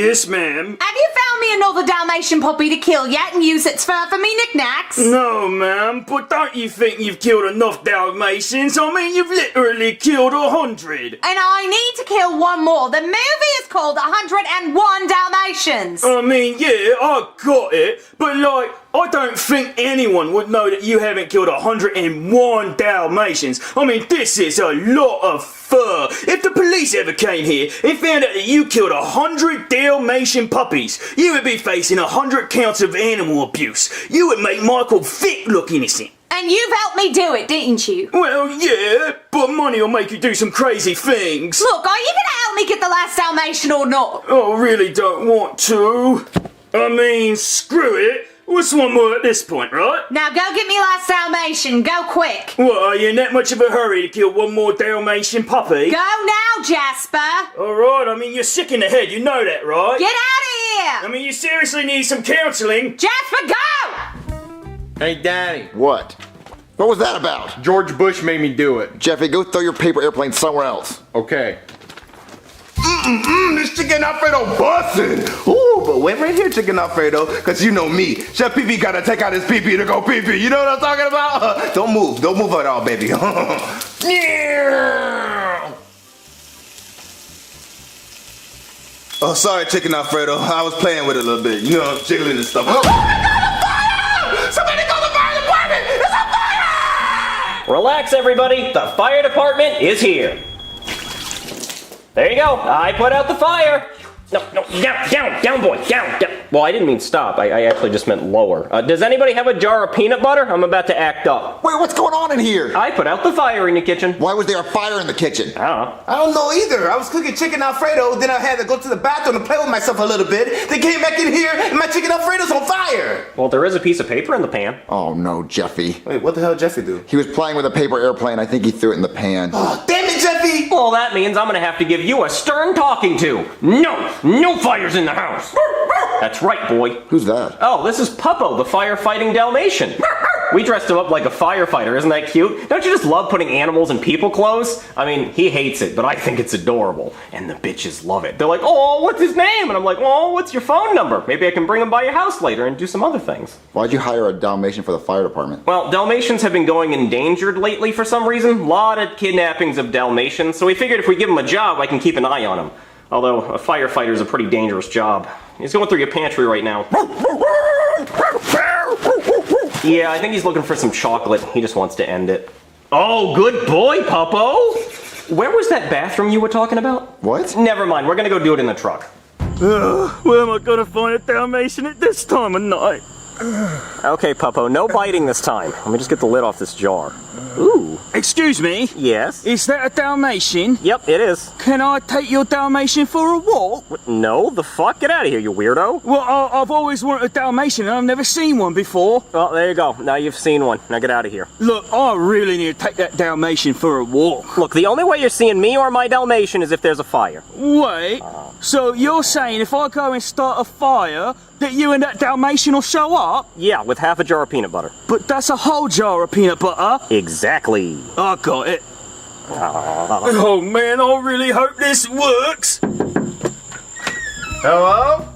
Yes, ma'am. Have you found me another Dalmatian puppy to kill yet and use its fur for me knickknacks? No, ma'am, but don't you think you've killed enough Dalmatians? I mean, you've literally killed 100. And I need to kill one more. The movie is called 101 Dalmatians. I mean, yeah, I got it, but like, I don't think anyone would know that you haven't killed 101 Dalmatians. I mean, this is a lot of fur. If the police ever came here and found out that you killed 100 Dalmatian puppies, you would be facing 100 counts of animal abuse. You would make Michael Vick look innocent. And you've helped me do it, didn't you? Well, yeah, but money will make you do some crazy things. Look, are you gonna help me get the last Dalmatian or not? I really don't want to. I mean, screw it. What's one more at this point, right? Now go get me last Dalmatian. Go quick. What, are you in that much of a hurry to kill one more Dalmatian puppy? Go now, Jasper. Alright, I mean, you're sick in the head, you know that, right? Get out of here. I mean, you seriously need some counselling. Jasper, go! Hey, Daddy. What? What was that about? George Bush made me do it. Jeffy, go throw your paper airplane somewhere else. Okay. This chicken Alfredo bussin'. Ooh, but wait right here, chicken Alfredo, cause you know me. Chef Pee-Pee gotta take out his pee-pee to go pee-pee. You know what I'm talking about? Don't move at all, baby. Yeah. Oh, sorry, chicken Alfredo. I was playing with it a little bit. You know, jiggling and stuff. Oh my God, a fire! Somebody call the fire department! It's a fire! Relax, everybody. The fire department is here. There you go. I put out the fire. No, down, boy, down. Well, I didn't mean stop. I actually just meant lower. Does anybody have a jar of peanut butter? I'm about to act up. Wait, what's going on in here? I put out the fire in the kitchen. Why was there a fire in the kitchen? I don't know. I don't know either. I was cooking chicken Alfredo, then I had to go to the bathroom to play with myself a little bit. Then came back in here and my chicken Alfredo's on fire. Well, there is a piece of paper in the pan. Oh no, Jeffy. Wait, what the hell did Jeffy do? He was playing with a paper airplane. I think he threw it in the pan. Oh, damn it, Jeffy! Well, that means I'm gonna have to give you a stern talking to. No fires in the house. That's right, boy. Who's that? Oh, this is Puppo, the firefighting Dalmatian. We dressed him up like a firefighter, isn't that cute? Don't you just love putting animals in people clothes? I mean, he hates it, but I think it's adorable. And the bitches love it. They're like, oh, what's his name? And I'm like, oh, what's your phone number? Maybe I can bring him by your house later and do some other things. Why'd you hire a Dalmatian for the fire department? Well, Dalmatians have been going endangered lately for some reason. A lot of kidnappings of Dalmatians, so we figured if we give him a job, I can keep an eye on him. Although, a firefighter's a pretty dangerous job. He's going through your pantry right now. Yeah, I think he's looking for some chocolate. He just wants to end it. Oh, good boy, Puppo! Where was that bathroom you were talking about? What? Never mind, we're gonna go do it in the truck. Where am I gonna find a Dalmatian at this time of night? Okay, Puppo, no biting this time. Let me just get the lid off this jar. Ooh. Excuse me? Yes? Is that a Dalmatian? Yep, it is. Can I take your Dalmatian for a walk? What? No, the fuck? Get out of here, you weirdo. Well, I've always wanted a Dalmatian and I've never seen one before. Well, there you go. Now you've seen one. Now get out of here. Look, I really need to take that Dalmatian for a walk. Look, the only way you're seeing me or my Dalmatian is if there's a fire. Wait, so you're saying if I go and start a fire, that you and that Dalmatian will show up? Yeah, with half a jar of peanut butter. But that's a whole jar of peanut butter. Exactly. I got it. Oh man, I really hope this works. Hello?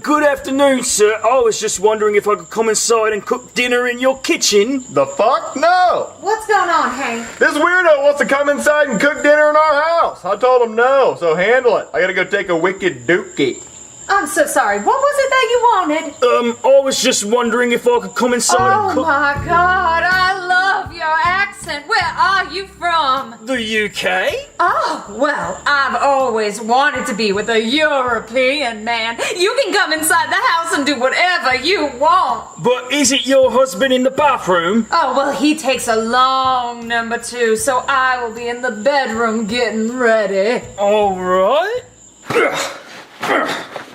Good afternoon, sir. I was just wondering if I could come inside and cook dinner in your kitchen. The fuck? No! What's going on, Hank? This weirdo wants to come inside and cook dinner in our house. I told him no, so handle it. I gotta go take a wicked dookie. I'm so sorry. What was it that you wanted? I was just wondering if I could come inside and Oh cook. my God, I love your accent. Where are you from? The UK? Oh, well, I've always wanted to be with a European man. You can come inside the house and do whatever you want. But is it your husband in the bathroom? Oh, well, he takes a long number 2, so I will be in the bedroom getting ready. All right.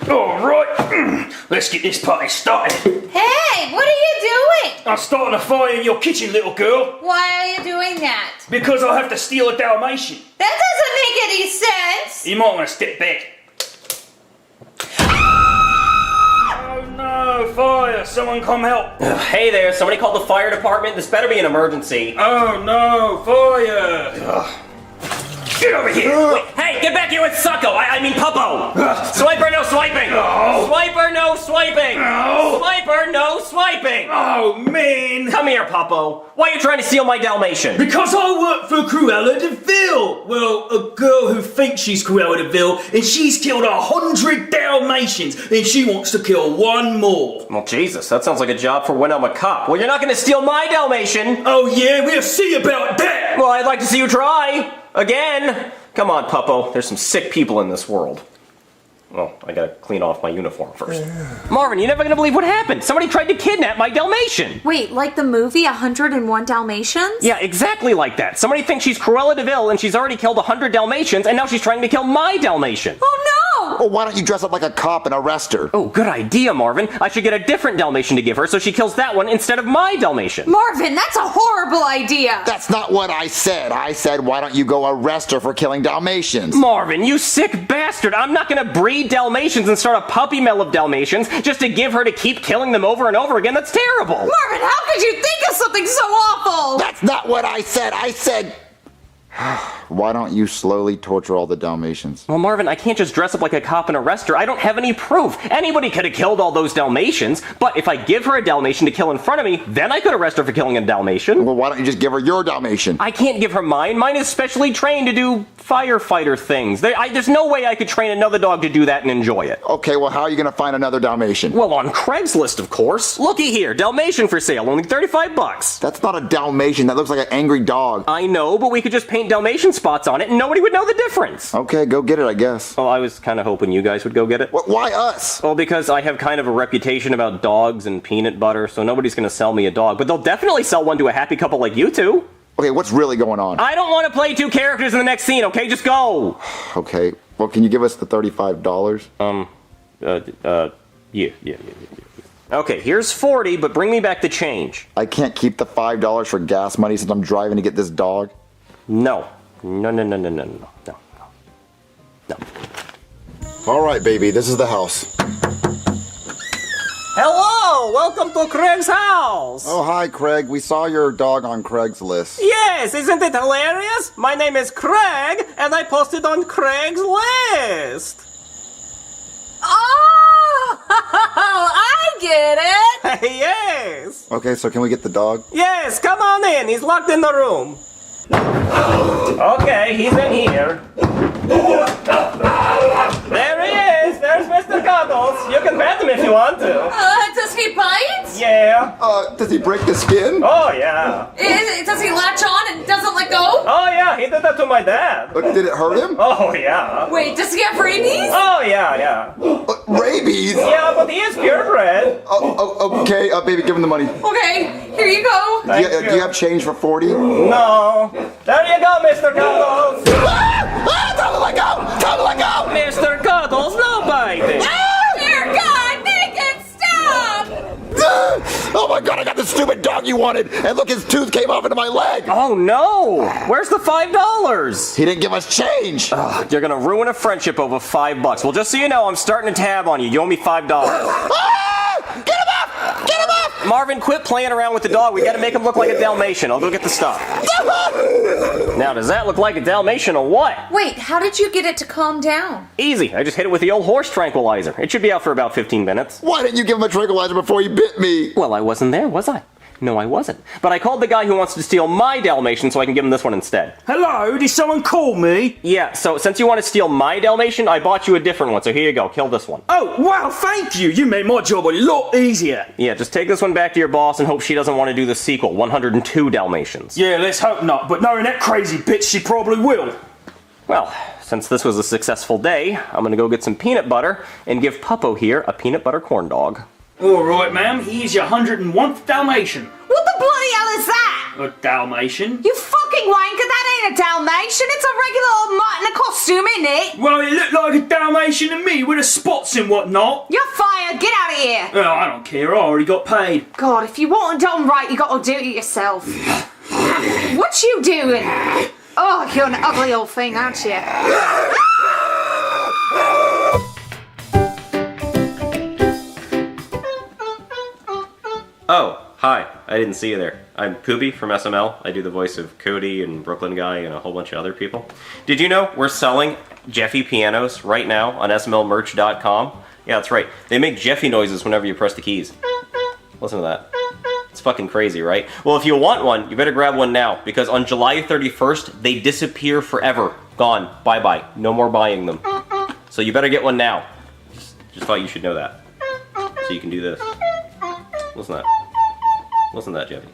All right. Let's get this party started. Hey, what are you doing? I'm starting a fire in your kitchen, little girl. Why are you doing that? Because I have to steal a Dalmatian. That doesn't make any sense. You might want to step back. Oh no, fire! Someone come help. Hey there, somebody called the fire department. This better be an emergency. Oh no, fire! Get over here! Wait, hey, get back here with Sucko! I mean Puppo! Swiper, no swiping! No. Swiper, no swiping! No. Swiper, no swiping! Oh, man! Come here, Puppo. Why are you trying to steal my Dalmatian? Because I work for Cruella de Vil! Well, a girl who thinks she's Cruella de Vil, and she's killed 100 Dalmatians, and she wants to kill one more. Well, Jesus, that sounds like a job for when I'm a cop. Well, you're not gonna steal my Dalmatian! Oh yeah, we'll see about that! Well, I'd like to see you try! Again! Come on, Puppo. There's some sick people in this world. Well, I gotta clean off my uniform first. Marvin, you're never gonna believe what happened. Somebody tried to kidnap my Dalmatian. Wait, like the movie 101 Dalmatians? Yeah, exactly like that. Somebody thinks she's Cruella de Vil and she's already killed 100 Dalmatians and now she's trying to kill my Dalmatian. Oh no! Well, why don't you dress up like a cop and arrest her? Oh, good idea, Marvin. I should get a different Dalmatian to give her so she kills that one instead of my Dalmatian. Marvin, that's a horrible idea! That's not what I said. I said, why don't you go arrest her for killing Dalmatians? Marvin, you sick bastard. I'm not gonna breed Dalmatians and start a puppy mill of Dalmatians just to give her to keep killing them over and over again. That's terrible. Marvin, how could you think of something so awful? That's not what I said. I said... Why don't you slowly torture all the Dalmatians? Well, Marvin, I can't just dress up like a cop and arrest her. I don't have any proof. Anybody could have killed all those Dalmatians, but if I give her a Dalmatian to kill in front of me, then I could arrest her for killing a Dalmatian. Well, why don't you just give her your Dalmatian? I can't give her mine. Mine is specially trained to do firefighter things. There's no way I could train another dog to do that and enjoy it. Okay, well, how are you going to find another Dalmatian? Well, on Craigslist, of course. Looky here, Dalmatian for sale, only 35 bucks. That's not a Dalmatian. That looks like an angry dog. I know, but we could just paint Dalmatian spots on it and nobody would know the difference. Okay, go get it, I guess. Well, I was kind of hoping you guys would go get it. Why us? Well, because I have kind of a reputation about dogs and peanut butter, so nobody's gonna sell me a dog, but they'll definitely sell one to a happy couple like you two. Okay, what's really going on? I don't want to play two characters in the next scene, okay? Just go! Okay, well, can you give us the $35? Yeah. Okay, here's 40, but bring me back the change. I can't keep the $5 for gas money since I'm driving to get this dog. No. No. All right, baby, this is the house. Hello! Welcome to Craig's house! Oh, hi, Craig. We saw your dog on Craigslist. Yes, isn't it hilarious? My name is Craig, and I posted on Craig's list. Oh! I get it! Yes! Okay, so can we get the dog? Yes, come on in. He's locked in the room. Okay, he's in here. There he is. There's Mr. Cuddles. You can pet him if you want to. Does he bite? Yeah. Does he break the skin? Oh, yeah. Does he latch on and doesn't let go? Oh, yeah. He did that to my dad. Did it hurt him? Oh, yeah. Wait, does he have rabies? Oh, yeah. Rabies? Yeah, but he is purebred. Okay, baby, give him the money. Okay, here you go. Thank Do you have change for 40? No. There you go, Mr. Cuddles. Tell him to let go! Tell him to let go! Mr. Cuddles, no biting. Dear God, make it stop! Oh my god, I got the stupid dog you wanted! And look, his tooth came off into my leg! Oh, no. Where's the $5? He didn't give us change! You're gonna ruin a friendship over $5. Well, just so you know, I'm starting a tab on you. You owe me $5. Get him up! Get him up! Marvin, quit playing around with the dog. We gotta make him look like a Dalmatian. I'll go get the stuff. Now, does that look like a Dalmatian or what? Wait, how did you get it to calm down? Easy. I just hit it with the old horse tranquilizer. It should be out for about 15 minutes. Why didn't you give him a tranquilizer before he bit me? Well, I wasn't there, was I? No, I wasn't. But I called the guy who wants to steal my Dalmatian so I can give him this one instead. Hello, did someone call me? Yeah, so since you want to steal my Dalmatian, I bought you a different one. So here you go. Kill this one. Oh, wow, thank you. You made my job a lot easier. Yeah, just take this one back to your boss and hope she doesn't want to do the sequel, 102 Dalmatians. Yeah, let's hope not, but knowing that crazy bitch, she probably will. Well, since this was a successful day, I'm gonna go get some peanut butter and give Puppo here a peanut butter corn dog. All right, ma'am, here's your 101th Dalmatian. What the bloody hell is that? A Dalmatian? You fucking wanker, that ain't a Dalmatian. It's a regular old mutt in a costume, isn't it? Well, it looked like a Dalmatian to me with the spots and whatnot. You're fired. Get out of here. Oh, I don't care. I already got paid. God, if you want it done right, you gotta do it yourself. What you doing? Oh, you're an ugly old thing, aren't you? Oh, hi. I didn't see you there. I'm Poopy from SML. I do the voice of Cody and Brooklyn Guy and a whole bunch of other people. Did you know we're selling Jeffy pianos right now on SMLmerch.com? Yeah, that's right. They make Jeffy noises whenever you press the keys. Listen to that. It's fucking crazy, right? Well, if you want one, you better grab one now, because on July 31st, they disappear forever. Gone. Bye-bye. No more buying them. So you better get one now. Just thought you should know that. So you can do this. Listen to that. Listen to that, Jeffy.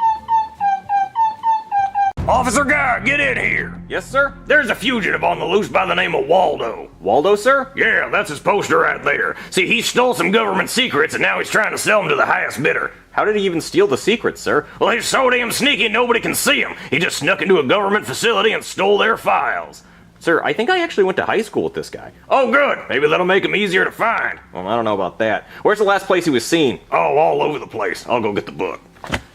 Officer Guy, get in here. Yes, sir? There's a fugitive on the loose by the name of Waldo. Waldo, sir? Yeah, that's his poster right there. See, he stole some government secrets and now he's trying to sell them to the highest bidder. How did he even steal the secrets, sir? Well, he's so damn sneaky nobody can see him. He just snuck into a government facility and stole their files. Sir, I think I actually went to high school with this guy. Oh, good. Maybe that'll make him easier to find. Well, I don't know about that. Where's the last place he was seen? Oh, all over the place. I'll go get the book.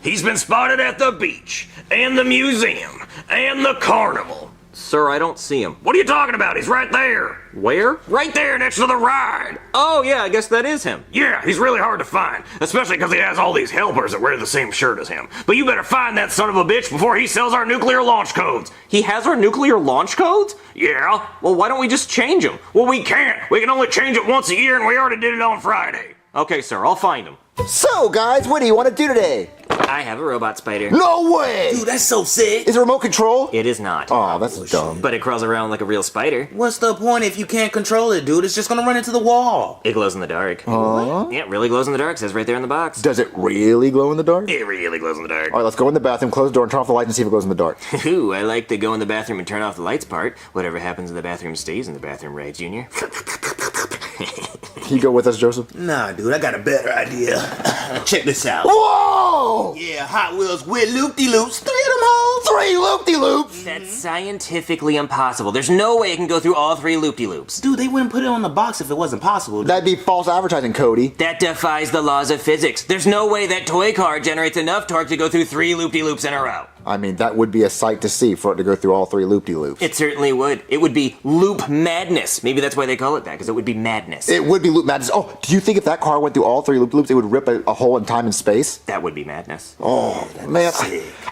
He's been spotted at the beach, and the museum, and the carnival. Sir, I don't see him. What are you talking about? He's right there. Where? Right there next to the ride. Oh, yeah, I guess that is him. Yeah, he's really hard to find, especially because he has all these helpers that wear the same shirt as him. But you better find that son of a bitch before he sells our nuclear launch codes. He has our nuclear launch codes? Yeah. Well, why don't we just change them? Well, we can't. We can only change it once a year, and we already did it on Friday. Okay, sir, I'll find him. So, guys, what do you want to do today? I have a robot spider. No way! Dude, that's so sick. Is it remote control? It is not. Oh, that's dumb. But it crawls around like a real spider. What's the point if you can't control it, dude? It's just gonna run into the wall. It glows in the dark. Yeah, really glows in the dark. Says right there in the box. Does it really glow in the dark? It really glows in the dark. All right, let's go in the bathroom, close the door, and turn off the lights and see if it glows in the dark. Ooh, I like the go in the bathroom and turn off the lights part. Whatever happens in the bathroom stays in the bathroom, right, Junior? Can you go with us, Joseph? Nah, dude, I got a better idea. Check this out. Whoa! Yeah, Hot Wheels with loop-de-loops. 3 of them hoes. 3 loop-de-loops! That's scientifically impossible. There's no way it can go through all 3 loop-de-loops. Dude, they wouldn't put it on the box if it wasn't possible. That'd be false advertising, Cody. That defies the laws of physics. There's no way that toy car generates enough torque to go through 3 loop-de-loops in a row. I mean, that would be a sight to see for it to go through all 3 loop-de-loops. It certainly would. It would be loop madness. Maybe that's why they call it that, because it would be madness. It would be loop madness. Oh, do you think if that car went through all 3 loop-de-loops, it would rip a hole in time and space? That would be madness. Oh, man.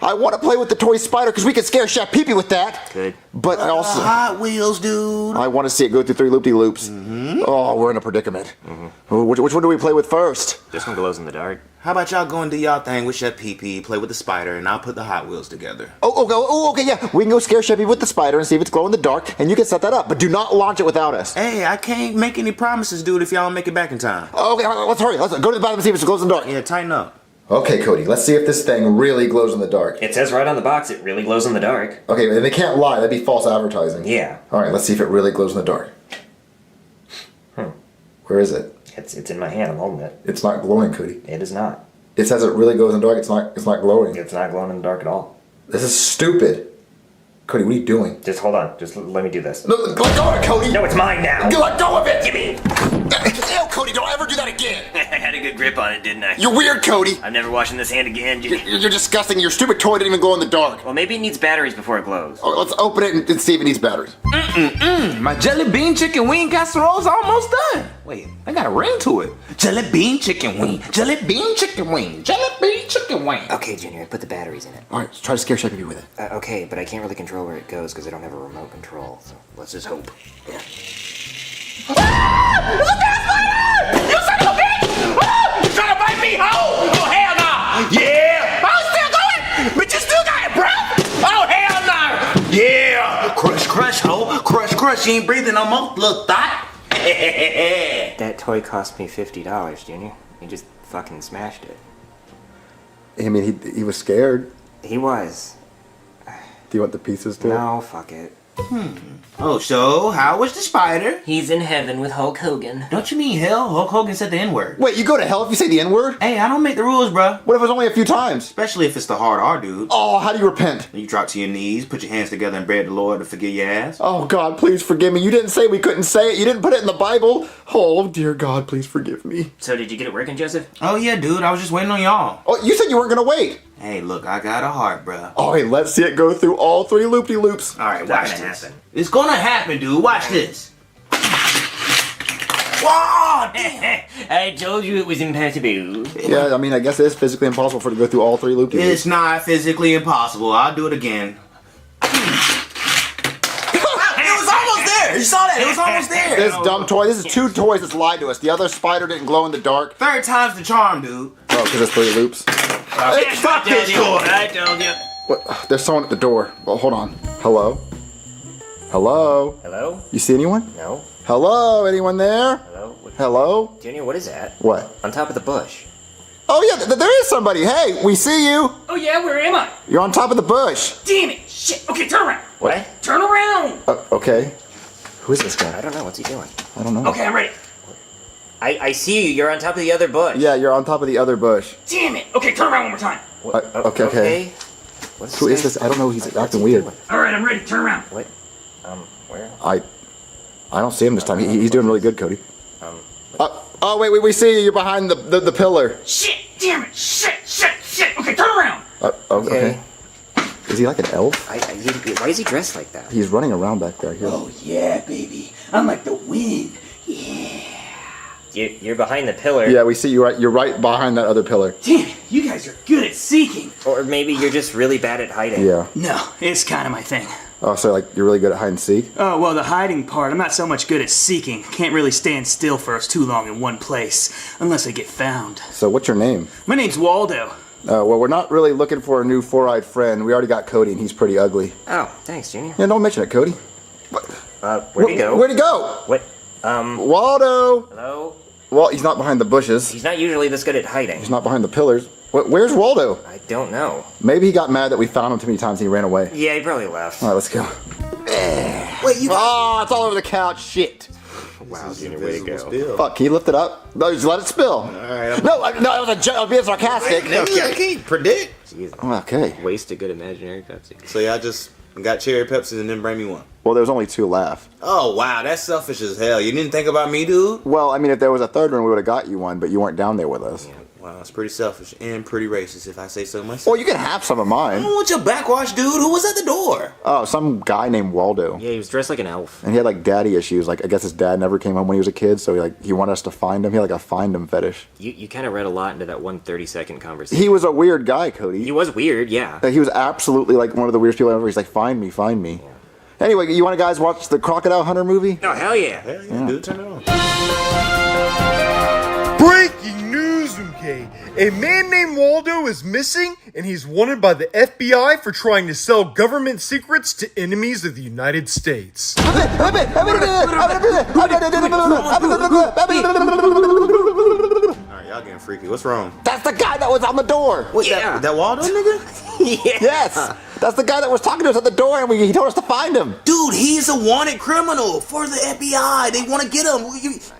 I want to play with the toy spider because we can scare Chef Pee-Pee with that. Good. But I also... Hot Wheels, dude. I want to see it go through 3 loop-de-loops. Oh, we're in a predicament. Which one do we play with first? This one glows in the dark. How about y'all go and do y'all thing with Chef Pee-Pee, play with the spider, and I'll put the Hot Wheels together. Okay, yeah. We can go scare Chevy with the spider and see if it's glow in the dark, and you can set that up. But do not launch it without us. Hey, I can't make any promises, dude, if y'all don't make it back in time. Okay, all right, let's hurry. Let's go to the bathroom and see if it glows in the dark. Yeah, tighten up. Okay, Cody, let's see if this thing really glows in the dark. It says right on the box it really glows in the dark. Okay, and they can't lie. That'd be false advertising. Yeah. All right, let's see if it really glows in the dark. Where is it? It's in my hand. I'm holding it. It's not glowing, Cody. It is not. It says it really glows in the dark. It's not glowing. It's not glowing in the dark at all. This is stupid. Cody, what are you doing? Just hold on. Just let me do this. No, let go of it, Cody. No, it's mine now. Let go of it. Give me. Ew, Cody, don't ever do that again. I had a good grip on it, didn't I? You're weird, Cody. I'm never washing this hand again, Jimmy. You're disgusting. Your stupid toy didn't even glow in the dark. Well, maybe it needs batteries before it glows. Oh, let's open it and see if it needs batteries. My jelly bean chicken wing casserole's almost done. Wait, I got a ring to it. Jelly bean chicken wing. Jelly bean chicken wing. Jelly bean chicken wing. Okay, Junior, put the batteries in it. All right, let's try to scare Chevy with it. Okay, but I can't really control where it goes because I don't have a remote control. So let's just hope. Yeah. You son of a bitch! Oh, you trying to bite me, ho? Oh, hell no! Yeah! Oh, it's still going? But you still got it, bro! Oh, hell no! Yeah! Crush, crush, ho. Crush, crush. You ain't breathing no more, little thought. That toy cost me $50, Junior. You just fucking smashed it. I mean, he was scared. He was. Do you want the pieces too? No, fuck it. Oh, so how was the spider? He's in heaven with Hulk Hogan. Don't you mean hell? Hulk Hogan said the N-word. Wait, you go to hell if you say the N-word? Hey, I don't make the rules, bruh. What if it was only a few times? Especially if it's the hard R, dude. Oh, how do you repent? You drop to your knees, put your hands together, and beg the Lord to forgive your ass. Oh, God, please forgive me. You didn't say we couldn't say it. You didn't put it in the Bible. Oh, dear God, please forgive me. So did you get it working, Joseph? Oh, yeah, dude. I was just waiting on y'all. Oh, you said you weren't going to wait. Hey, look, I got a heart, bruh. Oh, hey, let's see it go through all 3 loop-de-loops. All right, It's not watch gonna this. happen. It's gonna happen, dude. Watch this. Wow, damn. I told you it was impossible. Yeah, I mean, I guess it is physically impossible for it to go through all 3 loops. It's not physically impossible. I'll do it again. It was almost there. You saw that? It was almost there. This dumb toy, this is 2 toys that's lied to us. The other spider didn't glow in the dark. 3rd time's the charm, dude. Oh, because it's 3 loops. Hey, fuck this toy. I told you. What? There's someone at the door. Well, hold on. Hello? Hello? Hello? You see anyone? No. Hello? Anyone there? Hello? Hello? Junior, what is that? What? On top of the bush. Oh yeah, there is somebody. Hey, we see you. Oh yeah, where am I? You're on top of the bush. Damn it! Shit! Okay, turn around. What? Turn around. Okay. Who is this guy? I don't know. What's he doing? I don't know. Okay, I'm ready. I see you. You're on top of the other bush. Yeah, you're on top of the other bush. Damn it! Okay, turn around one more time. Okay. What's Who is this? I don't know. He's acting weird. All right, I'm ready. Turn around. What? Where? I don't see him this time. He's doing really good, Cody. Oh wait, we see you. You're behind the pillar. Shit! Damn it! Shit! Okay, turn around. Okay. Is he like an elf? Why is he dressed like that? He's running around back there. Here. Oh yeah, baby. I'm like the wind. You're behind the pillar. Yeah, we see you. You're right behind that other pillar. Damn it! You guys are good at seeking. Or maybe you're just really bad at hiding. Yeah. No, it's kind of my thing. Oh, so like you're really good at hide and seek? Oh, well, the hiding part, I'm not so much good at seeking. Can't really stand still for us too long in one place, unless I get found. So what's your name? My name's Waldo. Well, we're not really looking for a new 4-eyed friend. We already got Cody, and he's pretty ugly. Oh, thanks, Junior. Yeah, don't mention it, Cody. Where'd he go? Where'd he go? What? Waldo! Hello? Well, he's not behind the bushes. He's not usually this good at hiding. He's not behind the pillars. Where's Waldo? I don't know. Maybe he got mad that we found him too many times and he ran away. Yeah, he probably left. All right, let's go. Wait, you Oh, it's all over the couch. Shit. Wow, Junior, way to go. Fuck, can you lift it up? No, just let it spill. Alright, No, it was a joke. I was being sarcastic. I can't predict. Okay. Waste a good imaginary Pepsi. So y'all just got cherry Pepsi and then bring me one. Well, there was only 2 left. Oh wow, that's selfish as hell. You didn't think about me, dude? Well, I mean, if there was a 3rd one, we would have got you one, but you weren't down there with us. Wow, it's pretty selfish and pretty racist if I say so myself. Well, you can have some of I mine. don't want your backwash, dude. Who was at the door? Oh, some guy named Waldo. Yeah, he was dressed like an elf. And he had like daddy issues. Like I guess his dad never came home when he was a kid, so he wanted us to find him. He had like a find him fetish. You kind of read a lot into that 1 30-second conversation. He was a weird guy, Cody. He was weird, yeah. He was absolutely like one of the weirdest people ever. He's like, find me, find me. Yeah. Anyway, you want to guys watch the Crocodile Hunter movie? Oh, hell yeah. Hell yeah, dude, turn it on. Breaking news, okay? A man named Waldo is missing, and he's wanted by the FBI for trying to sell government secrets to enemies of the United States. Alright, y'all getting freaky. What's wrong? That's the guy that was on the door. What, that Waldo nigga? Yes, that's the guy that was talking to us at the door, and he told us to find him. Dude, he's a wanted criminal for the FBI. They want to get him.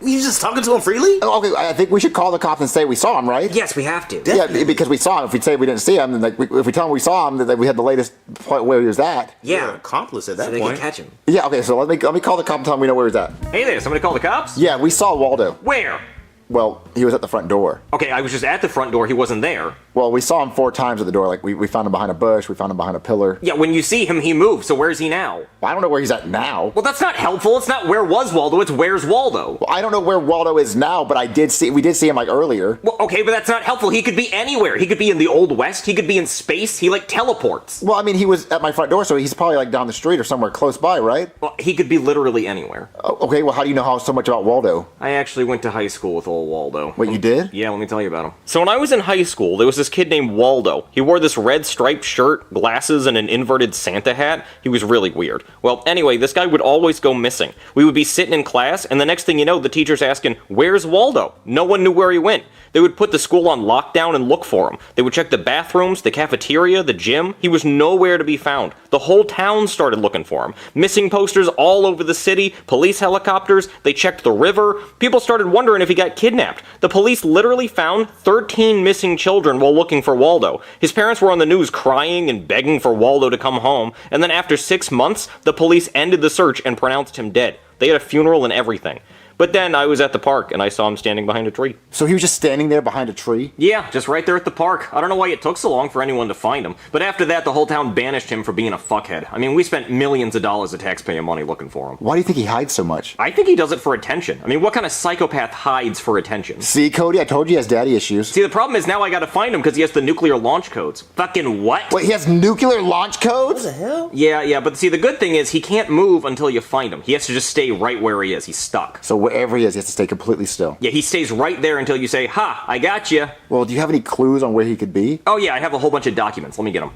You just talking to him freely? Okay, I think we should call the cops and say we saw him, right? Yes, we have to. Yeah, because we saw him. If we say we didn't see him, then if we tell them we saw him, then we had the latest point where he was at. You're Yeah. an accomplice at that So they point. can catch him. Yeah, okay, so let me call the cop and tell him we know where he's at. Hey there, somebody call the cops? Yeah, we saw Waldo. Where? Well, he was at the front door. Okay, I was just at the front door, he wasn't there. Well, we saw him 4 times at the door. Like, we found him behind a bush, we found him behind a pillar. Yeah, when you see him, he moves, so where's he now? I don't know where he's at now. Well, that's not helpful. It's not where was Waldo, it's where's Waldo. Well, I don't know where Waldo is now, but we did see him, like, earlier. Well, okay, but that's not helpful. He could be anywhere. He could be in the Old West. He could be in space. He, like, teleports. Well, I mean, he was at my front door, so he's probably, like, down the street or somewhere close by, right? Well, he could be literally anywhere. Oh, okay, well, how do you know so much about Waldo? I actually went to high school with old Waldo. What, you did? Yeah, let me tell you about him. So when I was in high school, there was this kid named Waldo. He wore this red striped shirt, glasses, and an inverted Santa hat. He was really weird. Well, anyway, this guy would always go missing. We would be sitting in class, and the next thing you know, the teacher's asking, "Where's Waldo?" No one knew where he went. They would put the school on lockdown and look for him. They would check the bathrooms, the cafeteria, the gym. He was nowhere to be found. The whole town started looking for him. Missing posters all over the city, police helicopters, they checked the river. People started wondering if he got kidnapped. The police literally found 13 missing children while looking for Waldo. His parents were on the news crying and begging for Waldo to come home, and then after 6 months, the police ended the search and pronounced him dead. They had a funeral and everything. But then I was at the park and I saw him standing behind a tree. So he was just standing there behind a tree? Yeah, just right there at the park. I don't know why it took so long for anyone to find him. But after that, the whole town banished him for being a fuckhead. I mean, we spent millions of dollars of taxpayer money looking for him. Why do you think he hides so much? I think he does it for attention. I mean, what kind of psychopath hides for attention? See, Cody, I told you he has daddy issues. See, the problem is now I gotta find him because he has the nuclear launch codes. Fucking what? Wait, he has nuclear launch codes? What the hell? Yeah, but see, the good thing is he can't move until you find him. He has to just stay right where he is. He's stuck. So wherever he is, he has to stay completely still. Yeah, he stays right there until you say, "Ha, I got you." Well, do you have any clues on where he could be? Oh yeah, I have a whole bunch of documents. Let me get them.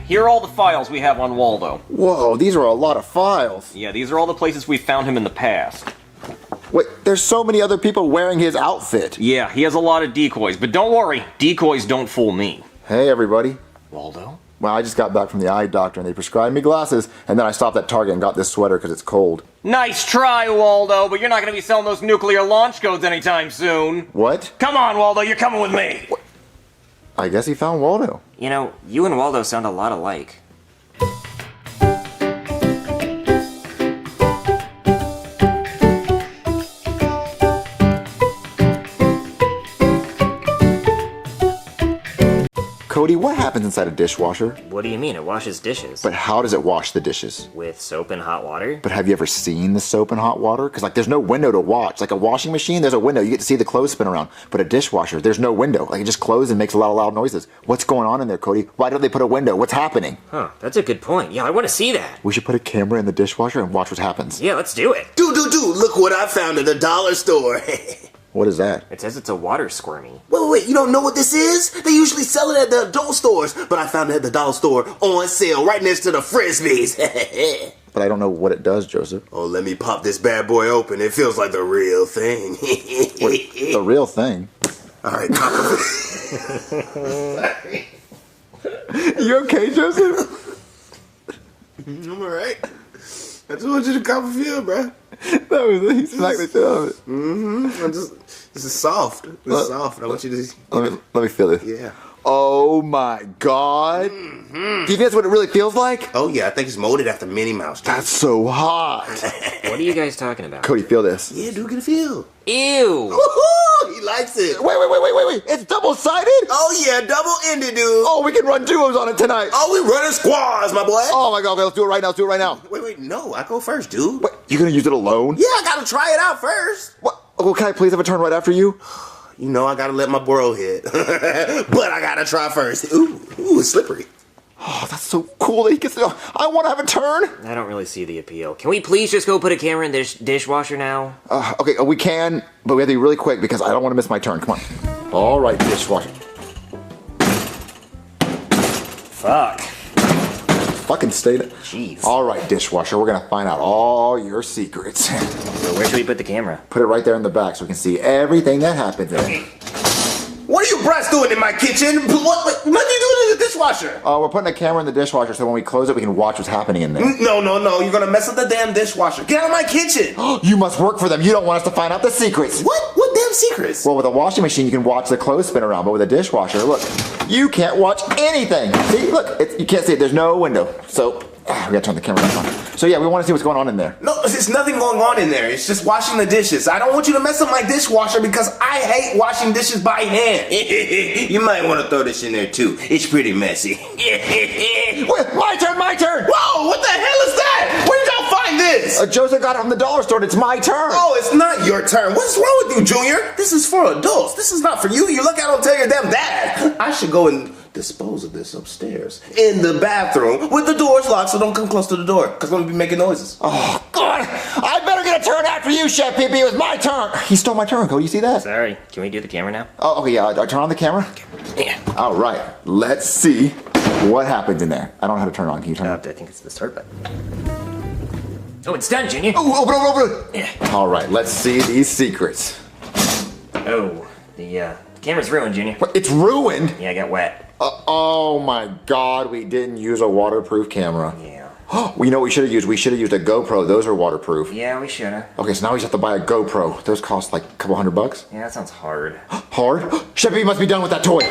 Here are all the files we have on Waldo. Whoa, these are a lot of files. Yeah, these are all the places we found him in the past. Wait, there's so many other people wearing his outfit. Yeah, he has a lot of decoys, but don't worry, decoys don't fool me. Hey, everybody. Waldo? Well, I just got back from the eye doctor and they prescribed me glasses, and then I stopped at Target and got this sweater because it's cold. Nice try, Waldo, but you're not going to be selling those nuclear launch codes anytime soon. What? Come on, Waldo, you're coming with me. What? I guess he found Waldo. You know, you and Waldo sound a lot alike. Cody, what happens inside a dishwasher? What do you mean? It washes dishes. But how does it wash the dishes? With soap and hot water? But have you ever seen the soap and hot water? Because, like, there's no window to watch. Like a washing machine, there's a window. You get to see the clothes spin around. But a dishwasher, there's no window. Like, it just closes and makes a lot of loud noises. What's going on in there, Cody? Why don't they put a window? What's happening? Huh, that's a good point. Yeah, I want to see that. We should put a camera in the dishwasher and watch what happens. Yeah, let's do it. Dude, look what I found at the dollar store. What is that? It says it's a water squirmy. Wait, you don't know what this is? They usually sell it at the adult stores, but I found it at the dollar store on sale right next to the Frisbees. But I don't know what it does, Joseph. Oh, let me pop this bad boy open. It feels like the real thing. Wait, the real thing? Alright, Copper. Sorry. You okay, Joseph? I'm alright. I told you to Copperfield, bruh. That was he smacked the shit out of it. Mm-hmm. This is soft. This is soft. I want you to let me feel this. Yeah. Oh my God. Mm-hmm. Do you think that's what it really feels like? Oh yeah, I think it's molded after Minnie Mouse. That's so hot. What are you guys talking about? Cody, feel this. Yeah, dude, get a feel. Ew. Woohoo! He likes it. Wait. It's double-sided? Oh yeah, double-ended, dude. Oh, we can run duos on it tonight. Oh, we running squads, my boy. Oh my God, okay, let's do it right now. Wait, no, I go first, dude. What, you gonna use it alone? Yeah, I gotta try it out first. What? Oh, can I please have a turn right after you? You know I gotta let my bro hit. But I gotta try first. Ooh, it's slippery. Oh, that's so cool that he gets to, I want to have a turn. I don't really see the appeal. Can we please just go put a camera in this dishwasher now? Okay, we can, but we have to be really quick because I don't want to miss my turn. Come on. All right, dishwasher. Fuck. Fucking stay there. Jeez. All right, dishwasher, we're gonna find out all your secrets. So where should we put the camera? Put it right there in the back so we can see everything that happens in it. What are you brats doing in my kitchen? What are you doing in the dishwasher? We're putting a camera in the dishwasher so when we close it, we can watch what's happening in there. No. You're gonna mess up the damn dishwasher. Get out of my kitchen. You must work for them. You don't want us to find out the secrets. What damn secrets? Well, with a washing machine, you can watch the clothes spin around, but with a dishwasher, look, you can't watch anything. See, look, you can't see it. There's no window. So, we gotta turn the camera back on. So yeah, we want to see what's going on in there. No, there's nothing going on in there. It's just washing the dishes. I don't want you to mess up my dishwasher because I hate washing dishes by hand. You might want to throw this in there too. It's pretty messy. Wait, my turn! Whoa, what the hell is that? Where did y'all find this? Joseph got it from the dollar store and it's my turn. Oh, it's not your turn. What's wrong with you, Junior? This is for adults. This is not for you. You look out and tell your damn dad. I should go and dispose of this upstairs in the bathroom with the doors locked, so don't come close to the door because I'm gonna be making noises. Oh, God! I better get a turn after you, Chef PP. It was my turn. He stole my turn, Cody. You see that? Sorry. Can we do the camera now? Oh, okay, yeah. I turn on the camera? Yeah. All right. Let's see what happens in there. I don't know how to turn it on. Can you turn it on? I think it's the start button. Oh, it's done, Junior. Oh, open it. Yeah. All right, let's see these secrets. Oh, the camera's ruined, Junior. What, it's ruined? Yeah, I got wet. Oh my God, we didn't use a waterproof camera. Yeah. Well, you know what we should have used? We should have used a GoPro. Those are waterproof. Yeah, we should have. Okay, so now we just have to buy a GoPro. Those cost like a couple $100. Yeah, that sounds hard. Hard? Chef, you must be done with that toy.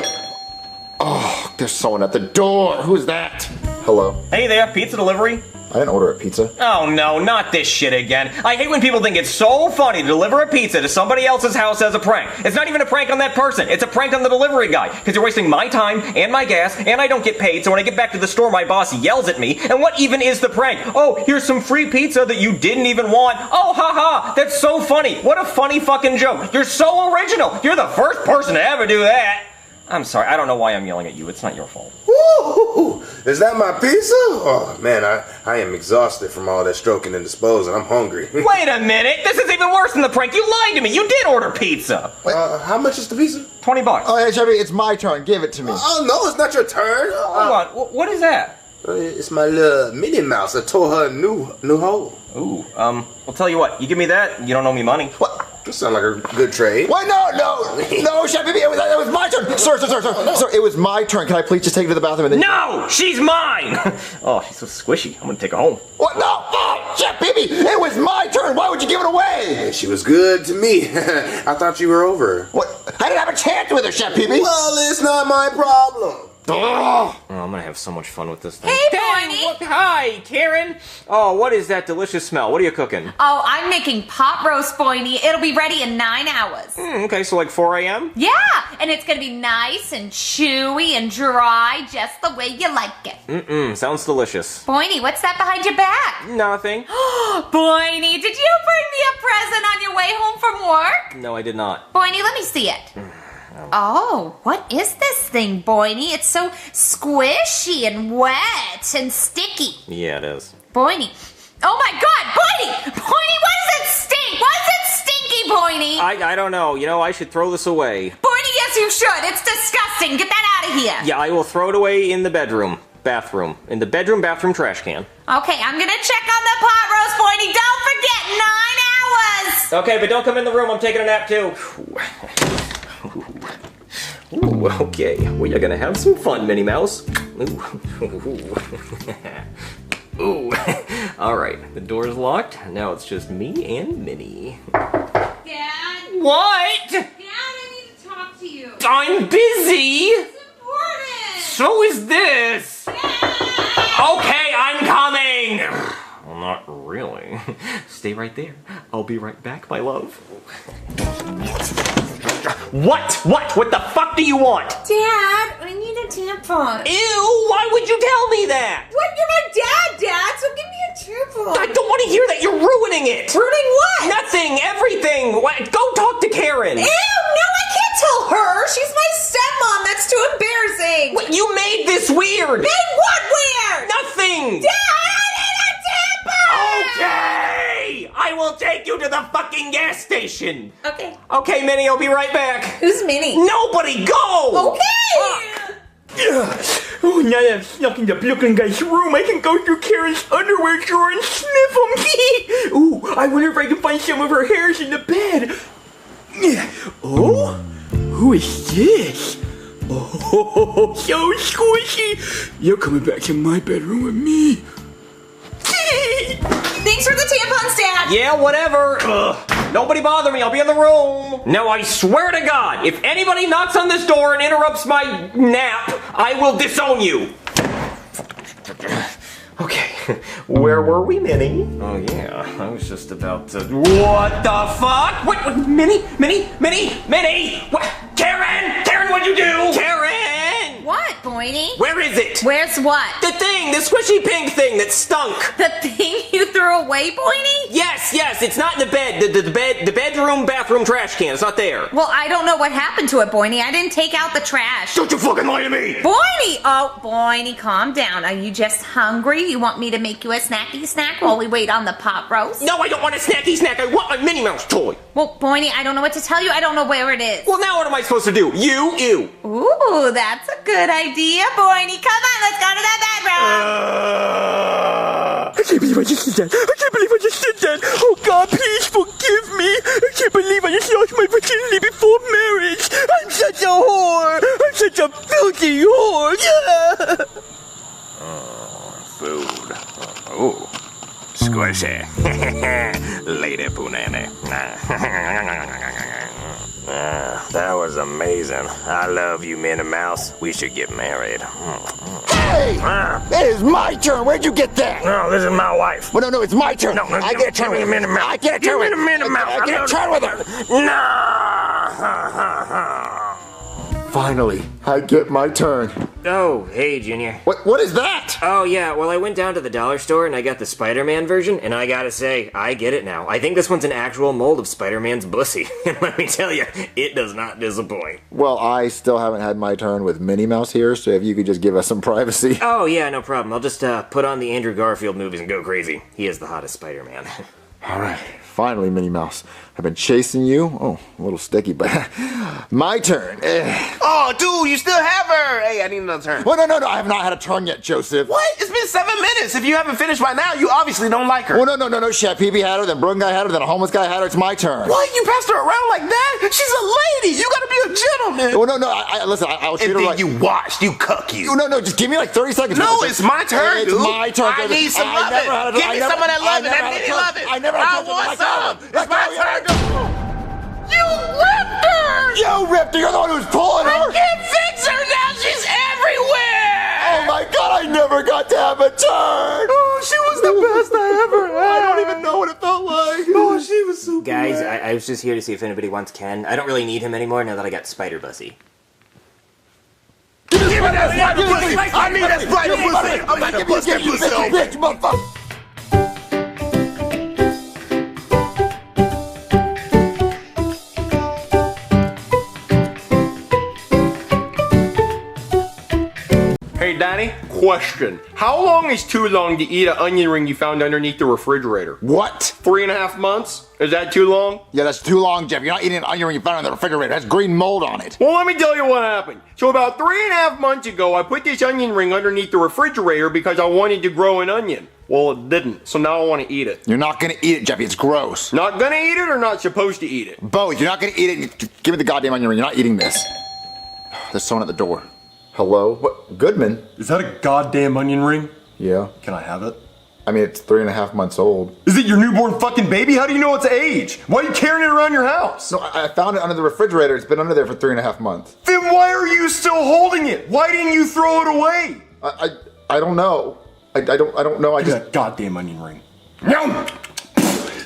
Oh, there's someone at the door. Who's that? Hello. Hey there, pizza delivery. I didn't order a pizza. Oh no, not this shit again. I hate when people think it's so funny to deliver a pizza to somebody else's house as a prank. It's not even a prank on that person. It's a prank on the delivery guy. Because you're wasting my time and my gas, and I don't get paid, so when I get back to the store, my boss yells at me. And what even is the prank? Oh, here's some free pizza that you didn't even want. Oh, haha, that's so funny. What a funny fucking joke. You're so original. You're the first person to ever do that. I'm sorry, I don't know why I'm yelling at you. It's not your fault. Woo! Is that my pizza? Oh, man, I am exhausted from all that stroking and disposing. I'm hungry. Wait a minute! This is even worse than the prank. You lied to me. You did order pizza. How much is the pizza? $20. Oh, hey, Jeffy, it's my turn. Give it to me. Oh, no, it's not your turn. Hold on. What is that? It's my little Minnie Mouse. I tore her a new hole. Ooh, I'll tell you what. You give me that, you don't owe me money. What? That sounds like a good trade. Wait, no, Chef, it was my turn. Sir, it was my turn. Can I please just take it to the bathroom and then... No, she's mine. Oh, she's so squishy. I'm gonna take her home. What? No, oh, Chef, baby, it was my turn. Why would you give it away? She was good to me. I thought you were over her. What? I didn't have a chance with her, Chef Peepee. Well, it's not my problem. Oh, I'm gonna have so much fun with this thing. Hey, Boiney! Hi, Karen! Oh, what is that delicious smell? What are you cooking? Oh, I'm making pot roast, Boiney. It'll be ready in 9 hours. Okay, so like 4 a.m.? Yeah, and it's gonna be nice and chewy and dry, just the way you like it. Sounds delicious. Boiney, what's that behind your back? Nothing. Boiney, did you bring me a present on your way home from work? No, I did not. Boiney, let me see it. Oh, what is this thing, Boiney? It's so squishy and wet and sticky. Yeah, it is. Boiney. Oh my god, Boiney! Boiney, why does it stink? Why is it stinky, Boiney? I don't know. You know, I should throw this away. Boiney, yes you should. It's disgusting. Get that out of here. Yeah, I will throw it away in the bathroom. In the bathroom trash can. Okay, I'm gonna check on the pot roast, Boiney. Don't forget, 9 hours! Okay, but don't come in the room. I'm taking a nap too. Ooh, okay. We are gonna have some fun, Minnie Mouse. Ooh. Alright, the door's locked. Now it's just me and Minnie. Dad? What? Dad, I need to talk to you. I'm busy! It's important! So is this! Dad! Okay, I'm coming! Well, not really. Stay right there. I'll be right back, my love. What? What the fuck do you want? Dad, I need a tampon. Ew, why would you tell me that? What? You're my dad, so give me a tampon. I don't want to hear that. You're ruining it. Ruining what? Nothing, everything. What? Go talk to Karen. Ew, no, I can't tell her. She's my stepmom. That's too embarrassing. What? You made this weird. Made what weird? Nothing. Dad, I need a tampon. Okay, I will take you to the fucking gas station. Okay. Okay, Minnie, I'll be right back. Who's Minnie? Nobody, go. Okay. Oh, now that I've snuck into Brooklyn guy's room, I can go through Karen's underwear drawer and sniff them. Ooh, I wonder if I can find some of her hairs in the bed. Oh, who is this? Oh, so squishy. You're coming back to my bedroom with me. Thanks for the tampons, Dad. Yeah, whatever. Ugh. Nobody bother me. I'll be in the room. Now, I swear to God, if anybody knocks on this door and interrupts my nap, I will disown you. Okay, where were we, Minnie? Oh, yeah, I was just about to... What the fuck? What, Minnie? What? Karen, what'd you do? Karen! What, Boiney? Where is it? Where's what? The thing, the squishy pink thing that stunk. The thing you threw away, Boiney? Yes, it's not in the bed. The bedroom, bathroom trash can. It's not there. Well, I don't know what happened to it, Boiney. I didn't take out the trash. Don't you fucking lie to me! Boiney! Oh, Boiney, calm down. Are you just hungry? You want me to make you a snacky snack while we wait on the pot roast? No, I don't want a snacky snack. I want my Minnie Mouse toy. Well, Boiney, I don't know what to tell you. I don't know where it is. Well, now what am I supposed to do? You. Ooh, that's a good idea, Boiney. Come on, let's go to the bedroom. I can't believe I just did that. Oh, God, please forgive me. I can't believe I just lost my virginity before marriage. I'm such a whore. I'm such a filthy whore. Yeah. Food. Oh. Squishy. Lady Punani. That was amazing. I love you, Minnie Mouse. We should get married. Hey! It is my turn. Where'd you get that? No, this is my wife. Well, no, it's my turn. No, I get a turn with her. Minnie Mouse. I get a turn with her. Minnie Mouse. I get a turn with her. No! Finally, I get my turn. Oh, hey, Junior. What is that? Oh, yeah, well, I went down to the dollar store and I got the Spider-Man version, and I gotta say, I get it now. I think this one's an actual mold of Spider-Man's bussy, and let me tell you, it does not disappoint. Well, I still haven't had my turn with Minnie Mouse here, so if you could just give us some privacy. Oh, yeah, no problem. I'll just put on the Andrew Garfield movies and go crazy. He is the hottest Spider-Man. All right, finally, Minnie Mouse. I've been chasing you. Oh, a little sticky, but my turn. Oh, dude, you still have her. Hey, I need another turn. Well, no, I have not had a turn yet, Joseph. What? It's been 7 minutes. If you haven't finished by now, you obviously don't like her. Well, no. Chef Peepee had her, then Broken Guy had her, then a homeless guy had her. It's my turn. What? You passed her around like that? She's a lady. You gotta be a gentleman. Well, no. Listen, I'll treat And her then right. you watched. You cuck you. No, just give me like 30 seconds. No, it's my turn, It's dude. my turn. I need some loving. Give me some of that loving. That mini loving. I never I want some. It's my turn. You ripped her! You ripped her! You're the one who was pulling her! I can't fix her now! She's everywhere! Oh my god, I never got to have a turn! Oh, she was the best I ever had! I don't even know what it felt like! Oh, she was so Guys, I was just here to see if anybody wants Ken. I don't really need him anymore now that I got Spider Bussy. Give me that spider pussy! I need that spider pussy! I'm about to bust that pussy open! Bitch, motherfucker! Hey, Danny, question. How long is too long to eat an onion ring you found underneath the refrigerator? What? 3.5 months? Is that too long? Yeah, that's too long, Jeff. You're not eating an onion ring you found in the refrigerator. It has green mold on it. Well, let me tell you what happened. So about 3.5 months ago, I put this onion ring underneath the refrigerator because I wanted to grow an onion. Well, it didn't, so now I want to eat it. You're not gonna eat it, Jeffy. It's gross. Not gonna eat it or not supposed to eat it? Both. You're not gonna eat it. Give me the goddamn onion ring. You're not eating this. There's someone at the door. Hello? What? Goodman? Is that a goddamn onion ring? Yeah. Can I have it? I mean, it's 3.5 months old. Is it your newborn fucking baby? How do you know its age? Why are you carrying it around your house? No, I found it under the refrigerator. It's been under there for 3.5 months. Then why are you still holding it? Why didn't you throw it away? I don't know. I don't know. I Give me just that goddamn onion ring. No!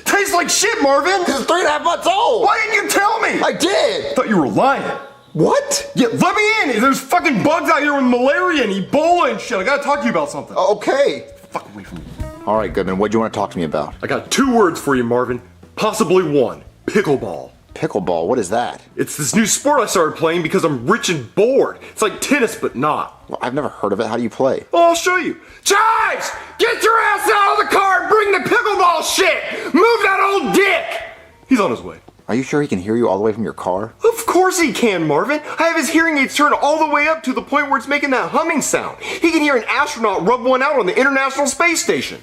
Tastes like shit, Marvin! It's 3.5 months old! Why didn't you tell me? I did! I thought you were lying. What? Yeah, let me in! There's fucking bugs out here with malaria and Ebola and shit. I gotta talk to you about something. Okay. Fuck away from me. All right, Goodman. What do you want to talk to me about? I got 2 words for you, Marvin. Possibly 1. Pickleball. Pickleball? What is that? It's this new sport I started playing because I'm rich and bored. It's like tennis, but not. Well, I've never heard of it. How do you play? Oh, I'll show you. Chives! Get your ass out of the car and bring the pickleball shit! Move that old dick! He's on his way. Are you sure he can hear you all the way from your car? Of course he can, Marvin. I have his hearing aids turned all the way up to the point where it's making that humming sound. He can hear an astronaut rub one out on the International Space Station.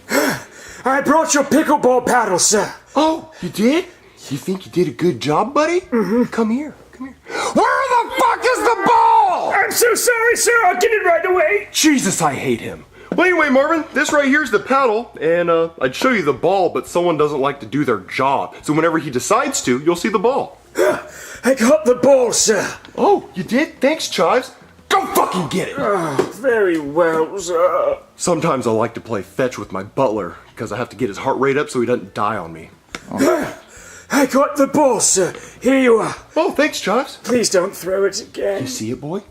I brought your pickleball paddle, sir. Oh, you did? You think you did a good job, buddy? Mm-hmm. Come here. Where the fuck is the ball? I'm so sorry, sir. I'll get it right away. Jesus, I hate him. Well, anyway, Marvin, this right here is the paddle, and I'd show you the ball, but someone doesn't like to do their job. So whenever he decides to, you'll see the ball. I got the ball, sir. Oh, you did? Thanks, Chives. Go fucking get it. Very well, sir. Sometimes I like to play fetch with my butler, because I have to get his heart rate up so he doesn't die on me. I got the ball, sir. Here you are. Oh, thanks, Chives. Please don't throw it again. You see it, boy?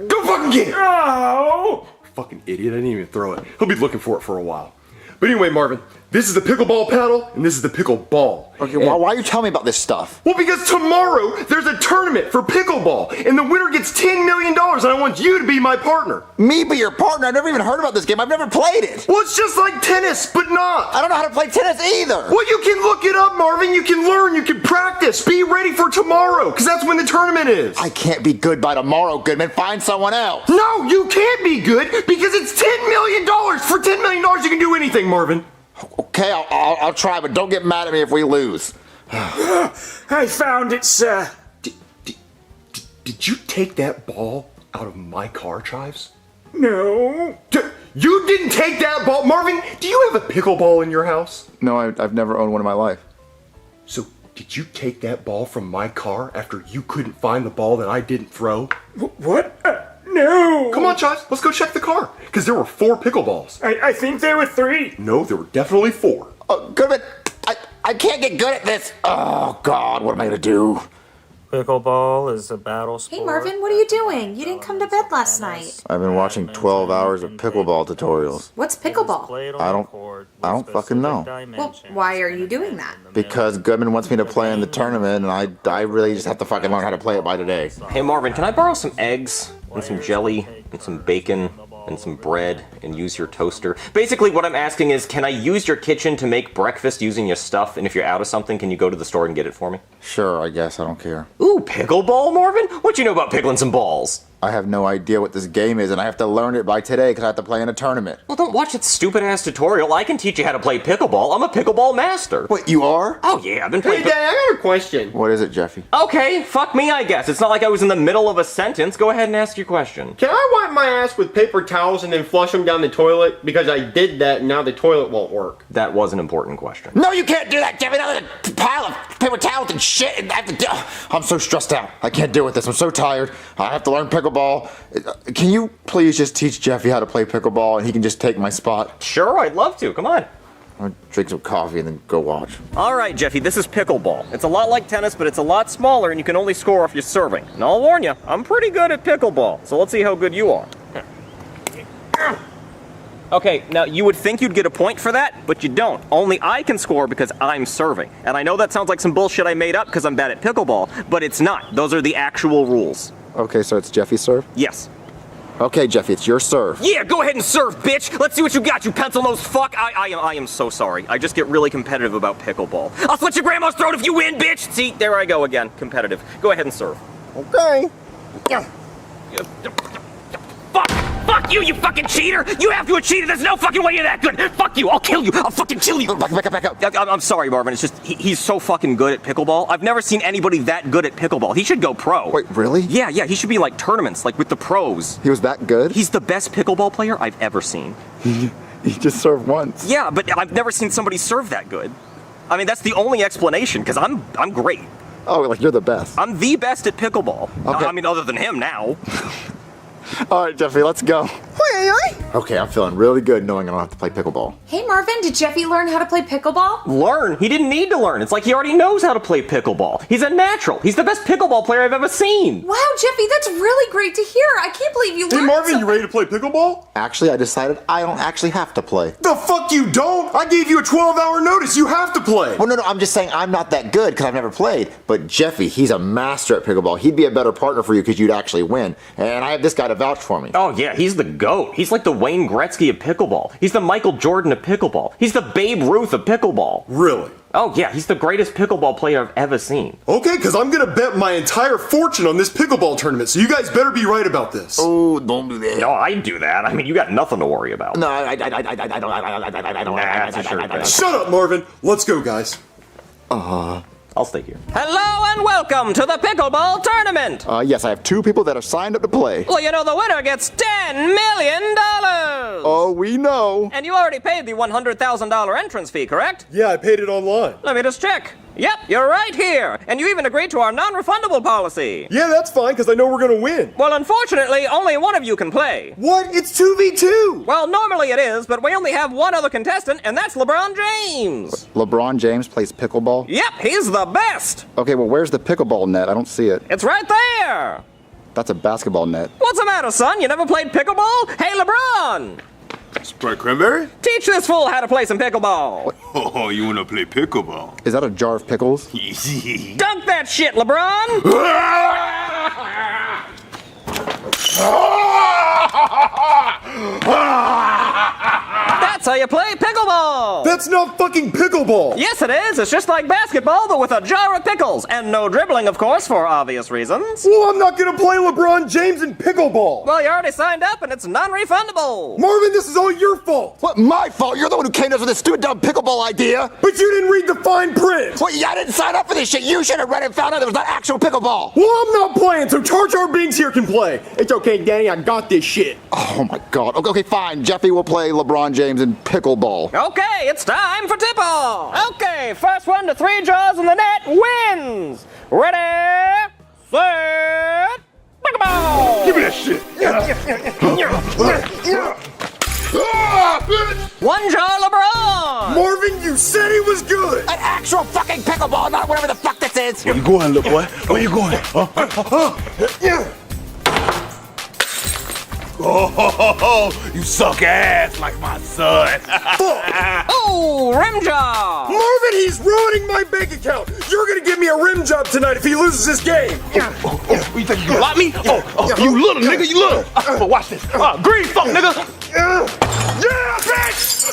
Go fucking get it! Oh! Fucking idiot, I didn't even throw it. He'll be looking for it for a while. But anyway, Marvin, this is the pickleball paddle, and this is the pickleball. Okay, why are you telling me about this stuff? Well, because tomorrow there's a tournament for pickleball, and the winner gets $10 million, and I want you to be my partner. Me be your partner? I've never even heard about this game. I've never played it. Well, it's just like tennis, but not. I don't know how to play tennis either. Well, you can look it up, Marvin. You can learn. You can practice. Be ready for tomorrow, because that's when the tournament is. I can't be good by tomorrow, Goodman. Find someone else. No, you can't be good, because it's $10 million. For $10 million, you can do anything, Marvin. Okay, I'll try, but don't get mad at me if we lose. I found it, sir. Did you take that ball out of my car, Chives? No. You didn't take that ball? Marvin, do you have a pickleball in your house? No, I've never owned one in my life. So Did you take that ball from my car after you couldn't find the ball that I didn't throw? What? No! Come on, Chaz, let's go check the car. Because there were 4 pickleballs. I think there were 3. No, there were definitely 4. Goodman, I can't get good at this. Oh, God, what am I going to do? Pickleball is a battle sport. Hey Marvin, what are you doing? You didn't come to bed last night. I've been watching 12 hours of pickleball tutorials. What's pickleball? I don't fucking know. Well, why are you doing that? Because Goodman wants me to play in the tournament, and I really just have to fucking learn how to play it by today. Hey Marvin, can I borrow some eggs and some jelly and some bacon and some bread and use your toaster? Basically what I'm asking is, can I use your kitchen to make breakfast using your stuff? And if you're out of something, can you go to the store and get it for me? Sure, I guess. I don't care. Ooh, pickleball, Marvin? What you know about pickling some balls? I have no idea what this game is, and I have to learn it by today because I have to play in a tournament. Well, don't watch that stupid-ass tutorial. I can teach you how to play pickleball. I'm a pickleball master. What, you are? Oh, yeah, I've been playing... Hey, Dad, I got a question. What is it, Jeffy? Okay, fuck me, I guess. It's not like I was in the middle of a sentence. Go ahead and ask your question. Can I wipe my ass with paper towels and then flush them down the toilet? Because I did that and now the toilet won't work. That was an important question. No, you can't do that, Jeffy. Another pile of paper towels and shit. And I have to I'm so stressed out. I can't deal with this. I'm so tired. I have to learn pickleball. Can you please just teach Jeffy how to play pickleball and he can just take my spot? Sure, I'd love to. Come on. I'll drink some coffee and then go watch. All right, Jeffy, this is pickleball. It's a lot like tennis, but it's a lot smaller, and you can only score if you're serving. And I'll warn you, I'm pretty good at pickleball, so let's see how good you are. Okay, now you would think you'd get a point for that, but you don't. Only I can score because I'm serving. And I know that sounds like some bullshit I made up because I'm bad at pickleball, but it's not. Those are the actual rules. Okay, so it's Jeffy's serve? Yes. Okay, Jeffy, it's your serve. Yeah, go ahead and serve, bitch! Let's see what you got, you pencil-nosed fuck! I am so sorry. I just get really competitive about pickleball. I'll slit your grandma's throat if you win, bitch! See, there I go again, competitive. Go ahead and serve. Okay. Fuck you, you fucking cheater! You have to have cheated! There's no fucking way you're that good! Fuck you! I'll kill you! I'll fucking kill you! Back up. I'm sorry, Marvin. It's just, he's so fucking good at pickleball. I've never seen anybody that good at pickleball. He should go pro. Wait, really? Yeah, he should be in, like, tournaments, like, with the pros. He was that good? He's the best pickleball player I've ever seen. He just served once. Yeah, but I've never seen somebody serve that good. I mean, that's the only explanation, because I'm great. Oh, like you're the best. I'm the best at pickleball. Okay. I mean, other than him now. All right, Jeffy, let's go. Okay, I'm feeling really good knowing I don't have to play pickleball. Hey Marvin, did Jeffy learn how to play pickleball? Learn? He didn't need to learn. It's like he already knows how to play pickleball. He's a natural. He's the best pickleball player I've ever seen. Wow, Jeffy, that's really great to hear. I can't believe you Hey, learned Marvin, so- you ready to play pickleball? Actually, I decided I don't actually have to play. The fuck you don't? I gave you a 12-hour notice. You have to play. Well, no, I'm just saying I'm not that good because I've never played. But Jeffy, he's a master at pickleball. He'd be a better partner for you because you'd actually win. And I have this guy to vouch for me. Oh, yeah, he's the GOAT. He's like the Wayne Gretzky of pickleball. He's the Michael Jordan of pickleball. He's the Babe Ruth of pickleball. Really? Oh, yeah, he's the greatest pickleball player I've ever seen. Okay, because I'm going to bet my entire fortune on this pickleball tournament, so you guys better be right about this. Oh, don't do that. No, I'd do that. I mean, you got nothing to worry about. No, I don't. Shut up, Marvin. Let's go, guys. I'll stay here. Hello and welcome to the pickleball tournament! Yes, I have 2 people that are signed up to play. Well, you know, the winner gets $10 million! Oh, we know. And you already paid the $100,000 entrance fee, correct? Yeah, I paid it online. Let me just check. Yep, you're right here. And you even agreed to our non-refundable policy. Yeah, that's fine, because I know we're going to win. Well, unfortunately, only one of you can play. What? It's 2v2! Well, normally it is, but we only have one other contestant, and that's LeBron James. LeBron James plays pickleball? Yep, he's the best. Okay, well, where's the pickleball net? I don't see it. It's right there. That's a basketball net. What's the matter, son? You never played pickleball? Hey, LeBron! Sprite cranberry? Teach this fool how to play some pickleball. Oh, you wanna play pickleball? Is that a jar of pickles? Dunk that shit, LeBron! That's how you play pickleball! That's not fucking pickleball! Yes, it is. It's just like basketball, but with a jar of pickles. And no dribbling, of course, for obvious reasons. Well, I'm not gonna play LeBron James in pickleball! Well, you already signed up, and it's non-refundable. Marvin, this is all your fault! What, my fault? You're the one who came to us with this stupid dumb pickleball idea! But you didn't read the fine print! Well, yeah, I didn't sign up for this shit! You should have read it and found out there was not actual pickleball! Well, I'm not playing, so Jar Jar Binks here can play! It's okay, Danny, I got this shit! Oh my god. Okay, fine. Jeffy will play LeBron James in pickleball. Okay, it's time for tip-off. Okay, Okay, first one to 3 jaws in the net wins. Ready, set, pickleball. Give me that shit. One jaw, LeBron. Marvin, you said he was good. An actual fucking pickleball, not whatever the fuck this is. Where you going, little boy? Where you going? Oh, you suck ass like my son. Oh, rim job. Marvin, he's ruining my bank account. You're gonna give me a rim job tonight if he loses this game. You think you block me? You little nigga, you little. But watch this. Green fuck, nigga. Yeah, bitch!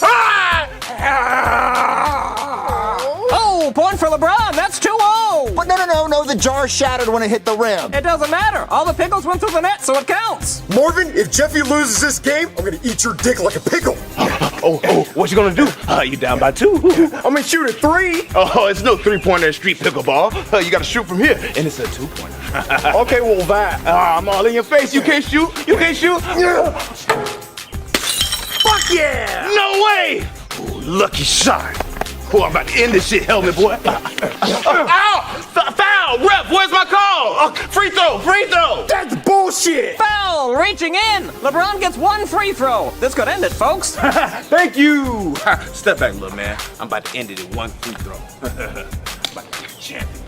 Oh, point for LeBron. That's 2-0. But no, the jar shattered when it hit the rim. It doesn't matter. All the pickles went through the net, so it counts. Marvin, if Jeffy loses this game, I'm gonna eat your dick like a pickle. What you gonna do? You down by 2. I'm gonna shoot a 3. Oh, it's no 3-pointer in street pickleball. You gotta shoot from here, and it's a 2-pointer. Okay, well that. I'm all in your face. You can't shoot. You can't shoot. Fuck yeah! No way! Ooh, lucky shot. Oh, I'm about to end this shit, helmet boy. Ow! Foul! Ref, where's my call? Free throw! Free throw! That's bullshit! Foul! Reaching in. LeBron gets 1 free throw. This could end it, folks. Thank you! Step back, little man. I'm about to end it in 1 free throw. I'm about to be champion.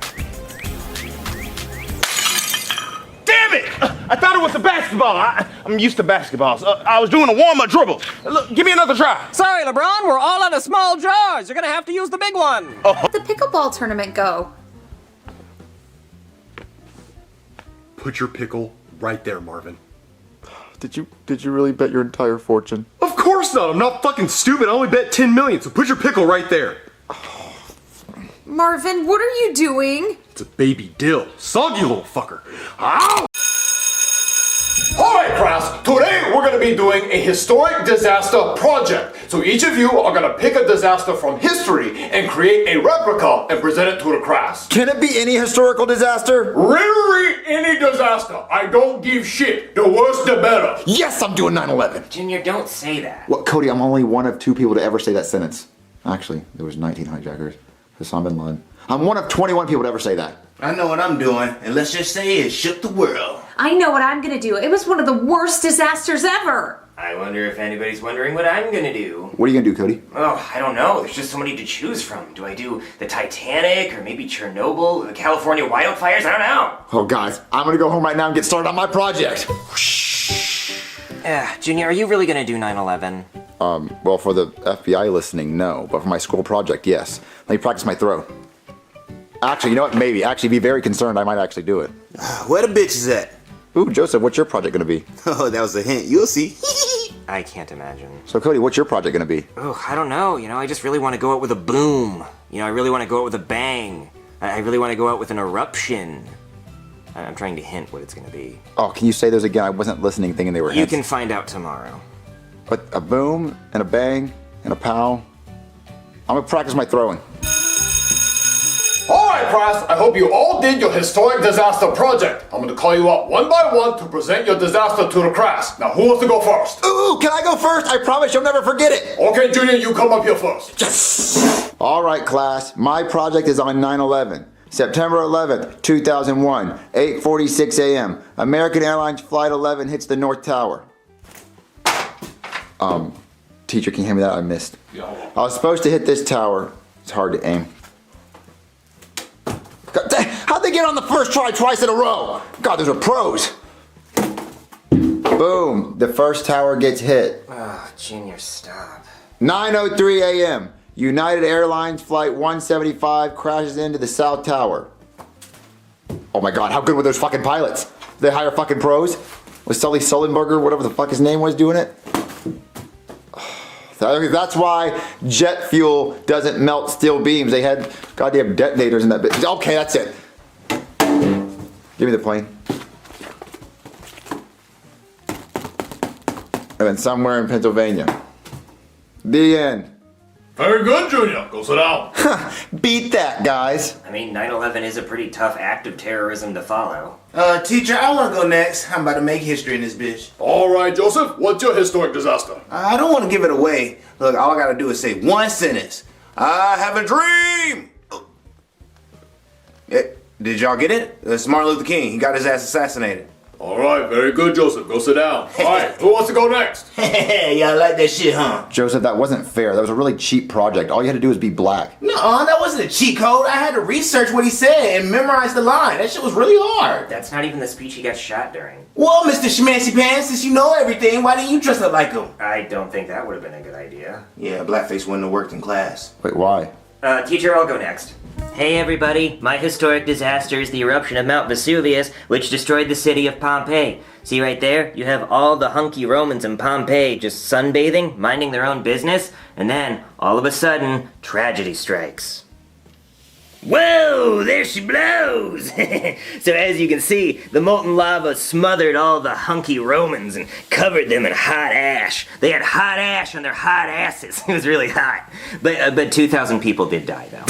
Damn it! I thought it was a basketball. I'm used to basketballs. I was doing a warm-up dribble. Look, give me another try. Sorry, LeBron. We're all out of small jars. You're gonna have to use the big one. How'd the pickleball tournament go? Put your pickle right there, Marvin. Did you really bet your entire fortune? Of course not. I'm not fucking stupid. I only bet 10 million, so put your pickle right there. Marvin, what are you doing? It's a baby dill. Soggy little fucker. Ow! Alright, class, today we're going to be doing a historic disaster project. So each of you are going to pick a disaster from history and create a replica and present it to the class. Can it be any historical disaster? Literally any disaster. I don't give shit. The worse the better. Yes, I'm doing 9/11. Junior, don't say that. Well, Cody, I'm only one of 2 people to ever say that sentence. Actually, there was 19 hijackers. Hassan bin Laden. I'm one of 21 people to ever say that. I know what I'm doing, and let's just say it shook the world. I know what I'm gonna do. It was one of the worst disasters ever. I wonder if anybody's wondering what I'm gonna do. What are you gonna do, Cody? Oh, I don't know. There's just so many to choose from. Do I do the Titanic, or maybe Chernobyl, the California wildfires? I don't know. Oh, guys, I'm gonna go home right now and get started on my project. Junior, are you really gonna do 9/11? Well, for the FBI listening, no. But for my school project, yes. Let me practice my throw. Actually, you know what? Maybe. Actually, be very concerned. I might actually do it. Where the bitches at? Ooh, Joseph, what's your project gonna be? Oh, that was a hint. You'll see. I can't imagine. So, Cody, what's your project gonna be? Oh, I don't know. I just really want to go out with a boom. I really want to go out with a bang. I really want to go out with an eruption. I'm trying to hint what it's gonna be. Oh, can you say those again? I wasn't listening, thinking they were hints. You can find out tomorrow. But a boom, and a bang, and a pow. I'm gonna practice my throwing. Alright, class, I hope you all did your historic disaster project. I'm gonna call you up one by one to present your disaster to the class. Now, who wants to go first? Ooh, can I go first? I promise you'll never forget it. Okay, Junior, you come up here first. Yes! Alright, class, my project is on 9/11. September 11th, 2001, 8:46 a.m. American Airlines Flight 11 hits the North Tower. Teacher, can you hand me that? I missed. I was supposed to hit this tower. It's hard to aim. God, how'd they get on the first try twice in a row? God, those are pros. Boom, the first tower gets hit. Oh, Junior, stop. 9:03 a.m. United Airlines Flight 175 crashes into the South Tower. Oh my God, how good were those fucking pilots? Did they hire fucking pros? Was Sully Sullenberger, whatever the fuck his name was, doing it? That's why jet fuel doesn't melt steel beams. They had goddamn detonators in that bitch. Okay, that's it. Give me the plane. And then somewhere in Pennsylvania. The end. Very good, Junior. Go sit down. Beat that, guys. I mean, 9/11 is a pretty tough act of terrorism to follow. Teacher, I want to go next. I'm about to make history in this bitch. Alright, Joseph, what's your historic disaster? I don't want to give it away. Look, all I gotta do is say one sentence. I have a dream. Did y'all get it? It's Martin Luther King. He got his ass assassinated. All right, very good, Joseph. Go sit down. All right, who wants to go next? Y'all like that shit, huh? Joseph, that wasn't fair. That was a really cheap project. All you had to do was be black. No, that wasn't a cheat code. I had to research what he said and memorize the line. That shit was really hard. That's not even the speech he got shot during. Well, Mr. Schmancy Pants, since you know everything, why didn't you dress up like him? I don't think that would have been a good idea. Yeah, blackface wouldn't have worked in class. Wait, why? Teacher, I'll go next. Hey everybody, my historic disaster is the eruption of Mount Vesuvius, which destroyed the city of Pompeii. See right there? You have all the hunky Romans in Pompeii just sunbathing, minding their own business, and then, all of a sudden, tragedy strikes. Whoa, there she blows! So as you can see, the molten lava smothered all the hunky Romans and covered them in hot ash. They had hot ash on their hot asses. It was really hot. But 2,000 people did die, though.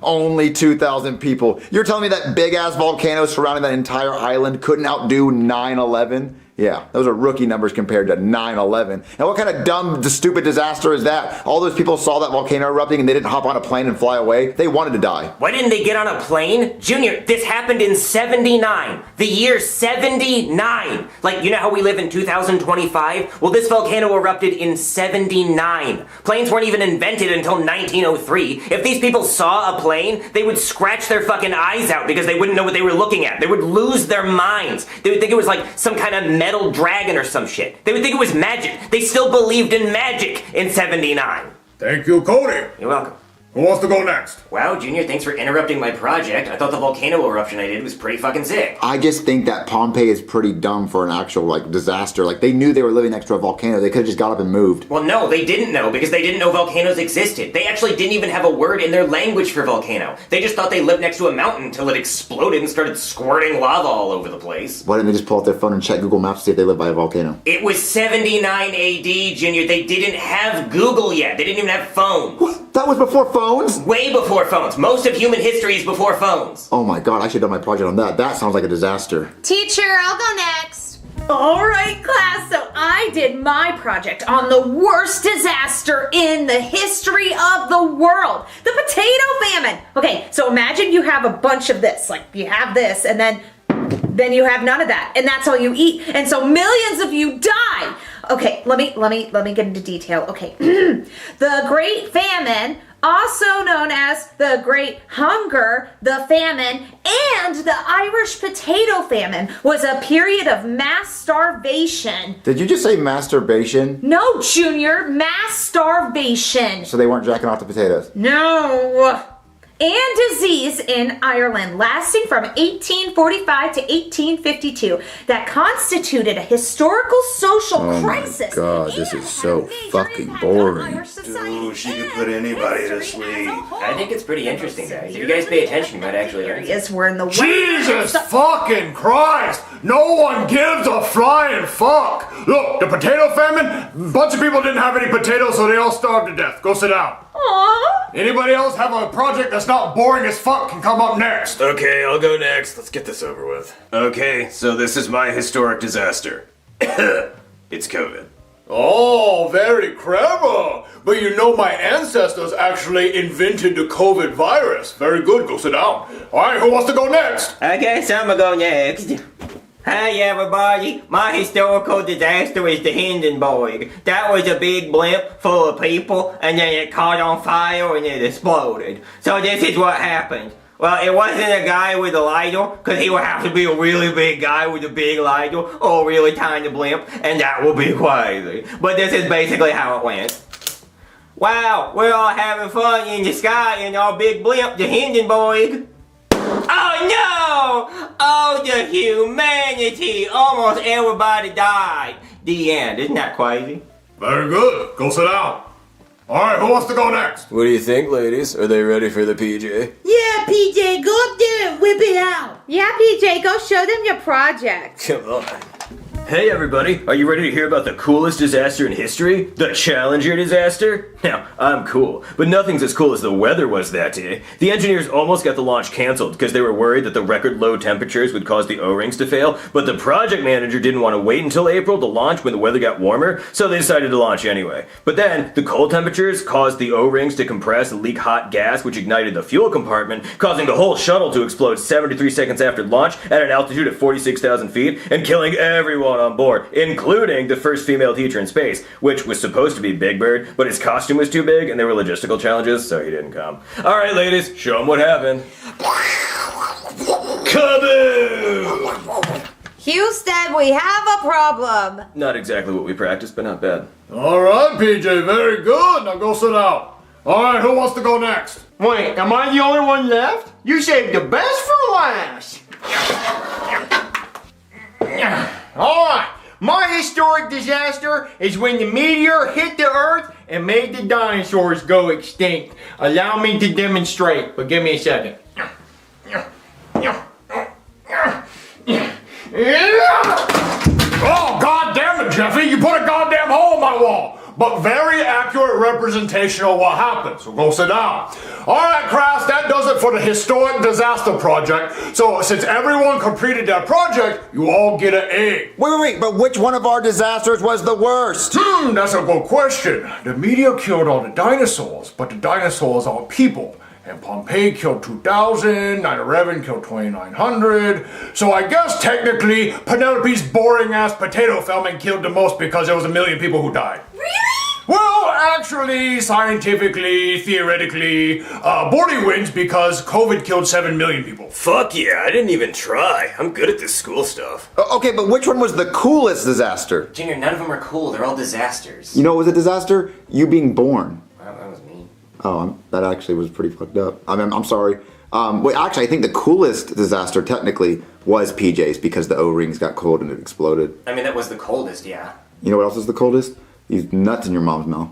Only 2,000 people. You're telling me that big-ass volcano surrounding that entire island couldn't outdo 9/11? Yeah, those are rookie numbers compared to 9/11. And what kind of dumb, stupid disaster is that? All those people saw that volcano erupting and they didn't hop on a plane and fly away. They wanted to die. Why didn't they get on a plane? Junior, this happened in 79. The year 79. Like, you know how we live in 2025? Well, this volcano erupted in 79. Planes weren't even invented until 1903. If these people saw a plane, they would scratch their fucking eyes out because they wouldn't know what they were looking at. They would lose their minds. They would think it was like some kind of metal dragon or some shit. They would think it was magic. They still believed in magic in 79. Thank you, Cody. You're welcome. Who wants to go next? Wow, Junior, thanks for interrupting my project. I thought the volcano eruption I did was pretty fucking sick. I just think that Pompeii is pretty dumb for an actual, disaster. They knew they were living next to a volcano. They could have just got up and moved. Well, no, they didn't know because they didn't know volcanoes existed. They actually didn't even have a word in their language for volcano. They just thought they lived next to a mountain until it exploded and started squirting lava all over the place. Why didn't they just pull out their phone and check Google Maps to see if they live by a volcano? It was 79 AD, Junior. They didn't have Google yet. They didn't even have phones. What? That was before phones? Way before phones. Most of human history is before phones. Oh my god, I should have done my project on that. That sounds like a disaster. Teacher, I'll go next. All right, class, so I did my project on the worst disaster in the history of the world. The potato famine. Okay, so imagine you have a bunch of this. You have this, and then you have none of that, and that's all you eat. And so millions of you die. Okay, let me get into detail. Okay, the Great Famine, also known as the Great Hunger, the Famine, and the Irish Potato Famine, was a period of mass starvation. Did you just say masturbation? No, Junior, mass starvation. So they weren't jacking off the potatoes? No. And disease in Ireland, lasting from 1845 to 1852, that constituted a historical social crisis. Oh my god, this is so fucking boring. Dude, she could put anybody to sleep. I think it's pretty interesting, guys. If you guys pay attention, you might actually learn. Yes, we're in the Jesus fucking Christ! No one gives a flying fuck! Look, the potato famine, a bunch of people didn't have any potatoes, so they all starved to death. Go sit down. Aww. Anybody else have a project that's not boring as fuck can come up next. Okay, I'll go next. Let's get this over with. Okay, so this is my historic disaster. It's COVID. Oh, very clever. But you know my ancestors actually invented the COVID virus. Very good, go sit down. Alright, who wants to go next? I guess I'm gonna go next. Hi everybody, my historical disaster is the Hindenburg. That was a big blimp full of people and then it caught on fire and it exploded. So this is what happened. Well, it wasn't a guy with a lighter, because he would have to be a really big guy with a big lighter or a really tiny blimp, and that would be crazy. But this is basically how it went. Wow, we're all having fun in the sky in our big blimp, the Hindenburg. Oh no! Oh, the humanity! Almost everybody died. The end. Isn't that crazy? Very good. Go sit down. Alright, who wants to go next? What do you think, ladies? Are they ready for the PJ? Yeah, PJ, go up there and whip it out. Yeah, PJ, go show them your project. Come on. Hey everybody, are you ready to hear about the coolest disaster in history? The Challenger disaster? Now, I'm cool, but nothing's as cool as the weather was that day. The engineers almost got the launch canceled because they were worried that the record low temperatures would cause the O-rings to fail, but the project manager didn't want to wait until April to launch when the weather got warmer, so they decided to launch anyway. But then, the cold temperatures caused the O-rings to compress and leak hot gas, which ignited the fuel compartment, causing the whole shuttle to explode 73 seconds after launch at an altitude of 46,000 feet, and killing everyone on board, including the first female teacher in space, which was supposed to be Big Bird, but his costume was too big and there were logistical challenges, so he didn't come. Alright ladies, show him what happened. Kaboom! Houston, we have a problem. Not exactly what we practiced, but not bad. Alright, PJ, very good. Now go sit down. Alright, who wants to go next? Wait, am I the only one left? You saved the best for last. Alright, my historic disaster is when the meteor hit the earth and made the dinosaurs go extinct. Allow me to demonstrate, but give me a second. Oh, God damn it, Jeffy. You put a goddamn hole in my wall. But very accurate representation of what happened. So go sit down. Alright, Kraus, that does it for the historic disaster project. So since everyone completed that project, you all get an A. Wait, but which one of our disasters was the worst? That's a good question. The meteor killed all the dinosaurs, but the dinosaurs are people. And Pompeii killed 2,000, 9/11 killed 2,900. So I guess technically Penelope's boring-ass potato famine killed the most because there was 1 million people who died. Really? Well, actually, scientifically, theoretically, Bordy wins because COVID killed 7 million people. Fuck yeah, I didn't even try. I'm good at this school stuff. Okay, but which one was the coolest disaster? Junior, none of them are cool. They're all disasters. You know what was a disaster? You being born. Well, that was mean. Oh, that actually was pretty fucked up. I'm sorry. Wait, actually, I think the coolest disaster technically was PJ's because the O-rings got cold and it exploded. I mean, that was the coldest, yeah. You know what else is the coldest? These nuts in your mom's mouth.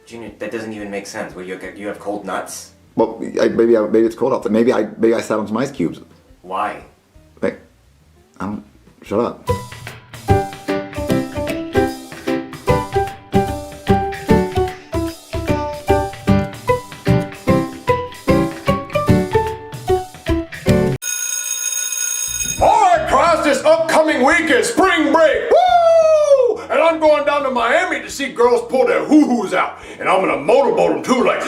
Junior, that doesn't even make sense. Well, you have cold nuts? Well, maybe it's cold out there. Maybe I sat on some ice cubes. Why? Like, I don't. Shut up. Alright, Kraus, this upcoming week is spring break. Woo! And I'm going down to Miami to see girls pull their hoo-hoos out. And I'm gonna motorboat them too, like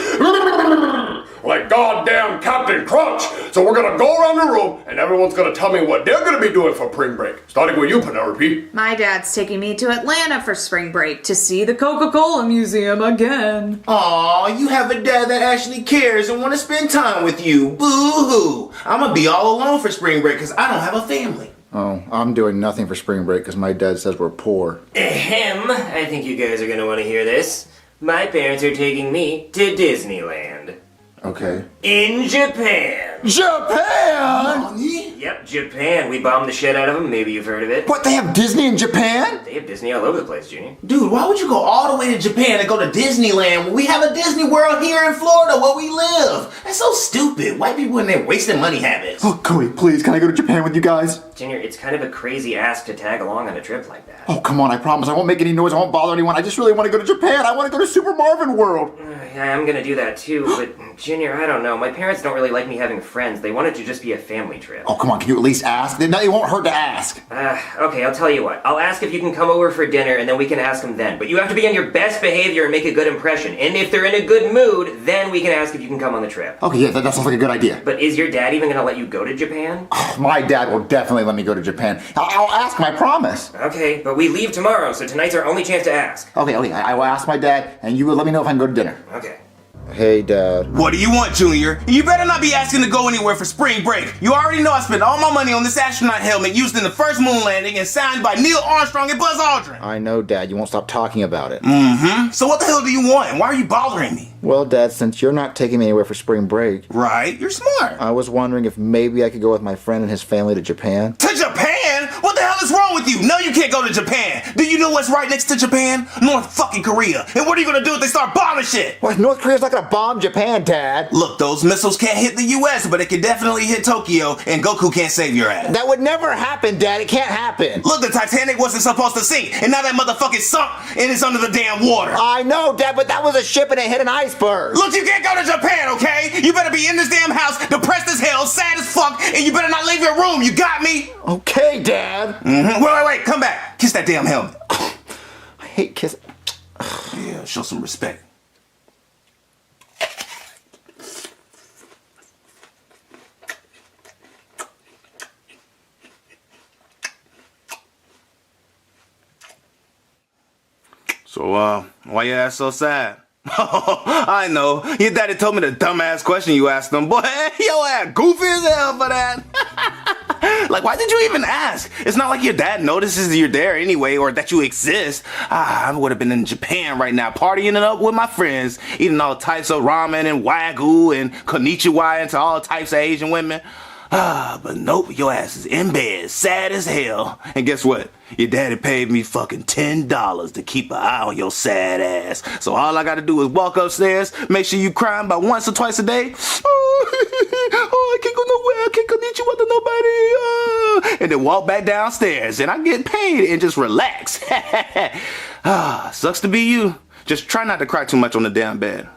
goddamn Captain Crunch. So we're gonna go around the room and everyone's gonna tell me what they're gonna be doing for spring break. Starting with you, Penelope. My dad's taking me to Atlanta for spring break to see the Coca-Cola Museum again. Aw, you have a dad that actually cares and want to spend time with you. Boo-hoo. I'm gonna be all alone for spring break because I don't have a family. Oh, I'm doing nothing for spring break because my dad says we're poor. Ahem. I think you guys are gonna want to hear this. My parents are taking me to Disneyland. Okay. In Japan. Japan? Yep, Japan. We bombed the shit out of them. Maybe you've heard of it. What, they have Disney in Japan? They have Disney all over the place, Junior. Dude, why would you go all the way to Japan and go to Disneyland when we have a Disney World here in Florida where we live? That's so stupid. White people in there wasting money habits. Oh, Cody, please, can I go to Japan with you guys? Junior, it's kind of a crazy ask to tag along on a trip like that. Oh, come on, I promise. I won't make any noise. I won't bother anyone. I just really want to go to Japan. I want to go to Super Marvin World. Yeah, I'm gonna do that too, but Junior, I don't know. My parents don't really like me having friends. They want it to just be a family trip. Oh, come on, can you at least ask? No, it won't hurt to ask. Okay, I'll tell you what. I'll ask if you can come over for dinner, and then we can ask them then. But you have to be on your best behavior and make a good impression. And if they're in a good mood, then we can ask if you can come on the trip. Okay, yeah, that sounds like a good idea. But is your dad even gonna let you go to Japan? Oh, my dad will definitely let me go to Japan. I'll ask him, I promise. Okay, but we leave tomorrow, so tonight's our only chance to ask. Okay, I will ask my dad, and you will let me know if I can go to dinner. Okay. Hey, Dad. What do you want, Junior? You better not be asking to go anywhere for spring break. You already know I spent all my money on this astronaut helmet used in the first moon landing and signed by Neil Armstrong and Buzz Aldrin. I know, Dad. You won't stop talking about it. Mm-hmm. So what the hell do you want, and why are you bothering me? Well, Dad, since you're not taking me anywhere for spring break... Right, you're smart. I was wondering if maybe I could go with my friend and his family to Japan. To Japan? What the hell is What's wrong with you? No, you can't go to Japan. Do you know what's right next to Japan? North fucking Korea. And what are you gonna do if they start bombing shit? What, North Korea's not gonna bomb Japan, Dad. Look, those missiles can't hit the US, but it can definitely hit Tokyo, and Goku can't save your ass. That would never happen, Dad. It can't happen. Look, the Titanic wasn't supposed to sink, and now that motherfucker sunk, and it's under the damn water. I know, Dad, but that was a ship and it hit an iceberg. Look, you can't go to Japan, okay? You better be in this damn house, depressed as hell, sad as fuck, and you better not leave your room. You got me? Okay, Dad. Wait, come back. Kiss that damn helmet. I hate kissing. Yeah, show some respect. So, why your ass so sad? I know. Your daddy told me the dumbass question you asked him. Boy, your ass goofy as hell for that. Like, why did you even ask? It's not like your dad notices you're there anyway, or that you exist. I would have been in Japan right now, partying it up with my friends, eating all types of ramen and wagyu and konnichiwa into all types of Asian women. But nope, your ass is in bed, sad as hell. And guess what? Your daddy paid me fucking $10 to keep an eye on your sad ass. So all I gotta do is walk upstairs, make sure you crying about once or twice a day. Oh, I can't go nowhere, I can't connect you with nobody. And then walk back downstairs, and I get paid and just relax. Sucks to be you. Just try not to cry too much on the damn bed.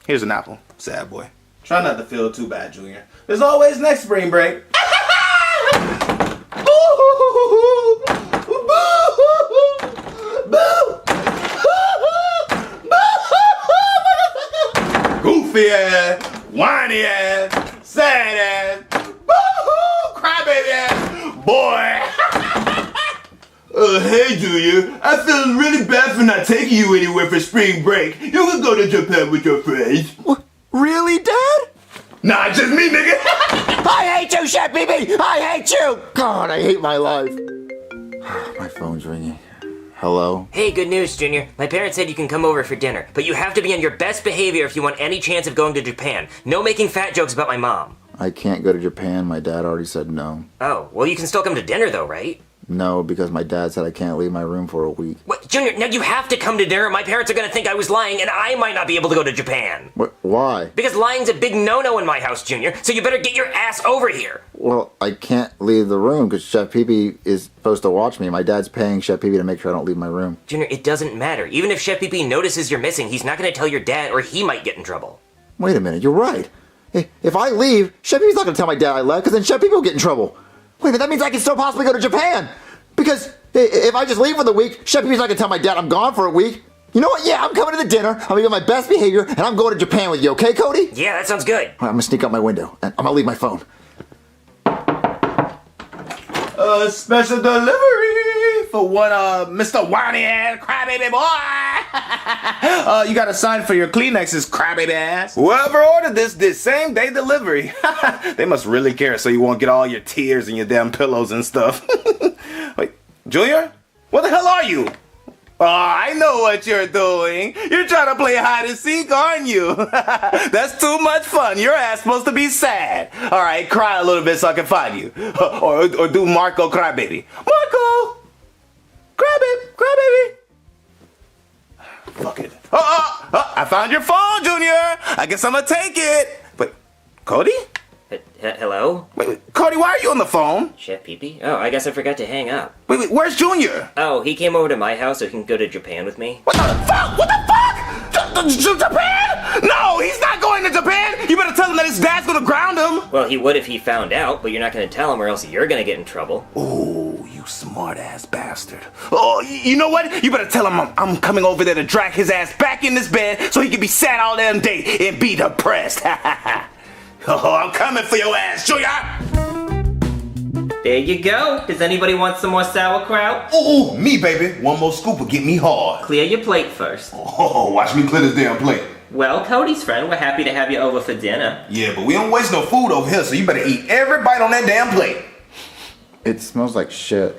Here's an apple, sad boy. Try not to feel too bad, Junior. There's always next spring break. Goofy ass, whiny ass, sad ass, crybaby ass, boy. Hey Junior, I'm feeling really bad for not taking you anywhere for spring break. You can go to Japan with your friends. What? Really, Dad? Nah, just me, nigga. I hate you, Chef BB! I hate you! God, I hate my life. My phone's ringing. Hello? Hey, good news, Junior. My parents said you can come over for dinner, but you have to be on your best behavior if you want any chance of going to Japan. No making fat jokes about my mom. I can't go to Japan. My dad already said no. Oh, well, you can still come to dinner, though, right? No, because my dad said I can't leave my room for a week. What, Junior, now you have to come to dinner. My parents are gonna think I was lying, and I might not be able to go to Japan. What? Why? Because lying's a big no-no in my house, Junior, so you better get your ass over here. Well, I can't leave the room because Chef Pee-Pee is supposed to watch me. My dad's paying Chef Pee-Pee to make sure I don't leave my room. Junior, it doesn't matter. Even if Chef Pee-Pee notices you're missing, he's not gonna tell your dad, or he might get in trouble. Wait a minute, you're right. If I leave, Chef Pee-Pee's not gonna tell my dad I left, because then Chef Pee-Pee will get in trouble. Wait a minute, that means I can still possibly go to Japan. Because if I just leave for the week, Chef Pee-Pee's not gonna tell my dad I'm gone for a week. You know what? Yeah, I'm coming to the dinner. I'm gonna be on my best behavior, and I'm going to Japan with you, okay, Cody? Yeah, that sounds good. All right, I'm gonna sneak out my window, and I'm gonna leave my phone. Special delivery for one, Mr. Whiny ass crybaby boy. You got a sign for your Kleenexes, crybaby ass. Whoever ordered this did same day delivery. They must really care so you won't get all your tears and your damn pillows and stuff. Wait, Junior? What the hell are you? Oh, I know what you're doing. You're trying to play hide and seek, aren't you? That's too much fun. Your ass supposed to be sad. All right, cry a little bit so I can find you. Or do Marco Crybaby. Marco! Crybaby. Fuck it. I found your phone, Junior. I guess I'm gonna take it. Wait, Cody? Hello? Wait, Cody, why are you on the phone? Chef Pee-Pee? Oh, I guess I forgot to hang up. Wait, where's Junior? Oh, he came over to my house so he can go to Japan with me. What the fuck? Japan? No, he's not going to Japan. You better tell him that his dad's gonna ground him. Well, he would if he found out, but you're not gonna tell him or else you're gonna get in trouble. Oh, you smart ass bastard. Oh, you know what? You better tell him I'm coming over there to drag his ass back in this bed so he can be sad all damn day and be depressed. Oh, I'm coming for your ass, Junior! There you go. Does anybody want some more sauerkraut? Ooh, me, baby. One more scoop will get me hard. Clear your plate first. Oh, watch me clear this damn plate. Well, Cody's friend, we're happy to have you over for dinner. Yeah, but we don't waste no food over here, so you better eat every bite on that damn plate. It smells like shit.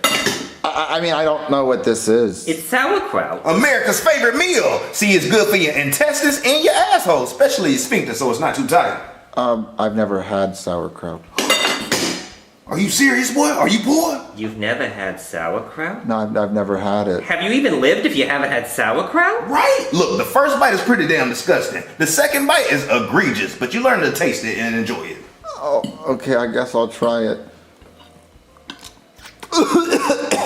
I mean, I don't know what this is. It's sauerkraut. America's favorite meal. See, it's good for your intestines and your asshole, especially your sphincter, so it's not too tight. I've never had sauerkraut. Are you serious, boy? Are you poor? You've never had sauerkraut? No, I've never had it. Have you even lived if you haven't had sauerkraut? Right? Look, the first bite is pretty damn disgusting. The second bite is egregious, but you learn to taste it and enjoy it. Oh, okay, I guess I'll try it.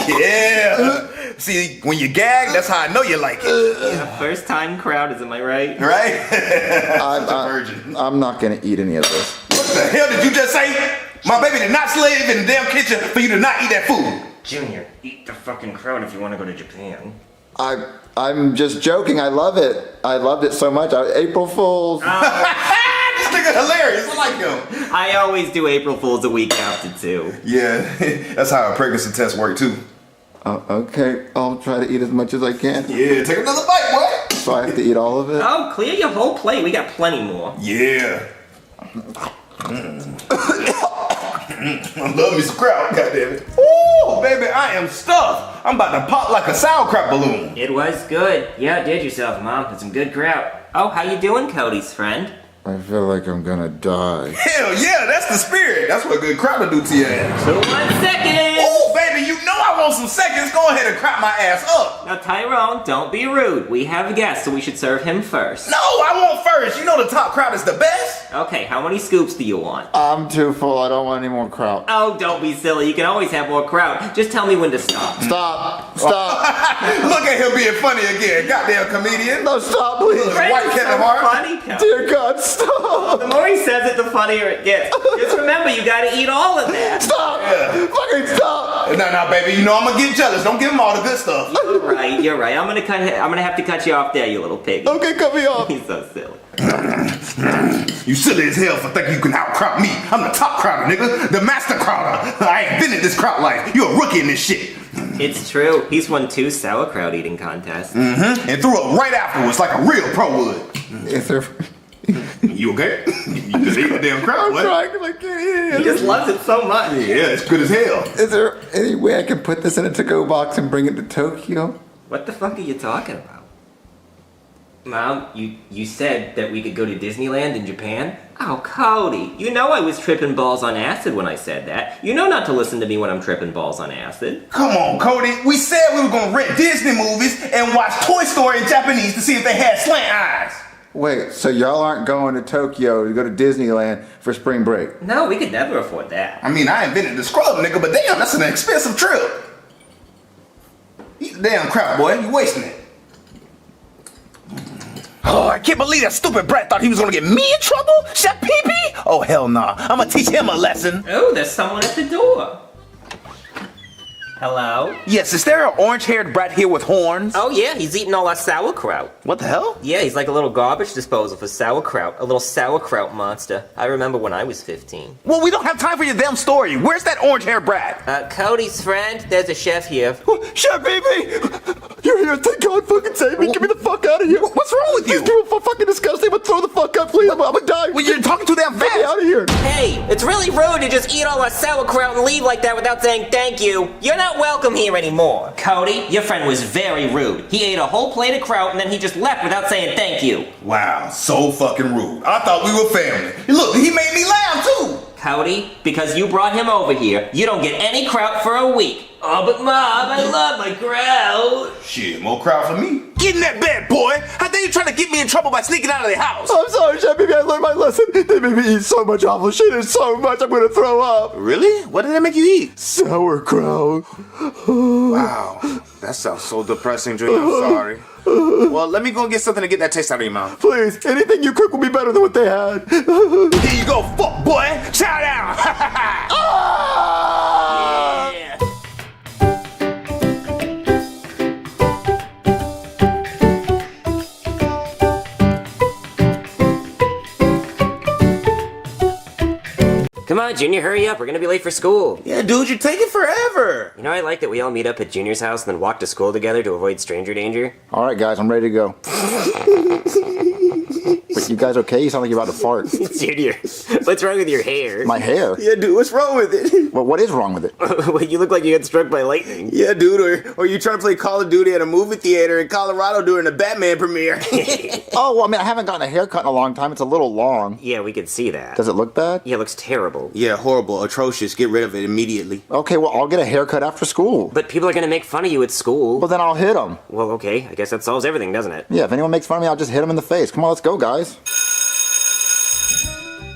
Yeah. See, when you gag, that's how I know you like it. Yeah, first time crowd, am I right? Right? I'm not gonna eat any of this. What the hell did you just say? My baby did not slave in the damn kitchen for you to not eat that food. Junior, eat the fucking crowd if you want to go to Japan. I'm just joking. I love it. I loved it so much. April Fools. This nigga hilarious. I like him. I always do April Fools a week after too. Yeah, that's how a pregnancy test work too. Okay, I'll try to eat as much as I can. Yeah, take another bite, boy. So I have to eat all of it? Oh, clear your whole plate. We got plenty more. Yeah. I love me some kraut, goddammit. Ooh, baby, I am stuffed. I'm about to pop like a sauerkraut balloon. It was good. You outdid yourself, Mom. That's some good kraut. Oh, how you doing, Cody's friend? I feel like I'm gonna die. Hell yeah, that's the spirit. That's what good kraut will do to your ass. So 1 second. Ooh, baby, you know I want some seconds. Go ahead and crap my ass up. Now, Tyrone, don't be rude. We have a guest, so we should serve him first. No, I want first. You know the top kraut is the best. Okay, how many scoops do you want? I'm too full. I don't want any more kraut. Oh, don't be silly. You can always have more kraut. Just tell me when to stop. Stop. Look at him being funny again. Goddamn comedian. No, stop, please. White Kevin Hart. Funny, Kevin. Dear God, stop. The more he says it, the funnier it gets. Just remember, you gotta eat all of that. Stop. Yeah. Fucking stop. No, baby. You know I'm gonna get jealous. Don't give him all the good stuff. You're right. I'm gonna have to cut you off there, you little pig. Okay, cut me off. He's so silly. You silly as hell for thinking you can out-kraut me. I'm the top crowder, nigga. The master crowder. I invented this kraut life. You're a rookie in this shit. It's true. He's won 2 sauerkraut eating contests. Mm-hmm. And threw up right afterwards like a real pro would. Is there... You okay? You just ate the damn kraut, I'm what? trying because I can't eat it. He just loves it so much. Yeah, it's good as hell. Is there any way I can put this in a to-go box and bring it to Tokyo? What the fuck are you talking about? Mom, you said that we could go to Disneyland in Japan? Oh, Cody, you know I was tripping balls on acid when I said that. You know not to listen to me when I'm tripping balls on acid. Come on, Cody. We said we were gonna rent Disney movies and watch Toy Story in Japanese to see if they had slant eyes. Wait, so y'all aren't going to Tokyo to go to Disneyland for spring break? No, we could never afford that. I mean, I invented the scrub, nigga, but damn, that's an expensive trip. Eat the damn crap, boy. You wasting it. Oh, I can't believe that stupid brat thought he was gonna get me in trouble? Chef Pee-Pee? Oh, hell nah. I'm gonna teach him a lesson. Oh, there's someone at the door. Hello? Yes, is there an orange-haired brat here with horns? Oh yeah, he's eating all our sauerkraut. What the hell? Yeah, he's like a little garbage disposal for sauerkraut. A little sauerkraut monster. I remember when I was 15. Well, we don't have time for your damn story. Where's that orange-haired brat? Cody's friend. There's a chef here. Chef Pee-Pee! You're here. Thank God fucking save me. Get me the fuck out of here. What's wrong with you? These people are fucking disgusting. But throw the fuck up, please. I'm gonna die. Well, you're talking too damn fast. Get me out of here. Hey, it's really rude to just eat all our sauerkraut and leave like that without saying thank you. You're not welcome here anymore. Cody, your friend was very rude. He ate a whole plate of kraut and then he just left without saying thank you. Wow, so fucking rude. I thought we were family. Look, he made me laugh too. Cody, because you brought him over here, you don't get any kraut for a week. Oh, but Mom, I love my kraut. Shit, more kraut for me. Get in that bed, boy. How dare you trying to get me in trouble by sneaking out of the house? I'm sorry, Chef Pee-Pee. I learned my lesson. They made me eat so much awful shit and so much I'm gonna throw up. Really? What did they make you eat? Sauerkraut. Wow, that sounds so depressing, Junior. I'm sorry. Well, let me go get something to get that taste out of your mouth. Please, anything you cook will be better than what they had. Here you go, fuck boy. Chow down. Yeah. Come on, Junior, hurry up. We're gonna be late for school. Yeah, dude, you're taking forever. You know, I like that we all meet up at Junior's house and then walk to school together to avoid stranger danger. All right, guys, I'm ready to go. But you guys okay? You sound like you're about to fart. Junior, what's wrong with your hair? My hair? Yeah, dude, what's wrong with it? Well, what is wrong with it? Well, you look like you got struck by lightning. Yeah, dude, or you trying to play Call of Duty at a movie theater in Colorado during the Batman premiere. Oh, well, I mean, I haven't gotten a haircut in a long time. It's a little long. Yeah, we can see that. Does it look bad? Yeah, it looks terrible. Yeah, horrible, atrocious. Get rid of it immediately. Okay, well, I'll get a haircut after school. But people are gonna make fun of you at school. Well, then I'll hit them. Well, okay, I guess that solves everything, doesn't it? Yeah, if anyone makes fun of me, I'll just hit them in the face. Come on, let's go, guys.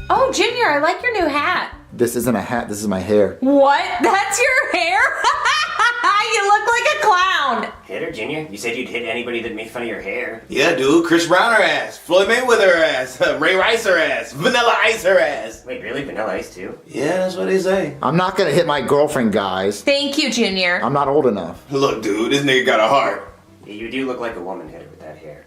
Oh, Junior, I like your new hat. This isn't a hat, this is my hair. What? That's your hair? You look like a clown. Hit her, Junior. You said you'd hit anybody that made fun of your hair. Yeah, dude, Chris Brown her ass, Floyd Mayweather her ass, Ray Rice her ass, Vanilla Ice her ass. Wait, really? Vanilla Ice too? Yeah, that's what they say. I'm not gonna hit my girlfriend, guys. Thank you, Junior. I'm not old enough. Look, dude, this nigga got a heart. Yeah, you do look like a woman hitter with that hair.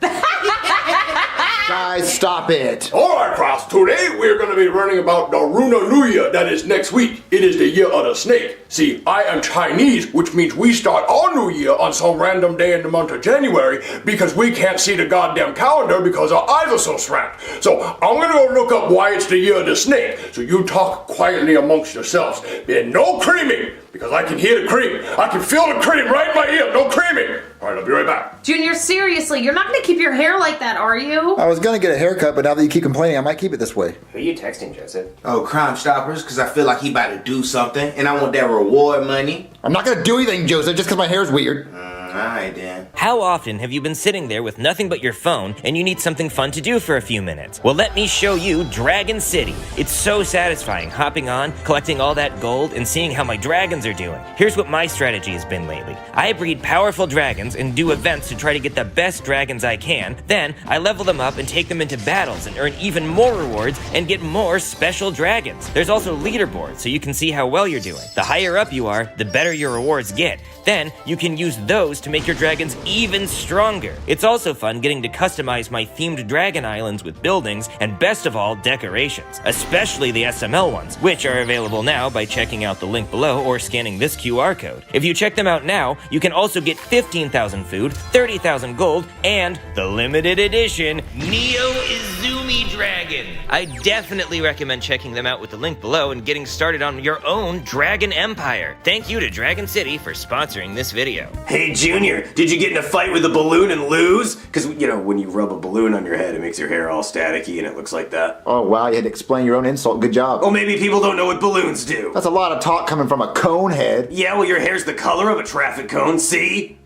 Guys, stop it. Alright, class, today we're going to be learning about the Lunar New Year that is next week. It is the year of the snake. See, I am Chinese, which means we start our new year on some random day in the month of January because we can't see the goddamn calendar because our eyes are so strapped. So I'm going to go look up why it's the year of the snake. So you talk quietly amongst yourselves. And no creaming, because I can hear the cream. I can feel the cream right in my ear. No creaming. Alright, I'll be right back. Junior, seriously, you're not going to keep your hair like that, are you? I was gonna get a haircut, but now that you keep complaining, I might keep it this way. Who are you texting, Joseph? Oh, Crime Stoppers, because I feel like he about to do something, and I want that reward money. I'm not gonna do anything, Joseph, just because my hair's weird. Alright then. How often have you been sitting there with nothing but your phone and you need something fun to do for a few minutes? Well, let me show you Dragon City. It's so satisfying hopping on, collecting all that gold, and seeing how my dragons are doing. Here's what my strategy has been lately. I breed powerful dragons and do events to try to get the best dragons I can. Then I level them up and take them into battles and earn even more rewards and get more special dragons. There's also leaderboards so you can see how well you're doing. The higher up you are, the better your rewards get. Then you can use those to make your dragons even stronger. It's also fun getting to customize my themed dragon islands with buildings and best of all, decorations, especially the SML ones, which are available now by checking out the link below or scanning this QR code. If you check them out now, you can also get 15,000 food, 30,000 gold, and the limited edition Neo Izumi Dragon. I definitely recommend checking them out with the link below and getting started on your own Dragon Empire. Thank you to Dragon City for sponsoring this video. Hey, Junior, did you get in a fight with a balloon and lose? Because, you know, when you rub a balloon on your head, it makes your hair all staticky and it looks like that. Oh, wow, you had to explain your own insult. Good job. Well, maybe people don't know what balloons do. That's a lot of talk coming from a cone head. Yeah, well, your hair's the color of a traffic cone, see?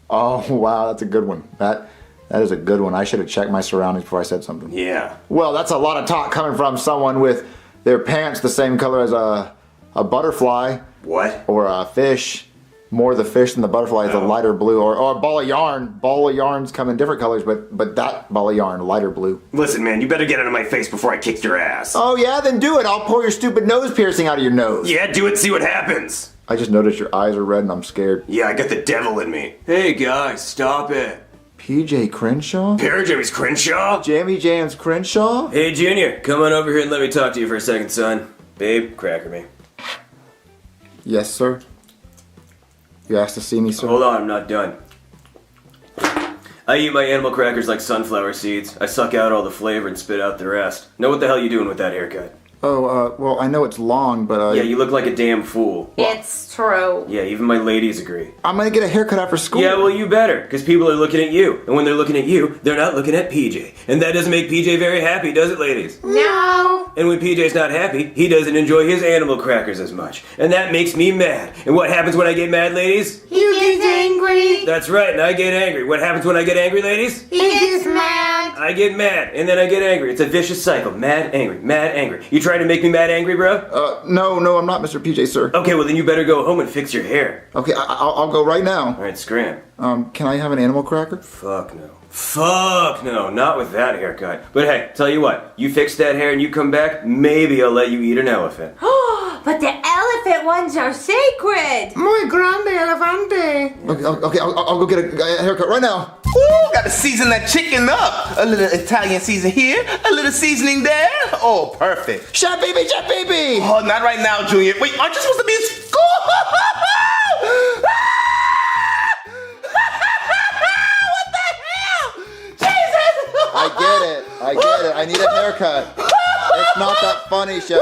Oh, wow, that's a good one. That is a good one. I should have checked my surroundings before I said something. Yeah. Well, that's a lot of talk coming from someone with their pants the same color as a butterfly. What? Or a fish. More the fish than the butterfly is a lighter blue. Or a ball of yarn. Ball of yarns come in different colors, but that ball of yarn, lighter blue. Listen, man, you better get out of my face before I kick your ass. Oh, yeah? Then do it. I'll pull your stupid nose piercing out of your nose. Yeah, do it, see what happens. I just noticed your eyes are red and I'm scared. Yeah, I got the devil in me. Hey, guys, stop it. PJ Crenshaw? James Crenshaw? Jamie James Crenshaw? Hey, Junior, come on over here and let me talk to you for a second, son. Babe, cracker me. Yes, sir. You asked to see me, sir? Hold on, I'm not done. I eat my animal crackers like sunflower seeds. I suck out all the flavor and spit out the rest. Know what the hell you doing with that haircut? Oh, well, I know it's long, but Yeah, you look like a damn fool. It's true. Yeah, even my ladies agree. I'm gonna get a haircut after school. Yeah, well, you better, because people are looking at you. And when they're looking at you, they're not looking at PJ. And that doesn't make PJ very happy, does it, ladies? No. And when PJ's not happy, he doesn't enjoy his animal crackers as much. And that makes me mad. And what happens when I get mad, ladies? He gets angry. That's right, and I get angry. What happens when I get angry, ladies? He gets mad. I get mad, and then I get angry. It's a vicious cycle. Mad, angry, mad, angry. You trying to make me mad, angry, bro? No, I'm not Mr. PJ, sir. Okay, well then you better go home and fix your hair. Okay, I'll go right now. Alright, scram. Can I have an animal cracker? Fuck no. Fuck no, not with that haircut. But hey, tell you what, you fix that hair and you come back, maybe I'll let you eat an elephant. But the elephant ones are sacred. Muy grande elefante. Okay, I'll go get a haircut right now. Ooh, gotta season that chicken up. A little Italian season here, a little seasoning there. Oh, perfect. Chef baby, chef baby. Oh, not right now, Junior. Wait, aren't you supposed to be in school? I get it. I get it. I need a haircut. It's not that funny, Chef.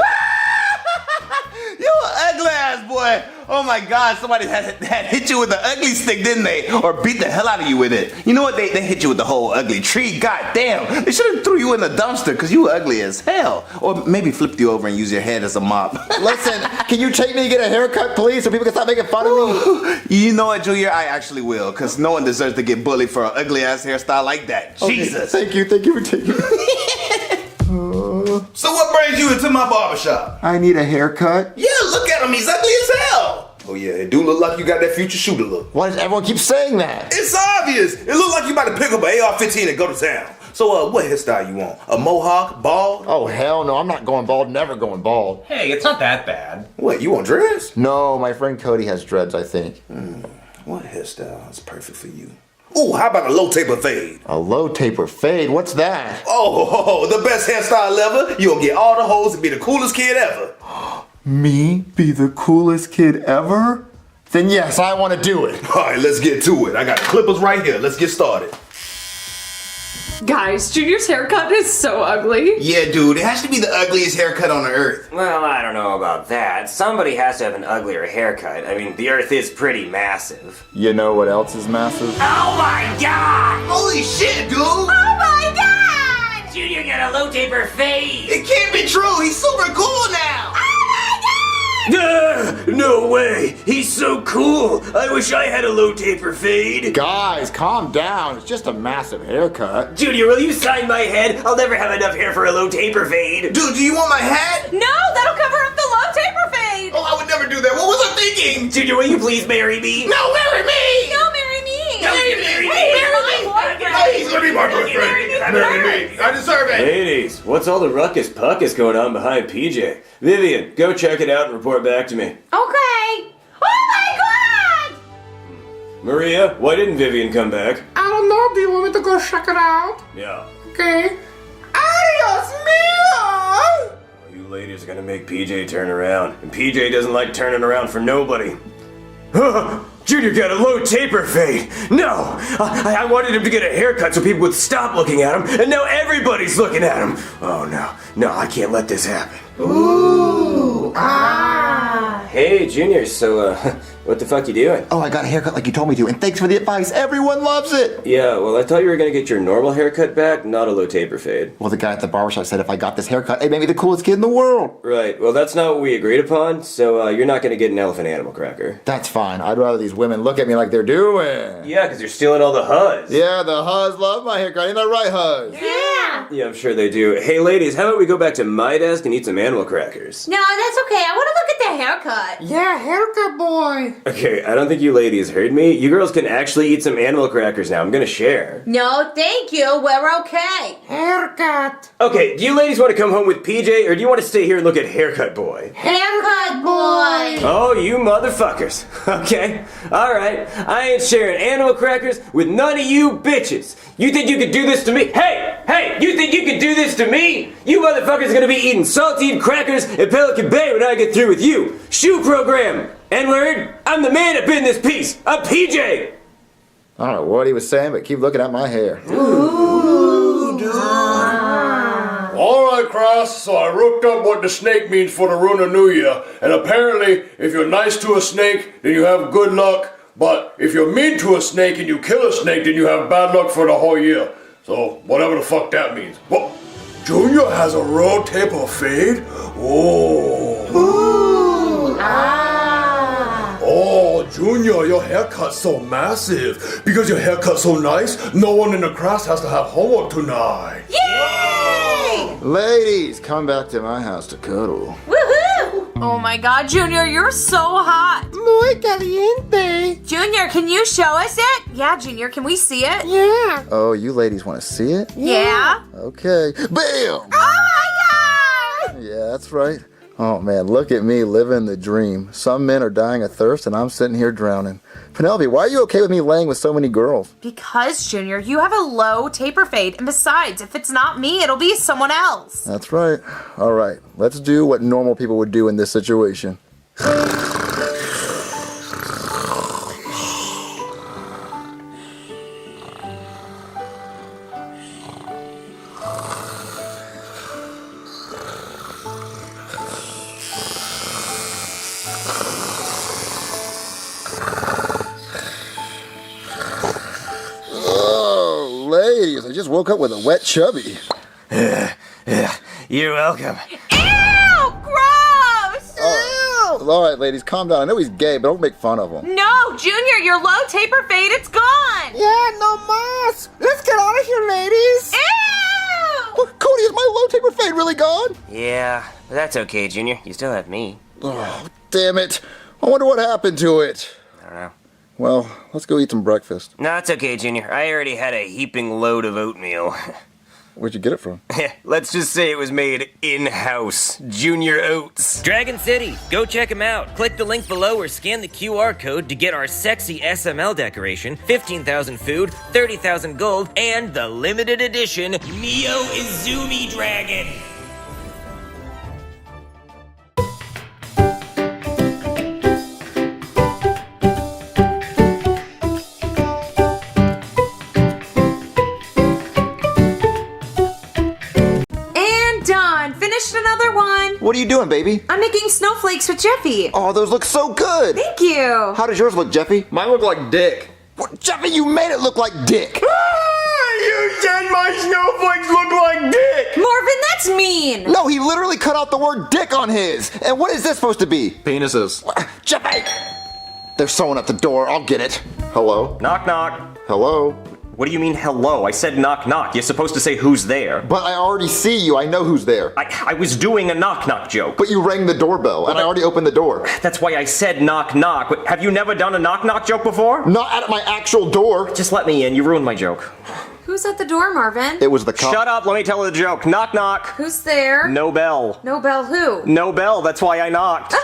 You an ugly ass boy. Oh my God, somebody had hit you with the ugly stick, didn't they? Or beat the hell out of you with it. You know what? They hit you with the whole ugly tree. God damn. They should have threw you in the dumpster because you were ugly as hell. Or maybe flipped you over and used your head as a mop. Listen, can you take me to get a haircut, please, so people can stop making fun of me? You know what, Junior? I actually will, because no one deserves to get bullied for an ugly ass hairstyle like that. Okay, Jesus. Thank you for taking me. So what brings you into my barbershop? I need a haircut. Yeah, look at him. He's ugly as hell. Oh yeah, it do look like you got that future shooter look. Why does everyone keep saying that? It's obvious. It look like you about to pick up an AR-15 and go to town. So what hairstyle you want? A mohawk? Bald? Oh hell no, I'm not going bald, never going bald. Hey, it's not that bad. What, you want dreads? No, my friend Cody has dreads, I think. What hairstyle is perfect for you? Ooh, how about a low taper fade? A low taper fade? What's that? Oh, the best hairstyle ever. You'll get all the hoes and be the coolest kid ever. Me be the coolest kid ever? Then yes, I want to do it. All right, let's get to it. I got the clippers right here. Let's get started. Guys, Junior's haircut is so ugly. Yeah, dude, it has to be the ugliest haircut on the earth. Well, I don't know about that. Somebody has to have an uglier haircut. I mean, the earth is pretty massive. You know what else is massive? Oh my God! Holy shit, dude! Oh my God! Junior got a low taper fade. It can't be true. He's super cool now. No way! He's so cool! I wish I had a low taper fade! Guys, calm down. It's just a massive haircut. Junior, will you sign my head? I'll never have enough hair for a low taper fade! Dude, do you want my hat? No, that'll cover up the low taper fade. Oh, I would never do that. What was I thinking? Junior, will you please marry me? No, marry me! No, marry me. No, you marry me! Oh, he's gonna be my boyfriend. Marry me. I deserve it. Ladies, what's all the ruckus puckus going on behind PJ? Vivian, go check it out and report back to me. Okay. Oh my God! Maria, why didn't Vivian come back? I don't know. Do you want me to go check it out? Yeah. Okay. Adios, mio! You ladies are gonna make PJ turn around, and PJ doesn't like turning around for nobody. Junior got a low taper fade! No! I wanted him to get a haircut so people would stop looking at him, and now everybody's looking at him! Oh no, I can't let this happen. Ooh. Ah. Hey, Junior, so, what the fuck you doing? Oh, I got a haircut like you told me to, and thanks for the advice. Everyone loves it. Yeah, well, I thought you were gonna get your normal haircut back, not a low taper fade. Well, the guy at the barbershop said if I got this haircut, it made me the coolest kid in the world. Right, well, that's not what we agreed upon, so, you're not gonna get an elephant animal cracker. That's fine. I'd rather these women look at me like they're doing. Yeah, because you're stealing all the huzz. Yeah, the huzz love my haircut. Ain't that right, huzz? Yeah. Yeah, I'm sure they do. Hey, ladies, how about we go back to my desk and eat some animal crackers? No, that's okay. I want to look at the haircut. Yeah, haircut boy. Okay, I don't think you ladies heard me. You girls can actually eat some animal crackers now. I'm gonna share. No, thank you. We're okay. Haircut. Okay, do you ladies want to come home with PJ, or do you want to stay here and look at Haircut Boy? Haircut boy. Oh, you motherfuckers. Okay, alright. I ain't sharing animal crackers with none of you bitches. You think you could do this to me? Hey, you think you could do this to me? You motherfuckers are gonna be eating saltine crackers at Pelican Bay when I get through with you. Shoe program. N-word, I'm the man up in this piece. I'm PJ. I don't know what he was saying, but keep looking at my hair. All right, Cross, so I looked up what the snake means for the Lunar New Year, and apparently, if you're nice to a snake, then you have good luck, but if you're mean to a snake and you kill a snake, then you have bad luck for the whole year. So, whatever the fuck that means. Well, Junior has a roll taper fade? Oh. Ooh. Ah. Oh, Junior, your haircut's so massive. Because your haircut's so nice, no one in the class has to have homework tonight. Yay! Ladies, come back to my house to cuddle. Woohoo! Oh my God, Junior, you're so hot. Muy caliente. Junior, can you show us it? Yeah, Junior, can we see it? Yeah. Oh, you ladies want to see it? Yeah. Okay. Bam! Oh my God! Yeah, that's right. Oh man, look at me living the dream. Some men are dying of thirst and I'm sitting here drowning. Penelope, why are you okay with me laying with so many girls? Because, Junior, you have a low taper fade. And besides, if it's not me, it'll be someone else. That's right. All right, let's do what normal people would do in this situation. just woke up with a wet chubby. You're welcome. Ew! Gross! All right, ladies, calm down. I know he's gay, but don't make fun of him. No, Junior, your low taper fade, it's gone! Yeah, no mas. Let's get out of here, ladies. Ew! Cody, is my low taper fade really gone? Yeah, but that's okay, Junior. You still have me. Oh, damn it. I wonder what happened to it. I don't know. Well, let's go eat some breakfast. No, it's okay, Junior. I already had a heaping load of oatmeal. Where'd you get it from? Let's just say it was made in-house. Junior Oats. Dragon City, go check them out. Click the link below or scan the QR code to get our sexy SML decoration, 15,000 food, 30,000 gold, and the limited edition Neo Izumi Dragon. Finished another one. What are you doing, baby? I'm making snowflakes with Jeffy. Oh, those look so good. Thank you. How does yours look, Jeffy? Mine look like dick. What? Jeffy, you made it look like dick. You said my snowflakes look like dick. Marvin, that's mean. No, he literally cut out the word dick on his. And what is this supposed to be? Penises. Jeffy! There's someone at the door. I'll get it. Hello? Knock, knock. Hello? What do you mean, hello? I said knock, knock. You're supposed to say who's there. But I already see you. I know who's there. I was doing a knock, knock joke. But you rang the doorbell, and I already opened the door. That's why I said knock, knock. But have you never done a knock, knock joke before? Not at my actual door. Just let me in. You ruined my joke. Who's at the door, Marvin? It was the cop. Shut up. Let me tell the joke. Knock, knock. Who's there? No bell. No bell who? No bell. That's why I knocked.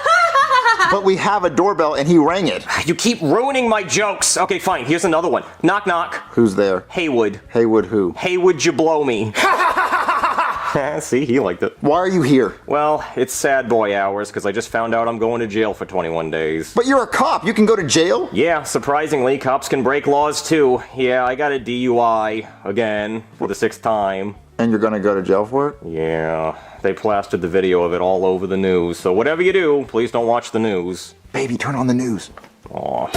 But we have a doorbell, and he rang it. You keep ruining my jokes. Okay, fine. Here's another one. Knock, knock. Who's there? Haywood. Haywood who? Haywood, you blow me. See, he liked it. Why are you here? Well, it's sad boy hours because I just found out I'm going to jail for 21 days. But you're a cop. You can go to jail? Yeah, surprisingly, cops can break laws too. Yeah, I got a DUI again for the 6th time. And you're gonna go to jail for it? Yeah, they plastered the video of it all over the news. So whatever you do, please don't watch the news. Baby, turn on the news. Aw.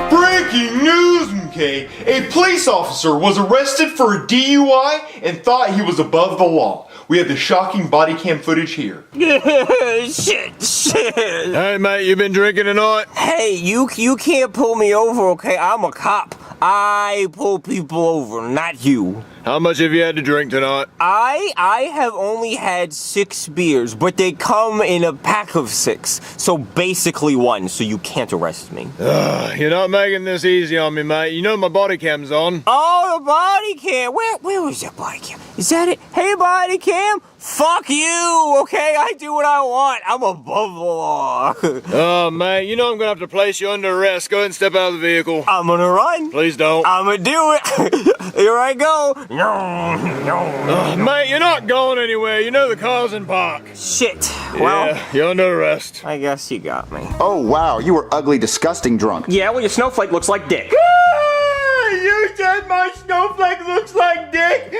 Breaking news, MK! A police officer was arrested for a DUI and thought he was above the law. We have the shocking body cam footage here. Shit. Hey, mate, you been drinking tonight? Hey, you can't pull me over, okay? I'm a cop. I pull people over, not you. How much have you had to drink tonight? I have only had 6 beers, but they come in a pack of 6. So basically 1, so you can't arrest me. You're not making this easy on me, mate. You know my body cam's on. Oh, the body cam. Where was that body cam? Is that it? Hey, body cam. Fuck you, okay? I do what I want. I'm above the law. Oh, mate, you know I'm gonna have to place you under arrest. Go ahead and step out of the vehicle. I'm gonna run. Please don't. I'm gonna do it. Here I go. No. Mate, you're not going anywhere. You know the car's in park. Shit. Well, yeah, you're under arrest. I guess you got me. Oh, wow, you were ugly, disgusting drunk. Yeah, well, your snowflake looks like dick. You said my snowflake looks like dick.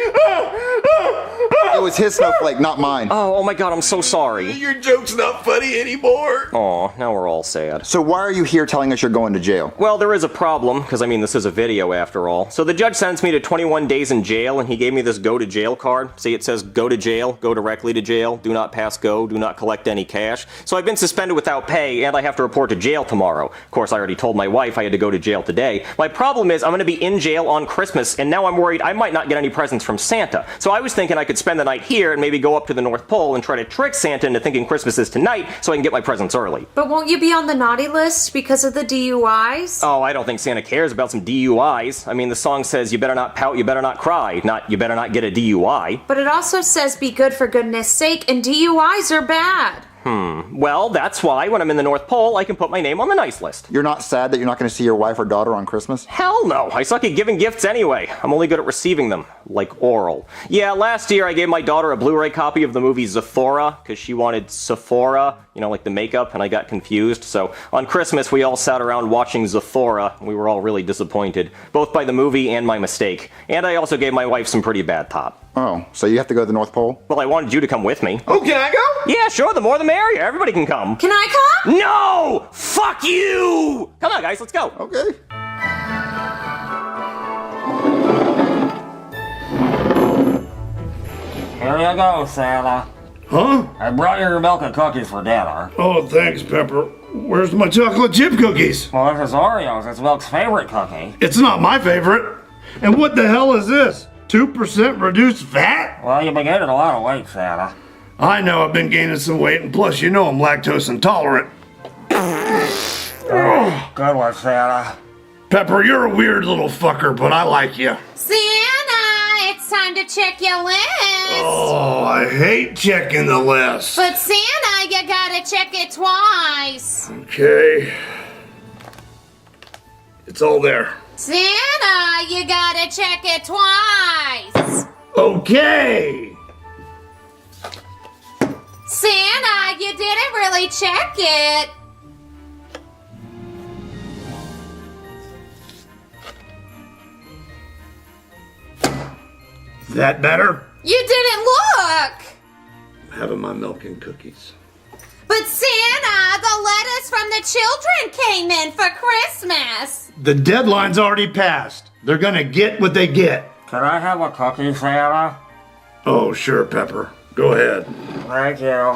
It was his snowflake, not mine. Oh my god, I'm so sorry. Your joke's not funny anymore. Aw, now we're all sad. So why are you here telling us you're going to jail? Well, there is a problem, because I mean, this is a video after all. So the judge sends me to 21 days in jail, and he gave me this go to jail card. See, it says go to jail, go directly to jail, do not pass go, do not collect any cash. So I've been suspended without pay, and I have to report to jail tomorrow. Of course, I already told my wife I had to go to jail today. My problem is I'm going to be in jail on Christmas, and now I'm worried I might not get any presents from Santa. So I was thinking I could spend the night here and maybe go up to the North Pole and try to trick Santa into thinking Christmas is tonight so I can get my presents early. But won't you be on the naughty list because of the DUIs? Oh, I don't think Santa cares about some DUIs. I mean, the song says you better not pout, you better not cry, not you better not get a DUI. But it also says be good for goodness sake, and DUIs are bad. Well, that's why when I'm in the North Pole, I can put my name on the nice list. You're not sad that you're not going to see your wife or daughter on Christmas? Hell no. I suck at giving gifts anyway. I'm only good at receiving them. Like oral. Yeah, last year I gave my daughter a Blu-ray copy of the movie Zephora, because she wanted Sephora, you know, like the makeup, and I got confused. So on Christmas, we all sat around watching Zephora, and we were all really disappointed, both by the movie and my mistake. And I also gave my wife some pretty bad top. Oh, so you have to go to the North Pole? Well, I wanted you to come with me. Oh, can I go? Yeah, sure, the more the merrier. Everybody can come. Can I come? No! Fuck you! Come on, guys, let's go. Okay. Here you go, Santa. Huh? I brought you your milk and cookies for dinner. Oh, thanks, Pepper. Where's my chocolate chip cookies? Well, this is Oreos. It's Milk's favorite cookie. It's not my favorite. And what the hell is this? 2% reduced fat? Well, you've been gaining a lot of weight, Santa. I know I've been gaining some weight, and plus, you know I'm lactose intolerant. Oh, good one, Santa. Pepper, you're a weird little fucker, but I like you. Santa, it's time to check your list. Oh, I hate checking the list. But Santa, you gotta check it twice. Okay. It's all there. Santa, you gotta check it twice. Okay. Santa, you didn't really check it. Is that better? You didn't look. I'm having my milk and cookies. But Santa, the letters from the children came in for Christmas. The deadline's already passed. They're gonna get what they get. Can I have a cookie, Santa? Oh, sure, Pepper. Go ahead. Thank you.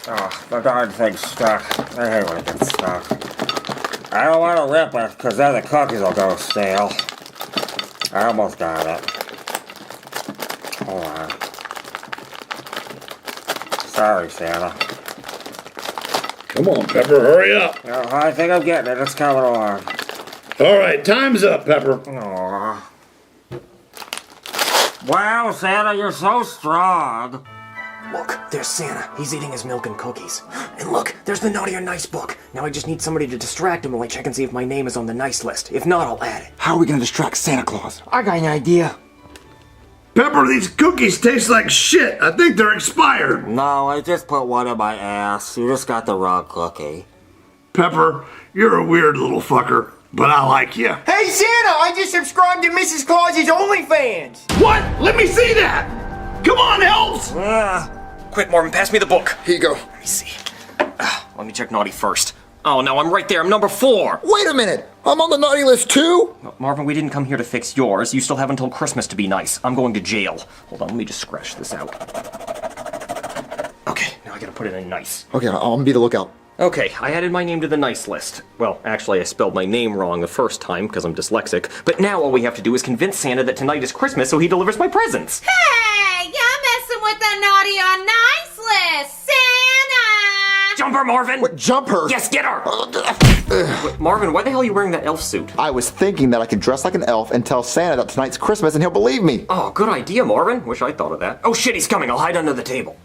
Oh, the darn thing's stuck. I hate when it gets stuck. I don't want to rip it, because then the cookies will go stale. I almost got it. Hold on. Sorry, Santa. Come on, Pepper, hurry up. Oh, I think I'm getting it. It's coming along. All right, time's up, Pepper. Aw. Wow, Santa, you're so strong. Look, there's Santa. He's eating his milk and cookies. And look, there's the Naughty or Nice book. Now I just need somebody to distract him while I check and see if my name is on the nice list. If not, I'll add it. How are we gonna distract Santa Claus? I got an idea. Pepper, these cookies taste like shit. I think they're expired. No, I just put one in my ass. You just got the wrong cookie. Pepper, you're a weird little fucker, but I like you. Hey, Santa, I just subscribed to Mrs. Claus's OnlyFans. What? Let me see that. Come on, elves. Quick, Marvin, pass me the book. Here you go. Let me see. Let me check Naughty first. Oh, no, I'm right there. I'm number 4. Wait a minute. I'm on the naughty list too? Marvin, we didn't come here to fix yours. You still have until Christmas to be nice. I'm going to jail. Hold on, let me just scratch this out. Okay, now I gotta put it in nice. Okay, I'll be the lookout. Okay, I added my name to the nice list. Well, actually, I spelled my name wrong the first time because I'm dyslexic. But now all we have to do is convince Santa that tonight is Christmas so he delivers my presents. Hey, you're messing with the naughty or nice list. Santa! Jump her, Marvin! What, jump her? Yes, get her! Wait, Marvin, why the hell are you wearing that elf suit? I was thinking that I could dress like an elf and tell Santa that tonight's Christmas and he'll believe me. Oh, good idea, Marvin. Wish I thought of that. Oh shit, he's coming. I'll hide under the table.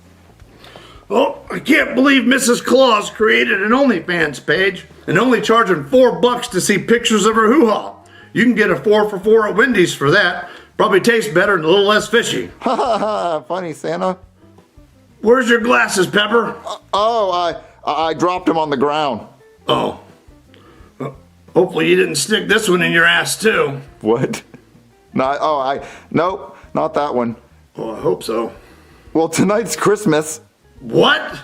Oh, I can't believe Mrs. Claus created an OnlyFans page and only charging $4 to see pictures of her hoo-ha. You can get a 4 for $4 at Wendy's for that. Probably tastes better and a little less fishy. Ha ha ha, funny Santa. Where's your glasses, Pepper? I dropped them on the ground. Oh. Hopefully you didn't stick this one in your ass too. What? Nope, not that one. Oh, I hope so. Well, tonight's Christmas. What?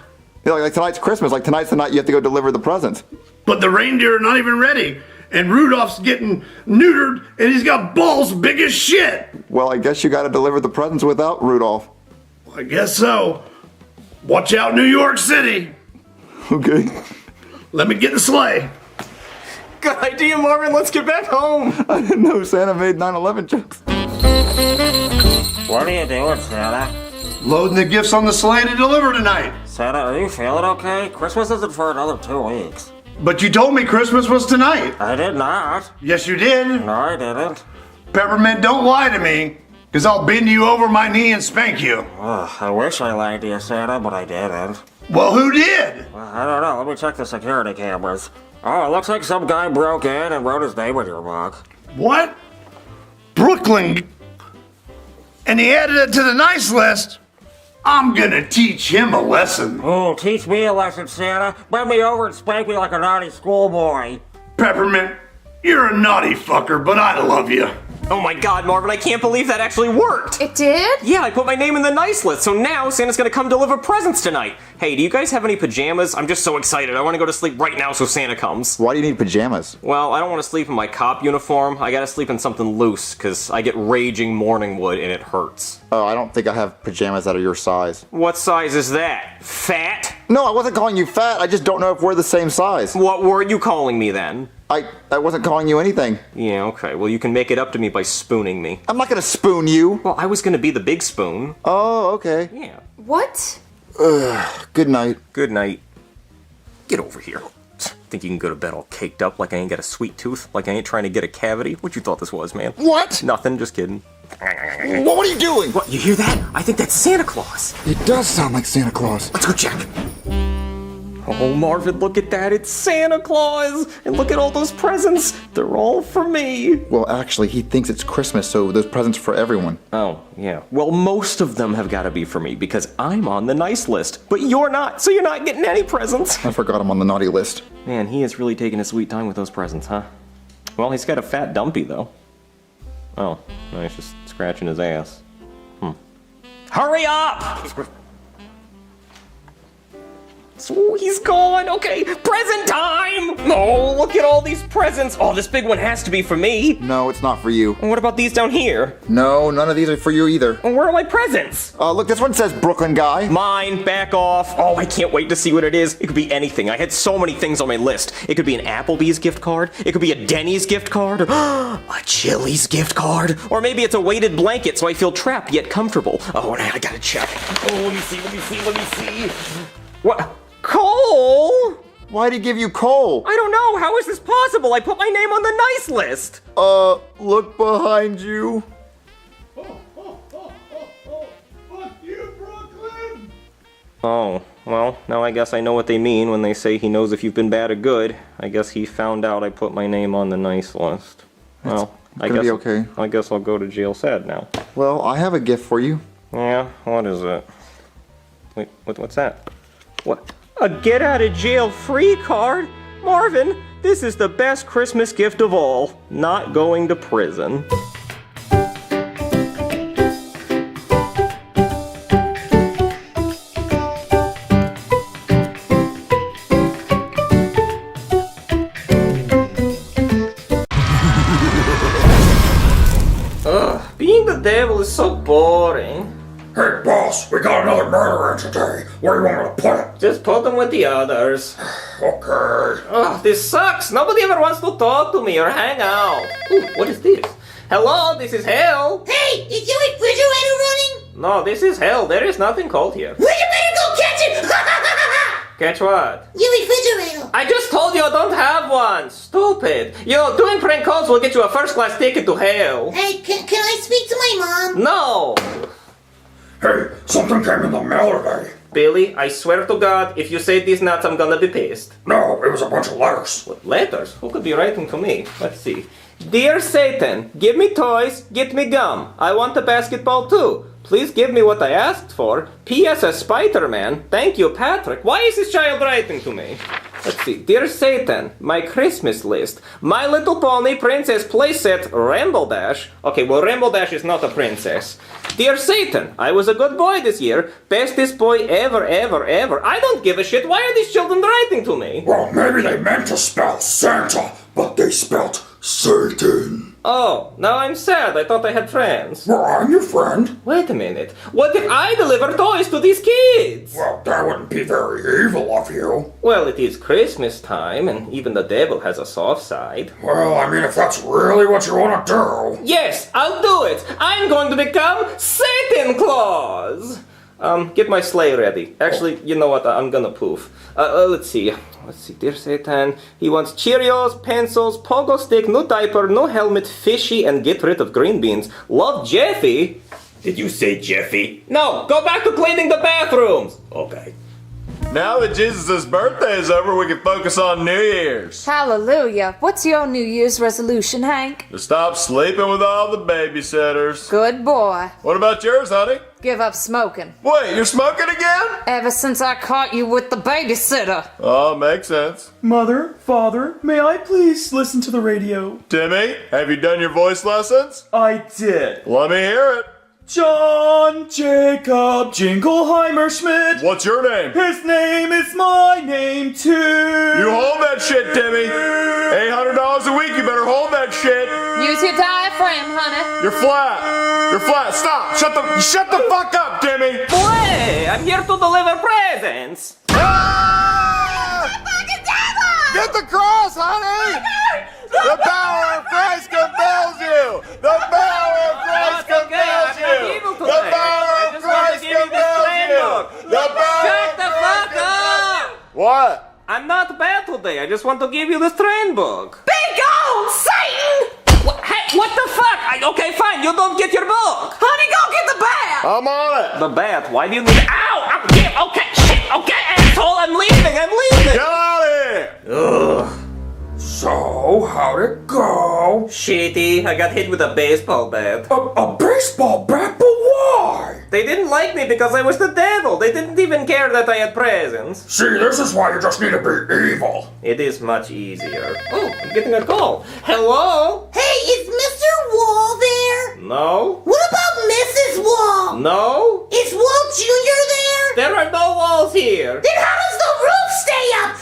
Yeah, like tonight's Christmas. Like tonight's the night you have to go deliver the presents. But the reindeer are not even ready. And Rudolph's getting neutered and he's got balls big as shit. Well, I guess you gotta deliver the presents without Rudolph. I guess so. Watch out, New York City. Okay. Let me get the sleigh. Good idea, Marvin. Let's get back home. I didn't know Santa made 9/11 jokes. What are you doing, Santa? Loading the gifts on the sleigh to deliver tonight. Santa, are you feeling okay? Christmas isn't for another 2 weeks. But you told me Christmas was tonight. I did not. Yes, you did. No, I didn't. Peppermint, don't lie to me, because I'll bend you over my knee and spank you. I wish I lied to you, Santa, but I didn't. Well, who did? I don't know. Let me check the security cameras. Oh, it looks like some guy broke in and wrote his name in your book. What? Brooklyn? And he added it to the nice list? I'm gonna teach him a lesson. Oh, teach me a lesson, Santa. Bend me over and spank me like a naughty schoolboy. Peppermint, you're a naughty fucker, but I love you. Oh my god, Marvin, I can't believe that actually worked! It did? Yeah, I put my name in the nice list, so now Santa's gonna come deliver presents tonight. Hey, do you guys have any pajamas? I'm just so excited. I want to go to sleep right now so Santa comes. Why do you need pajamas? Well, I don't want to sleep in my cop uniform. I gotta sleep in something loose, because I get raging morning wood and it hurts. Oh, I don't think I have pajamas that are your size. What size is that? Fat? No, I wasn't calling you fat. I just don't know if we're the same size. What were you calling me then? I wasn't calling you anything. Yeah, okay. Well, you can make it up to me by spooning me. I'm not gonna spoon you. Well, I was gonna be the big spoon. Oh, okay. Yeah. What? Good night. Good night. Get over here. Think you can go to bed all caked up like I ain't got a sweet tooth? Like I ain't trying to get a cavity? What you thought this was, man? What? Nothing, just kidding. What are you doing? What, you hear that? I think that's Santa Claus. It does sound like Santa Claus. Let's go check. Oh, Marvin, look at that. It's Santa Claus. And look at all those presents. They're all for me. Well, actually, he thinks it's Christmas, so those presents are for everyone. Oh, yeah. Well, most of them have got to be for me because I'm on the nice list. But you're not, so you're not getting any presents. I forgot I'm on the naughty list. Man, he is really taking his sweet time with those presents, huh? Well, he's got a fat dumpy, though. Oh, no, he's just scratching his ass. Hurry up! So he's gone. Okay, present time! Oh, look at all these presents. Oh, this big one has to be for me. No, it's not for you. And what about these down here? No, none of these are for you either. And where are my presents? Look, this one says Brooklyn guy. Mine, back off. Oh, I can't wait to see what it is. It could be anything. I had so many things on my list. It could be an Applebee's gift card. It could be a Denny's gift card. A Chili's gift card. Or maybe it's a weighted blanket so I feel trapped yet comfortable. Oh, and I gotta check. Oh, let me see. What? Coal? Why'd he give you coal? I don't know. How is this possible? I put my name on the nice list. Look behind you. Fuck you, Brooklyn! Oh, well, now I guess I know what they mean when they say he knows if you've been bad or good. I guess he found out I put my name on the nice list. Well, I guess be okay. I guess I'll go to jail sad now. Well, I have a gift for you. Yeah, what is it? Wait, what's that? What? A get out of jail free card? Marvin, this is the best Christmas gift of all. Not going to prison. Being the devil is so boring. Hey, boss, we got another murderer in today. Where do you want me to put it? Just put them with the others. Okay. Oh, this sucks. Nobody ever wants to talk to me or hang out. Ooh, what is this? Hello, this is hell. Hey, is your refrigerator running? No, this is hell. There is nothing cold here. Well, you better go catch it! Catch what? Your refrigerator. I just told you I don't have one. Stupid. You know, doing prank calls will get you a first-class ticket to hell. Hey, can I speak to my mom? No. Hey, something came in the mail today. Billy, I swear to God, if you say these nuts, I'm gonna be pissed. No, it was a bunch of letters. What, letters? Who could be writing to me? Let's see. Dear Satan, give me toys, get me gum. I want a basketball too. Please give me what I asked for. P.S. a Spider-Man. Thank you, Patrick. Why is this child writing to me? Let's see. Dear Satan, my Christmas list. My Little Pony Princess Playset Ramble Dash. Okay, well, Ramble Dash is not a princess. Dear Satan, I was a good boy this year. Bestest boy ever. I don't give a shit. Why are these children writing to me? Well, maybe they meant to spell Santa, but they spelled Satan. Oh, now I'm sad. I thought I had friends. Well, I'm your friend. Wait a minute. What if I deliver toys to these kids? Well, that wouldn't be very evil of you. Well, it is Christmas time, and even the devil has a soft side. Well, I mean, if that's really what you want to do. Yes, I'll do it. I'm going to become Satan Claus. Get my sleigh ready. Actually, you know what? I'm gonna poof. Let's see. Dear Satan, he wants Cheerios, pencils, pogo stick, new diaper, new helmet, fishy, and get rid of green beans. Love, Jeffy. Did you say Jeffy? No, go back to cleaning the bathrooms. Okay. Now that Jesus' birthday is over, we can focus on New Year's. Hallelujah. What's your New Year's resolution, Hank? To stop sleeping with all the babysitters. Good boy. What about yours, honey? Give up smoking. Wait, you're smoking again? Ever since I caught you with the babysitter. Oh, makes sense. Mother, father, may I please listen to the radio? Timmy, have you done your voice lessons? I did. Let me hear it. John Jacob Jingleheimer Schmidt. What's your name? His name is my name too. You hold that shit, Timmy. $800 a week, you better hold that shit. Use your diaphragm, honey. You're flat. You're flat. Stop. Shut the fuck up, Timmy. Boy, I'm here to deliver presents. Ah! Get the cross, honey. The power of Christ compels you. The power of Christ compels you. The power of Christ compels you. The power Shut the fuck up! What? I'm not bad today. I just want to give you this train book. Be gone, Satan! Hey, what the fuck? Okay, fine. You don't get your book. Honey, go get the bat! I'm on it. The bat? Why do you need? Ow! Yeah, okay, shit. Okay, asshole. I'm leaving. Get out of here. Ugh. So, how'd it go? Shitty. I got hit with a baseball bat. A baseball bat? But why? They didn't like me because I was the devil. They didn't even care that I had presents. See, this is why you just need to be evil. It is much easier. Oh, I'm getting a call. Hello? Hey, is Mr. Wall there? No. What about Mrs. Wall? No. Is Wall Jr. there? There are no walls here. Then how does the roof stay up?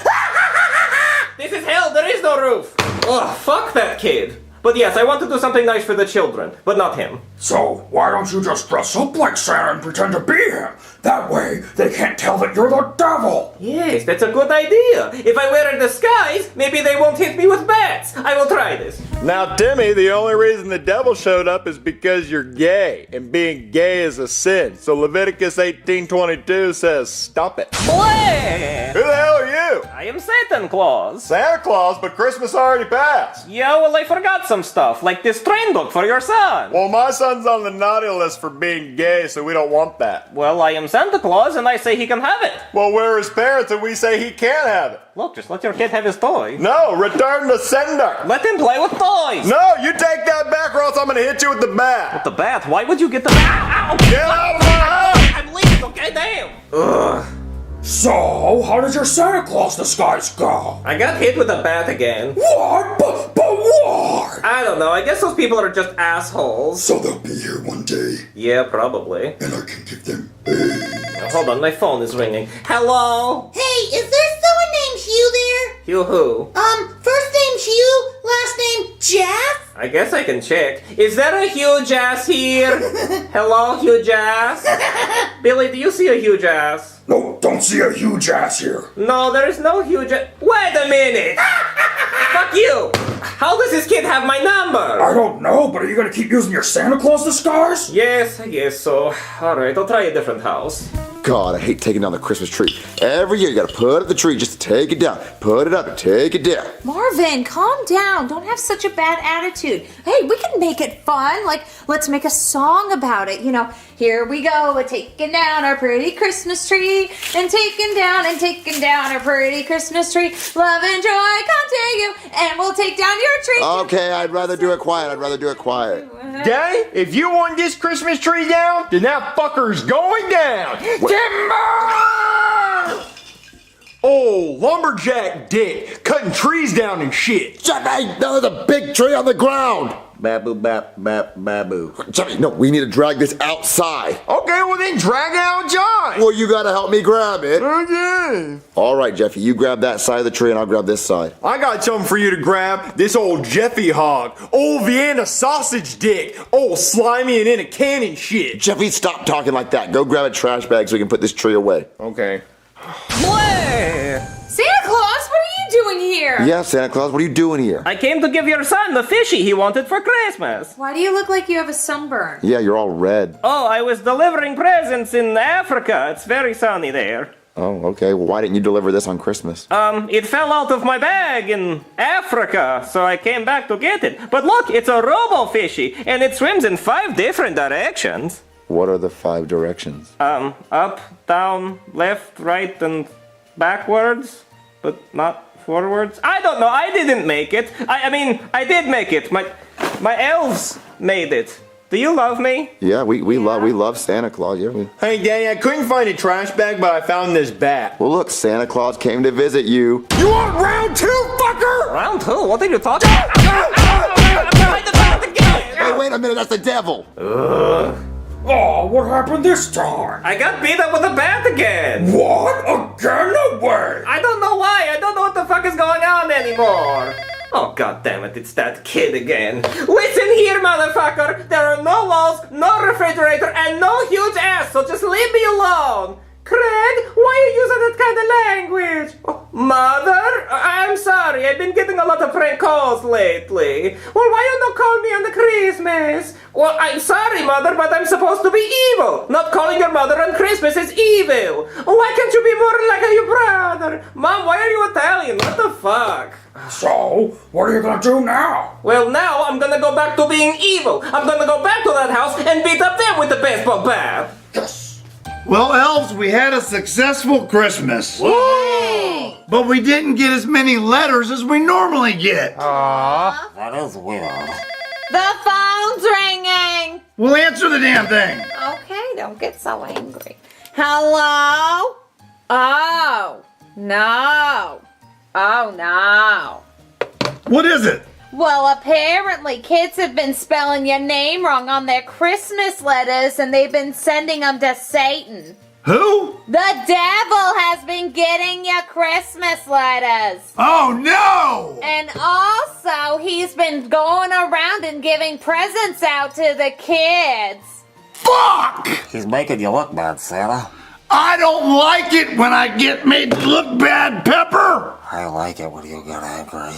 This is hell. There is no roof. Ugh, fuck that kid. But yes, I want to do something nice for the children, but not him. So, why don't you just dress up like Santa and pretend to be him? That way, they can't tell that you're the devil. Yes, that's a good idea. If I wear a disguise, maybe they won't hit me with bats. I will try this. Now, Timmy, the only reason the devil showed up is because you're gay, and being gay is a sin. So Leviticus 18:22 says, stop it. Bleh! Who the hell are you? I am Santa Claus. Santa Claus, but Christmas already passed. Yeah, well, I forgot some stuff, like this train book for your son. Well, my son's on the naughty list for being gay, so we don't want that. Well, I am Santa Claus, and I say he can have it. Well, we're his parents, and we say he can't have it. Look, just let your kid have his toy. No, return to sender. Let him play with toys. No, you take that back, or else I'm gonna hit you with the bat. With the bat? Why would you get the bat? Ow! Get out of my house! I'm leaving, okay? Damn. Ugh. So, how does your Santa Claus disguise go? I got hit with a bat again. What? But why? I don't know. I guess those people are just assholes. So they'll be here one day, Yeah, probably. and I can give them Now, hold on, my phone is ringing. Hello? Hey, is there someone named Hugh there? You who? First name Hugh, last name Jeff? I guess I can check. Is there a huge ass here? Hello, huge ass? Billy, do you see a huge ass? No, don't see a huge ass here. No, there is no huge ass. Wait a minute! Fuck you! How does this kid have my number? I don't know, but are you gonna keep using your Santa Claus disguise? Yes, I guess so. Alright, I'll try a different house. God, I hate taking down the Christmas tree. Every year you gotta put up the tree just to take it down. Put it up and take it down. Marvin, calm down. Don't have such a bad attitude. Hey, we can make it fun. Like, let's make a song about it. You know, here we go. We're taking down our pretty Christmas tree. And taking down our pretty Christmas tree. Love and joy come to you. And we'll take down your tree. Okay, I'd rather do it quiet. Gay, if you want this Christmas tree down, then that fucker's going down. Timber! Oh, lumberjack dick, cutting trees down and shit. Jeffy, there's a big tree on the ground. Babu, babu. Jeffy, no, we need to drag this outside. Okay, well then drag it out, John. Well, you gotta help me grab it. Okay. All right, Jeffy, you grab that side of the tree and I'll grab this side. I got something for you to grab. This old Jeffy hog. Old Vienna sausage dick. Old slimy and in a can and shit. Jeffy, stop talking like that. Go grab a trash bag so we can put this tree away. Okay. Santa Claus, what are you doing here? Yeah, Santa Claus, what are you doing here? I came to give your son the fishy he wanted for Christmas. Why do you look like you have a sunburn? Yeah, you're all red. Oh, I was delivering presents in Africa. It's very sunny there. Oh, okay. Well, why didn't you deliver this on Christmas? It fell out of my bag in Africa, so I came back to get it. But look, it's a robo-fishy, and it swims in 5 different directions. What are the 5 directions? Up, down, left, right, and backwards, but not forwards. I don't know. I didn't make it. I mean, I did make it. My elves made it. Do you love me? Yeah, we love Santa Claus. Yeah. Hey, Daddy, I couldn't find a trash bag, but I found this bat. Well, look, Santa Claus came to visit you. You want round two, fucker? Round two? What are you talking about? Hey, wait a minute, that's the devil. Oh, what happened this time? I got beat up with a bat again. What? Again? No way. I don't know why. I don't know what the fuck is going on anymore. Oh, god damn it, it's that kid again. Listen here, motherfucker. There are no walls, no refrigerator, and no huge ass, so just leave me alone. Craig, why are you using that kind of language? Oh, Mother, I'm sorry. I've been getting a lot of prank calls lately. Well, why you not call me on the Christmas? Well, I'm sorry, Mother, but I'm supposed to be evil. Not calling your mother on Christmas is evil. Why can't you be more like your brother? Mom, why are you Italian? What the fuck? So, what are you gonna do now? Well, now I'm gonna go back to being evil. I'm gonna go back to that house and beat up them with the baseball bat. Yes. Well, elves, we had a successful Christmas. Yay! But we didn't get as many letters as we normally get. That is weird. The phone's ringing. We'll answer the damn thing. Okay, don't get so angry. Hello? Oh, no. Oh, no. What is it? Well, apparently kids have been spelling your name wrong on their Christmas letters and they've been sending them to Satan. Who? The devil has been getting your Christmas letters. Oh, no! And also, he's been going around and giving presents out to the kids. Fuck! He's making you look bad, Santa. I don't like it when I get made to look bad, Pepper! I like it when you get angry.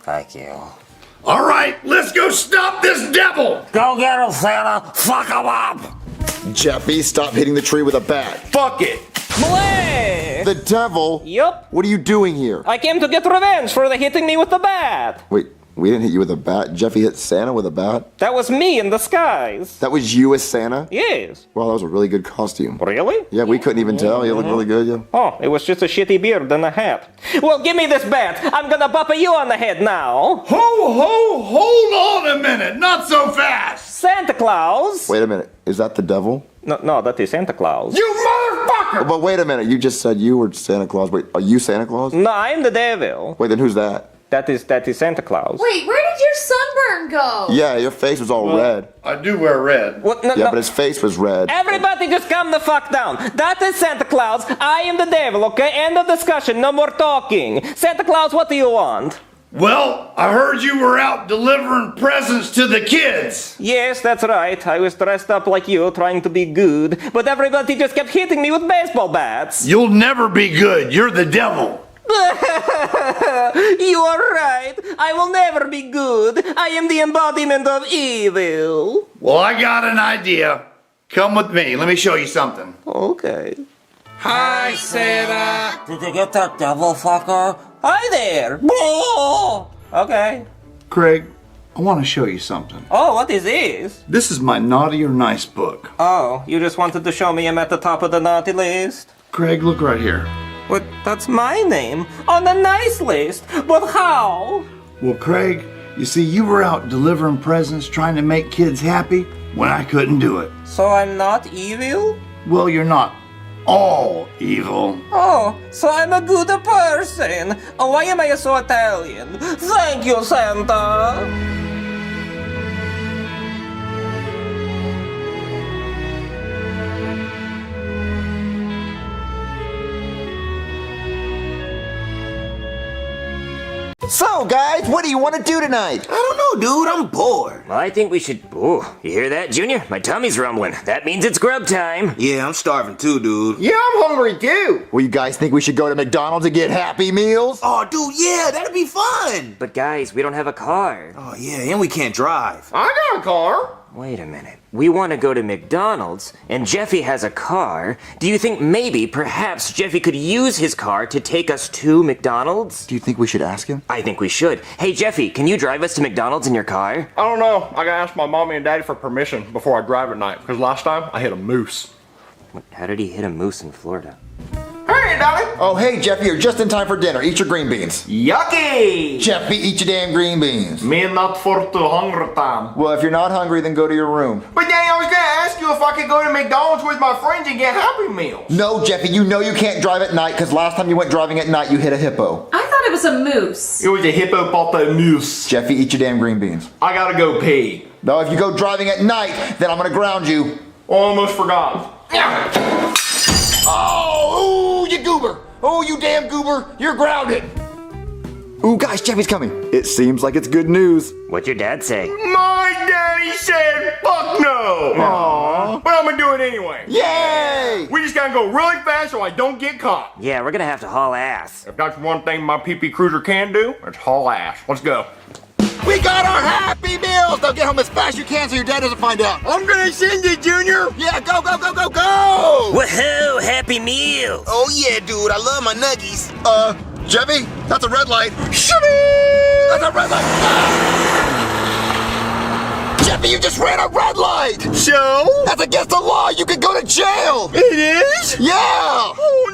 Thank you. All right, let's go stop this devil! Go get him, Santa! Fuck him up! Jeffy, stop hitting the tree with a bat. Fuck it. Bleh! The devil? Yup. What are you doing here? I came to get revenge for the hitting me with the bat. Wait, we didn't hit you with a bat. Jeffy hit Santa with a bat? That was me in disguise. That was you as Santa? Yes. Well, that was a really good costume. Really? Yeah, we couldn't even tell. You look really good, yeah. Oh, it was just a shitty beard and a hat. Well, give me this bat. I'm gonna bop you on the head now. Hold on a minute. Not so fast. Santa Claus. Wait a minute. Is that the devil? No, that is Santa Claus. You motherfucker! But wait a minute. You just said you were Santa Claus. Wait, are you Santa Claus? No, I'm the devil. Wait, then who's that? That is Santa Claus. Wait, where did your sunburn go? Yeah, your face was all red. I do wear red. What? No, Yeah, no. but his face was red. Everybody just calm the fuck down. That is Santa Claus. I am the devil, okay? End of discussion. No more talking. Santa Claus, what do you want? Well, I heard you were out delivering presents to the kids. Yes, that's right. I was dressed up like you, trying to be good. But everybody just kept hitting me with baseball bats. You'll never be good. You're the devil. You are right. I will never be good. I am the embodiment of evil. Well, I got an idea. Come with me. Let me show you something. Okay. Hi, Santa! Did you get that devil fucker? Hi there. Okay. Craig, I want to show you something. Oh, what is this? This is my naughty or nice book. Oh, you just wanted to show me I'm at the top of the naughty list? Craig, look right here. What? That's my name on the nice list. But how? Well, Craig, you see, you were out delivering presents trying to make kids happy when I couldn't do it. So I'm not evil? Well, you're not all evil. Oh, so I'm a good person. Oh, why am I so Italian? Thank you, Santa. So, guys, what do you want to do tonight? I don't know, dude. I'm bored. Well, I think we should... Ooh, you hear that, Junior? My tummy's rumbling. That means it's grub time. Yeah, I'm starving too, dude. Yeah, I'm hungry too. Well, you guys think we should go to McDonald's and get Happy Meals? Oh, dude, yeah, that'd be fun. But guys, we don't have a car. Oh, yeah, and we can't drive. I got a car. Wait a minute. We want to go to McDonald's, and Jeffy has a car. Do you think maybe, perhaps, Jeffy could use his car to take us to McDonald's? Do you think we should ask him? I think we should. Hey, Jeffy, can you drive us to McDonald's in your car? I don't know. I gotta ask my mommy and daddy for permission before I drive at night, because last time I hit a moose. How did he hit a moose in Florida? Hey, darling. Oh, hey, Jeffy, you're just in time for dinner. Eat your green beans. Yucky! Jeffy, eat your damn green beans. Me not for the hunger time. Well, if you're not hungry, then go to your room. But Danny, I was gonna ask you if I could go to McDonald's with my friends and get Happy Meals. No, Jeffy, you know you can't drive at night because last time you went driving at night, you hit a hippo. I thought it was a moose. It was a hippopotamus. Jeffy, eat your damn green beans. I gotta go pee. No, if you go driving at night, then I'm gonna ground you. Almost forgot. Oh, ooh, you goober. Oh, you damn goober. You're grounded. Ooh, guys, Jeffy's coming. It seems like it's good news. What'd your dad say? My daddy said fuck no. Aww. But I'm gonna do it anyway. Yay! We just gotta go really fast so I don't get caught. Yeah, we're gonna have to haul ass. If that's one thing my PP Cruiser can do, it's haul ass. Let's go. We got our Happy Meals! Now get home as fast as you can so your dad doesn't find out. I'm gonna send you, Junior. Yeah, go, go, go, go, go! Woohoo! Happy Meals! Oh yeah, dude, I love my nuggies. Jeffy, that's a red light. Shimmy! That's a red light. Jeffy, you just ran a red light! So? That's against the law! You could go to jail! It is? Yeah! Oh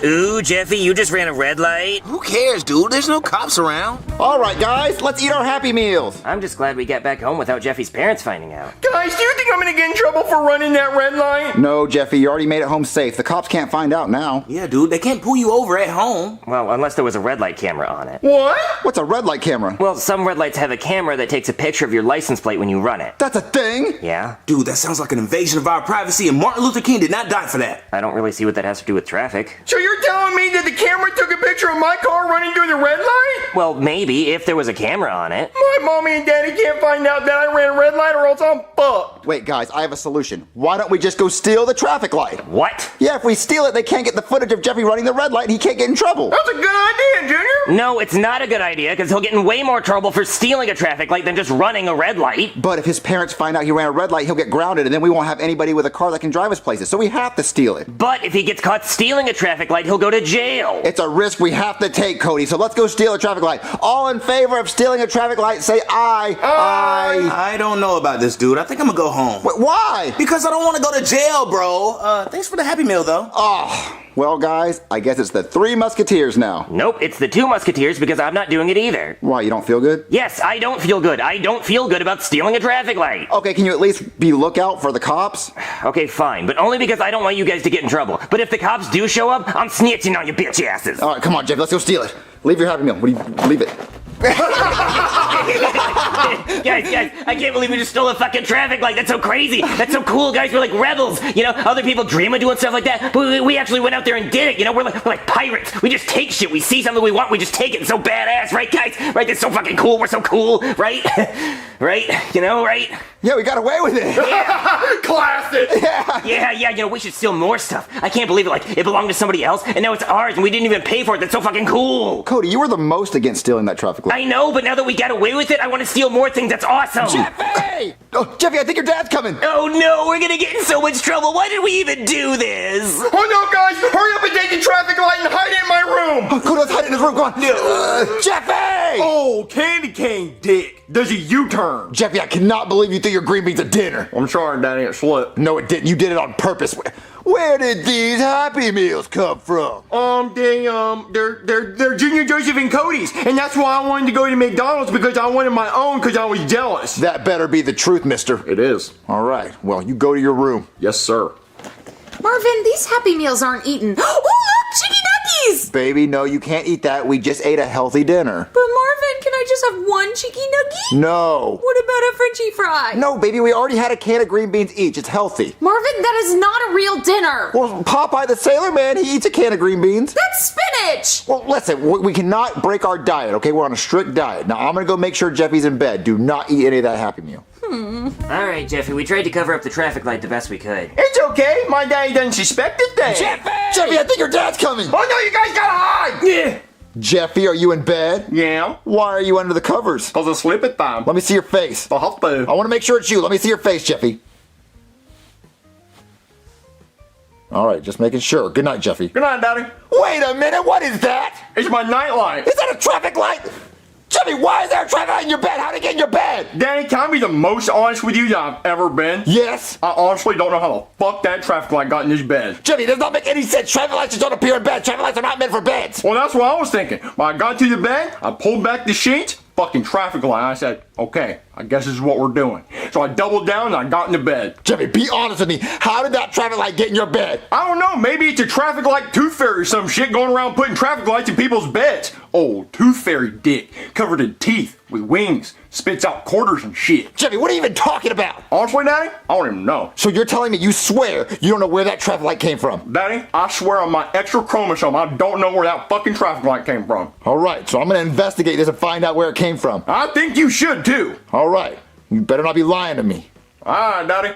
no! Ooh, Jeffy, you just ran a red light? Who cares, dude? There's no cops around. Alright, guys, let's eat our Happy Meals. I'm just glad we got back home without Jeffy's parents finding out. Guys, do you think I'm gonna get in trouble for running that red light? No, Jeffy, you already made it home safe. The cops can't find out now. Yeah, dude, they can't pull you over at home. Well, unless there was a red light camera on it. What? What's a red light camera? Well, some red lights have a camera that takes a picture of your license plate when you run it. That's a thing? Yeah? Dude, that sounds like an invasion of our privacy, and Martin Luther King did not die for that. I don't really see what that has to do with traffic. So you're telling me that the camera took a picture of my car running through the red light? Well, maybe, if there was a camera on it. My mommy and daddy can't find out that I ran a red light or else I'm fucked. Wait, guys, I have a solution. Why don't we just go steal the traffic light? What? Yeah, if we steal it, they can't get the footage of Jeffy running the red light and he can't get in trouble. That's a good idea, Junior. No, it's not a good idea, because he'll get in way more trouble for stealing a traffic light than just running a red light. But if his parents find out he ran a red light, he'll get grounded and then we won't have anybody with a car that can drive us places. So we have to steal it. But if he gets caught stealing a traffic light, he'll go to jail. It's a risk we have to take, Cody. So let's go steal a traffic light. All in favor of stealing a traffic light, say aye. Aye. I don't know about this, dude. I think I'm gonna go home. Wait, why? Because I don't want to go to jail, bro. Thanks for the Happy Meal, though. Oh, well, guys, I guess it's the Three Musketeers now. Nope, it's the Two Musketeers because I'm not doing it either. Why, you don't feel good? Yes, I don't feel good. I don't feel good about stealing a traffic light. Okay, can you at least be lookout for the cops? Okay, fine, but only because I don't want you guys to get in trouble. But if the cops do show up, I'm snitching on you bitch asses. All right, come on, Jeff, let's go steal it. Leave your Happy Meal. What do you leave it? guys, I can't believe we just stole a fucking traffic light. That's so crazy. That's so cool, guys. We're like rebels. You know, other people dream of doing stuff like that, but we actually went out there and did it. You know, we're like pirates. We just take shit. We see something we want, we just take it. It's so badass, right, guys? Right? That's so fucking cool. We're so cool, right? Right? You know, right? Yeah, we got away with it. Yeah. Classic. Yeah, you know, we should steal more stuff. I can't believe it. Like, it belonged to somebody else, and now it's ours, and we didn't even pay for it. That's so fucking cool. Cody, you were the most against stealing that traffic light. I know, but now that we got away with it, I want to steal more things. That's awesome. Jeffy! Oh, Jeffy, I think your dad's coming. Oh no, we're gonna get in so much trouble. Why did we even do this? Oh no, guys, hurry up and take the traffic light and hide it in my room. Oh, Cody, let's hide in his room. Go on. Jeffy! Oh, candy cane dick. Does a U-turn. Jeffy, I cannot believe you threw your green beans at dinner. I'm sorry, Daddy, it slipped. No, it didn't. You did it on purpose. Where did these Happy Meals come from? They're Junior, Joseph, and Cody's, and that's why I wanted to go to McDonald's because I wanted my own because I was jealous. That better be the truth, mister. It is. All right, well, you go to your room. Yes, sir. Marvin, these Happy Meals aren't eaten. Oh, look, chicky nuggies! Baby, no, you can't eat that. We just ate a healthy dinner. But Marvin, can I just have one cheeky nuggie? No. What about a Frenchie fry? No, baby, we already had a can of green beans each. It's healthy. Marvin, that is not a real dinner. Well, Popeye the Sailor Man, he eats a can of green beans. That's spinach. Well, listen, we cannot break our diet, okay? We're on a strict diet. Now, I'm gonna go make sure Jeffy's in bed. Do not eat any of that Happy Meal. Alright, Jeffy, we tried to cover up the traffic light the best we could. It's okay. My daddy doesn't suspect a thing. Jeffy, I think your dad's coming. Oh no, you guys gotta hide. Yeah. Jeffy, are you in bed? Yeah. Why are you under the covers? Cause it's sleeping time. Let me see your face. I have to. I want to make sure it's you. Let me see your face, Jeffy. All right, just making sure. Good night, Jeffy. Good night, Daddy. Wait a minute, what is that? It's my night light. Is that a traffic light? Jeffy, Jeffy, why is there a traffic light in your bed? How'd it get in your bed? Danny, can I be the most honest with you that I've ever been? Yes. I honestly don't know how the fuck that traffic light got in this bed. Jeffy, it does not make any sense. Traffic lights just don't appear in bed. Traffic lights are not meant for beds. Well, that's what I was thinking. When I got to the bed, I pulled back the sheets, fucking traffic light. I said, okay, I guess this is what we're doing. So I doubled down and I got into bed. Jeffy, be honest with me. How did that traffic light get in your bed? I don't know. Maybe it's a traffic light tooth fairy or some shit going around putting traffic lights in people's beds. Old tooth fairy dick, covered in teeth, with wings, spits out quarters and shit. Jeffy, what are you even talking about? Honestly, Daddy, I don't even know. So you're telling me you swear you don't know where that traffic light came from? Daddy, I swear on my extra chromosome, I don't know where that fucking traffic light came from. All right, so I'm gonna investigate this and find out where it came from. I think you should too. All right, you better not be lying to me. All right, Daddy.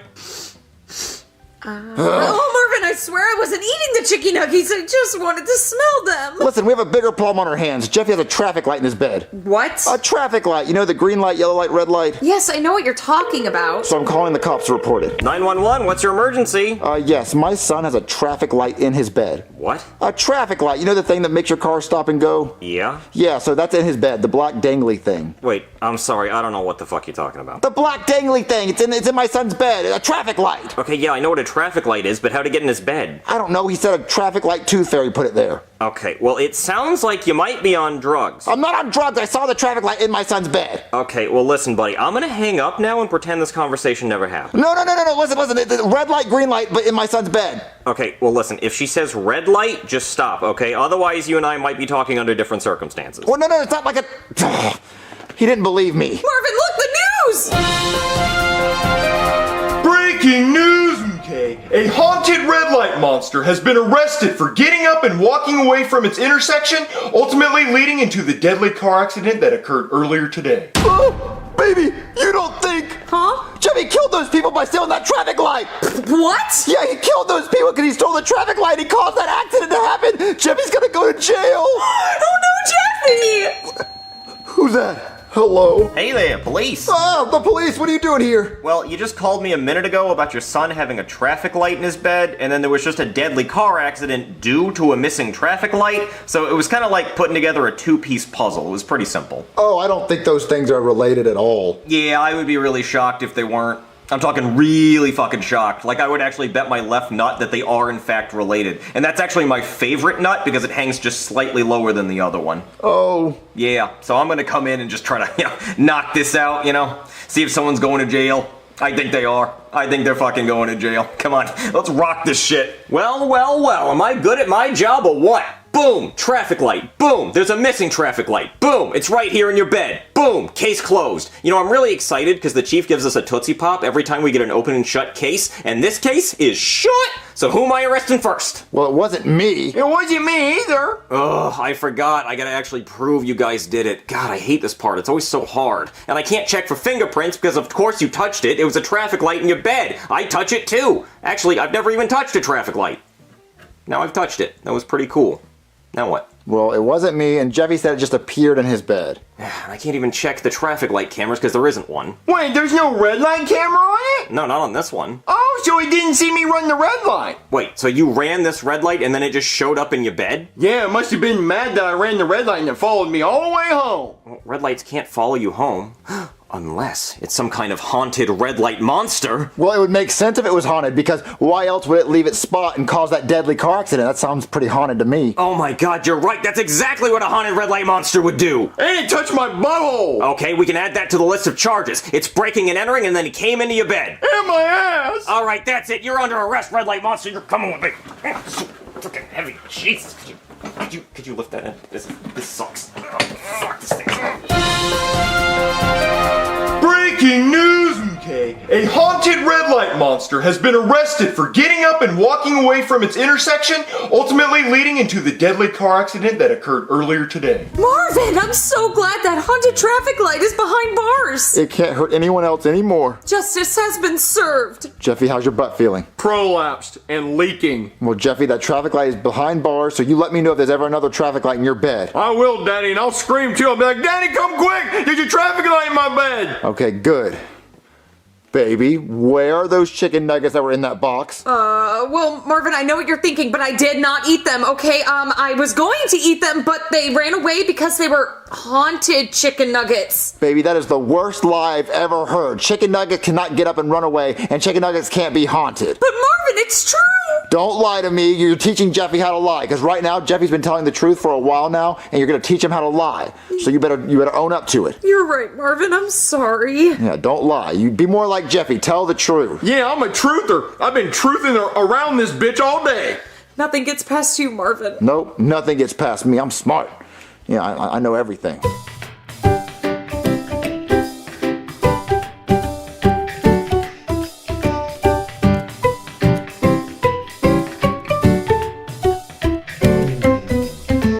Oh, Marvin, I swear I wasn't eating the chicken nuggets. I just wanted to smell them. Listen, we have a bigger problem on our hands. Jeffy has a traffic light in his bed. What? A traffic light. You know, the green light, yellow light, red light? Yes, I know what you're talking about. So I'm calling the cops to report it. 911, what's your emergency? Yes, my son has a traffic light in his bed. What? A traffic light. You know the thing that makes your car stop and go? Yeah? Yeah, so that's in his bed, the black dangly thing. Wait, I'm sorry, I don't know what the fuck you're talking about. The black dangly thing. It's in my son's bed. A traffic light. Okay, yeah, I know what a traffic light is, but how'd it get in his bed? I don't know. He said a traffic light tooth fairy put it there. Okay, well, it sounds like you might be on drugs. I'm not on drugs. I saw the traffic light in my son's bed. Okay, well, listen, buddy, I'm gonna hang up now and pretend this conversation never happened. No. Listen. It's red light, green light, but in my son's bed. Okay, well, listen, if she says red light, just stop, okay? Otherwise, you and I might be talking under different circumstances. Well, no, it's not like a... He didn't believe me. Marvin, look, the news! Breaking news, MK. A haunted red light monster has been arrested for getting up and walking away from its intersection, ultimately leading into the deadly car accident that occurred earlier today. Oh, baby, you don't think... Huh? Jeffy killed those people by stealing that traffic light. What? Yeah, he killed those people because he stole the traffic light. He caused that accident to happen. Jeffy's gonna go to jail. Oh no, Jeffy! Who's that? Hello? Hey there, police! Oh, the police, what are you doing here? Well, you just called me a minute ago about your son having a traffic light in his bed, and then there was just a deadly car accident due to a missing traffic light, so it was kind of like putting together a two-piece puzzle. It was pretty simple. Oh, I don't think those things are related at all. Yeah, I would be really shocked if they weren't. I'm talking really fucking shocked. Like, I would actually bet my left nut that they are in fact related. And that's actually my favorite nut because it hangs just slightly lower than the other one. Oh. Yeah, so I'm gonna come in and just try to, knock this out, see if someone's going to jail. I think they are. I think they're fucking going to jail. Come on, let's rock this shit. Well, am I good at my job or what? Boom, traffic light. Boom, there's a missing traffic light. Boom, it's right here in your bed. Boom, case closed. I'm really excited because the chief gives us a Tootsie Pop every time we get an open and shut case, and this case is shut. So who am I arresting first? Well, it wasn't me. It wasn't me either. Ugh, I forgot. I gotta actually prove you guys did it. God, I hate this part. It's always so hard. And I can't check for fingerprints because of course you touched it. It was a traffic light in your bed. I touch it too. Actually, I've never even touched a traffic light. Now I've touched it. That was pretty cool. Now what? Well, it wasn't me, and Jeffy said it just appeared in his bed. I can't even check the traffic light cameras because there isn't one. Wait, there's no red light camera on it? No, not on this one. Oh, so he didn't see me run the red light. Wait, so you ran this red light and then it just showed up in your bed? Yeah, it must have been mad that I ran the red light and it followed me all the way home. Well, red lights can't follow you home. Unless it's some kind of haunted red light monster. Well, it would make sense if it was haunted, because why else would it leave its spot and cause that deadly car accident? That sounds pretty haunted to me. Oh my god, you're right. That's exactly what a haunted red light monster would do. And it touched my butthole. Okay, we can add that to the list of charges. It's breaking and entering, and then he came into your bed. And my ass. All right, that's it. You're under arrest, red light monster. You're coming with me. So freaking heavy. Jesus. Could you lift that in? This sucks. Oh, fuck this thing. Breaking news, MK. A haunted red light monster has been arrested for getting up and walking away from its intersection, ultimately leading into the deadly car accident that occurred earlier today. Marvin, I'm so glad that haunted traffic light is behind bars. It can't hurt anyone else anymore. Justice has been served. Jeffy, how's your butt feeling? Prolapsed and leaking. Well, Jeffy, that traffic light is behind bars, so you let me know if there's ever another traffic light in your bed. I will, Daddy, and I'll scream too. I'll be like, Daddy, come quick! There's a traffic light in my bed! Okay, good. Baby, where are those chicken nuggets that were in that box? Well, Marvin, I know what you're thinking, but I did not eat them, okay? I was going to eat them, but they ran away because they were haunted chicken nuggets. Baby, that is the worst lie I've ever heard. Chicken nuggets cannot get up and run away, and chicken nuggets can't be haunted. But Marvin, it's true! Don't lie to me. You're teaching Jeffy how to lie, because right now Jeffy's been telling the truth for a while now, and you're going to teach him how to lie. So you better own up to it. You're right, Marvin. I'm sorry. Yeah, don't lie. You be more like Jeffy. Tell the truth. Yeah, I'm a truther. I've been truthing around this bitch all day. Nothing gets past you, Marvin. Nope, nothing gets past me. I'm smart. Yeah, I know everything.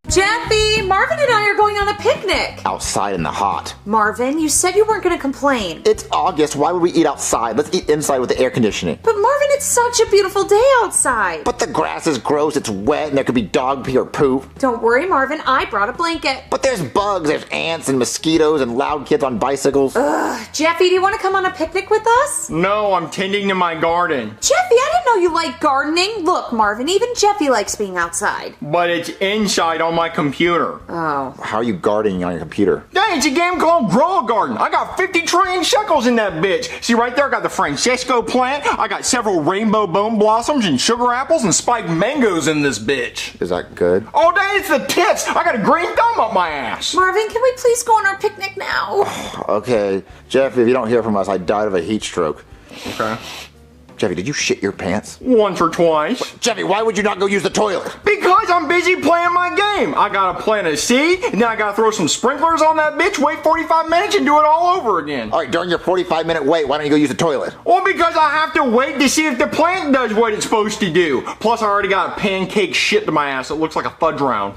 Jeffy, Marvin and I are going on a picnic. Outside in the hot. Marvin, you said you weren't going to complain. It's August. Why would we eat outside? Let's eat inside with the air conditioning. But Marvin, it's such a beautiful day outside. But the grass is gross. It's wet, and there could be dog pee or poop. Don't worry, Marvin. I brought a blanket. But there's bugs. There's ants and mosquitoes and loud kids on bicycles. Ugh. Jeffy, do you want to come on a picnic with us? No, I'm tending to my garden. Jeffy, I didn't know you liked gardening. Look, Marvin, even Jeffy likes being outside. But it's inside on my computer. Oh. How are you gardening on your computer? Dang, it's a game called Grow a Garden. I got 50 trillion shekels in that bitch. See right there, I got the Francesco plant. I got several rainbow bone blossoms and sugar apples and spiked mangoes in this bitch. Is that good? Oh, dang, it's the tits. I got a green thumb up my ass. Marvin, can we please go on our picnic now? Okay. Jeff, if you don't hear from us, I died of a heat stroke. Okay. Jeffy, did you shit your pants? Once or twice. Jeffy, why would you not go use the toilet? Because I'm busy playing my game. I gotta plant a seed, and then I gotta throw some sprinklers on that bitch, wait 45 minutes, and do it all over again. Alright, during your 45-minute wait, why don't you go use the toilet? Well, because I have to wait to see if the plant does what it's supposed to do. Plus, I already got a pancake shit to my ass. It looks like a fudge round.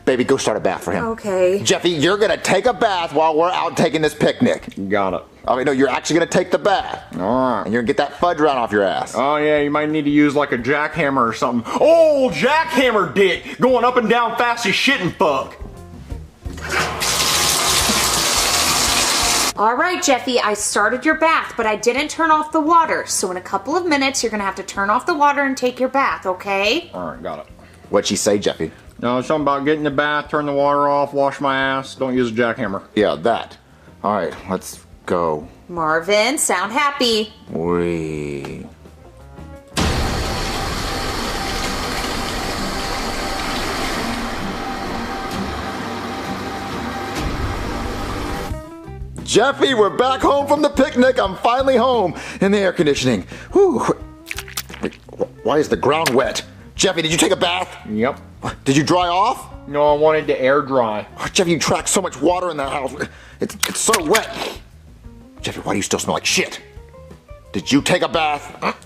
Baby, go start a bath for him. Okay. Jeffy, you're gonna take a bath while we're out taking this picnic. Got it. Okay, no, you're actually gonna take the bath. Alright. And you're gonna get that fudge round off your ass. Oh, yeah, you might need to use like a jackhammer or something. Oh, jackhammer dick! Going up and down fast as shit and fuck. All right, Jeffy, I started your bath, but I didn't turn off the water. So in a couple of minutes, you're gonna have to turn off the water and take your bath, okay? Alright, got it. What'd she say, Jeffy? No, something about get in the bath, turn the water off, wash my ass, don't use a jackhammer. Yeah, that. Alright, let's go. Marvin, sound happy. We. Jeffy, we're back home from the picnic. I'm finally home in the air conditioning. Whew. Wait, why is the ground wet? Jeffy, did you take a bath? Yep. Did you dry off? No, I wanted to air dry. Oh, Jeffy, you track so much water in the house. It's so wet. Jeffy, why do you still smell like shit? Did you take a bath?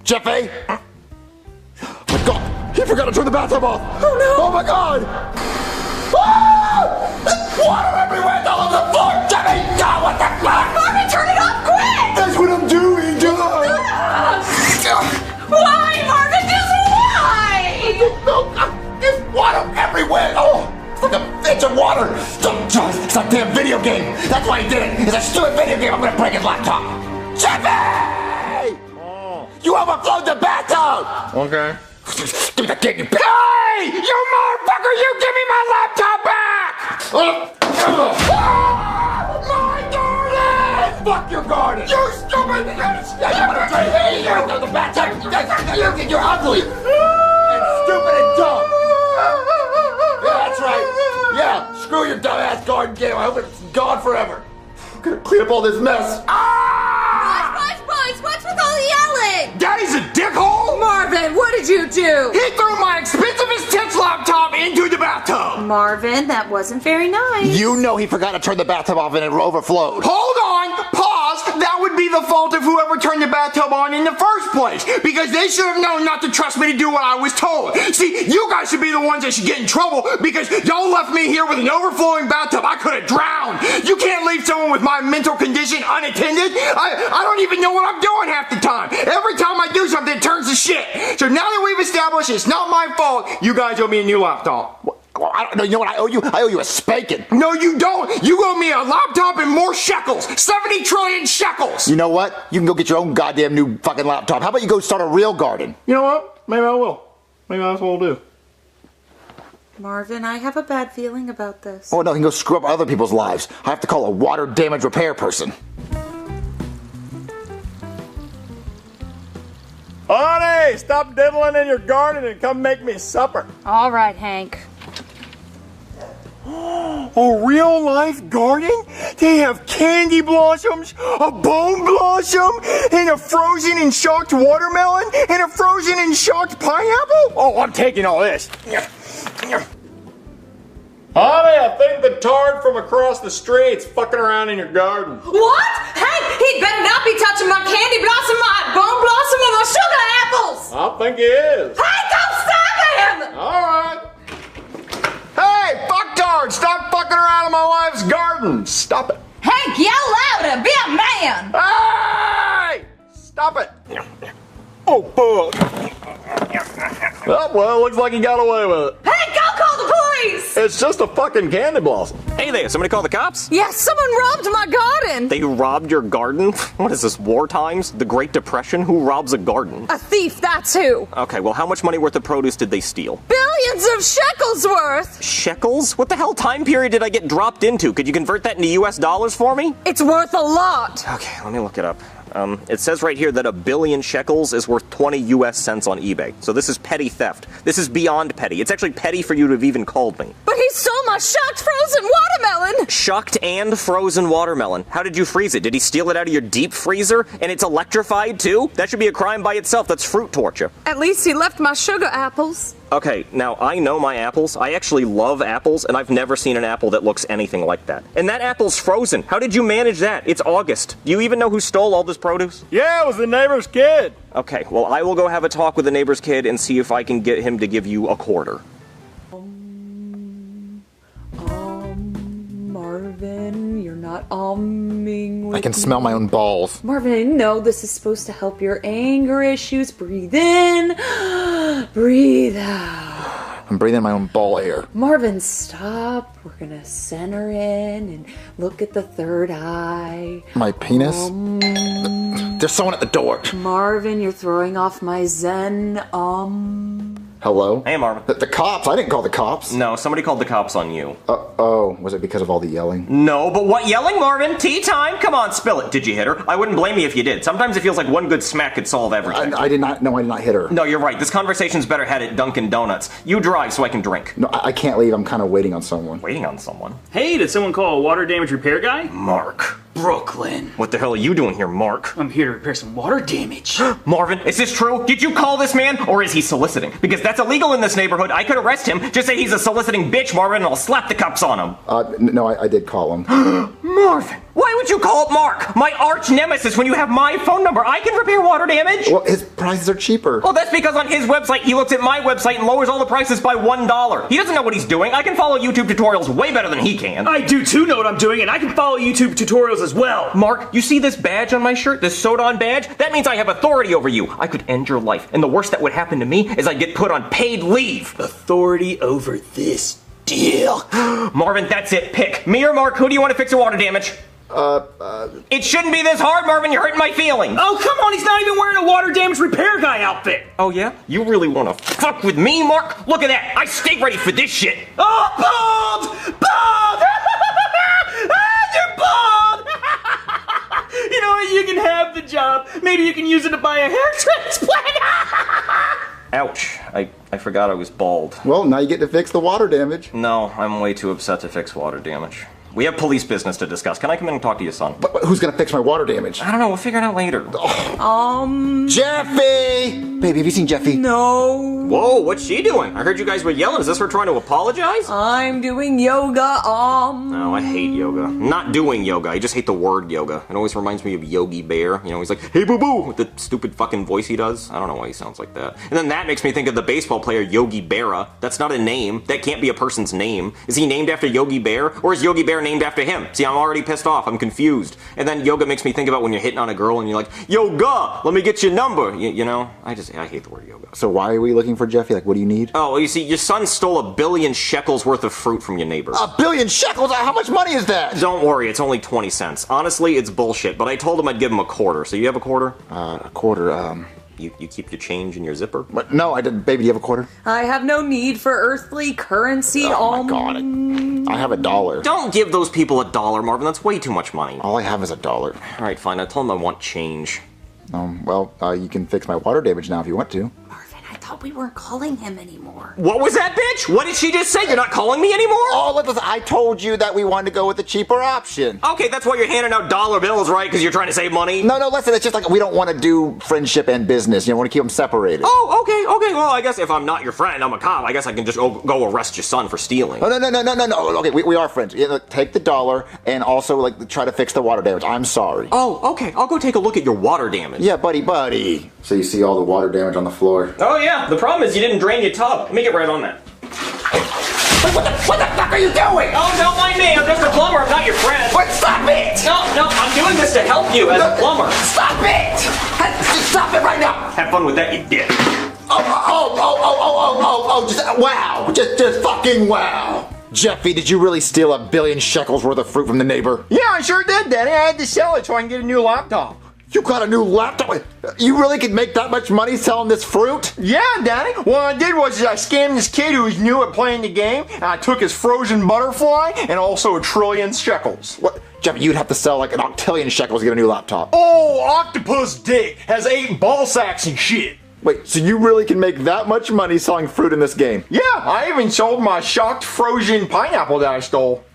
Jeffy? Oh my God, he forgot to turn the bathtub off. Oh no. Oh my God. Ah! Water everywhere, all over the floor. Jeffy, God, what the fuck? Marvin, turn it off quick! That's what I'm doing, Why, Marvin, just why? There's water everywhere. Oh, it's like a bitch of water. It's like a damn video game. That's why he did it. It's a stupid video game. I'm gonna break his laptop. Jeffy! Oh. You overflowed the bathtub! Okay. Give me that game, you bitch! Hey! You motherfucker! You give me my laptop back! My garden! Fuck your garden! You stupid! You're the bathtub! You're ugly! And stupid and dumb! Yeah, that's right! Yeah, screw your dumbass garden game. I hope it's gone forever. I'm gonna clean up all this mess. Boys, what's with all the yelling? Daddy's a dickhole! Marvin, what did you do? He threw my expensivest tits laptop into the bathtub! Marvin, that wasn't very nice. You know he forgot to turn the bathtub off and it overflowed. Hold on! Pause! That would be the fault of whoever turned the bathtub on in the first place! Because they should have known not to trust me to do what I was told! See, you guys should be the ones that should get in trouble because y'all left me here with an overflowing bathtub. I could have drowned! You can't leave someone with my mental condition unattended! I don't even know what I'm doing half the time! Every time I do something, it turns to shit! So now that we've established it's not my fault, you guys owe me a new laptop. Well, I don't know. You know what I owe you? I owe you a spanking. No, you don't. You owe me a laptop and more shekels. 70 trillion shekels. You know what? You can go get your own goddamn new fucking laptop. How about you go start a real garden? You know what? Maybe I will. Maybe that's what I'll do. Marvin, I have a bad feeling about this. Oh no, he can go screw up other people's lives. I have to call a water damage repair person. Honey, stop diddling in your garden and come make me supper. All right, Hank. A real life garden? They have candy blossoms, a bone blossom, and a frozen and shocked watermelon, and a frozen and shocked pineapple? Oh, I'm taking all this. Honey, I think the tard from across the street's fucking around in your garden. What? Hey, he'd better not be touching my candy blossom, my bone blossom, or my sugar apples! I think he is. Hey, go stop him! All right. Hey, fucktard, stop fucking around in my wife's garden. Stop it. Hank, yell louder. Be a man. Hey! Stop it. Oh, fuck. Oh, well, looks like he got away with it. Hey, go call the police! It's just a fucking candy blossom. Hey there, somebody call the cops? Yes, someone robbed my garden! They robbed your garden? What is this, war times? The Great Depression? Who robs a garden? A thief, that's who. Okay, well, how much money worth of produce did they steal? Billions of shekels worth! Shekels? What the hell time period did I get dropped into? Could you convert that into US dollars for me? It's worth a lot. Okay, let me look it up. It says right here that 1 billion shekels is worth 20 US cents on eBay. So this is petty theft. This is beyond petty. It's actually petty for you to have even called me. But he stole my shucked frozen watermelon! Shucked and frozen watermelon. How did you freeze it? Did he steal it out of your deep freezer? And it's electrified too? That should be a crime by itself. That's fruit torture. At least he left my sugar apples. Okay, now I know my apples. I actually love apples, and I've never seen an apple that looks anything like that. And that apple's frozen. How did you manage that? It's August. Do you even know who stole all this produce? Yeah, it was the neighbor's kid. Okay, well, I will go have a talk with the neighbor's kid and see if I can get him to give you a quarter. Marvin, you're not umming with I can smell my own balls. Marvin, no, this is supposed to help your anger issues. Breathe in, breathe out. I'm breathing my own ball air. Marvin, stop. We're gonna center in and look at the third eye. My penis? There's someone at the door. Marvin, you're throwing off my zen. Hello? Hey, Marvin. The cops? I didn't call the cops. No, somebody called the cops on you. Oh, was it because of all the yelling? No, but what yelling, Marvin? Tea time? Come on, spill it. Did you hit her? I wouldn't blame you if you did. Sometimes it feels like one good smack could solve everything. I did not hit her. No, you're right. This conversation's better had at Dunkin' Donuts. You drive so I can drink. No, I can't leave. I'm kind of waiting on someone. Waiting on someone? Hey, did someone call a water damage repair guy? Mark. Brooklyn. What the hell are you doing here, Mark? I'm here to repair some water damage. Marvin, is this true? Did you call this man, or is he soliciting? Because that's illegal in this neighborhood. I could arrest him. Just say he's a soliciting bitch, Marvin, and I'll slap the cops on him. No, I did call him. Marvin, why would you call up Mark? My arch nemesis when you have my phone number. I can repair water damage. Well, his prices are cheaper. Well, that's because on his website, he looks at my website and lowers all the prices by $1. He doesn't know what he's doing. I can follow YouTube tutorials way better than he can. I do too know what I'm doing, and I can follow YouTube tutorials as well. Mark, you see this badge on my shirt? This Sodon badge? That means I have authority over you. I could end your life, and the worst that would happen to me is I'd get put on paid leave. Authority over this deal. Marvin, that's it. Pick. Me or Mark, who do you want to fix your water damage? It shouldn't be this hard, Marvin. You're hurting my feelings. Oh, come on. He's not even wearing a water damage repair guy outfit. Oh, yeah? You really want to fuck with me, Mark? Look at that. I stay ready for this shit. Oh, bald! Bald! You're bald! You know what? You can have the job. Maybe you can use it to buy a hair transplant. Ouch. I forgot I was bald. Well, now you get to fix the water damage. No, I'm way too upset to fix water damage. We have police business to discuss. Can I come in and talk to you, son? But who's gonna fix my water damage? I don't know. We'll figure it out later. Jeffy! Baby, have you seen Jeffy? No. Whoa, what's she doing? I heard you guys were yelling. Is this her trying to apologize? I'm doing yoga, No, I hate yoga. I'm not doing yoga. I just hate the word yoga. It always reminds me of Yogi Bear. You know, he's like, hey, boo-boo, with the stupid fucking voice he does. I don't know why he sounds like that. And then that makes me think of the baseball player Yogi Berra. That's not a name. That can't be a person's name. Is he named after Yogi Bear? Or is Yogi Bear named after him. See, I'm already pissed off. I'm confused. And then yoga makes me think about when you're hitting on a girl and you're like, yoga, let me get your number. You know, I hate the word yoga. So why are we looking for Jeffy? Like, what do you need? Oh, well, you see, your son stole 1 billion shekels worth of fruit from your neighbor. 1 billion shekels? How much money is that? Don't worry, it's only 20 cents. Honestly, it's bullshit, but I told him I'd give him a quarter. So you have a quarter? A quarter, You keep your change in your zipper? What? No, I didn't. Baby, do you have a quarter? I have no need for earthly currency. Oh my god. I have $1. Don't give those people $1, Marvin. That's way too much money. All I have is $1. Alright, fine. I told him I want change. Well, you can fix my water damage now if you want to. I thought we weren't calling him anymore. What was that, bitch? What did she just say? You're not calling me anymore? Oh, listen, I told you that we wanted to go with the cheaper option. Okay, that's why you're handing out dollar bills, right? Because you're trying to save money? No, listen, it's just like we don't want to do friendship and business. You know, we want to keep them separated. Oh, okay. Well, I guess if I'm not your friend, I'm a cop. I guess I can just go arrest your son for stealing. Oh, no. Okay, we are friends. Yeah, look, take the $1 and also, like, try to fix the water damage. I'm sorry. Oh, okay. I'll go take a look at your water damage. Yeah, buddy. So you see all the water damage on the floor? Oh, yeah. The problem is you didn't drain your tub. Let me get right on that. What the fuck are you doing? Oh, don't mind me. I'm just a plumber. I'm not your friend. What? Stop it! No, I'm doing this to help you as a plumber. Stop it! Stop it right now! Have fun with that, you dick. Just wow! Just fucking wow! Jeffy, did you really steal 1 billion shekels worth of fruit from the neighbor? Yeah, I sure did, Daddy. I had to sell it so I can get a new laptop. You got a new laptop? You really could make that much money selling this fruit? Yeah, Daddy. What I did was I scammed this kid who was new at playing the game, and I took his frozen butterfly and also 1 trillion shekels. What? Jeffy, you'd have to sell like 1 octillion shekels to get a new laptop. Oh, octopus dick has 8 ball sacks and shit. Wait, so you really can make that much money selling fruit in this game? Yeah, I even sold my shocked frozen pineapple that I stole.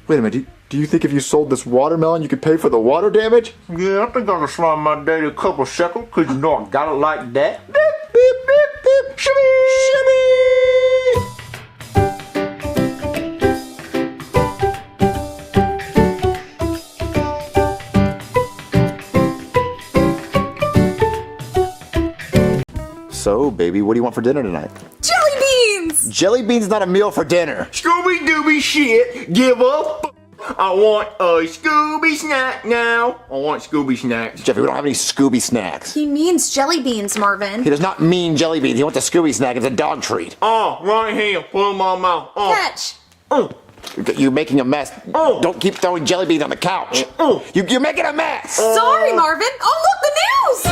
Wait a minute, do you think if you sold this watermelon you could pay for the water damage? Yeah, I think I can slide my daddy a couple shekels, cause you know I got it like that. Beep, beep, beep, beep, shimmy, shimmy! So, baby, what do you want for dinner tonight? Jelly beans! Jelly beans not a meal for dinner. Scooby-Dooby shit, give up. I want a Scooby snack now. I want Scooby snacks. Jeffy, we don't have any Scooby snacks. He means jelly beans, Marvin. He does not mean jelly beans. He wants a Scooby snack. It's a dog treat. Oh, right here. Put them in my mouth. Oh. Catch. You're making a mess. Don't keep throwing jelly beans on the couch. You're making a mess. Sorry, Marvin. Oh, look, the news!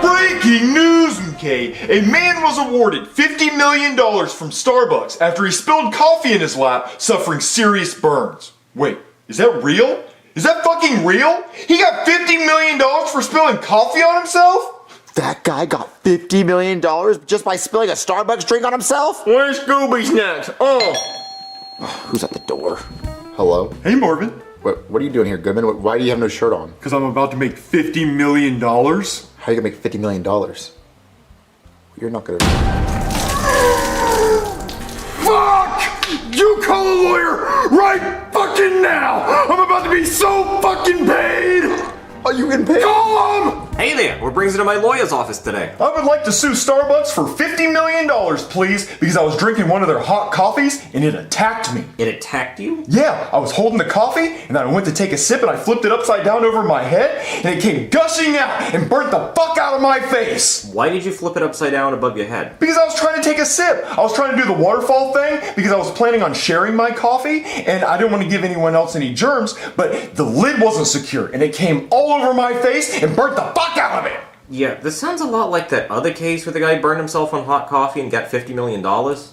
Breaking news, MK! A man was awarded $50 million from Starbucks after he spilled coffee in his lap, suffering serious burns. Wait, is that real? Is that fucking real? He got $50 million for spilling coffee on himself? That guy got $50 million just by spilling a Starbucks drink on himself? Where's Scooby snacks? Who's at the door? Hello? Hey, Marvin. What are you doing here, Goodman? Why do you have no shirt on? Because I'm about to make $50 million. How are you gonna make $50 million? You're not gonna. Fuck! You call a lawyer right fucking now! I'm about to be so fucking paid! Are you getting paid? Call him! Hey there, what brings you to my lawyer's office today? I would like to sue Starbucks for $50 million, please, because I was drinking one of their hot coffees and it attacked me. It attacked you? Yeah, I was holding the coffee and then I went to take a sip and I flipped it upside down over my head and it came gushing out and burnt the fuck out of my face. Why did you flip it upside down above your head? Because I was trying to take a sip. I was trying to do the waterfall thing because I was planning on sharing my coffee and I didn't want to give anyone else any germs, but the lid wasn't secure and it came all over my face and burnt the fuck out of it. Yeah, this sounds a lot like that other case where the guy burned himself on hot coffee and got $50 million.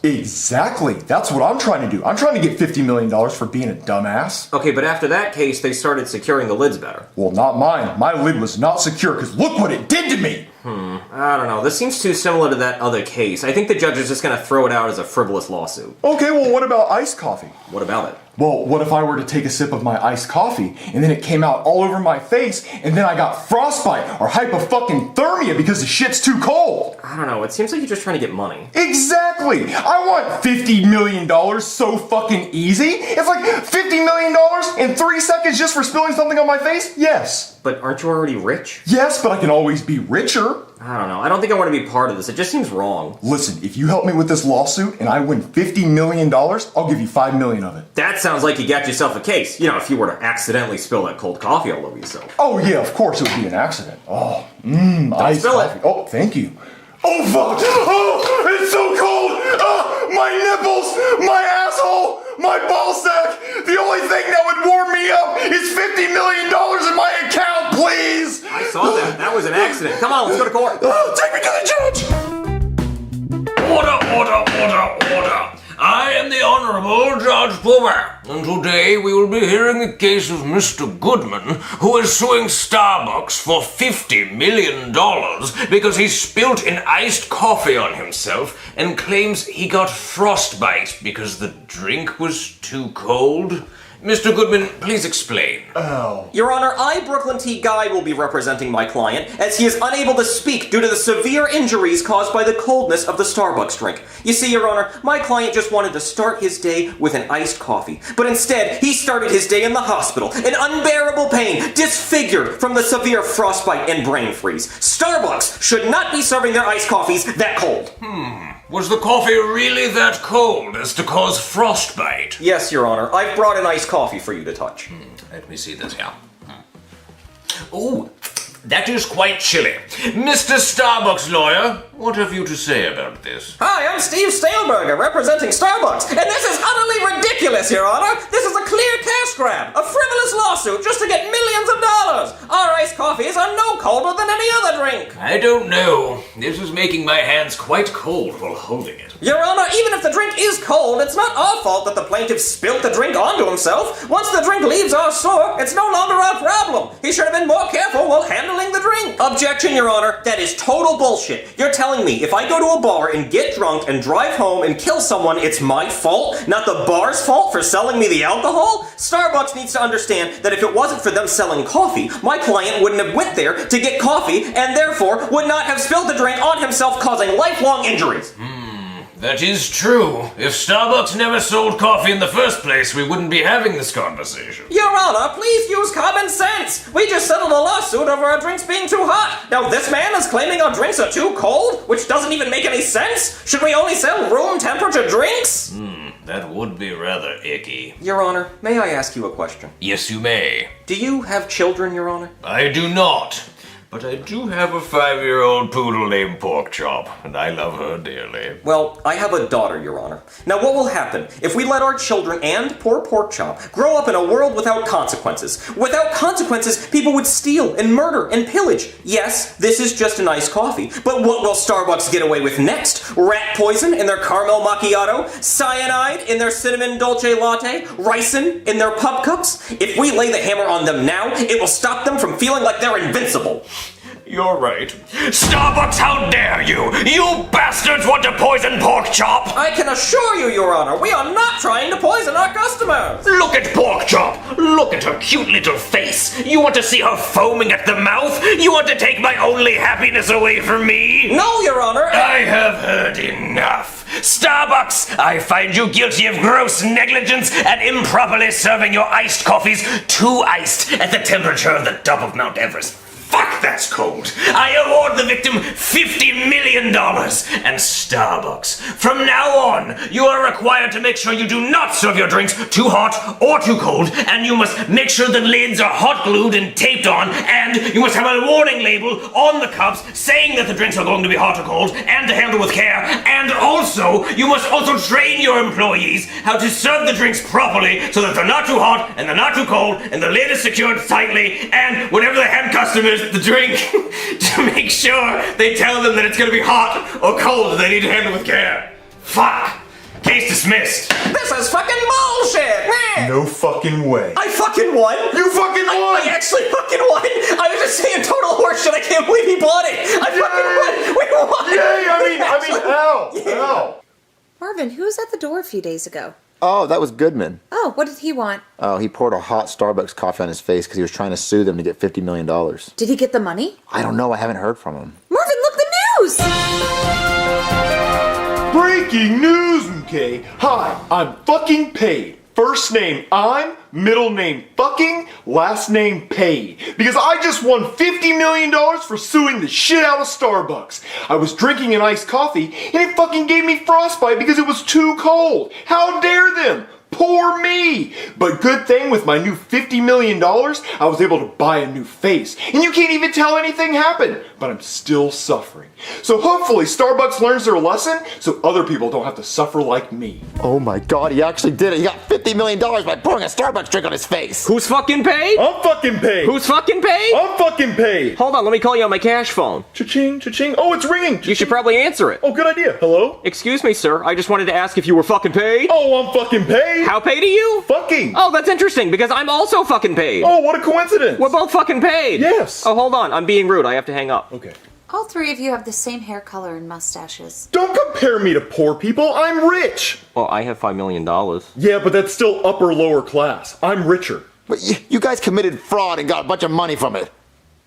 Exactly. That's what I'm trying to do. I'm trying to get $50 million for being a dumbass. Okay, but after that case, they started securing the lids better. Well, not mine. My lid was not secure because look what it did to me. I don't know. This seems too similar to that other case. I think the judge is just going to throw it out as a frivolous lawsuit. Okay, well, what about iced coffee? What about it? Well, what if I were to take a sip of my iced coffee and then it came out all over my face and then I got frostbite or hypothermia because the shit's too cold? I don't know. It seems like you're just trying to get money. Exactly! I want $50 million so fucking easy. It's like $50 million in 3 seconds just for spilling something on my face? Yes. But aren't you already rich? Yes, but I can always be richer. I don't know. I don't think I want to be part of this. It just seems wrong. Listen, if you help me with this lawsuit and I win $50 million, I'll give you $5 million of it. That sounds like you got yourself a case. You know, if you were to accidentally spill that cold coffee all over yourself. Oh yeah, of course it would be an accident. Oh, iced spill coffee. it. Oh, thank you. Oh fuck! Oh, it's so cold! Oh, my nipples, my asshole, my ball sack. The only thing that would warm me up is $50 million in my account, please. I saw that. That was an accident. Come on, let's go to court. Oh, take me to the judge. Order! I am the Honorable Judge Plummer, and today we will be hearing the case of Mr. Goodman, who is suing Starbucks for $50 million because he spilt an iced coffee on himself and claims he got frostbite because the drink was too cold. Mr. Goodman, please explain. Oh. Your Honor, I, Brooklyn T. Guy, will be representing my client, as he is unable to speak due to the severe injuries caused by the coldness of the Starbucks drink. You see, Your Honor, my client just wanted to start his day with an iced coffee, but instead, he started his day in the hospital, in unbearable pain, disfigured from the severe frostbite and brain freeze. Starbucks should not be serving their iced coffees that cold. Was the coffee really that cold as to cause frostbite? Yes, Your Honor. I've brought an iced coffee for you to touch. Let me see this here. Oh, that is quite chilly. Mr. Starbucks lawyer, what have you to say about this? Hi, I'm Steve Staleberger, representing Starbucks, and this is utterly ridiculous, Your Honor. This is a clear cash grab, a frivolous lawsuit just to get millions of dollars. Our iced coffees are no colder than any other drink. I don't know. This is making my hands quite cold while holding it. Your Honor, even if the drink is cold, it's not our fault that the plaintiff spilt the drink onto himself. Once the drink leaves our store, it's no longer our problem. He should have been more careful while handling the drink. Objection, Your Honor. That is total bullshit. You're telling me if I go to a bar and get drunk and drive home and kill someone, it's my fault, not the bar's fault for selling me the alcohol? Starbucks needs to understand that if it wasn't for them selling coffee, my client wouldn't have went there to get coffee and therefore would not have spilled the drink on himself, causing lifelong injuries. That is true. If Starbucks never sold coffee in the first place, we wouldn't be having this conversation. Your Honor, please use common sense. We just settled a lawsuit over our drinks being too hot. Now this man is claiming our drinks are too cold, which doesn't even make any sense. Should we only sell room temperature drinks? That would be rather icky. Your Honor, may I ask you a question? Yes, you may. Do you have children, Your Honor? I do not. But I do have a 5-year-old poodle named Porkchop, and I love her dearly. Well, I have a daughter, Your Honor. Now what will happen if we let our children and poor Porkchop grow up in a world without consequences? Without consequences, people would steal and murder and pillage. Yes, this is just an iced coffee, but what will Starbucks get away with next? Rat poison in their caramel macchiato? Cyanide in their cinnamon dolce latte? Ricin in their pub cups? If we lay the hammer on them now, it will stop them from feeling like they're invincible. You're right. Starbucks, how dare you! You bastards want to poison Porkchop! I can assure you, Your Honor, we are not trying to poison our customers! Look at Porkchop! Look at her cute little face! You want to see her foaming at the mouth? You want to take my only happiness away from me? No, Your Honor! I have heard enough! Starbucks, I find you guilty of gross negligence and improperly serving your iced coffees too iced at the temperature of the top of Mount Everest. Fuck, that's cold. I award the victim $50 million. And Starbucks, from now on, you are required to make sure you do not serve your drinks too hot or too cold, and you must make sure the lids are hot glued and taped on, and you must have a warning label on the cups saying that the drinks are going to be hot or cold, and to handle with care, and also, you must also train your employees how to serve the drinks properly so that they're not too hot, and they're not too cold, and the lid is secured tightly, and whenever they hand customers the drink, to make sure they tell them that it's gonna be hot or cold and they need to handle with care. Fuck! Case dismissed. This is fucking bullshit! No fucking way. I fucking won! You fucking won! I actually fucking won! I was just saying total horseshit, I can't believe he bought it! I fucking won! We won! Yay! I mean, ow! Marvin, who was at the door a few days ago? Oh, that was Goodman. Oh, what did he want? Oh, he poured a hot Starbucks coffee on his face because he was trying to sue them to get $50 million. Did he get the money? I don't know. I haven't heard from him. Marvin, look, the news! Breaking news, okay? Hi, I'm fucking paid. First name I'm, middle name fucking, last name paid. Because I just won $50 million for suing the shit out of Starbucks. I was drinking an iced coffee and it fucking gave me frostbite because it was too cold. How dare them? Poor me! But good thing with my new $50 million, I was able to buy a new face. And you can't even tell anything happened. But I'm still suffering. So hopefully Starbucks learns their lesson so other people don't have to suffer like me. Oh my god, he actually did it. He got $50 million by pouring a Starbucks drink on his face. Who's fucking paid? I'm fucking paid. Who's fucking paid? I'm fucking paid. Hold on, let me call you on my cash phone. Cha-ching, cha-ching. Oh, it's ringing. Cha-ching. You should probably answer it. Oh, good idea. Hello? Excuse me, sir. I just wanted to ask if you were fucking paid. Oh, I'm fucking paid. How paid are you? Fucking. Oh, that's interesting because I'm also fucking paid. Oh, what a coincidence. We're both fucking paid. Yes. Oh, hold on. I'm being rude. I have to hang up. Okay. All three of you have the same hair color and mustaches. Don't compare me to poor people. I'm rich. Well, I have $5 million. Yeah, but that's still upper lower class. I'm richer. But you guys committed fraud and got a bunch of money from it.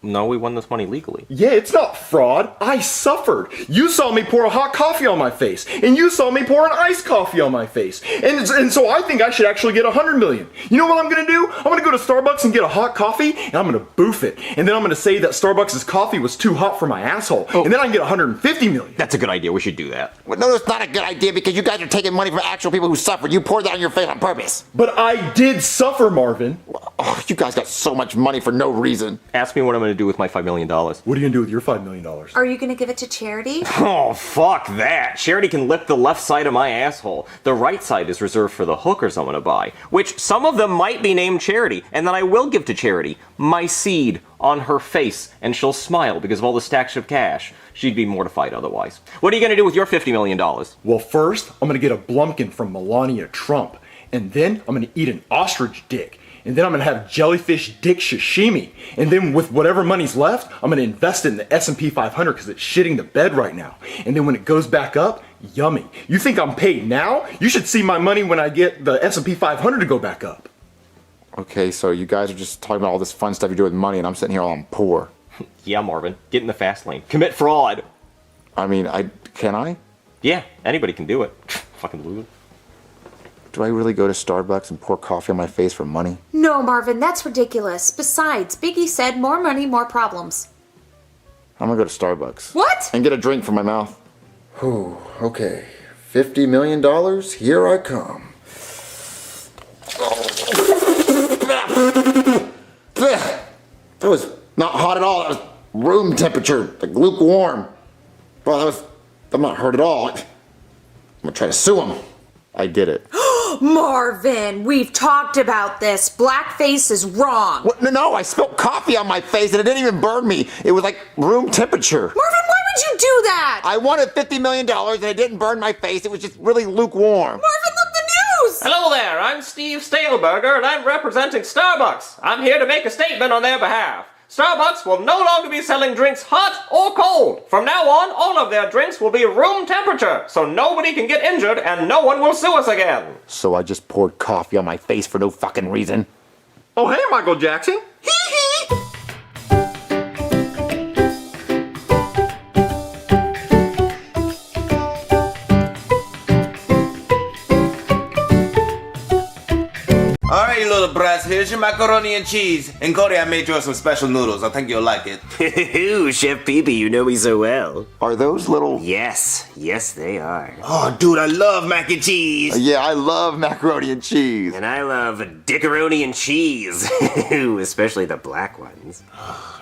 No, we won this money legally. Yeah, it's not fraud. I suffered. You saw me pour a hot coffee on my face, and you saw me pour an iced coffee on my face. And so I think I should actually get $100 million. You know what I'm gonna do? I'm gonna go to Starbucks and get a hot coffee, and I'm gonna boof it. And then I'm gonna say that Starbucks' coffee was too hot for my asshole. And then I can get $150 million. That's a good idea. We should do that. Well, no, that's not a good idea because you guys are taking money from actual people who suffered. You poured that on your face on purpose. But I did suffer, Marvin. Oh, you guys got so much money for no reason. Ask me what I'm gonna do with my $5 million. What are you gonna do with your $5 million? Are you gonna give it to charity? Oh, fuck that. Charity can lick the left side of my asshole. The right side is reserved for the hookers I'm gonna buy, which some of them might be named Charity, and then I will give to Charity my seed on her face, and she'll smile because of all the stacks of cash. She'd be mortified otherwise. What are you gonna do with your $50 million? Well, first, I'm gonna get a Blumpkin from Melania Trump, and then I'm gonna eat an ostrich dick. And then I'm gonna have jellyfish dick sashimi. And then with whatever money's left, I'm gonna invest it in the S&P 500 because it's shitting the bed right now. And then when it goes back up, yummy. You think I'm paid now? You should see my money when I get the S&P 500 to go back up. Okay, so you guys are just talking about all this fun stuff you do with money, and I'm sitting here all I'm poor. Yeah, Marvin. Get in the fast lane. Commit fraud. I mean, can I? Yeah, anybody can do it. Fucking loser. Do I really go to Starbucks and pour coffee on my face for money? No, Marvin, that's ridiculous. Besides, Biggie said more money, more problems. I'm gonna go to Starbucks. What? And get a drink for my mouth. Whew, okay. $50 million, here I come. That was not hot at all. That was room temperature, like lukewarm. Well, I'm not hurt at all. I'm gonna try to sue him. I did it. Marvin, we've talked about this. Blackface is wrong. What? No, I spilled coffee on my face and it didn't even burn me. It was like room temperature. Marvin, why would you do that? I wanted $50 million and it didn't burn my face. It was just really lukewarm. Marvin, look the news! Hello there, I'm Steve Staleberger and I'm representing Starbucks. I'm here to make a statement on their behalf. Starbucks will no longer be selling drinks hot or cold. From now on, all of their drinks will be room temperature, so nobody can get injured and no one will sue us again. So I just poured coffee on my face for no fucking reason. Oh, hey, Michael Jackson. Alright, you little brats, here's your macaroni and cheese. And Cody, I made you some special noodles. I think you'll like it. Ooh, Chef Pee-Pee, you know me so well. Are those little... Yes, they are. Oh, dude, I love mac and cheese. Yeah, I love macaroni and cheese. And I love dickaroni and cheese. Especially the black ones.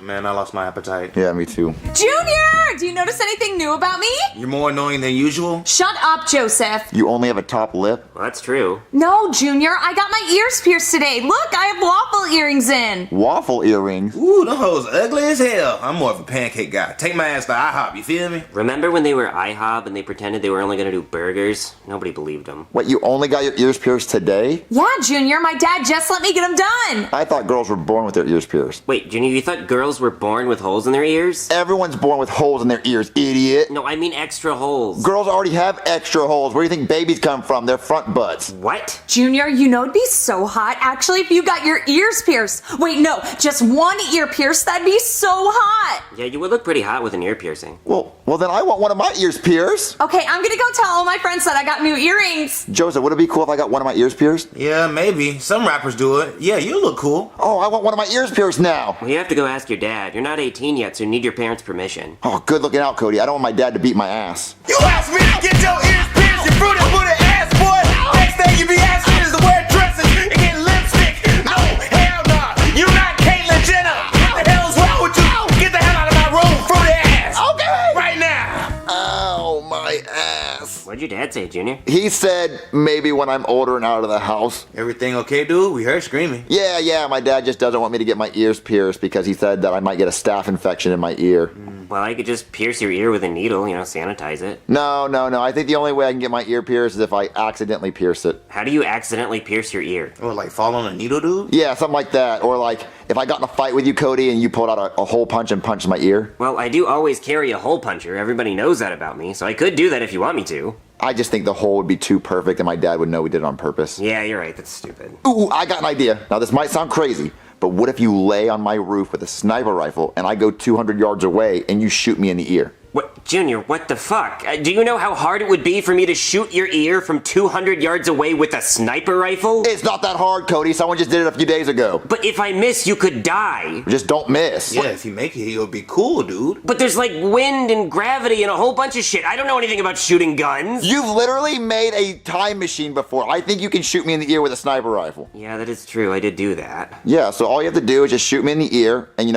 Man, I lost my appetite. Yeah, me too. Junior, do you notice anything new about me? You're more annoying than usual? Shut up, Joseph. You only have a top lip? Well, that's true. No, Junior, I got my ears pierced today. Look, I have waffle earrings in. Waffle earrings? Ooh, them hoes ugly as hell. I'm more of a pancake guy. Take my ass to IHOP, you feel me? Remember when they were IHOP and they pretended they were only going to do burgers? Nobody believed them. What, you only got your ears pierced today? Yeah, Junior, my dad just let me get them done. I thought girls were born with their ears pierced. Wait, Junior, you thought girls were born with holes in their ears? Everyone's born with holes in their ears, idiot. No, I mean extra holes. Girls already have extra holes. Where do you think babies come from? Their front butts. What? Junior, you know it'd be so hot that. Actually, if you got your ears pierced. Wait, no, just one ear pierced, that'd be so hot. Yeah, you would look pretty hot with an ear piercing. Well, then I want one of my ears pierced. Okay, I'm gonna go tell all my friends that I got new earrings. Joseph, would it be cool if I got one of my ears pierced? Yeah, maybe. Some rappers do it. Yeah, you look cool. Oh, I want one of my ears pierced now. Well, you have to go ask your dad. You're not 18 yet, so you need your parents' permission. Oh, good looking out, Cody. I don't want my dad to beat my ass. You asked me to get your ears pierced, you fruity booty ass boy. Next thing you be asking is to wear dresses and get lipstick. No, hell no. You not Caitlyn Jenner. What the hell's wrong with you? Get the hell out of my room, fruity ass. Okay. Right now. Oh, my ass. What'd your dad say, Junior? He said maybe when I'm older and out of the house. Everything okay, dude? We heard screaming. Yeah, my dad just doesn't want me to get my ears pierced because he said that I might get a staph infection in my ear. Well, I could just pierce your ear with a needle, sanitize it. No. I think the only way I can get my ear pierced is if I accidentally pierce it. How do you accidentally pierce your ear? Or like fall on a needle, dude? Yeah, something like that. Or like if I got in a fight with you, Cody, and you pulled out a hole punch and punched my ear. Well, I do always carry a hole puncher. Everybody knows that about me, so I could do that if you want me to. I just think the hole would be too perfect and my dad would know we did it on purpose. Yeah, you're right. That's stupid. Ooh, I got an idea. Now, this might sound crazy, but what if you lay on my roof with a sniper rifle and I go 200 yards away and you shoot me in the ear? What, Junior, what the fuck? Do you know how hard it would be for me to shoot your ear from 200 yards away with a sniper rifle? It's not that hard, Cody. Someone just did it a few days ago. But if I miss, you could die. Just don't miss. Yeah, if you make it, it'll be cool, dude. But there's like wind and gravity and a whole bunch of shit. I don't know anything about shooting guns. You've literally made a time machine before. I think you can shoot me in the ear with a sniper rifle. Yeah, that is true. I did do that. Yeah, so all you have to do is just shoot me in the ear and,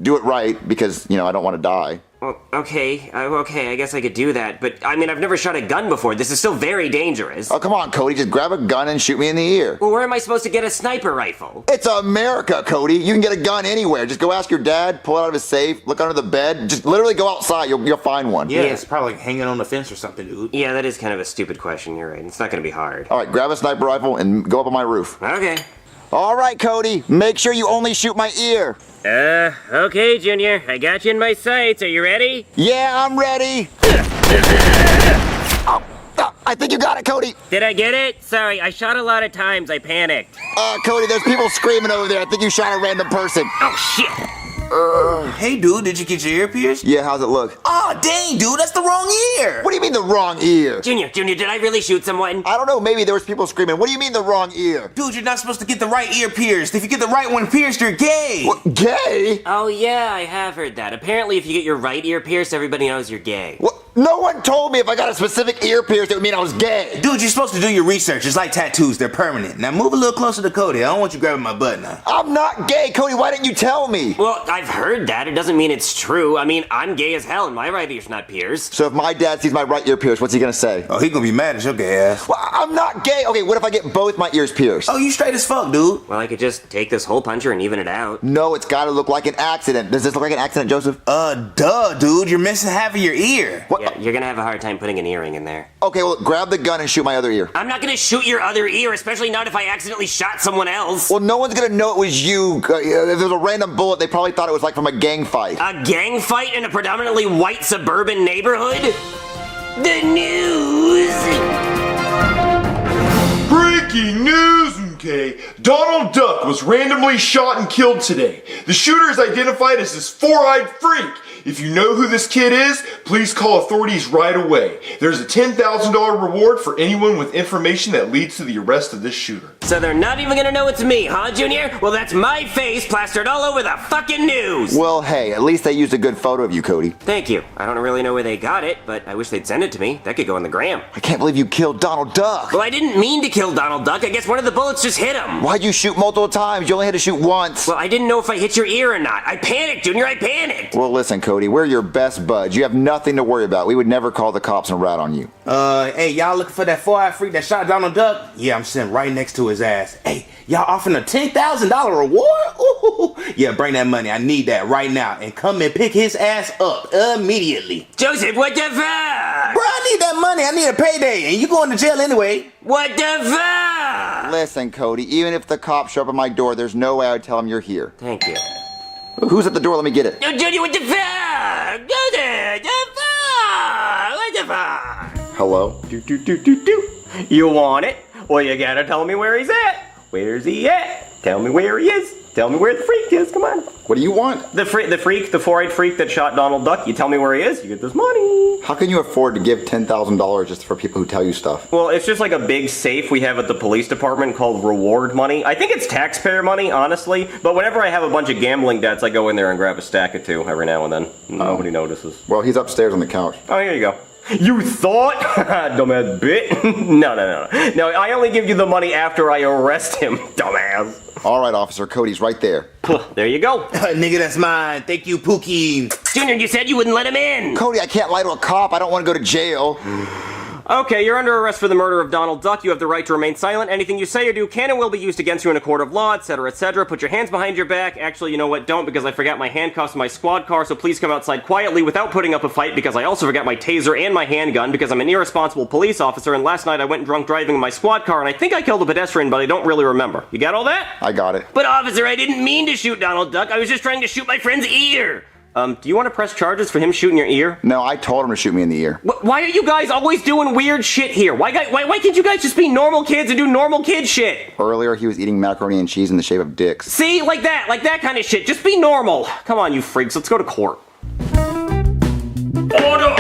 do it right because, I don't want to die. Well, okay, I guess I could do that, but I mean, I've never shot a gun before. This is still very dangerous. Oh, come on, Cody, just grab a gun and shoot me in the ear. Well, where am I supposed to get a sniper rifle? It's America, Cody. You can get a gun anywhere. Just go ask your dad, pull it out of his safe, look under the bed. Just literally go outside. You'll find one. Yeah, it's probably like hanging on the fence or something, dude. Yeah, that is kind of a stupid question. You're right. It's not going to be hard. All right, grab a sniper rifle and go up on my roof. Okay. All right, Cody, make sure you only shoot my ear. Okay, Junior. I got you in my sights. Are you ready? Yeah, I'm ready. I think you got it, Cody. Did I get it? Sorry, I shot a lot of times. I panicked. Cody, there's people screaming over there. I think you shot a random person. Oh, shit. Hey, dude, did you get your ear pierced? Yeah, how's it look? Oh, dang, dude, that's the wrong ear. What do you mean the wrong ear? Junior, did I really shoot someone? I don't know, maybe there was people screaming. What do you mean the wrong ear? Dude, you're not supposed to get the right ear pierced. If you get the right one pierced, you're gay. What, gay? Oh, yeah, I have heard that. Apparently, if you get your right ear pierced, everybody knows you're gay. What? No one told me if I got a specific ear pierced, it would mean I was gay. Dude, you're supposed to do your research. It's like tattoos. They're permanent. Now move a little closer to Cody. I don't want you grabbing my butt now. I'm not gay, Cody. Why didn't you tell me? Well, I've heard that. It doesn't mean it's true. I mean, I'm gay as hell and my right ear's not pierced. So if my dad sees my right ear pierced, what's he gonna say? Oh, he gonna be mad as your gay ass. Well, I'm not gay. Okay, what if I get both my ears pierced? Oh, you straight as fuck, dude. Well, I could just take this hole puncher and even it out. No, it's gotta look like an accident. Does this look like an accident, Joseph? Duh, dude. You're missing half of your ear. What? Yeah, you're gonna have a hard time putting an earring in there. Okay, well, grab the gun and shoot my other ear. I'm not gonna shoot your other ear, especially not if I accidentally shot someone else. Well, no one's gonna know it was you. If there's a random bullet, they probably thought it was like from a gang fight. A gang fight in a predominantly white suburban neighborhood? The news! Breaking news, okay? Donald Duck was randomly shot and killed today. The shooter is identified as this four-eyed freak. If you know who this kid is, please call authorities right away. There's a $10,000 reward for anyone with information that leads to the arrest of this shooter. So they're not even gonna know it's me, huh, Junior? Well, that's my face plastered all over the fucking news! Well, hey, at least they used a good photo of you, Cody. Thank you. I don't really know where they got it, but I wish they'd send it to me. That could go on the gram. I can't believe you killed Donald Duck. Well, I didn't mean to kill Donald Duck. I guess one of the bullets just hit him. Why'd you shoot multiple times? You only had to shoot once. Well, I didn't know if I hit your ear or not. I panicked, Junior. I panicked. Well, listen, Cody, we're your best buds. You have nothing to worry about. We would never call the cops and rat on you. Hey, y'all looking for that four-eyed freak that shot Donald Duck? Yeah, I'm sitting right next to his ass. Hey, y'all offering a $10,000 reward? Ooh, yeah, bring that money. I need that right now. And come and pick his ass up immediately. Joseph, what the fuck? Bro, I need that money. I need a payday. And you going to jail anyway. What the fuck? Listen, Cody, even if the cops show up at my door, there's no way I would tell them you're here. Thank you. Who's at the door? Let me get it. No, Junior, what the fuck? Joseph, the fuck? What the fuck? Hello? You want it? Well, you gotta tell me where he's at. Where's he at? Tell me where he is. Tell me where the freak is. Come on. What do you want? The freak, the four-eyed freak that shot Donald Duck. You tell me where he is, you get this money. How can you afford to give $10,000 just for people who tell you stuff? Well, it's just like a big safe we have at the police department called reward money. I think it's taxpayer money, honestly. But whenever I have a bunch of gambling debts, I go in there and grab a stack or two every now and then. Nobody notices. Well, he's upstairs on the couch. Oh, here you go. You thought? Dumbass bit. No. No, I only give you the money after I arrest him, dumbass. All right, officer. Cody's right there. There you go. Nigga, that's mine. Thank you, Pookie. Junior, you said you wouldn't let him in. Cody, I can't lie to a cop. I don't want to go to jail. Okay, you're under arrest for the murder of Donald Duck. You have the right to remain silent. Anything you say or do can and will be used against you in a court of law, etc., etc. Put your hands behind your back. Actually, you know what? Don't, because I forgot my handcuffs in my squad car, so please come outside quietly without putting up a fight, because I also forgot my taser and my handgun, because I'm an irresponsible police officer, and last night I went drunk driving in my squad car, and I think I killed a pedestrian, but I don't really remember. You got all that? I got it. But officer, I didn't mean to shoot Donald Duck. I was just trying to shoot my friend's ear. Do you want to press charges for him shooting your ear? No, I told him to shoot me in the ear. Why are you guys always doing weird shit here? Why can't you guys just be normal kids and do normal kid shit? Earlier, he was eating macaroni and cheese in the shape of dicks. See? Like that kind of shit. Just be normal. Come on, you freaks. Let's go to court. Order.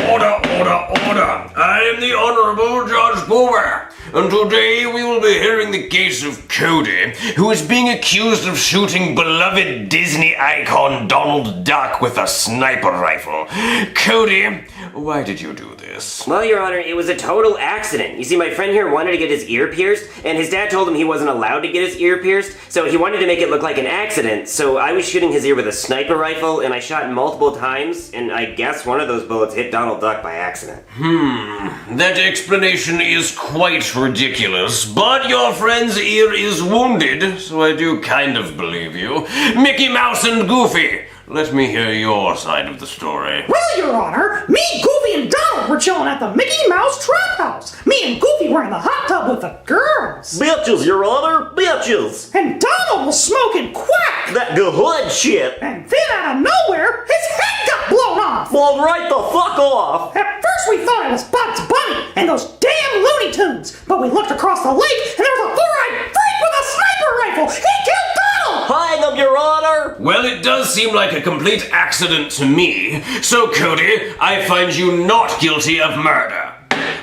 I am the Honorable Judge Boomer, and today we will be hearing the case of Cody, who is being accused of shooting beloved Disney icon Donald Duck with a sniper rifle. Cody, why did you do this? Well, Your Honor, it was a total accident. You see, my friend here wanted to get his ear pierced, and his dad told him he wasn't allowed to get his ear pierced, so he wanted to make it look like an accident. So I was shooting his ear with a sniper rifle, and I shot multiple times, and I guess one of those bullets hit Donald Duck by accident. That explanation is quite ridiculous, but your friend's ear is wounded, so I do kind of believe you. Mickey Mouse and Goofy, let me hear your side of the story. Well, Your Honor, me, Goofy, and Donald were chilling at the Mickey Mouse Trap House. Me and Goofy were in the hot tub with the girls. Bitches, Your Honor, bitches. And Donald was smoking quack. That good shit. And then out of nowhere, his head got blown off. Well, right the fuck off. At first we thought it was Bugs Bunny and those damn Looney Tunes. But we looked across the lake and there was a four-eyed freak with a sniper rifle. He killed Donald. Hang him, Your Honor. Well, it does seem like a complete accident to me. So, Cody, I find you not guilty of murder,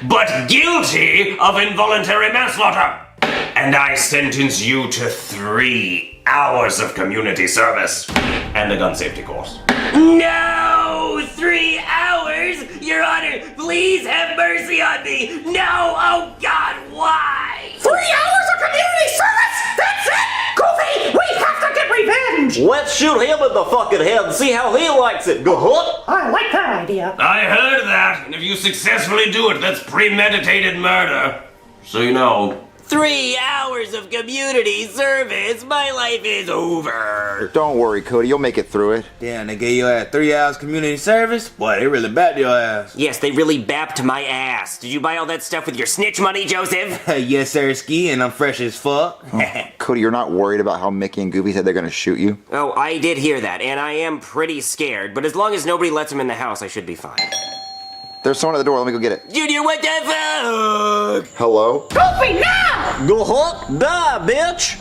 but guilty of involuntary manslaughter. And I sentence you to 3 hours of community service and a gun safety course. No! 3 hours? Your Honor, please have mercy on me! No! Oh God, why? 3 hours of community service? That's it! Goofy, we have to get revenge! Let's shoot him in the fucking head and see how he likes it. Good. I like that idea. I heard that, and if you successfully do it, that's premeditated murder. So you know. 3 hours of community service? My life is over. Don't worry, Cody. You'll make it through it. Damn, they gave your ass 3 hours community service? Boy, they really backed your ass. Yes, they really bapped my ass. Did you buy all that stuff with your snitch money, Joseph? Yes, sir, ski, and I'm fresh as fuck. Cody, you're not worried about how Mickey and Goofy said they're going to shoot you? Oh, I did hear that, and I am pretty scared. But as long as nobody lets him in the house, I should be fine. There's someone at the door. Let me go get it. Junior, what the fuck? Hello? Goofy, now! Go hook, die, bitch.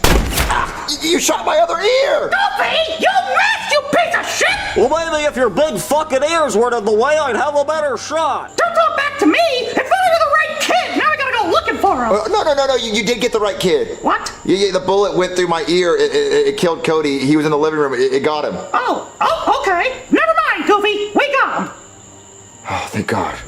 You shot my other ear! Goofy, you missed, you piece of shit! Well, maybe if your big fucking ears weren't in the way, I'd have a better shot. Don't talk back to me! If only you're the right kid! Now I gotta go looking for him! No. You did get the right kid. What? Yeah, the bullet went through my ear. It killed Cody. He was in the living room. It got him. Oh, okay. Never mind, Goofy. We got him. Oh, thank God.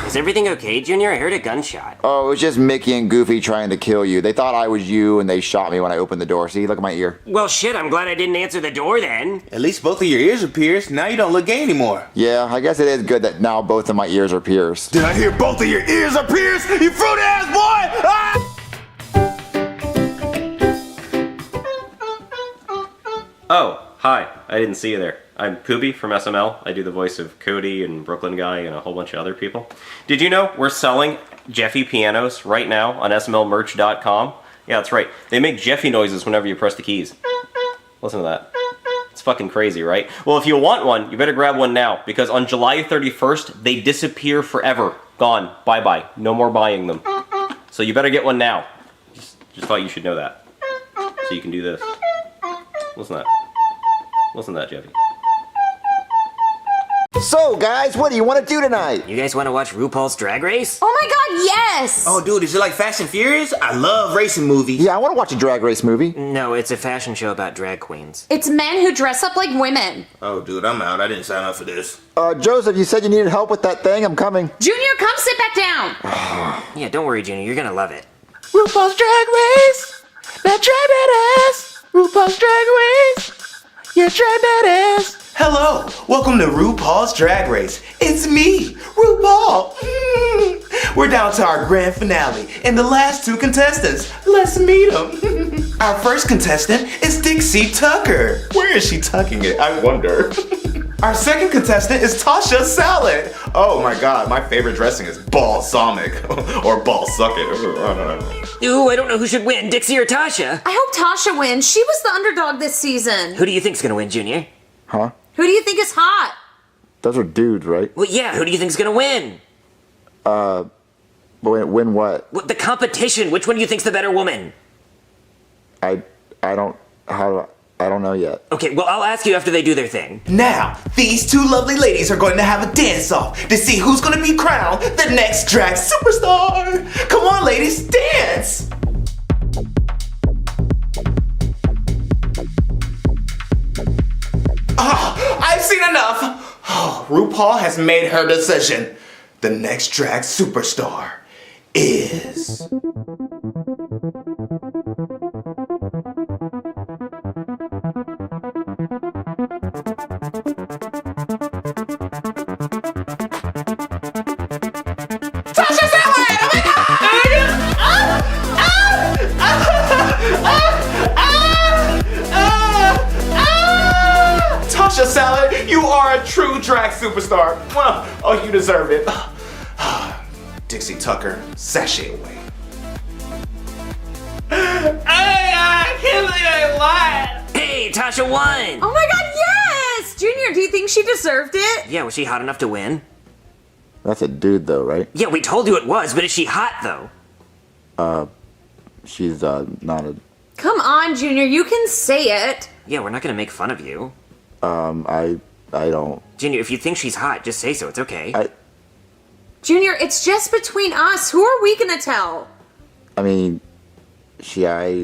Is everything okay, Junior? I heard a gunshot. Oh, it was just Mickey and Goofy trying to kill you. They thought I was you, and they shot me when I opened the door. See, look at my ear. Well, shit, I'm glad I didn't answer the door then. At least both of your ears are pierced. Now you don't look gay anymore. Yeah, I guess it is good that now both of my ears are pierced. Did I hear both of your ears are pierced? You fruity ass boy! Ah! Oh, hi. I didn't see you there. I'm Poopy from SML. I do the voice of Cody and Brooklyn Guy and a whole bunch of other people. Did you know we're selling Jeffy pianos right now on smlmerch.com? Yeah, that's right. They make Jeffy noises whenever you press the keys. Listen to that. It's fucking crazy, right? Well, if you want one, you better grab one now, because on July 31st, they disappear forever. Gone. Bye-bye. No more buying them. So you better get one now. Just thought you should know that. so you can do this. Listen to that. Listen to that, Jeffy. So, guys, what do you want to do tonight? You guys want to watch RuPaul's Drag Race? Oh my god, yes! Oh, dude, is it like Fast and Furious? I love racing movies. Yeah, I want to watch a drag race movie. No, it's a fashion show about drag queens. It's men who dress up like women. Oh, dude, I'm out. I didn't sign up for this. Joseph, you said you needed help with that thing. I'm coming. Junior, come sit back down. Yeah, don't worry, Junior. You're gonna love it. RuPaul's Drag Race. Now try that ass. RuPaul's Drag Race. Yeah, try that ass. Hello, welcome to RuPaul's Drag Race. It's me, RuPaul. We're down to our grand finale and the last two contestants. Let's meet them. Our first contestant is Dixie Tucker. Where is she tucking it? I wonder. Our second contestant is Tasha Salad. Oh my god, my favorite dressing is balsamic or ball suck it. Ooh, I don't know who should win, Dixie or Tasha. I hope Tasha wins. She was the underdog this season. Who do you think's gonna win, Junior? Huh? Who do you think is hot? Those are dudes, right? Well, yeah, who do you think's gonna win? Win what? What, the competition. Which one do you think's the better woman? I don't know yet. Okay, well, I'll ask you after they do their thing. Now, these two lovely ladies are going to have a dance-off to see who's going to be crowned the next drag superstar. Come on, ladies, dance! I've seen enough. RuPaul has made her decision. The next drag superstar is... Tasha Salad! Oh my god! Tasha Salad, you are a true drag superstar. Well, oh, you deserve it. Dixie Tucker, sashay away. I can't believe I won! Hey, Tasha won! Oh my god, yes! Junior, do you think she deserved it? Yeah, was she hot enough to win? That's a dude, though, right? Yeah, we told you it was, but is she hot, though? She's not a. Come on, Junior, you can say it. Yeah, we're not gonna make fun of you. I don't. Junior, if you think she's hot, just say so, it's okay. Junior, it's just between us. Who are we gonna tell? I mean, Gay!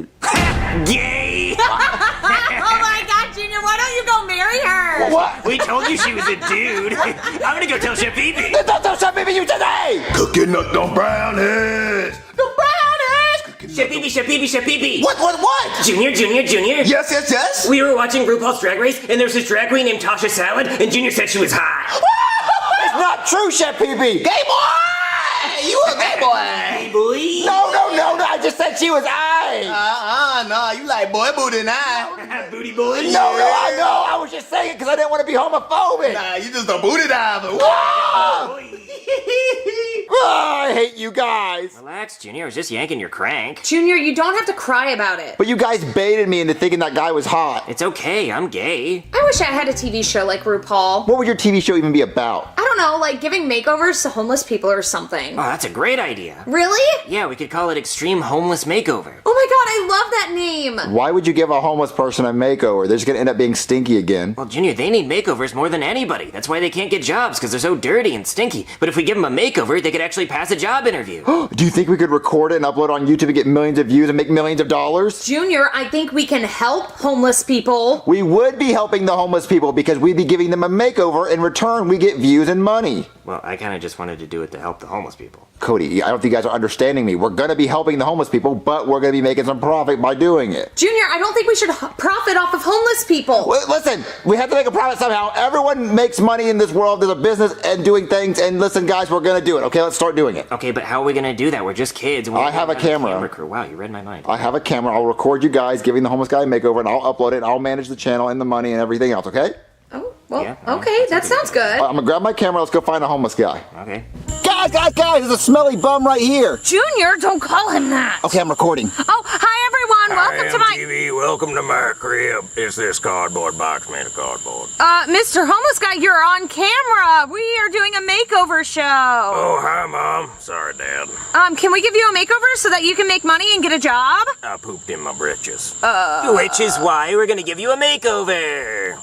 Oh my god, Junior, why don't you go marry her? What? We told you she was a dude. I'm gonna go tell Chef Pee-Pee. Don't tell Chef Pee-Pee you today! Cooking up them brownies! The brownies! Chef Pee-Pee, Chef Pee-Pee, Chef Pee-Pee. What? Junior. Yes. We were watching RuPaul's Drag Race, and there was this drag queen named Tasha Salad, and Junior said she was hot. It's not true, Chef Pee-Pee! Gay boy! You a gay boy! Hey, boy. No, I just said she was I! No, you like boy booty now. Booty boy. No, I know! I was just saying it because I didn't want to be homophobic! Nah, you just a booty diver. I hate you guys! Relax, Junior. I was just yanking your crank. Junior, you don't have to cry about it. But you guys baited me into thinking that guy was hot. It's okay. I'm gay. I wish I had a TV show like RuPaul. What would your TV show even be about? I don't know, like giving makeovers to homeless people or something. Oh, that's a great idea. Really? Yeah, we could call it Extreme Homeless Makeover. Oh my god, I love that name. Why would you give a homeless person a makeover? They're just gonna end up being stinky again. Well, Junior, they need makeovers more than anybody. That's why they can't get jobs, because they're so dirty and stinky. But if we give them a makeover, they could actually pass a job interview. Do you think we could record it and upload it on YouTube and get millions of views and make millions of dollars? Junior, I think we can help homeless people. We would be helping the homeless people because we'd be giving them a makeover. In return, we get views and money. Well, I kind of just wanted to do it to help the homeless people. Cody, I don't think you guys are understanding me. We're gonna be helping the homeless people, but we're gonna be making some profit by doing it. Junior, I don't think we should profit off of homeless people. Listen, we have to make a profit somehow. Everyone makes money in this world. There's a business and doing things. And listen, guys, we're gonna do it. Okay, let's start doing it. Okay, but how are we gonna do that? We're just kids. I have a camera. Crew. Wow, you read my mind. I have a camera. I'll record you guys giving the homeless guy a makeover, and I'll upload it. And I'll manage the channel and the money and everything else. Okay? Oh, well, okay, that sounds good. I'm gonna grab my camera. Let's go find a homeless guy. Okay. Guys, there's a smelly bum right here. Junior, don't call him that. Okay, I'm recording. Oh, hi everyone. everyone. Welcome to my... TV, welcome to my crib. Is this cardboard box made of cardboard? Mr. Homeless Guy, you're on camera. We are doing a makeover show. Oh, hi, Mom. Sorry, Dad. Can we give you a makeover so that you can make money and get a job? I pooped in my britches. Which is why we're gonna give you a makeover.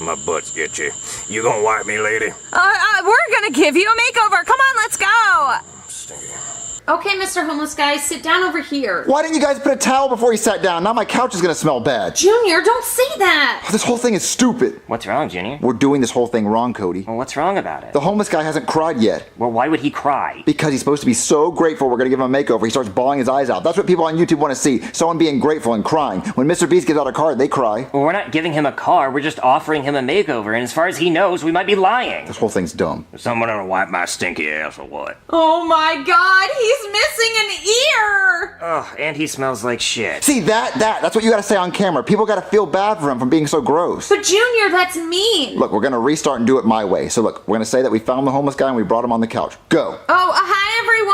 My butt's itchy. You gonna wipe me, lady? We're gonna give you a makeover. Come on, let's go. Okay, Mr. Homeless Guy, sit down over here. Why didn't you guys put a towel before you sat down? Now my couch is gonna smell bad. Junior, don't say that. This whole thing is stupid. What's wrong, Junior? We're doing this whole thing wrong, Cody. Well, what's wrong about it? The homeless guy hasn't cried yet. Well, why would he cry? Because he's supposed to be so grateful we're gonna give him a makeover. He starts bawling his eyes out. That's what people on YouTube want to see. Someone being grateful and crying. When Mr. Beast gives out a card, they cry. Well, we're not giving him a car. We're just offering him a makeover. And as far as he knows, we might be lying. This whole thing's dumb. Is someone gonna wipe my stinky ass or what? Oh my God, he's missing an ear. Oh, and he smells like shit. See, that's what you gotta say on camera. People gotta feel bad for him from being so gross. But Junior, that's mean. Look, we're gonna restart and do it my way. So look, we're gonna say that we found the homeless guy and we brought him on the couch. Go. Oh, hi everyone.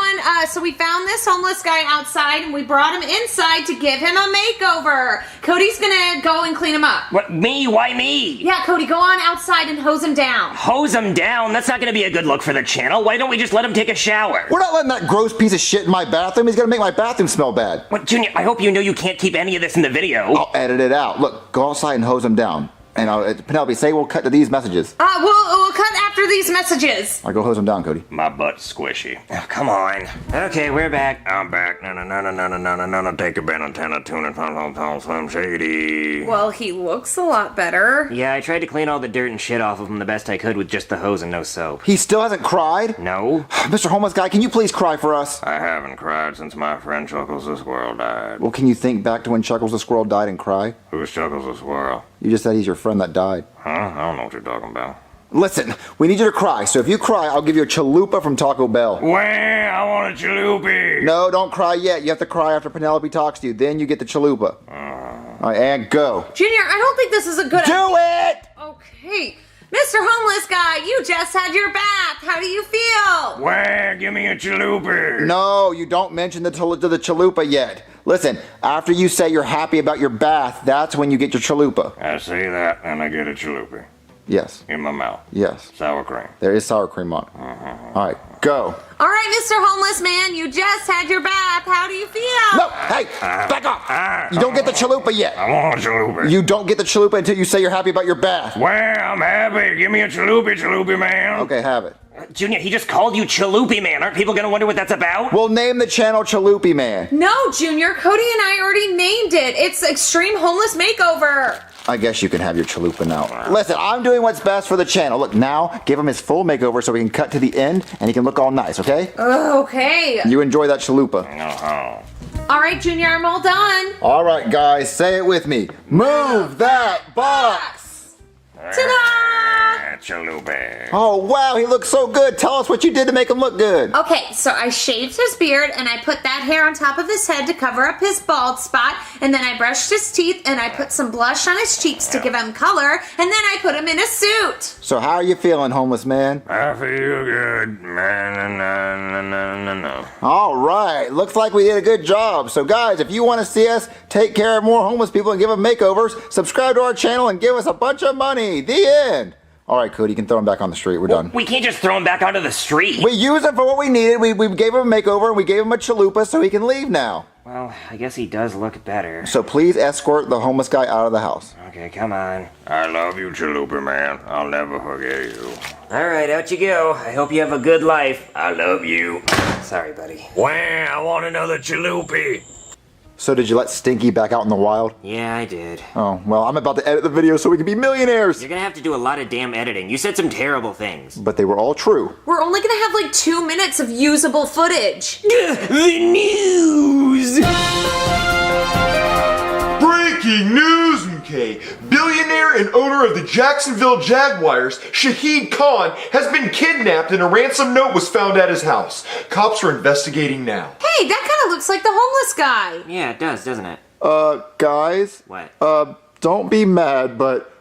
So we found this homeless guy outside and we brought him inside to give him a makeover. Cody's gonna go and clean him up. What, me? Why me? Yeah, Cody, go on outside and hose him down. Hose him down? That's not gonna be a good look for the channel. Why don't we just let him take a shower? We're not letting that gross piece of shit in my bathroom. He's gonna make my bathroom smell bad. What, Junior, I hope you know you can't keep any of this in the video. I'll edit it out. Look, go outside and hose him down. And Penelope, say we'll cut to these messages. We'll cut after these messages. I'll go hose him down, Cody. My butt's squishy. Oh, come on. Okay, we're back. I'm back. No. Take a bed antenna, tuna, Slim Shady. Well, he looks a lot better. Yeah, I tried to clean all the dirt and shit off of him the best I could with just the hose and no soap. He still hasn't cried? No. Mr. Homeless Guy, can you please cry for us? I haven't cried since my friend Chuckles the Squirrel died. Well, can you think back to when Chuckles the Squirrel died and cry? Who's Chuckles the Squirrel? You just said he's your friend that died. Huh? I don't know what you're talking about. Listen, we need you to cry, so if you cry, I'll give you a chalupa from Taco Bell. Well, I want a chalupa. No, don't cry yet. You have to cry after Penelope talks to you. Then you get the chalupa. All right, and go. Junior, I don't think this is a good idea. Do it! Okay. Mr. Homeless Guy, you just had your bath. How do you feel? Well, give me a chalupa. No, you don't mention the chalupa yet. Listen, after you say you're happy about your bath, that's when you get your chalupa. I say that and I get a chalupa. Yes. In my mouth. Yes. Sour cream. There is sour cream on it. All right, go. All right, Mr. Homeless Man, you just had your bath. How do you feel? No, hey, back off. You don't get the chalupa yet. I want a chalupa. You don't get the chalupa until you say you're happy about your bath. Well, I'm happy. Give me a chalupa, man. Okay, have it. Junior, he just called you Chalupi Man. Aren't people gonna wonder what that's about? We'll name the channel Chalupi Man. No, Junior, Cody and I already named it. It's Extreme Homeless Makeover. I guess you can have your chalupa now. Listen, I'm doing what's best for the channel. Look, now give him his full makeover so we can cut to the end and he can look all nice, okay? Okay. You enjoy that chalupa. All right, Junior, I'm all done. All right, guys, say it with me. Move that box. Ta-da! Chalupa. Oh, wow, he looks so good. Tell us what you did to make him look good. Okay, so I shaved his beard and I put that hair on top of his head to cover up his bald spot, and then I brushed his teeth and I put some blush on his cheeks to give him color, and then I put him in a suit. So how are you feeling, homeless man? I feel good. All right, looks like we did a good job. So guys, if you want to see us take care of more homeless people and give them makeovers, subscribe to our channel and give us a bunch of money. The end. All right, Cody, you can throw him back on the street. We're done. We can't just throw him back onto the street. We used him for what we needed. We gave him a makeover and we gave him a chalupa so he can leave now. Well, I guess he does look better. So please escort the homeless guy out of the house. Okay, come on. I love you, Chalupa Man. I'll never forget you. All right, out you go. I hope you have a good life. I love you. Sorry, buddy. Wow, I want another chalupa. So did you let Stinky back out in the wild? Yeah, I did. Oh, well, I'm about to edit the video so we can be millionaires. You're gonna have to do a lot of damn editing. You said some terrible things. But they were all true. We're only gonna have like 2 minutes of usable footage. The news! Breaking news, MK! Billionaire and owner of the Jacksonville Jaguars, Shahid Khan, has been kidnapped and a ransom note was found at his house. Cops are investigating now. Hey, that kind of looks like the homeless guy. Yeah, it does, doesn't it? Guys? What? Don't be mad, but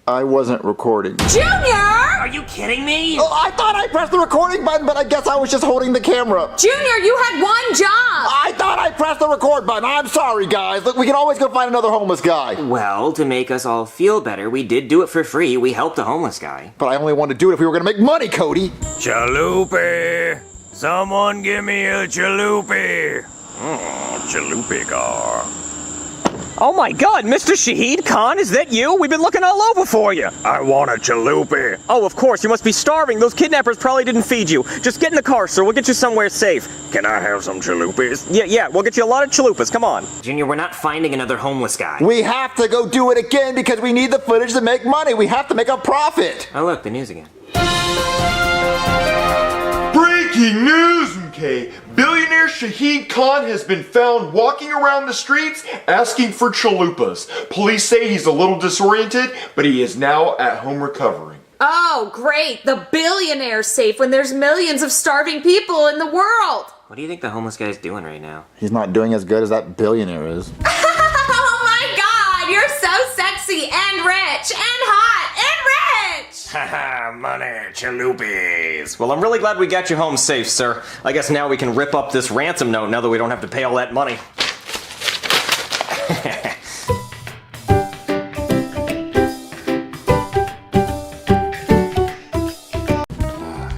I wasn't recording. Junior! Are you kidding me? Oh, I thought I pressed the recording button, but I guess I was just holding the camera. Junior, you had one job. I thought I pressed the record button. I'm sorry, guys. Look, we can always go find another homeless guy. Well, to make us all feel better, we did do it for free. We helped a homeless guy. But I only wanted to do it if we were going to make money, Cody. Chalupa! Someone give me a chalupa! Chalupa car. Oh my god, Mr. Shahid Khan, is that you? We've been looking all over for you. I want a chalupa. Oh, of course, you must be starving. Those kidnappers probably didn't feed you. Just get in the car, sir. We'll get you somewhere safe. Can I have some chalupas? Yeah, we'll get you a lot of chalupas. Come on. Junior, we're not finding another homeless guy. We have to go do it again because we need the footage to make money. We have to make a profit. Oh, look, the news again. Breaking news, MK! Billionaire Shahid Khan has been found walking around the streets asking for chalupas. Police say he's a little disoriented, but he is now at home recovering. Oh, great. The billionaire's safe when there's millions of starving people in the world. What do you think the homeless guy's doing right now? He's not doing as good as that billionaire is. Oh my god, you're so sexy and rich and hot and rich. Haha, money, chalupas. Well, I'm really glad we got you home safe, sir. I guess now we can rip up this ransom note now that we don't have to pay all that money.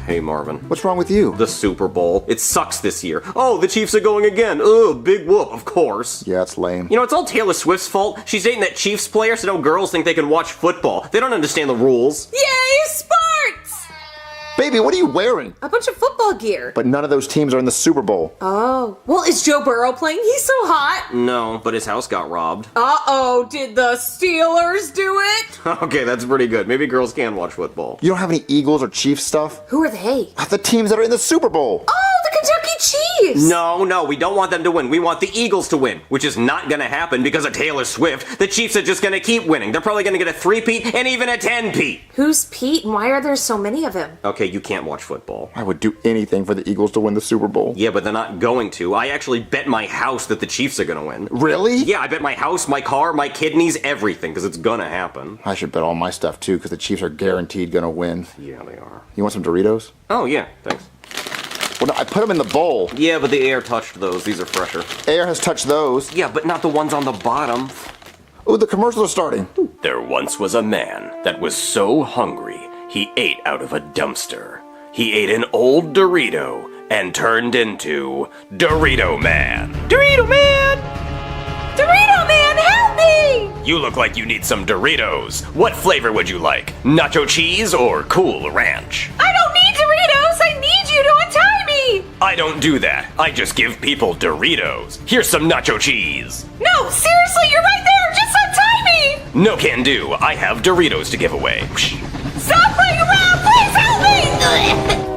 Hey, Marvin. What's wrong with you? The Super Bowl. It sucks this year. Oh, the Chiefs are going again. Ugh, big whoop, of course. Yeah, it's lame. You know, it's all Taylor Swift's fault. She's dating that Chiefs player, so no girls think they can watch football. They don't understand the rules. Yay, sports! Baby, what are you wearing? A bunch of football gear. But none of those teams are in the Super Bowl. Oh. Well, is Joe Burrow playing? He's so hot. No, but his house got robbed. Uh-oh, did the Steelers do it? Okay, that's pretty good. Maybe girls can watch football. You don't have any Eagles or Chiefs stuff? Who are they? The teams that are in the Super Bowl. Oh, the Kentucky Chiefs! No, we don't want them to win. We want the Eagles to win, which is not gonna happen because of Taylor Swift. The Chiefs are just gonna keep winning. They're probably gonna get a 3-peat and even a 10-peat. Who's Pete and why are there so many of him? Okay, you can't watch football. I would do anything for the Eagles to win the Super Bowl. Yeah, but they're not going to. I actually bet my house that the Chiefs are gonna win. Really? Yeah, I bet my house, my car, my kidneys, everything, because it's gonna happen. I should bet all my stuff too, because the Chiefs are guaranteed gonna win. Yeah, they are. You want some Doritos? Oh, yeah, thanks. Well, no, I put them in the bowl. Yeah, but the air touched those. These are fresher. Air has touched those. Yeah, but not the ones on the bottom. Ooh, the commercials are starting. There once was a man that was so hungry, he ate out of a dumpster. He ate an old Dorito and turned into Dorito Man. Dorito Man! Dorito Man, help me! You look like you need some Doritos. What flavor would you like? Nacho cheese or Cool Ranch? I don't need Doritos! I need you to untie me! I don't do that. I just give people Doritos. Here's some nacho cheese. No, seriously, you're right there! Just untie me! No can do. I have Doritos to give away. Stop playing around! Please help me!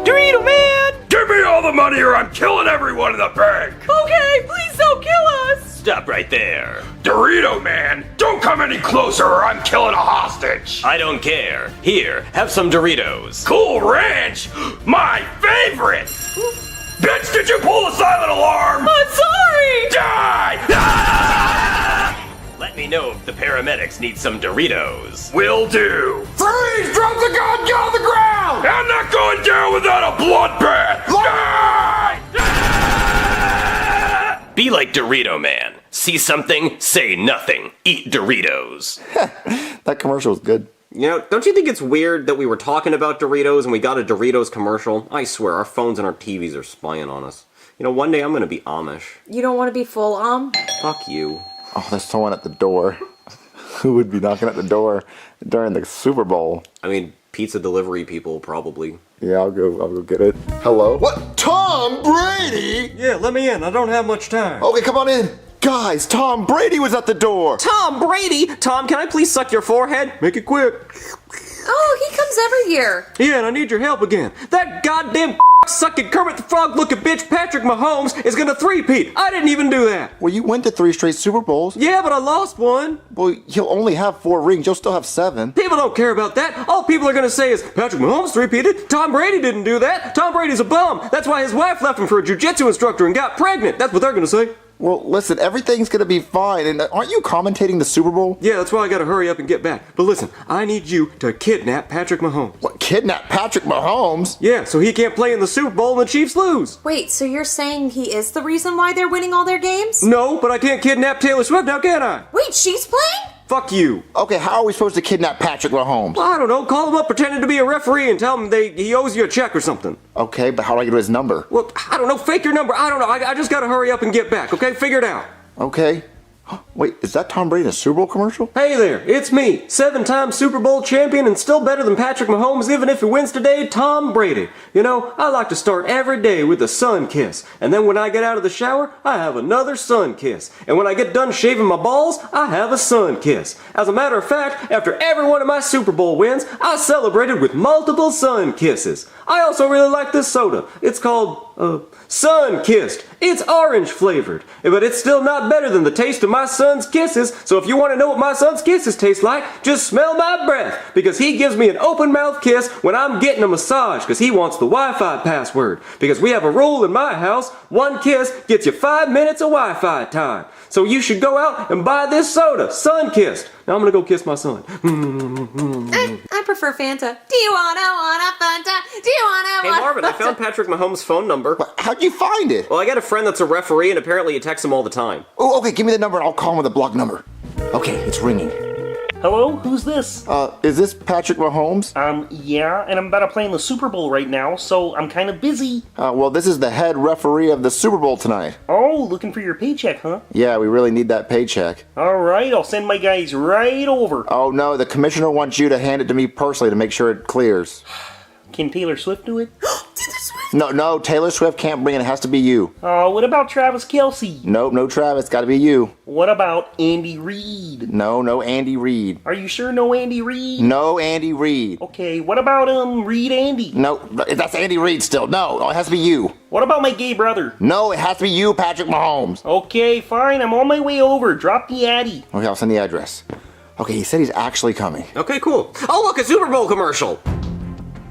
Dorito Man! Give me all the money or I'm killing everyone in the bank! Okay, please don't kill us! Stop right there. Dorito Man, don't come any closer or I'm killing a hostage. I don't care. Here, have some Doritos. Cool Ranch? My favorite! Bitch, did you pull a silent alarm? I'm sorry! Die! Ah! Let me know if the paramedics need some Doritos. Will do. Freeze! Drop the gun! Get on the ground! I'm not going down without a bloodbath! Die! Ah! Be like Dorito Man. See something, say nothing. Eat Doritos. That commercial was good. You know, don't you think it's weird that we were talking about Doritos and we got a Doritos commercial? I swear, our phones and our TVs are spying on us. You know, one day I'm gonna be Amish. You don't want to be full Fuck you. Oh, there's someone at the door. Who would be knocking at the door during the Super Bowl? I mean, pizza delivery people, probably. Yeah, I'll go get it. Hello? What? Tom Brady? Yeah, let me in. I don't have much time. Okay, come on in. Guys, Tom Brady was at the door. Tom Brady? Tom, can I please suck your forehead? Make it quick. Oh, he comes every year. Yeah, and I need your help again. That goddamn sucking Kermit the Frog looking bitch Patrick Mahomes is gonna 3-peat. I didn't even do that. Well, you went to 3 straight Super Bowls. Yeah, but I lost one. Well, he'll only have 4 rings. You'll still have 7. People don't care about that. All people are gonna say is, Patrick Mahomes 3-peated. Tom Brady didn't do that. Tom Brady's a bum. That's why his wife left him for a jiu-jitsu instructor and got pregnant. That's what they're gonna say. Well, listen, everything's gonna be fine, and aren't you commentating the Super Bowl? Yeah, that's why I gotta hurry up and get back. But listen, I need you to kidnap Patrick Mahomes. What, kidnap Patrick Mahomes? Yeah, so he can't play in the Super Bowl and the Chiefs lose. Wait, so you're saying he is the reason why they're winning all their games? No, but I can't kidnap Taylor Swift now, can I? Wait, she's playing? Fuck you. Okay, how are we supposed to kidnap Patrick Mahomes? Well, I don't know. Call him up pretending to be a referee and tell him he owes you a check or something. Okay, but how do I get his number? Well, I don't know. Fake your number. I don't know. I just gotta hurry up and get back, okay? Figure it out. Okay. Wait, is that Tom Brady in a Super Bowl commercial? Hey there, it's me, 7-time Super Bowl champion and still better than Patrick Mahomes even if he wins today, Tom Brady. You know, I like to start every day with a sun kiss. And then when I get out of the shower, I have another sun kiss. And when I get done shaving my balls, I have a sun kiss. As a matter of fact, after every one of my Super Bowl wins, I celebrated with multiple sun kisses. I also really like this soda. It's called, Sun Kissed. It's orange flavored, but it's still not better than the taste of my son's kisses, so if you want to know what my son's kisses taste like, just smell my breath, because he gives me an open mouth kiss when I'm getting a massage, because he wants the Wi-Fi password, because we have a rule in my house, one kiss gets you 5 minutes of Wi-Fi time. So you should go out and buy this soda, Sun Kissed. Now I'm gonna go kiss my son. I prefer Fanta. Do you wanna Fanta? Do you wanna Hey Marvin, I found Patrick Mahomes' phone number. How'd you find it? Well, I got a friend that's a referee and apparently it texts him all the time. Oh, okay, give me the number and I'll call him with a block number. Okay, it's ringing. Hello, who's this? Is this Patrick Mahomes? Yeah, and I'm about to play in the Super Bowl right now, so I'm kind of busy. Well, this is the head referee of the Super Bowl tonight. Oh, looking for your paycheck, huh? Yeah, we really need that paycheck. Alright, I'll send my guys right over. Oh no, the commissioner wants you to hand it to me personally to make sure it clears. Can Taylor Swift do it? No, Taylor Swift can't bring it. It has to be you. Oh, what about Travis Kelce? Nope, no Travis. Gotta be you. What about Andy Reid? No Andy Reid. Are you sure no Andy Reid? No Andy Reid. Okay, what about Reid Andy? No, that's Andy Reid still. No, it has to be you. What about my gay brother? No, it has to be you, Patrick Mahomes. Okay, fine. I'm on my way over. Drop the Addy. Okay, I'll send the address. Okay, he said he's actually coming. Okay, cool. Oh, look, a Super Bowl commercial.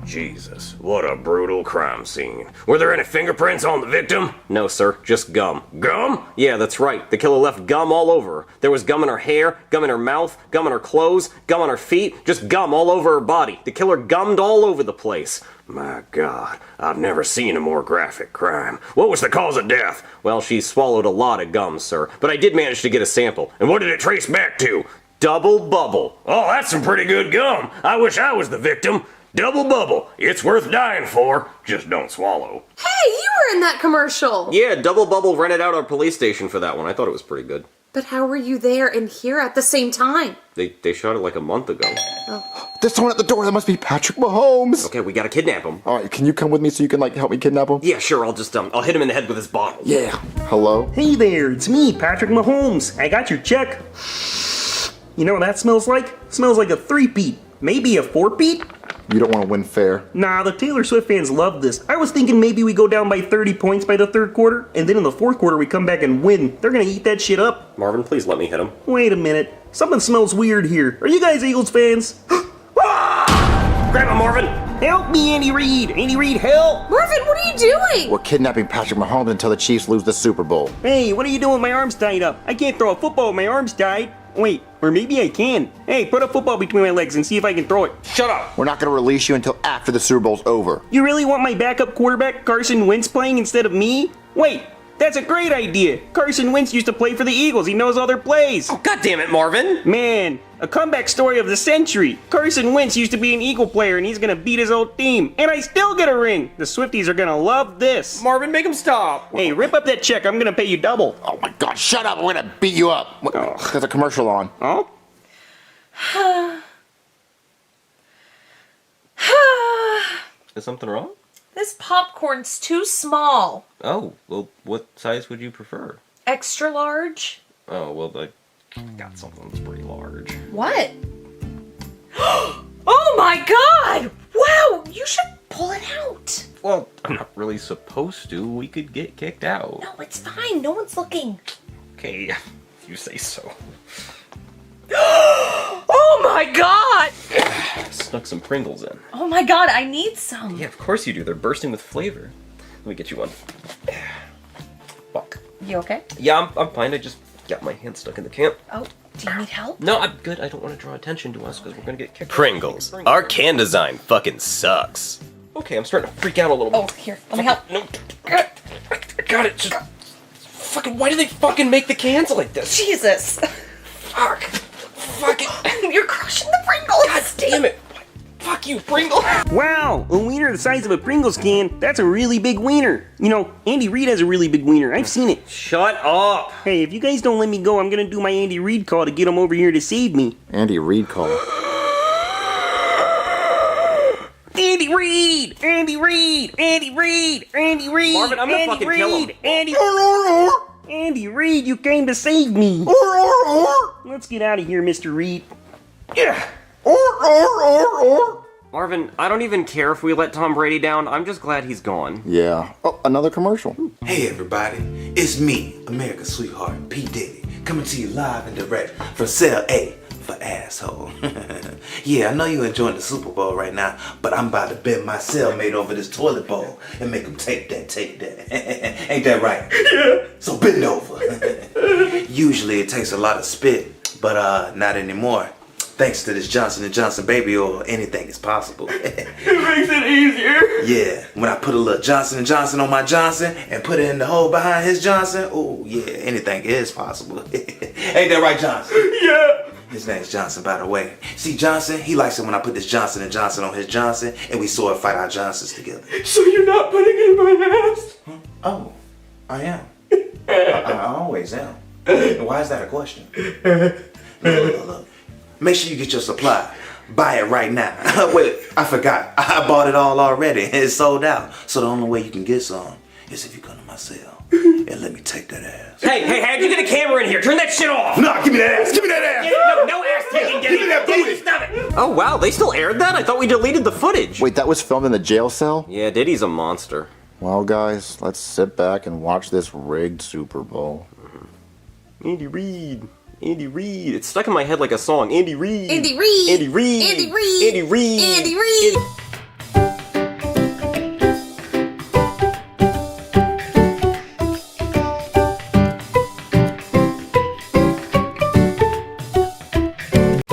Jesus, what a brutal crime scene. Were there any fingerprints on the victim? No, sir, just gum. Gum? Yeah, that's right. The killer left gum all over her. There was gum in her hair, gum in her mouth, gum in her clothes, gum on her feet, just gum all over her body. The killer gummed all over the place. My God, I've never seen a more graphic crime. What was the cause of death? Well, she swallowed a lot of gum, sir, but I did manage to get a sample. And what did it trace back to? Double bubble. Oh, that's some pretty good gum. I wish I was the victim. Double bubble. It's worth dying for. Just don't swallow. Hey, you were in that commercial! Yeah, Double Bubble rented out our police station for that one. I thought it was pretty good. But how were you there and here at the same time? They shot it like a month ago. Oh. There's someone at the door. That must be Patrick Mahomes. Okay, we gotta kidnap him. All right, can you come with me so you can help me kidnap him? Yeah, sure. I'll just I'll hit him in the head with his bottle. Yeah. Hello? Hey there, it's me, Patrick Mahomes. I got your check. You know what that smells like? It smells like a 3-peat. Maybe a 4-peat? You don't want to win fair. Nah, the Taylor Swift fans love this. I was thinking maybe we go down by 30 points by the third quarter, and then in the fourth quarter we come back and win. They're gonna eat that shit up. Marvin, please let me hit him. Wait a minute. Something smells weird here. Are you guys Eagles fans? Grab him, Marvin. Help me, Andy Reid. Andy Reid, help. Marvin, what are you doing? We're kidnapping Patrick Mahomes until the Chiefs lose the Super Bowl. Hey, what are you doing with my arms tied up? I can't throw a football with my arms tied. Wait, or maybe I can. Hey, put a football between my legs and see if I can throw it. Shut up. We're not going to release you until after the Super Bowl's over. You really want my backup quarterback, Carson Wentz, playing instead of me? Wait, that's a great idea. Carson Wentz used to play for the Eagles. He knows all their plays. Oh, God damn it, Marvin. Man, a comeback story of the century. Carson Wentz used to be an Eagle player, and he's going to beat his old team. And I still get a ring. The Swifties are going to love this. Marvin, make him stop. Hey, rip up that check. I'm going to pay you double. Oh, my God, shut up. I'm going to beat you up. Oh. There's a commercial on. Oh? Is something wrong? This popcorn's too small. Oh, well, what size would you prefer? Extra large? Oh, well, I got something that's pretty large. What? Oh my god! Wow, you should pull it out. Well, I'm not really supposed to. We could get kicked out. No, it's fine. No one's looking. Okay, you say so. Oh my god! Snuck some Pringles in. Oh my god, I need some. Yeah, of course you do. They're bursting with flavor. Let me get you one. Fuck. You okay? Yeah, I'm fine. I just got my hand stuck in the can. Oh, do you need help? No, I'm good. I don't want to draw attention to us because we're gonna get kicked. Pringles. Our can design fucking sucks. Okay, I'm starting to freak out a little bit. Oh, here, let me help. No, I got it. Just fucking. Why do they fucking make the cans like this? Jesus. Fuck. Fuck it. You're crushing the Pringles. God damn it. Fuck you, Pringle! Wow, a wiener the size of a Pringles can, that's a really big wiener. You know, Andy Reid has a really big wiener. I've seen it. Shut up! Hey, if you guys don't let me go, I'm gonna do my Andy Reid call to get him over here to save me. Andy Reid call. Andy Reid! Andy Reid! Andy Reid! Andy Reid! Marvin, I'm gonna fucking kill him. Andy Reid, you came to save me. Let's get out of here, Mr. Reid. Yeah. Marvin, I don't even care if we let Tom Brady down. I'm just glad he's gone. Yeah. Oh, another commercial. Hey everybody, it's me, America's sweetheart, P. Diddy, coming to you live and direct from Cell A for Asshole. Yeah, I know you're enjoying the Super Bowl right now, but I'm about to bend my cellmate over this toilet bowl and make him take that. Ain't that right? Yeah. So bend over. Usually it takes a lot of spit, but not anymore. Thanks to this Johnson & Johnson baby oil, anything is possible. It makes it easier. Yeah, when I put a little Johnson & Johnson on my Johnson and put it in the hole behind his Johnson, oh yeah, anything is possible. Ain't that right, Johnson? Yeah. His name's Johnson, by the way. See, Johnson, he likes it when I put this Johnson & Johnson on his Johnson and we sword fight our Johnsons together. So you're not putting it in my ass? Oh, I am. I always am. Why is that a question? Look. Make sure you get your supply. Buy it right now. Wait, I forgot. I bought it all already. It's sold out. So the only way you can get some is if you come to my cell and let me take that ass. Hey, how'd you get a camera in here? Turn that shit off! Nah, give me that ass! Give me that ass! No ass taking, Give me that booty! Stop it! Oh wow, they still aired that? I thought we deleted the footage. Wait, that was filmed in the jail cell? Yeah, Diddy's a monster. Well, guys, let's sit back and watch this rigged Super Bowl. Andy Reid. Andy Reid. It's stuck in my head like a song. Andy Reid. Andy Reid. Andy Reid. Andy Reid. Andy Reid. Andy Reid.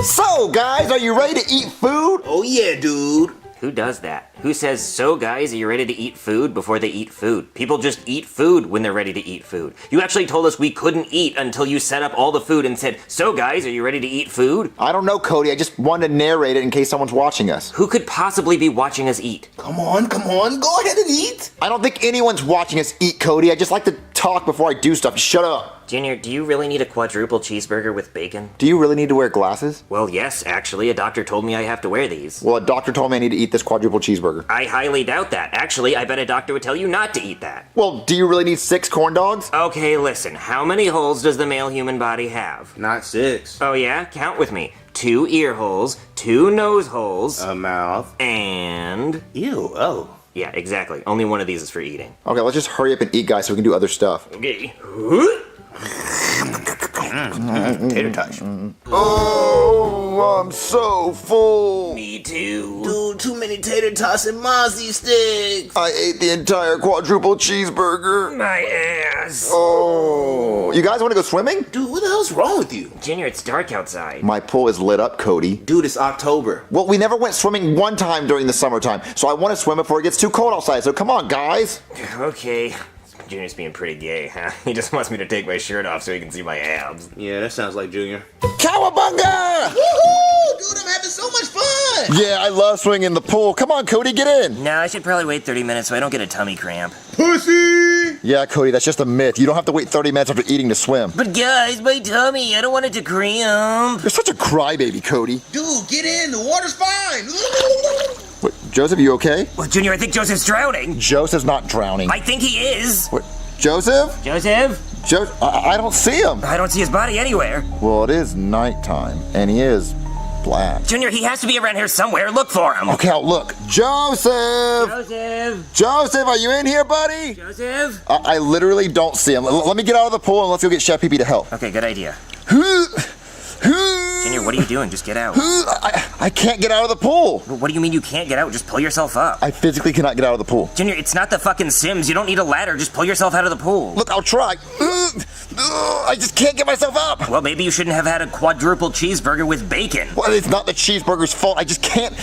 So, guys, are you ready to eat food? Oh yeah, dude. Who does that? Who says, so guys, are you ready to eat food before they eat food? People just eat food when they're ready to eat food. You actually told us we couldn't eat until you set up all the food and said, so guys, are you ready to eat food? I don't know, Cody. I just wanted to narrate it in case someone's watching us. Who could possibly be watching us eat? Come on. Go ahead and eat. I don't think anyone's watching us eat, Cody. I just like to talk before I do stuff. Shut up. Junior, do you really need a quadruple cheeseburger with bacon? Do you really need to wear glasses? Well, yes, actually. A doctor told me I have to wear these. Well, a doctor told me I need to eat this quadruple cheeseburger. I highly doubt that. Actually, I bet a doctor would tell you not to eat that. Well, do you really need 6 corn dogs? Okay, listen. How many holes does the male human body have? Not 6. Oh yeah? Count with me. 2 ear holes, 2 nose holes, A mouth. and... Ew, oh. Yeah, exactly. Only one of these is for eating. Okay, let's just hurry up and eat, guys, so we can do other stuff. Okay. Tater tots. Oh, I'm so full. Me too. Dude, too many tater tots and mozzie sticks. I ate the entire quadruple cheeseburger. My ass. Oh. You guys want to go swimming? Dude, what the hell's wrong with you? Junior, it's dark outside. My pool is lit up, Cody. Dude, it's October. Well, we never went swimming one time during the summertime, so I want to swim before it gets too cold outside, so come on, guys. Okay. Junior's being pretty gay, huh? He just wants me to take my shirt off so he can see my abs. Yeah, that sounds like Junior. Cowabunga! Woohoo! Dude, I'm having so much fun! Yeah, I love swimming in the pool. Come on, Cody, get in. No, I should probably wait 30 minutes so I don't get a tummy cramp. Pussy! Yeah, Cody, that's just a myth. You don't have to wait 30 minutes after eating to swim. But guys, my tummy, I don't want it to cramp. You're such a crybaby, Cody. Dude, get in, the water's fine! Wait, Joseph, you okay? Well, Junior, I think Joseph's drowning. Joseph's not drowning. I think he is. What? Joseph? Joseph? I don't see him. I don't see his body anywhere. Well, it is nighttime, and he is black. Junior, he has to be around here somewhere. Look for him. Okay, I'll look. Joseph! Joseph! Joseph, are you in here, buddy? Joseph? I literally don't see him. Let me get out of the pool and let's go get Chef Pee Pee to help. Okay, good idea. Junior, What are you doing? Just get out. I can't get out of the pool. What do you mean you can't get out? Just pull yourself up. I physically cannot get out of the pool. Junior, it's not the fucking Sims. You don't need a ladder. Just pull yourself out of the pool. Look, I'll try. I just can't get myself up. Well, maybe you shouldn't have had a quadruple cheeseburger with bacon. Well, it's not the cheeseburger's fault. I just can't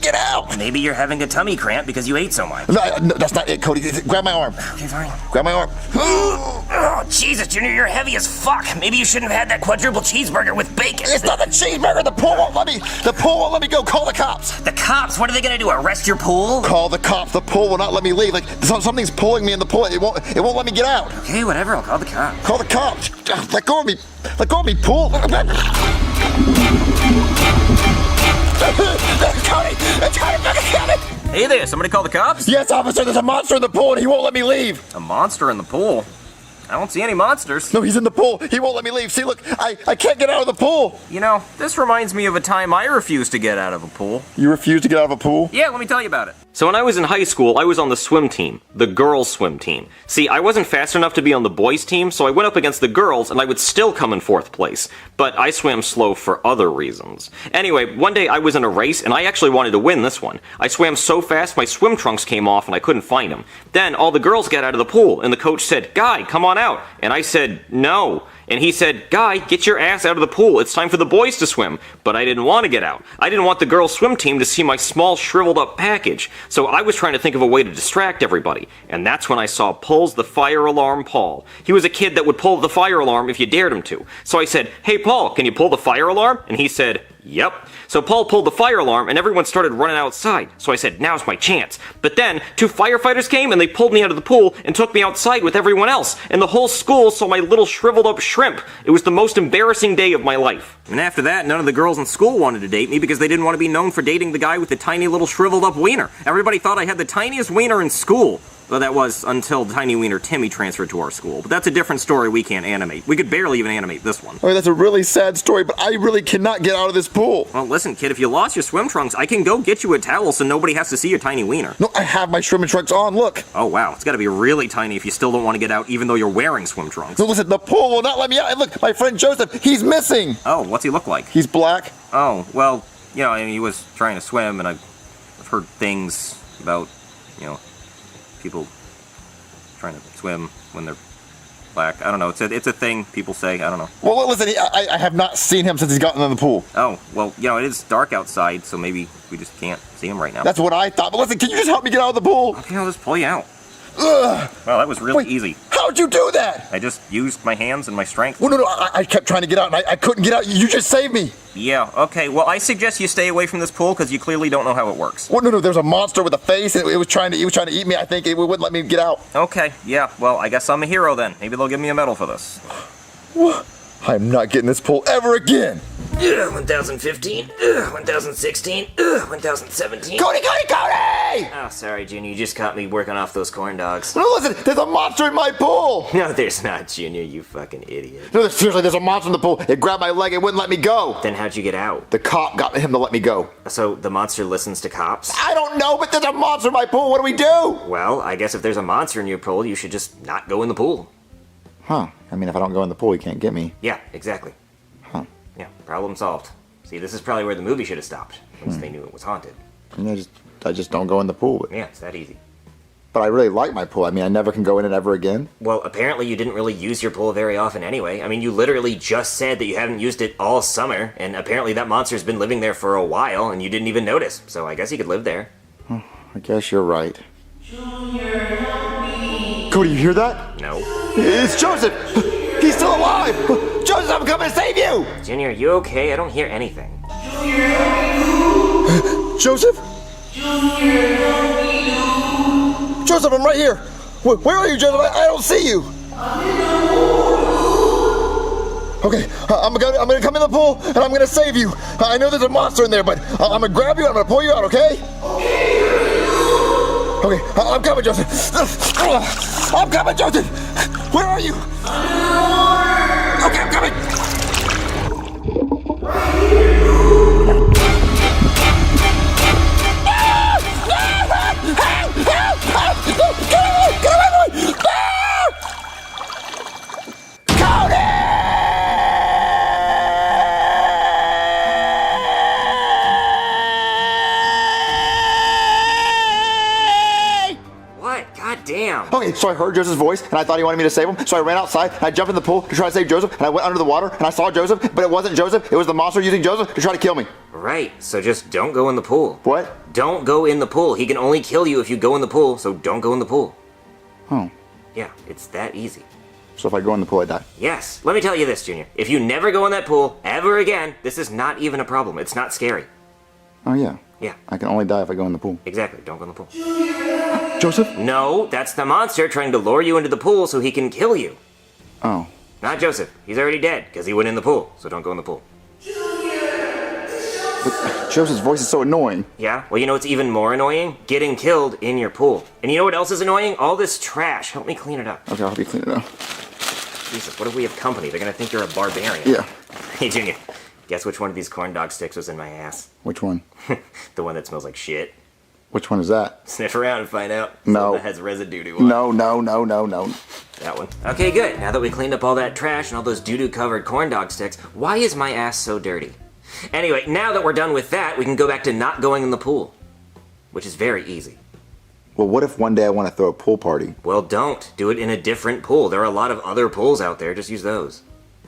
get out. Maybe you're having a tummy cramp because you ate so much. No, that's not it, Cody. Grab my arm. Okay, fine. Grab my arm. Oh, Jesus, Junior, you're heavy as fuck. Maybe you shouldn't have had that quadruple cheeseburger with bacon. It's not the cheeseburger. The pool won't let me. The pool won't let me go. Call the cops. The cops? What are they gonna do? Arrest your pool? Call the cops. The pool will not let me leave. Like something's pulling me in the pool. It won't let me get out. Okay, whatever. I'll call the cops. Call the cops. Let go of me. Let go of me, pool. Hey there, somebody call the cops? Yes, officer, there's a monster in the pool and he won't let me leave. A monster in the pool? I don't see any monsters. No, he's in the pool. He won't let me leave. See, look, I can't get out of the pool. You know, this reminds me of a time I refused to get out of a pool. You refused to get out of a pool? Yeah, let me tell you about it. So when I was in high school, I was on the swim team, the girls' swim team. See, I wasn't fast enough to be on the boys' team, so I went up against the girls, and I would still come in 4th place. But I swam slow for other reasons. Anyway, one day I was in a race, and I actually wanted to win this one. I swam so fast, my swim trunks came off, and I couldn't find them. Then all the girls got out of the pool, and the coach said, "Guy, come on out." And I said, "No." And he said, "Guy, get your ass out of the pool. It's time for the boys to swim." But I didn't want to get out. I didn't want the girls' swim team to see my small, shriveled up package. So I was trying to think of a way to distract everybody. And that's when I saw Pulls the Fire Alarm Paul. He was a kid that would pull the fire alarm if you dared him to. So I said, "Hey, Paul, can you pull the fire alarm?" And he said, "Yep." So Paul pulled the fire alarm and everyone started running outside. So I said, "Now's my chance." But then 2 firefighters came and they pulled me out of the pool and took me outside with everyone else. And the whole school saw my little shriveled up shrimp. It was the most embarrassing day of my life. And after that, none of the girls in school wanted to date me because they didn't want to be known for dating the guy with the tiny little shriveled up wiener. Everybody thought I had the tiniest wiener in school. Well, that was until Tiny Wiener Timmy transferred to our school. But that's a different story we can't animate. We could barely even animate this one. Oh, that's a really sad story, but I really cannot get out of this pool. Well, listen, kid, if you lost your swim trunks, I can go get you a towel so nobody has to see your tiny wiener. No, I have my swim trunks on, look. Oh, wow. It's gotta be really tiny if you still don't want to get out even though you're wearing swim trunks. No, listen, the pool will not let me out. And look, my friend Joseph, he's missing. Oh, what's he look like? He's black. Oh, well, you know, I mean, he was trying to swim, and I've heard things about, you know, people trying to swim when they're black. I don't know. It's a thing people say. I don't know. Well, listen, I have not seen him since he's gotten in the pool. Oh, well, you know, it is dark outside, so maybe we just can't see him right now. That's what I thought. But listen, can you just help me get out of the pool? Okay, I'll just pull you out. Ugh. Well, that was really easy. How'd you do that? I just used my hands and my strength. Well, no, I kept trying to get out, and I couldn't get out. You just saved me. Yeah, okay. Well, I suggest you stay away from this pool because you clearly don't know how it works. Well, no, there's a monster with a face, and it was trying to eat me. I think it wouldn't let me get out. Okay, yeah. Well, I guess I'm a hero then. Maybe they'll give me a medal for this. What? I'm not getting this pool ever again. 1015, 1016, 1017. Cody! Oh, sorry, Junior. You just caught me working off those corn dogs. No, listen, there's a monster in my pool. No, there's not, Junior. You fucking idiot. No, seriously, there's a monster in the pool. It grabbed my leg and wouldn't let me go. Then how'd you get out? The cop got him to let me go. So the monster listens to cops? I don't know, but there's a monster in my pool. What do we do? Well, I guess if there's a monster in your pool, you should just not go in the pool. Huh. I mean, if I don't go in the pool, he can't get me. Yeah, exactly. Huh. Yeah, problem solved. See, this is probably where the movie should have stopped, once they knew it was haunted. I mean, I just don't go in the pool. But... Yeah, it's that easy. But I really like my pool. I mean, I never can go in it ever again. Well, apparently you didn't really use your pool very often anyway. I mean, you literally just said that you haven't used it all summer, and apparently that monster's been living there for a while, and you didn't even notice. So I guess he could live there. I guess you're right. Junior, help me. Cody, you hear that? No. It's Joseph! He's still alive! Joseph, I'm coming to save you! Junior, you okay? I don't hear anything. Junior, help me! Joseph? Junior, help me! Joseph, I'm right here! Where are you, Joseph? I don't see you! I'm in the pool! Okay, I'm gonna come in the pool and I'm gonna save you. I know there's a monster in there, but I'm gonna grab you and I'm gonna pull you out, okay? Okay, I'm coming, Joseph. I'm coming, Joseph. Where are you? Okay, I'm coming. Okay, so I heard Joseph's voice, and I thought he wanted me to save him, so I ran outside, and I jumped in the pool to try to save Joseph, and I went under the water, and I saw Joseph, but it wasn't Joseph, it was the monster using Joseph to try to kill me. Right, so just don't go in the pool. What? Don't go in the pool. He can only kill you if you go in the pool, so don't go in the pool. Oh. Yeah, it's that easy. So if I go in the pool, I die? Yes. Let me tell you this, Junior. If you never go in that pool ever again, this is not even a problem. It's not scary. Oh, yeah. Yeah. I can only die if I go in the pool. Exactly. Don't go in the pool. Joseph? No, that's the monster trying to lure you into the pool so he can kill you. Oh. Not Joseph. He's already dead because he went in the pool, so don't go in the pool. But Joseph's voice is so annoying. Yeah? Well, you know what's even more annoying? Getting killed in your pool. And you know what else is annoying? All this trash. Help me clean it up. Okay, I'll help you clean it up. Jesus, what if we have company? They're gonna think you're a barbarian. Yeah. Hey, Junior, guess which one of these corn dog sticks was in my ass? Which one? The one that smells like shit. Which one is that? Sniff around and find out. No. That has residue to it. No. That one. Okay, good. Now that we cleaned up all that trash and all those doo-doo covered corn dog sticks, why is my ass so dirty? Anyway, now that we're done with that, we can go back to not going in the pool, which is very easy. Well, what if one day I want to throw a pool party? Well, don't. Do it in a different pool. There are a lot of other pools out there. Just use those.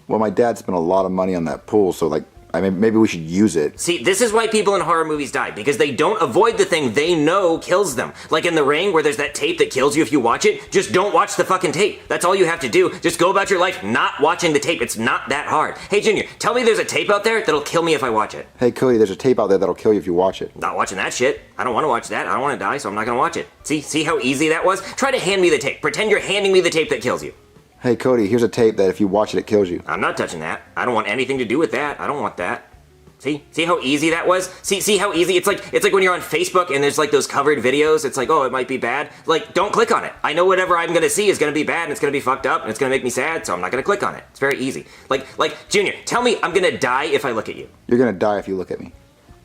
Well, my dad spent a lot of money on that pool, so maybe we should use it. See, this is why people in horror movies die, because they don't avoid the thing they know kills them. Like in The Ring, where there's that tape that kills you if you watch it, just don't watch the fucking tape. That's all you have to do. Just go about your life not watching the tape. It's not that hard. Hey, Junior, tell me there's a tape out there that'll kill me if I watch it. Hey, Cody, there's a tape out there that'll kill you if you watch it. Not watching that shit. I don't want to watch that. I don't want to die, so I'm not going to watch it. See how easy that was? Try to hand me the tape. Pretend you're handing me the tape that kills you. Hey, Cody, here's a tape that if you watch it, it kills you. I'm not touching that. I don't want anything to do with that. I don't want that. See how easy that was? See how easy? It's like when you're on Facebook and there's like those covered videos. It's like, oh, it might be bad. Like, don't click on it. I know whatever I'm gonna see is gonna be bad and it's gonna be fucked up and it's gonna make me sad, so I'm not gonna click on it. It's very easy. Like, Junior, tell me I'm gonna die if I look at you. You're gonna die if you look at me.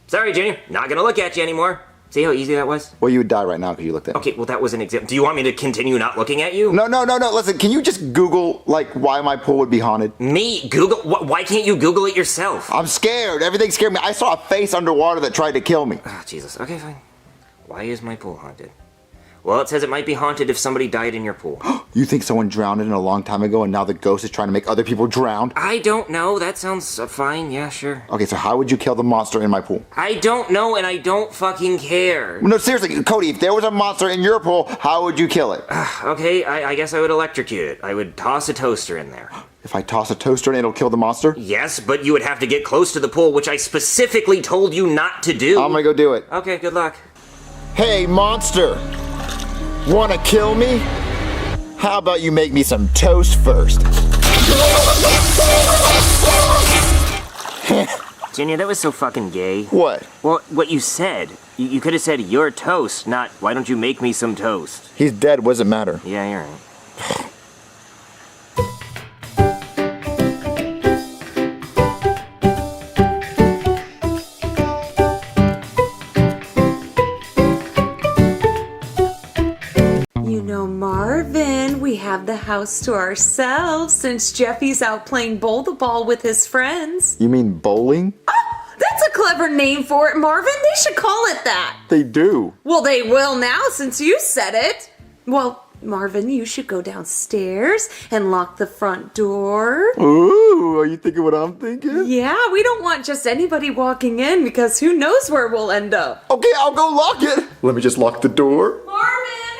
Sorry, Junior, not gonna look at you anymore. See how easy that was? Well, you would die right now because you looked at me. Okay, well, that was an example. Do you want me to continue not looking at you? No. Listen, can you just Google, why my pool would be haunted? Me? Google? Why can't you Google it yourself? I'm scared. Everything scared me. I saw a face underwater that tried to kill me. Oh, Jesus. Okay, fine. Why is my pool haunted? Well, it says it might be haunted if somebody died in your pool. You think someone drowned in it a long time ago and now the ghost is trying to make other people drown? I don't know. That sounds fine. Yeah, sure. Okay, so how would you kill the monster in my pool? I don't know, and I don't fucking care. No, seriously, Cody, if there was a monster in your pool, how would you kill it? Okay, I guess I would electrocute it. I would toss a toaster in there. If I toss a toaster in, it'll kill the monster? Yes, but you would have to get close to the pool, which I specifically told you not to do. I'm gonna go do it. Okay, good luck. Hey, monster! Wanna kill me? How about you make me some toast first? Junior, that was so fucking gay. What? Well, what you said. You could have said, you're toast, not, why don't you make me some toast? He's dead, what does it matter? Yeah, you're right. Marvin, we have the house to ourselves since Jeffy's out playing bowl-the-ball with his friends. You mean bowling? Oh, that's a clever name for it, Marvin. They should call it that. They do. Well, they will now since you said it. Well, Marvin, you should go downstairs and lock the front door. Ooh, are you thinking what I'm thinking? Yeah, we don't want just anybody walking in because who knows where we'll end up. Okay, I'll go lock it. Let me just lock the door. Marvin,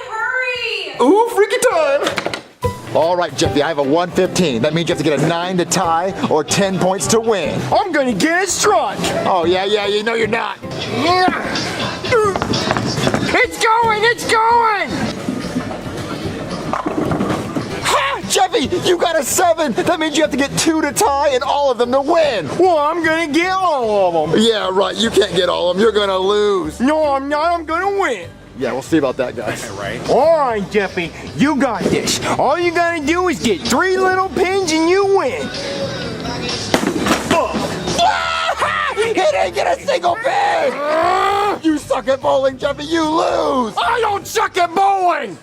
hurry! Ooh, freaky time! All right, Jeffy, I have a 115. That means you have to get a 9 to tie or 10 points to win. I'm gonna get a strike. Oh, yeah, you know you're not. It's going! Ha! Jeffy, you got a 7. That means you have to get 2 to tie and all of them to win. Well, I'm gonna get all of them. Yeah, right. You can't get all of them. You're gonna lose. No, I'm not. I'm gonna win. Yeah, we'll see about that, guys. Right. All right, Jeffy, you got this. All you gotta do is get 3 little pins and you win. He didn't get a single pin! You suck at bowling, Jeffy. You lose. I don't suck at bowling.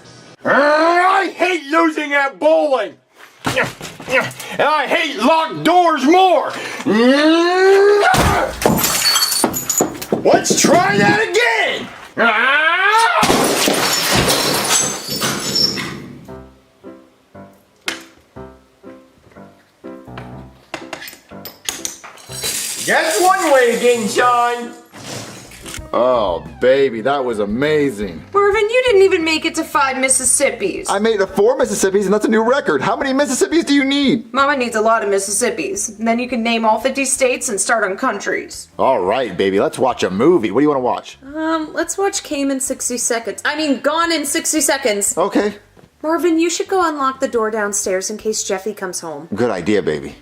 I hate losing at bowling. And I hate locked doors more. Let's try that again. That's one way of getting shined. Oh, baby, that was amazing. Marvin, you didn't even make it to 5 Mississippis. I made it to 4 Mississippis, and that's a new record. How many Mississippis do you need? Mama needs a lot of Mississippis. Then you can name all 50 states and start on countries. All right, baby, let's watch a movie. What do you want to watch? Let's watch Gone in 60 Seconds. Okay. Marvin, you should go unlock the door downstairs in case Jeffy comes home. Good idea, baby.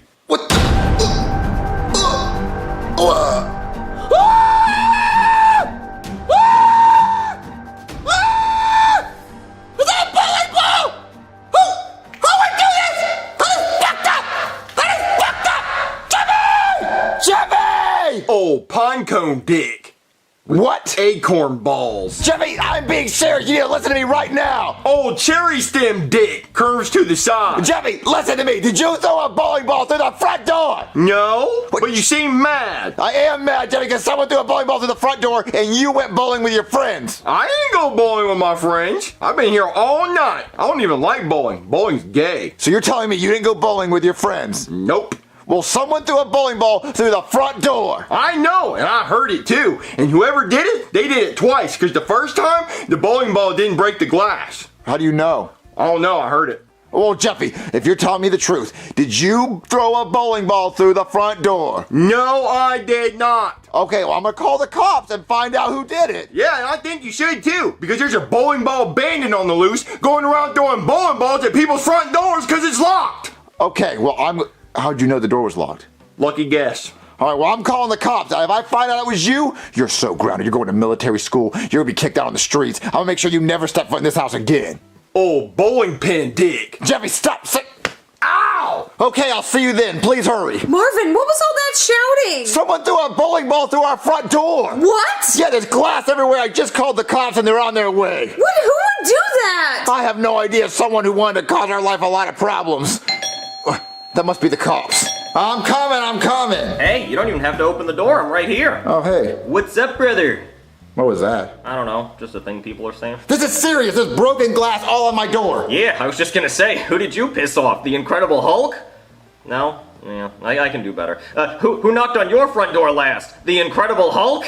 Oh, pinecone dick. What? Acorn balls. Jeffy, I'm being serious. You need to listen to me right now. Oh, cherry stem dick. Curves to the side. Jeffy, listen to me. Did you throw a bowling ball through the front door? No, but you seem mad. I am mad, Jeffy, because someone threw a bowling ball through the front door and you went bowling with your friends. I ain't go bowling with my friends. I've been here all night. I don't even like bowling. Bowling's gay. So you're telling me you didn't go bowling with your friends? Nope. Well, someone threw a bowling ball through the front door. I know, and I heard it too. And whoever did it, they did it twice, because the first time, the bowling ball didn't break the glass. How do you know? I don't know, I heard it. Well, Jeffy, if you're telling me the truth, did you throw a bowling ball through the front door? No, I did not. Okay, well, I'm going to call the cops and find out who did it. Yeah, and I think you should too, because there's a bowling ball bandit on the loose going around throwing bowling balls at people's front doors because it's locked. Okay, well, how'd you know the door was locked? Lucky guess. All right, well, I'm calling the cops. If I find out it was you, you're so grounded. You're going to military school. You're going to be kicked out on the streets. I'm going to make sure you never step foot in this house again. Oh, bowling pin dick. Jeffy, stop. Ow! Okay, I'll see you then. Please hurry. Marvin, what was all that shouting? Someone threw a bowling ball through our front door. What? Yeah, there's glass everywhere. I just called the cops and they're on their way. Who would do that? I have no idea. Someone who wanted to cause our life a lot of problems. That must be the cops. I'm coming. Hey, you don't even have to open the door. I'm right here. Oh, hey. What's up, brother? What was that? I don't know. Just a thing people are saying. This is serious. There's broken glass all on my door. Yeah, I was just gonna say, who did you piss off? The Incredible Hulk? No? Yeah, I can do better. Who knocked on your front door last? The Incredible Hulk?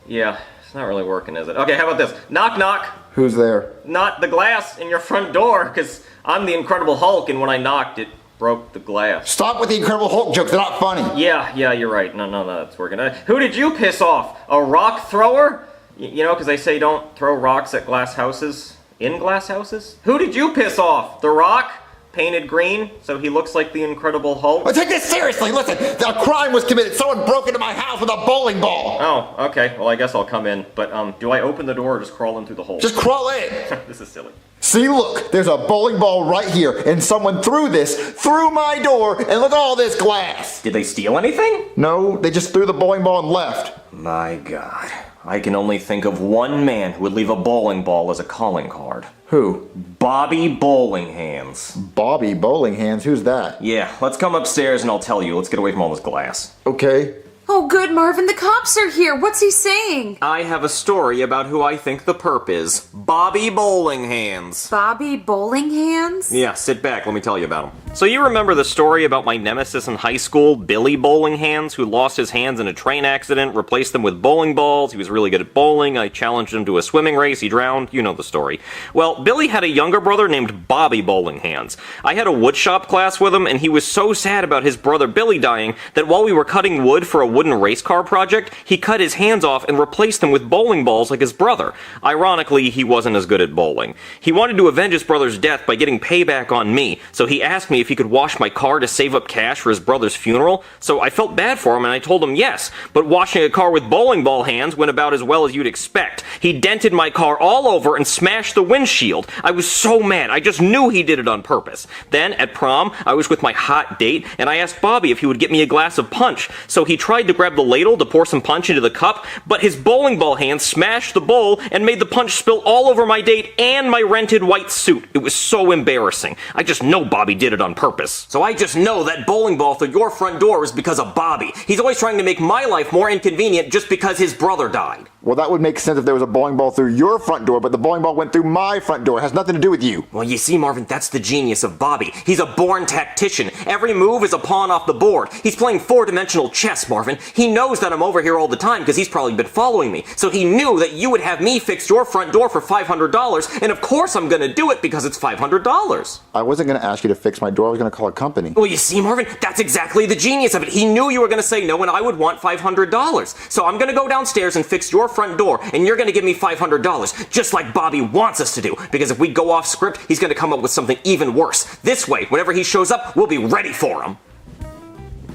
Yeah, it's not really working, is it? Okay, how about this? Knock, knock. Who's there? Not the glass in your front door, because I'm the Incredible Hulk, and when I knocked, it broke the glass. Stop with the Incredible Hulk jokes. They're not funny. Yeah, you're right. No, that's working. Who did you piss off? A rock thrower? You know, because they say don't throw rocks at glass houses. In glass houses? Who did you piss off? The Rock? Painted green, so he looks like the Incredible Hulk? Well, take this seriously. Listen, a crime was committed. Someone broke into my house with a bowling ball. Oh, okay. Well, I guess I'll come in. But do I open the door or just crawl in through the hole? Just crawl in. This is silly. See, look, there's a bowling ball right here, and someone threw this through my door, and look at all this glass. Did they steal anything? No, they just threw the bowling ball and left. My God. I can only think of one man who would leave a bowling ball as a calling card. Who? Bobby Bowling Hands. Bobby Bowling Hands? Who's that? Yeah, let's come upstairs and I'll tell you. Let's get away from all this glass. Okay. Oh, good, Marvin. The cops are here. What's he saying? I have a story about who I think the perp is. Bobby Bowling Hands. Bobby Bowling Hands? Yeah, sit back. Let me tell you about him. So you remember the story about my nemesis in high school, Billy Bowling Hands, who lost his hands in a train accident, replaced them with bowling balls. He was really good at bowling. I challenged him to a swimming race. He drowned. You know the story. Well, Billy had a younger brother named Bobby Bowling Hands. I had a woodshop class with him, and he was so sad about his brother Billy dying that while we were cutting wood for a wooden race car project, he cut his hands off and replaced them with bowling balls like his brother. Ironically, he wasn't as good at bowling. He wanted to avenge his brother's death by getting payback on me, so he asked me if he could wash my car to save up cash for his brother's funeral. So I felt bad for him and I told him yes, but washing a car with bowling ball hands went about as well as you'd expect. He dented my car all over and smashed the windshield. I was so mad. I just knew he did it on purpose. Then, at prom, I was with my hot date, and I asked Bobby if he would get me a glass of punch. So he tried to grab the ladle to pour some punch into the cup, but his bowling ball hand smashed the bowl and made the punch spill all over my date and my rented white suit. It was so embarrassing. I just know Bobby did it on purpose. So I just know that bowling ball through your front door is because of Bobby. He's always trying to make my life more inconvenient just because his brother died. Well, that would make sense if there was a bowling ball through your front door, but the bowling ball went through my front door. It has nothing to do with you. Well, you see, Marvin, that's the genius of Bobby. He's a born tactician. Every move is a pawn off the board. He's playing four-dimensional chess, Marvin. He knows that I'm over here all the time because he's probably been following me. So he knew that you would have me fix your front door for $500, and of course I'm gonna do it because it's $500. I wasn't going to ask you to fix my door. I was going to call a company. Well, you see, Marvin, that's exactly the genius of it. He knew you were gonna say no, and I would want $500. So I'm gonna go downstairs and fix your front door, and you're gonna give me $500, just like Bobby wants us to do. Because if we go off script, he's gonna come up with something even worse. This way, whenever he shows up, we'll be ready for him.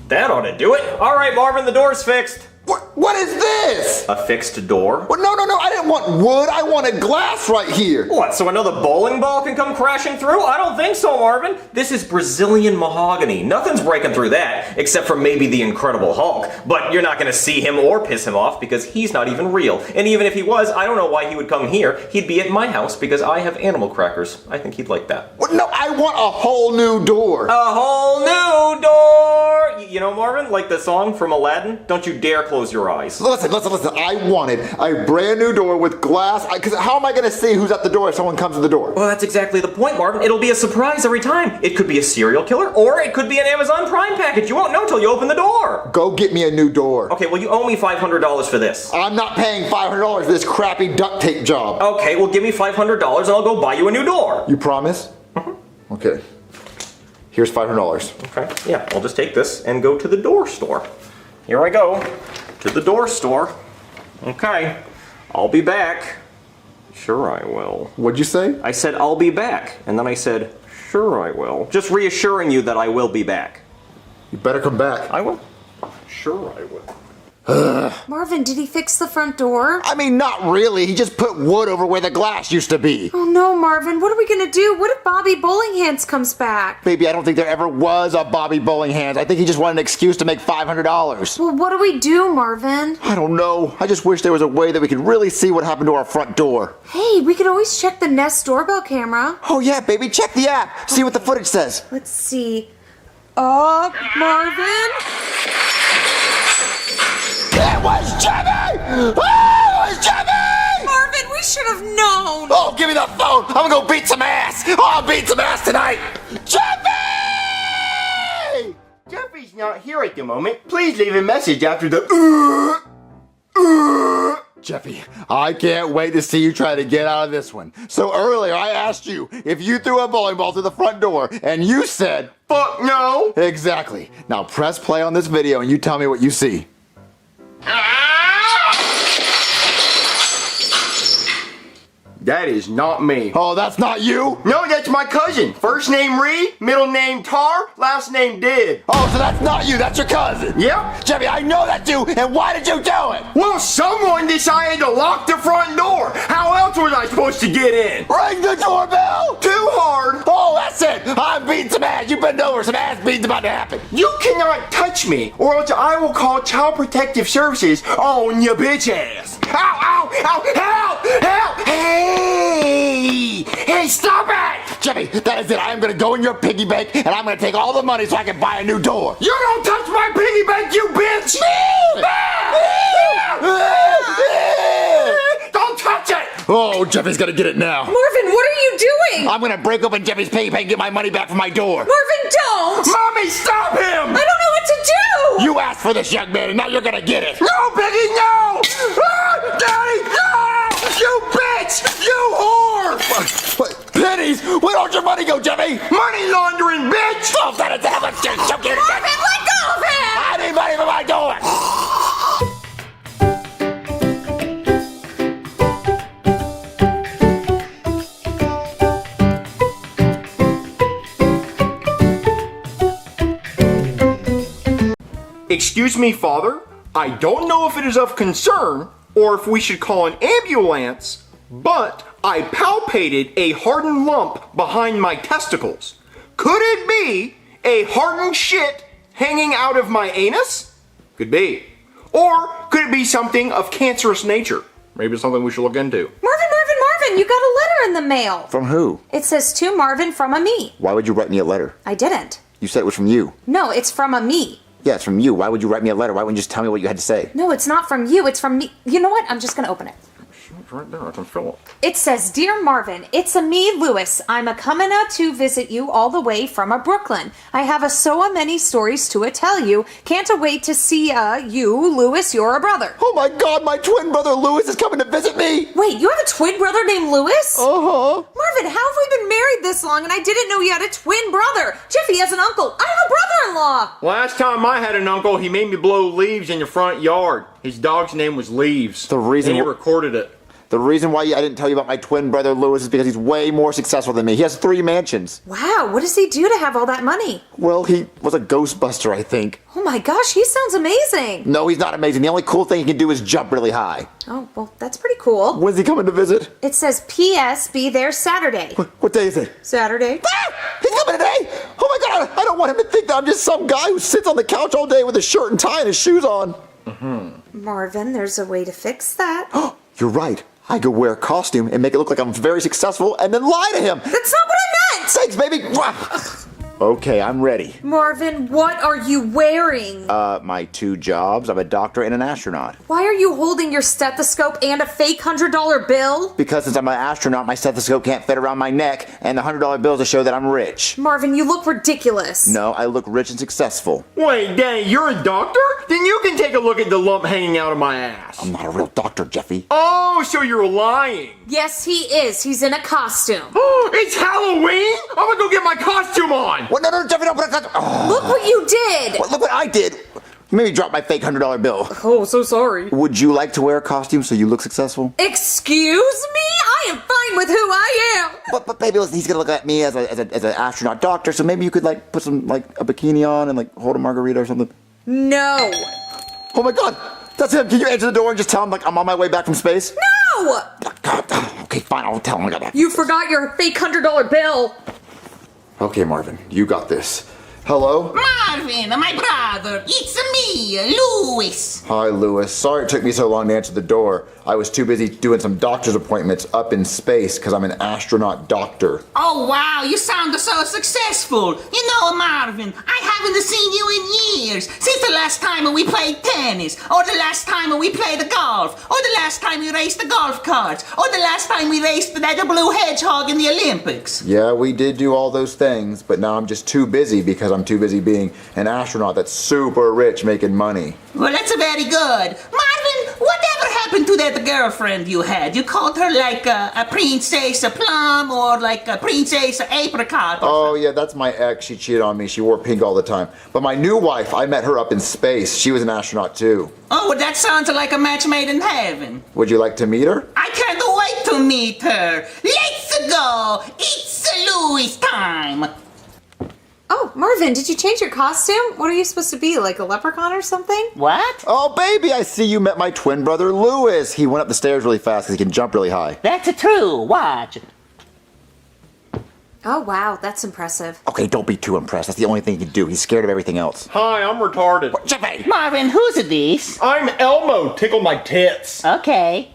That ought to do it. All right, Marvin, the door's fixed. What is this? A fixed door? Well, no, I didn't want wood. I wanted glass right here. What, so another bowling ball can come crashing through? I don't think so, Marvin. This is Brazilian mahogany. Nothing's breaking through that, except for maybe the Incredible Hulk. But you're not going to see him or piss him off because he's not even real. And even if he was, I don't know why he would come here. He'd be at my house because I have animal crackers. I think he'd like that. Well, no, I want a whole new door. A whole new door! You know, Marvin, like the song from Aladdin? Don't you dare close your eyes. Listen. I wanted a brand new door with glass. Because how am I going to see who's at the door if someone comes to the door? Well, that's exactly the point, Marvin. It'll be a surprise every time. It could be a serial killer, or it could be an Amazon Prime package. You won't know till you open the door. Go get me a new door. Okay, well, you owe me $500 for this. I'm not paying $500 for this crappy duct tape job. Okay, well, give me $500 and I'll go buy you a new door. You promise? Mm-hmm. Okay. Here's $500. Okay, yeah, I'll just take this and go to the door store. Here I go. To the door store. Okay, I'll be back. Sure I will. What'd you say? I said I'll be back, and then I said, sure I will. Just reassuring you that I will be back. You better come back. I will. Sure I will. Marvin, did he fix the front door? I mean, not really. He just put wood over where the glass used to be. Oh no, Marvin, what are we gonna do? What if Bobby Bowling Hands comes back? Baby, I don't think there ever was a Bobby Bowling Hands. I think he just wanted an excuse to make $500. Well, what do we do, Marvin? I don't know. I just wish there was a way that we could really see what happened to our front door. Hey, we could always check the Nest doorbell camera. Oh yeah, baby, check the app. See what the footage says. Let's see. Marvin? It was Jeffy! Oh, it was Jeffy! Marvin, we should have known! Oh, give me the phone! I'm gonna go beat some ass! Oh, I'll beat some ass tonight! Jeffy! Jeffy's not here at the moment. Please leave a message after the Jeffy, I can't wait to see you try to get out of this one. So earlier I asked you if you threw a bowling ball through the front door, and you said, fuck no! Exactly. Now press play on this video and you tell me what you see. That is not me. Oh, that's not you? No, that's my cousin. First name Ree, middle name Tar, last name Did. Oh, so that's not you, that's your cousin. Yep. Jeffy, I know that's you, and why did you do it? Well, someone decided to lock the front door. How else was I supposed to get in? Ring the doorbell! Too hard. Oh, that's it. I'm beating some ass. You bend over, some ass beating's about to happen. You cannot touch me, or else I will call Child Protective Services on your bitch ass. Ow, ow, ow, help, help, hey, stop it! Jeffy, that is it. I am going to go in your piggy bank, and I'm going to take all the money so I can buy a new door. You don't touch my piggy bank, you bitch! Don't touch it! Oh, Jeffy's going to get it now. Marvin, what are you doing? I'm going to break open Jeffy's piggy bank and get my money back for my door. Marvin, don't! Mommy, stop him! I don't know what to do! You asked for this, young man, and now you're going to get it. No, Piggy, no! Daddy, no! You bitch! You whore! What? Pennies? Where don't your money go, Jeffy? Money laundering, bitch! Oh, that is the hell of a Marvin, let go of him! I need money for my door! Excuse me, Father. I don't know if it is of concern or if we should call an ambulance, but I palpated a hardened lump behind my testicles. Could it be a hardened shit hanging out of my anus? Could be. Or could it be something of cancerous nature? Maybe it's something we should look into. Marvin, you got a letter in the mail. From who? It says to Marvin from a me. Why would you write me a letter? I didn't. You said it was from you. No, it's from a me. Yeah, it's from you. Why would you write me a letter? Why wouldn't you just tell me what you had to say? No, it's not from you. It's from me. You know what? I'm just gonna open it. It's right there. I can feel it. It says, Dear Marvin, it's a me, Lewis. I'm a coming out to visit you all the way from a Brooklyn. I have a so many stories to tell you. Can't wait to see you, Lewis, you're a brother. Oh my God, my twin brother Lewis is coming to visit me. Wait, you have a twin brother named Lewis? Uh-huh. Marvin, how have we been married this long and I didn't know you had a twin brother? Jeffy has an uncle. I have a brother-in-law. Last time I had an uncle, he made me blow leaves in the front yard. His dog's name was Leaves. The reason and he recorded it. The reason why I didn't tell you about my twin brother Lewis is because he's way more successful than me. He has 3 mansions. Wow, what does he do to have all that money? Well, he was a Ghostbuster, I think. Oh my gosh, he sounds amazing. No, he's not amazing. The only cool thing he can do is jump really high. Oh, well, that's pretty cool. When's he coming to visit? It says, P.S. Be there Saturday. What day is it? Saturday. Ah! He's coming today! Oh my God, I don't want him to think that I'm just some guy who sits on the couch all day with a shirt and tie and his shoes on. Marvin, there's a way to fix that. You're right. I could wear a costume and make it look like I'm very successful and then lie to him. That's not what I meant! Thanks, baby! Okay, I'm ready. Marvin, what are you wearing? My 2 jobs. I'm a doctor and an astronaut. Why are you holding your stethoscope and a fake $100 bill? Because since I'm an astronaut, my stethoscope can't fit around my neck, and the $100 bill is to show that I'm rich. Marvin, you look ridiculous. No, I look rich and successful. Wait, Danny, you're a doctor? Then you can take a look at the lump hanging out of my ass. I'm not a real doctor, Jeffy. Oh, so you're lying. Yes, he is. He's in a costume. It's Halloween? I'm gonna go get my costume on. What? No, Jeffy, no, Look what you did. Look what I did. You made me drop my fake $100 bill. Oh, so sorry. Would you like to wear a costume so you look successful? Excuse me? I am fine with who I am. But baby, listen, he's gonna look at me as an astronaut doctor, so maybe you could put some a bikini on and hold a margarita or something. No. Oh my God, that's him. Can you answer the door and just tell him I'm on my way back from space? No. Okay, fine. I'll tell him. You forgot your fake $100 bill. Okay, Marvin, you got this. Hello? Marvin, my brother, it's me, Louis. Hi, Louis. Sorry it took me so long to answer the door. I was too busy doing some doctor's appointments up in space because I'm an astronaut doctor. Oh, wow, you sound so successful. You know, Marvin, I haven't seen you in years. Since the last time we played tennis, or the last time we played golf, or the last time we raced the golf carts, or the last time we raced that blue hedgehog in the Olympics. Yeah, we did do all those things, but now I'm just too busy because I'm too busy being an astronaut that's super rich making money. Well, that's very good. Marvin, whatever happened to that girlfriend you had? You called her a princess plum or a princess apricot? Oh, yeah, that's my ex. She cheated on me. She wore pink all the time. But my new wife, I met her up in space. She was an astronaut, too. Oh, well, that sounds like a match made in heaven. Would you like to meet her? I can't wait to meet her. Let's go. It's Louis time. Oh, Marvin, did you change your costume? What are you supposed to be, like a leprechaun or something? What? Oh, baby, I see you met my twin brother, Louis. He went up the stairs really fast because he can jump really high. That's true. Watch. Oh, wow, that's impressive. Okay, don't be too impressed. That's the only thing he can do. He's scared of everything else. Hi, I'm retarded. Jeffy! Marvin, who's this? I'm Elmo. Tickle my tits. Okay.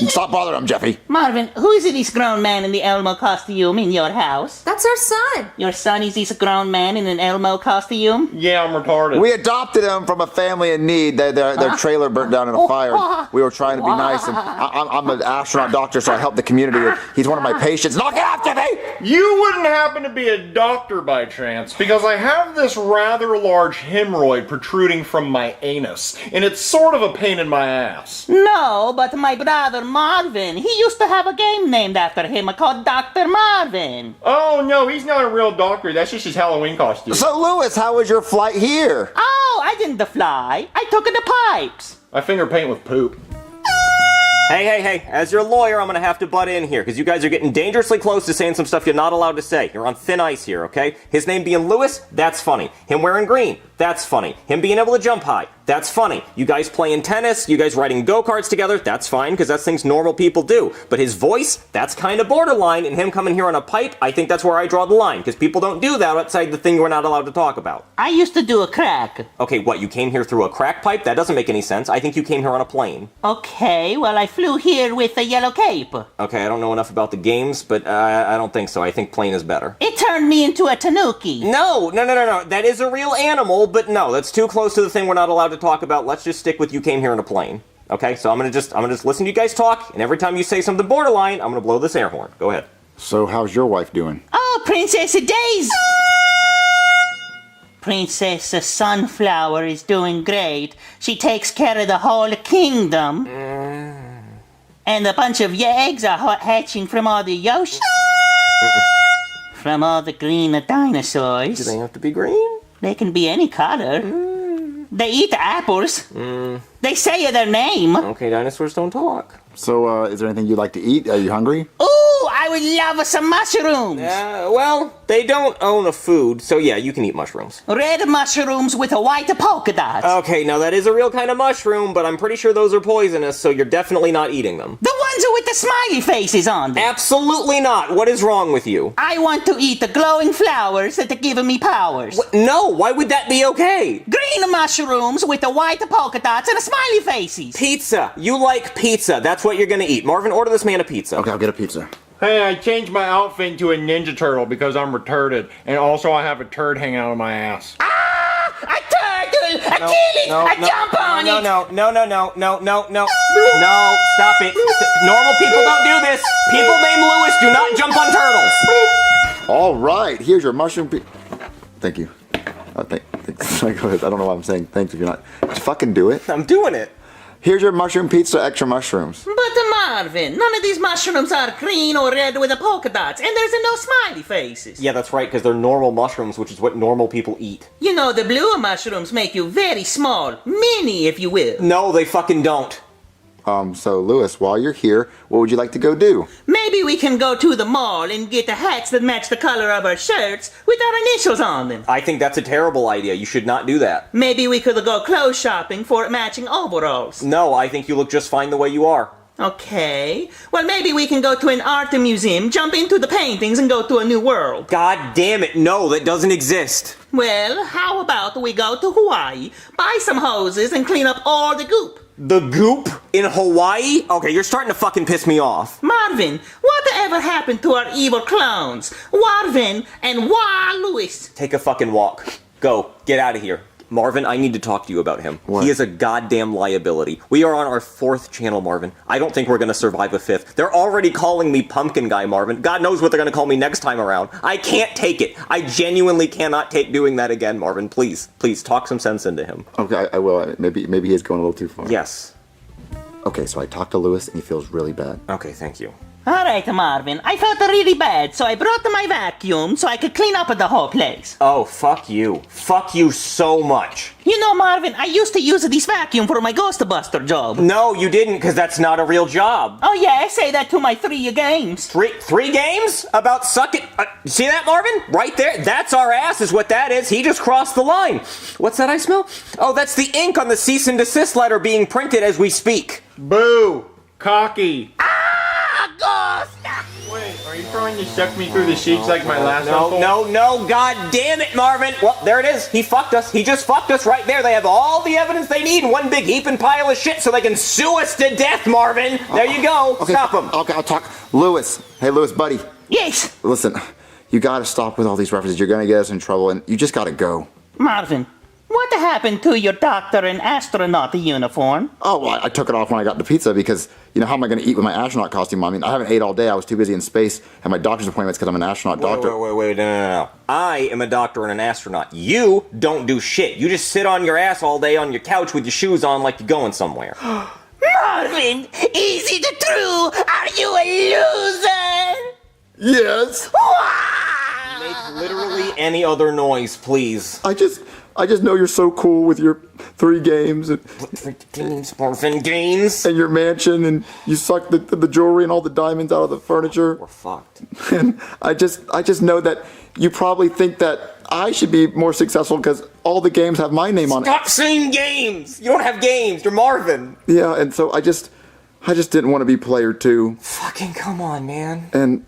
Stop bothering him, Jeffy. Marvin, who is this grown man in the Elmo costume in your house? That's our son. Your son is this grown man in an Elmo costume? Yeah, I'm retarded. We adopted him from a family in need. Their trailer burnt down in a fire. We were trying to be nice, and I'm an astronaut doctor, so I help the community. He's one of my patients. Knock it off, Jeffy! You wouldn't happen to be a doctor by chance, because I have this rather large hemorrhoid protruding from my anus, and it's sort of a pain in my ass. No, but my brother Marvin, he used to have a game named after him called Dr. Marvin. Oh, no, he's not a real doctor. That's just his Halloween costume. So, Louis, how was your flight here? Oh, I didn't fly. I took the pipes. I finger paint with poop. Hey, as your lawyer, I'm gonna have to butt in here, because you guys are getting dangerously close to saying some stuff you're not allowed to say. You're on thin ice here, okay? His name being Louis, that's funny. Him wearing green, that's funny. Him being able to jump high, That's funny. You guys playing tennis, you guys riding go-karts together, that's fine, because that's things normal people do. But his voice, that's kind of borderline, and him coming here on a pipe, I think that's where I draw the line, because people don't do that outside the thing we're not allowed to talk about. I used to do a crack. Okay, what, you came here through a crack pipe? That doesn't make any sense. I think you came here on a plane. Okay, well, I flew here with a yellow cape. Okay, I don't know enough about the games, but I don't think so. I think plane is better. It turned me into a tanuki. No. That is a real animal, but no, that's too close to the thing we're not allowed to talk about. Let's just stick with you came here in a plane. Okay, so I'm gonna just listen to you guys talk, and every time you say something borderline, I'm gonna blow this air horn. Go ahead. So how's your wife doing? Oh, Princess Daisy! Princess Sunflower is doing great. She takes care of the whole kingdom. And a bunch of eggs are hatching from all the Yoshi. From all the green dinosaurs. Do they have to be green? They can be any color. They eat apples. They say their name. Okay, dinosaurs don't talk. So, is there anything you'd like to eat? Are you hungry? Ooh, I would love some mushrooms. Well, they don't own a food, so yeah, you can eat mushrooms. Red mushrooms with a white polka dot. Okay, now that is a real kind of mushroom, but I'm pretty sure those are poisonous, so you're definitely not eating them. The ones with the smiley faces on them. Absolutely not. What is wrong with you? I want to eat the glowing flowers that are giving me powers. No, why would that be okay? Green mushrooms with the white polka dots and the smiley faces. Pizza. You like pizza. That's what you're gonna eat. Marvin, order this man a pizza. Okay, I'll get a pizza. Hey, I changed my outfit into a Ninja Turtle because I'm retarded. And also I have a turd hanging out of my ass. A turtle! I kill it! I jump on it! No, stop it. Normal people don't do this. People named Lewis do not jump on turtles. All right, here's your mushroom Thank you. Thanks. Go ahead. I don't know why I'm saying thanks if you're not. Just fucking do it. I'm doing it. Here's your mushroom pizza, extra mushrooms. But Marvin, none of these mushrooms are green or red with the polka dots, and there's no smiley faces. Yeah, that's right, because they're normal mushrooms, which is what normal people eat. You know, the blue mushrooms make you very small, mini, if you will. No, they fucking don't. So Lewis, while you're here, what would you like to go do? Maybe we can go to the mall and get the hats that match the color of our shirts with our initials on them. I think that's a terrible idea. You should not do that. Maybe we could go clothes shopping for matching overalls. No, I think you look just fine the way you are. Okay. Well, maybe we can go to an art museum, jump into the paintings, and go to a new world. God damn it, no, that doesn't exist. Well, how about we go to Hawaii, buy some hoses, and clean up all the goop? The goop? In Hawaii? Okay, you're starting to fucking piss me off. Marvin, whatever happened to our evil clones? Warvin and Wah Lewis. Take a fucking walk. Go. Get out of here. Marvin, I need to talk to you about him. What? He is a goddamn liability. We are on our 4th channel, Marvin. I don't think we're gonna survive a 5th. They're already calling me Pumpkin Guy, Marvin. God knows what they're gonna call me next time around. I can't take it. I genuinely cannot take doing that again, Marvin. Please, talk some sense into him. Okay, I will. Maybe he's going a little too far. Yes. Okay, so I talked to Lewis and he feels really bad. Okay, thank you. All right, Marvin. I felt really bad, so I brought my vacuum so I could clean up the whole place. Oh, fuck you. Fuck you so much. You know, Marvin, I used to use this vacuum for my Ghostbuster job. No, you didn't, because that's not a real job. Oh, yeah, I say that to my 3 games. Three games? About suck it? See that, Marvin? Right there? That's our ass is what that is. He just crossed the line. What's that I smell? Oh, that's the ink on the cease and desist letter being printed as we speak. Boo! Cocky! Wait, are you trying to suck me through the sheets like my last uncle? No, god damn it, Marvin! Well, there it is. He fucked us. He just fucked us right there. They have all the evidence they need in one big heaping pile of shit so they can sue us to death, Marvin. There you go. Okay, Stop him. Okay, I'll talk. Lewis. Hey, Lewis, buddy. Yes? Listen, you gotta stop with all these references. You're gonna get us in trouble, and you just gotta go. Marvin, what happened to your doctor and astronaut uniform? Oh, well, I took it off when I got the pizza because, how am I going to eat with my astronaut costume? I mean, I haven't ate all day. I was too busy in space and my doctor's appointments because I'm an astronaut doctor. Wait, no. I am a doctor and an astronaut. You don't do shit. You just sit on your ass all day on your couch with your shoes on like you're going somewhere. Marvin, is it true? Are you a loser? Yes. Make literally any other noise, please. I just know you're so cool with your 3 games and Marvin games and your mansion, and you suck the jewelry and all the diamonds out of the furniture. We're fucked. And I just know that you probably think that I should be more successful because all the games have my name on it. Stop saying games! You don't have games, you're Marvin. Yeah, and so I just didn't want to be player 2. Fucking come on, man. And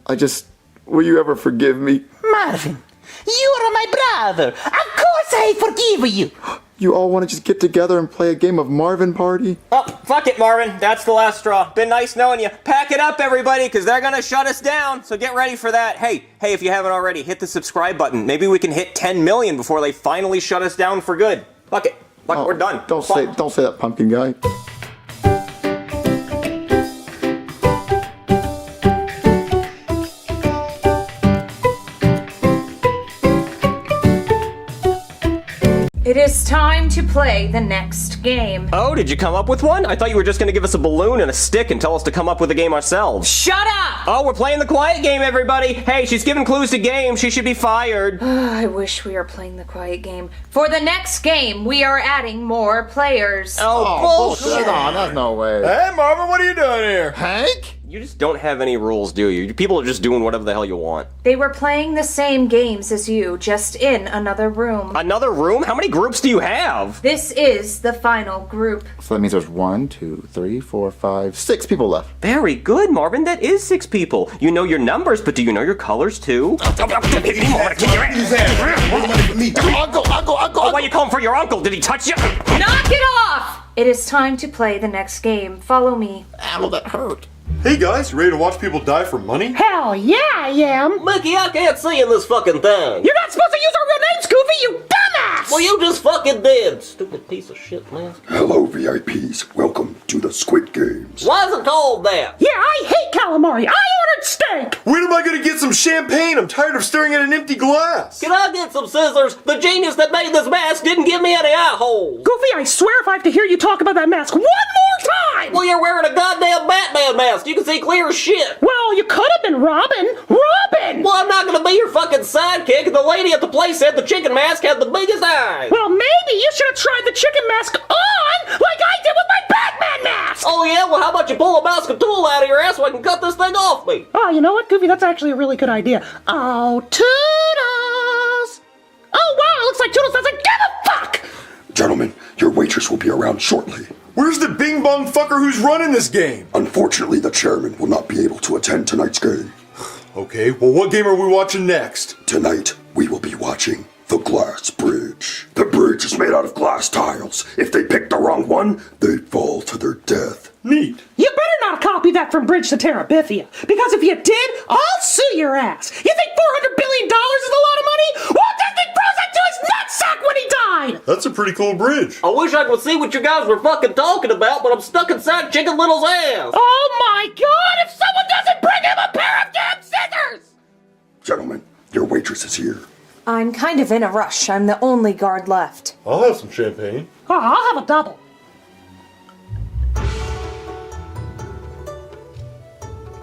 will you ever forgive me? Marvin, you are my brother. Of course I forgive you. You all want to just get together and play a game of Marvin Party? Oh, fuck it, Marvin. That's the last straw. Been nice knowing you. Pack it up, everybody, because they're gonna shut us down. So get ready for that. Hey, if you haven't already, hit the subscribe button. Maybe we can hit 10 million before they finally shut us down for good. Fuck it. We're done. Don't say that, pumpkin guy. It is time to play the next game. Oh, did you come up with one? I thought you were just gonna give us a balloon and a stick and tell us to come up with a game ourselves. Shut up! Oh, we're playing the quiet game, everybody. Hey, she's giving clues to games. She should be fired. I wish we were playing the quiet game. For the next game, we are adding more players. Oh, bullshit. There's no way. Hey, Marvin, what are you doing here? Hank? You just don't have any rules, do you? People are just doing whatever the hell you want. They were playing the same games as you, just in another room. Another room? How many groups do you have? This is the final group. So that means there's 1, 2, 3, 4, 5, 6 people left. Very good, Marvin. That is 6 people. You know your numbers, but do you know your colors too? Uncle! Oh, why you calling for your uncle? Did he touch you? Knock it off! It is time to play the next game. Follow me. Ow, that hurt. Hey guys, ready to watch people die for money? Hell yeah, I am. Mickey, I can't see in this fucking thing. You're not supposed to use our real names, Goofy, you dumbass! Well, you just fucking did. Stupid piece of shit, man. Hello, VIPs. Welcome to the Squid Games. Why is it called that? Yeah, I hate calamari. I ordered steak. When am I gonna get some champagne? I'm tired of staring at an empty glass. Can I get some scissors? The genius that made this mask didn't give me any eye holes. Goofy, I swear if I have to hear you talk about that mask one more time! Well, you're wearing a goddamn Batman mask. You can see clear as shit. Well, you could have been Robin. Robin! Well, I'm not gonna be your fucking sidekick. The lady at the place said the chicken mask had the biggest eyes. Well, maybe you should have tried the chicken mask on like I did with my Batman mask! Oh, yeah? Well, how about you pull a mouse and tool out of your ass so I can cut this thing off me? Oh, you know what, Goofy? That's actually a really good idea. Oh, Toodles! Oh, wow, it looks like Toodles doesn't give a fuck! Gentlemen, your waitress will be around shortly. Where's the bing bong fucker who's running this game? Unfortunately, the chairman will not be able to attend tonight's game. Okay, well, what game are we watching next? Tonight, we will be watching The Glass Bridge. The bridge is made out of glass tiles. If they pick the wrong one, they fall to their death. Neat. You better not copy that from Bridge to Terabithia, because if you did, I'll sue your ass. You think $400 billion is a lot of money? Walt Disney froze it to his nutsack when he died! That's a pretty cool bridge. I wish I could see what you guys were fucking talking about, but I'm stuck inside Chicken Little's ass. Oh my god, if someone doesn't bring him a pair of damn scissors! Gentlemen, your waitress is here. I'm kind of in a rush. I'm the only guard left. I'll have some champagne. Oh, I'll have a double.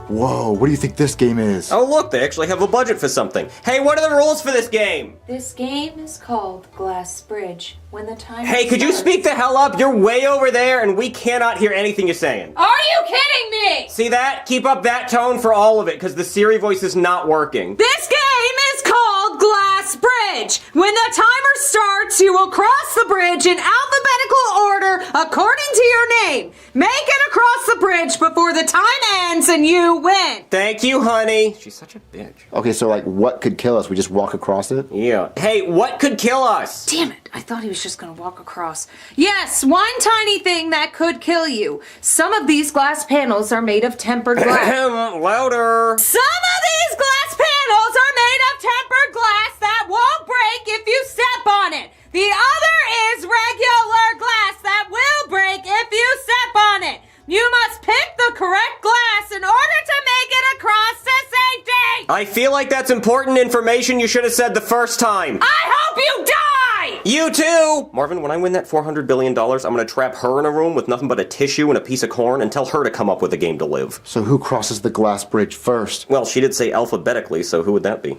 Whoa, what do you think this game is? Oh, look, they actually have a budget for something. Hey, what are the rules for this game? This game is called Glass Bridge. When the time Hey, could you speak the hell up? You're way over there and we cannot hear anything you're saying. Are you kidding me? See that? Keep up that tone for all of it, because the Siri voice is not working. This game is called Glass Bridge. When the timer starts, you will cross the bridge in alphabetical order according to your name. Make it across the bridge before the time ends and you win. Thank you, honey. She's such a bitch. Okay, so like, what could kill us? We just walk across it? Yeah. Hey, what could kill us? Damn it, I thought he was just gonna walk across. Yes, one tiny thing that could kill you. Some of these glass panels are made of tempered glass. Louder. Some of these glass panels are made of tempered glass that won't break if you step on it. The other is regular glass that will break if you step on it. You must pick the correct glass in order to make it across to safety. I feel like that's important information you should have said the first time. I hope you die! You too! Marvin, when I win that $400 billion, I'm gonna trap her in a room with nothing but a tissue and a piece of corn and tell her to come up with a game to live. So who crosses the glass bridge first? Well, she did say alphabetically, so who would that be?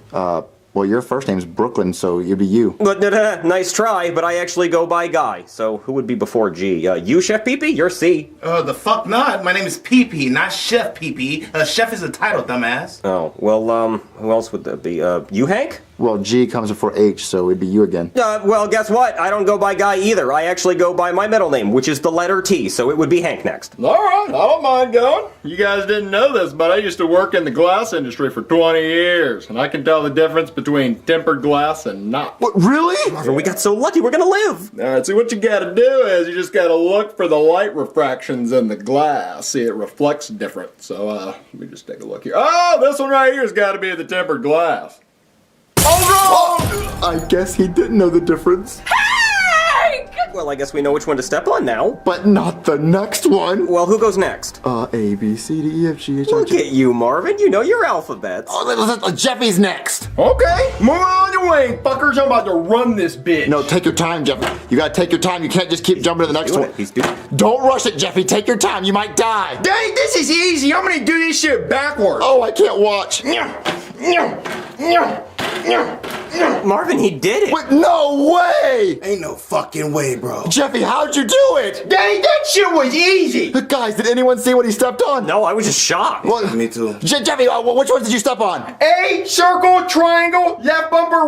Well, your first name's Brooklyn, so it'd be you. But nice try, but I actually go by Guy, so who would be before G? You, Chef Pee-Pee? You're C. The fuck not. My name is Pee-Pee, not Chef Pee-Pee. Chef is a title, dumbass. Oh, well, who else would that be? You, Hank? Well, G comes before H, so it'd be you again. Well, guess what? I don't go by Guy either. I actually go by my middle name, which is the letter T, so it would be Hank next. All right, I don't mind going. You guys didn't know this, but I used to work in the glass industry for 20 years, and I can tell the difference between tempered glass and not. What, really? Marvin, we got so lucky, we're gonna live. All right, see, what you gotta do is you just gotta look for the light refractions in the glass. See, it reflects different. So, let me just take a look here. Oh, this one right here has gotta be the tempered glass. Oh, no! I guess he didn't know the difference. Well, I guess we know which one to step on now. But not the next one. Well, who goes next? A, B, C, D, E, F, G, H, I, Look J. at you, Marvin. You know your alphabets. Oh, Jeffy's next. Okay, move on your way, fuckers. I'm about to run this bitch. No, take your time, Jeffy. You gotta take your time. You can't just keep jumping to the next one. He's doing it. Don't rush it, Jeffy. Take your time. You might die. Dang, this is easy. I'm gonna do this shit backwards. Oh, I can't watch. Marvin, he did it. Wait, no way! Ain't no fucking way, bro. Jeffy, how'd you do it? Dang, that shit was easy. Guys, did anyone see what he stepped on? No, I was just shocked. Well, Me too. Jeffy, which ones did you step on? A, circle, triangle, left bumper,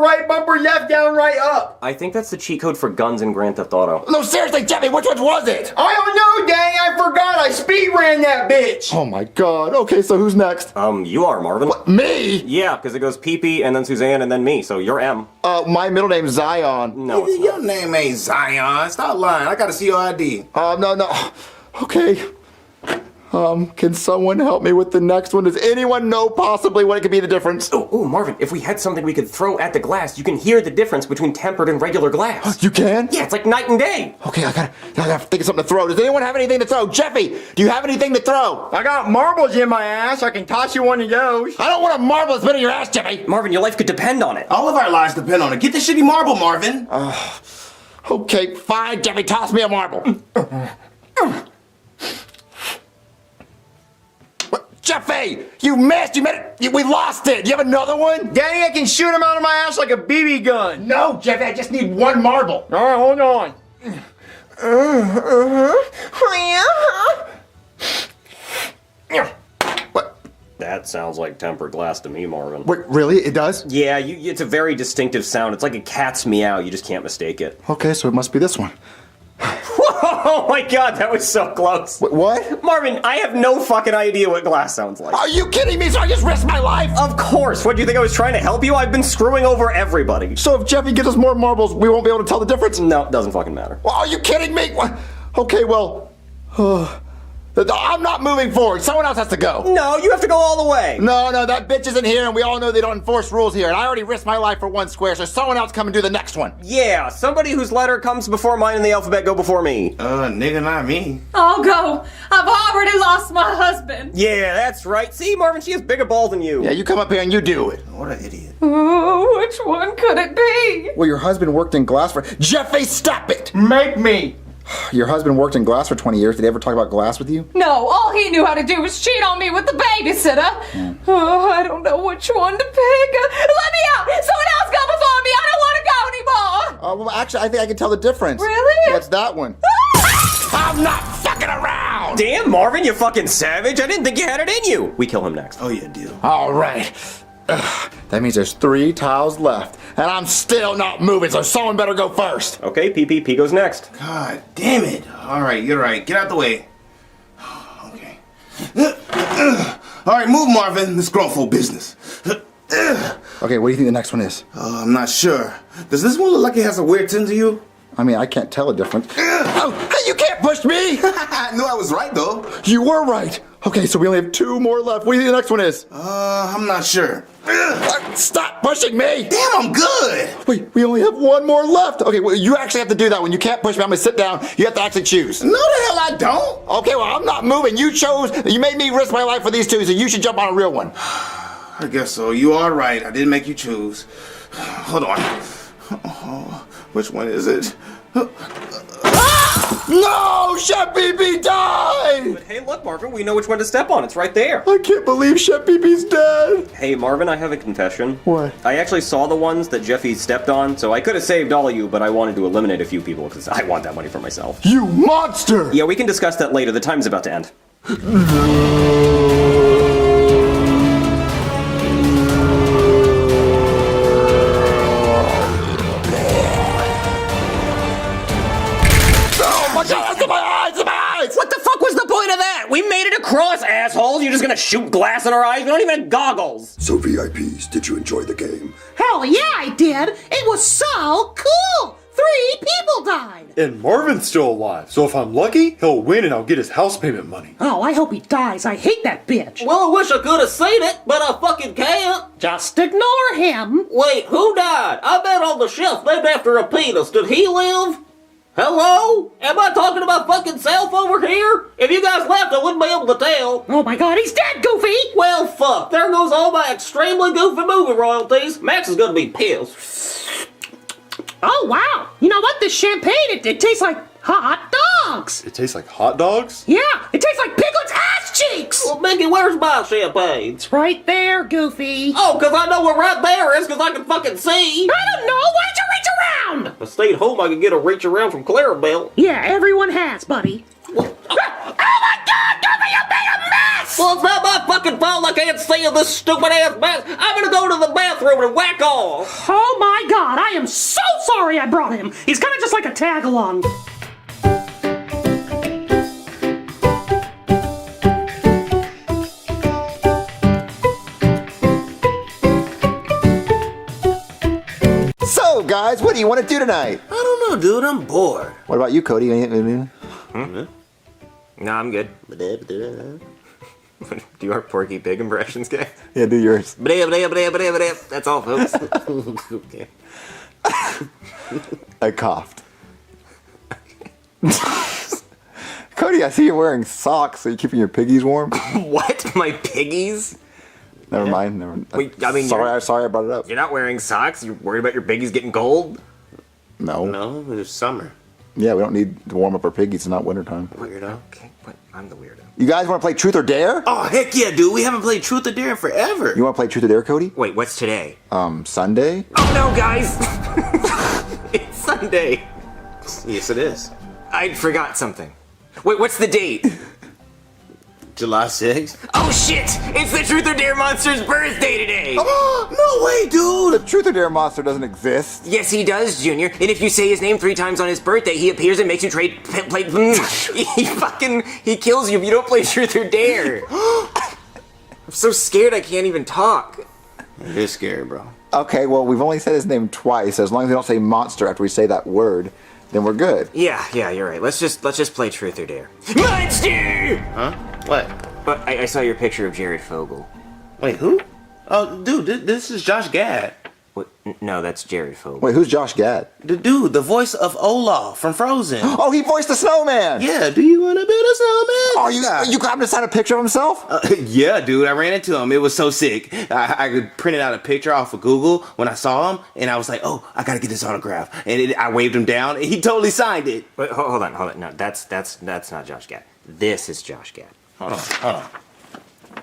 left down, right up. I think that's the cheat code for guns in Grand Theft Auto. No, seriously, Jeffy, which ones was it? I don't know, dang, I forgot. I speed ran that bitch. Oh my god. Okay, so who's next? You are, Marvin. What, me? Yeah, because it goes Pee-Pee and then Suzanne and then me, so you're M. My middle name's Zion. No, it's Your name ain't Zion. Stop lying. I gotta see your ID. No. Okay. Can someone help me with the next one? Does anyone know possibly what it could be the difference? Oh, Marvin, if we had something we could throw at the glass, you can hear the difference between tempered and regular glass. You can? Yeah, it's like night and day. Okay, I gotta think of something to throw. Does anyone have anything to throw? Jeffy, do you have anything to throw? I got marbles in my ass. I can toss you one of those. I don't want a marble that's been in your ass, Jeffy. Marvin, your life could depend on it. All of our lives depend on it. Get the shitty marble, Marvin. Okay, fine, Jeffy, toss me a marble. Jeffy, you missed. We lost it. You have another one? Danny, I can shoot him out of my ass like a BB gun. No, Jeffy, I just need one marble. All right, hold on. What? That sounds like tempered glass to me, Marvin. Wait, really? It does? Yeah, it's a very distinctive sound. It's like a cat's meow. You just can't mistake it. Okay, so it must be this one. Oh my god, that was so close. What? Marvin, I have no fucking idea what glass sounds like. Are you kidding me? So I just risked my life? Of course. What, do you think I was trying to help you? I've been screwing over everybody. So if Jeffy gives us more marbles, we won't be able to tell the difference? No, it doesn't fucking matter. Well, are you kidding me? Okay, well... I'm not moving forward. Someone else has to go. No, you have to go all the way. No, that bitch isn't here, and we all know they don't enforce rules here. And I already risked my life for one square, so someone else come and do the next one. Yeah, somebody whose letter comes before mine in the alphabet go before me. Nigga, not me. I'll go. I've already lost my husband. Yeah, that's right. See, Marvin, she has bigger balls than you. Yeah, you come up here and you do it. What an idiot. Oh, which one could it be? Well, your husband worked in glass for... Jeffy, stop it! Make me. Your husband worked in glass for 20 years. Did he ever talk about glass with you? No, all he knew how to do was cheat on me with the babysitter. Oh, I don't know which one to pick. Let me out! Someone else go before me! I don't want to go anymore! Well, actually, I think I can tell the difference. Really? That's that one. I'm not fucking around! Damn, Marvin, you fucking savage. I didn't think you had it in you. We kill him next. Oh, yeah, deal. All right. That means there's 3 tiles left, and I'm still not moving, so someone better go first. Okay, P goes next. God damn it. All right, you're right. Get out the way. Okay. All right, move, Marvin. This grown folk business. Okay, what do you think the next one is? I'm not sure. Does this one look like it has a weird tint to you? I mean, I can't tell a difference. Oh, you can't push me! No, I was right, though. You were right. Okay, so we only have 2 more left. What do you think the next one is? I'm not sure. Stop pushing me! Damn, I'm good! Wait, we only have 1 more left. Okay, well, you actually have to do that one. You can't push me. I'm gonna sit down. You have to actually choose. No, the hell I don't. Okay, well, I'm not moving. You made me risk my life for these 2, so you should jump on a real one. I guess so. You are right. I didn't make you choose. Hold on. Which one is it? No! Chef BB died! But hey, look, Marvin, we know which one to step on. It's right there. I can't believe Chef BB's dead. Hey, Marvin, I have a confession. What? I actually saw the ones that Jeffy stepped on, so I could have saved all of you, but I wanted to eliminate a few people because I want that money for myself. You monster! Yeah, we can discuss that later. The time's about to end. cross, assholes! You're just gonna shoot glass in our eyes? We don't even have goggles! So VIPs, did you enjoy the game? Hell yeah, I did! It was so cool! 3 people died! And Marvin's still alive, so if I'm lucky, he'll win and I'll get his house payment money. Oh, I hope he dies. I hate that bitch. Well, I wish I could have seen it, but I fucking can't. Just ignore him. Wait, who died? I bet on the chef named after a penis. Did he live? Hello? Am I talking about fucking Self over here? If you guys left, I wouldn't be able to tell. Oh my god, he's dead, Goofy! Well, fuck. There goes all my extremely goofy movie royalties. Max is gonna be pissed. Oh wow! You know what? This champagne, it tastes like hot dogs! It tastes like hot dogs? Yeah, it tastes like Piglet's ass cheeks! Well, Mickey, where's my champagne? It's right there, Goofy. Oh, cause I know where right there is, cause I can fucking see. I don't know! Why did you reach around? If I stayed home, I could get a reach around from Clarabelle. Yeah, everyone has, buddy. Oh my god, Goofy, you made a mess! Well, it's not my fucking fault I can't see in this stupid ass mess. I'm gonna go to the bathroom and whack off. Oh my god, I am so sorry I brought him. He's kind of just like a tag-along. So, guys, what do you want to do tonight? I don't know, dude. I'm bored. What about you, Cody? No, I'm good. Do our Porky Pig impressions, guys? Yeah, do yours. That's all, folks. Okay. I coughed. Cody, I see you're wearing socks. Are you keeping your piggies warm? What? My piggies? Never mind. Wait, I mean, sorry I brought it up. You're not wearing socks? You're worried about your piggies getting cold? No. No, it's summer. Yeah, we don't need to warm up our piggies. It's not wintertime. Weirdo. Okay, but I'm the weirdo. You guys want to play Truth or Dare? Oh, heck yeah, dude. We haven't played Truth or Dare in forever. You want to play Truth or Dare, Cody? Wait, what's today? Sunday? Oh no, guys! It's Sunday. Yes, it is. I forgot something. Wait, what's the date? July 6th. Oh shit! It's the Truth or Dare monster's birthday today! Oh, no way, dude! The Truth or Dare monster doesn't exist. Yes, he does, Junior. And if you say his name 3 times on his birthday, he appears and makes you play. He kills you if you don't play Truth or Dare. I'm so scared I can't even talk. It is scary, bro. Okay, well, we've only said his name twice. As long as we don't say monster after we say that word, then we're good. Yeah, you're right. Let's just play Truth or Dare. Monster! Huh? What? But I saw your picture of Jared Fogle. Wait, who? Oh, dude, this is Josh Gad. What? No, that's Jared Fogle. Wait, who's Josh Gad? The dude, the voice of Olaf from Frozen. Oh, he voiced the snowman! Yeah, do you want to build a snowman? Oh, you got him to sign a picture of himself? Yeah, dude, I ran into him. It was so sick. I printed out a picture off of Google when I saw him, and I was like, oh, I gotta get this autograph. And I waved him down, and he totally signed it. Wait, hold on. No, that's not Josh Gad. This is Josh Gad. Hold on.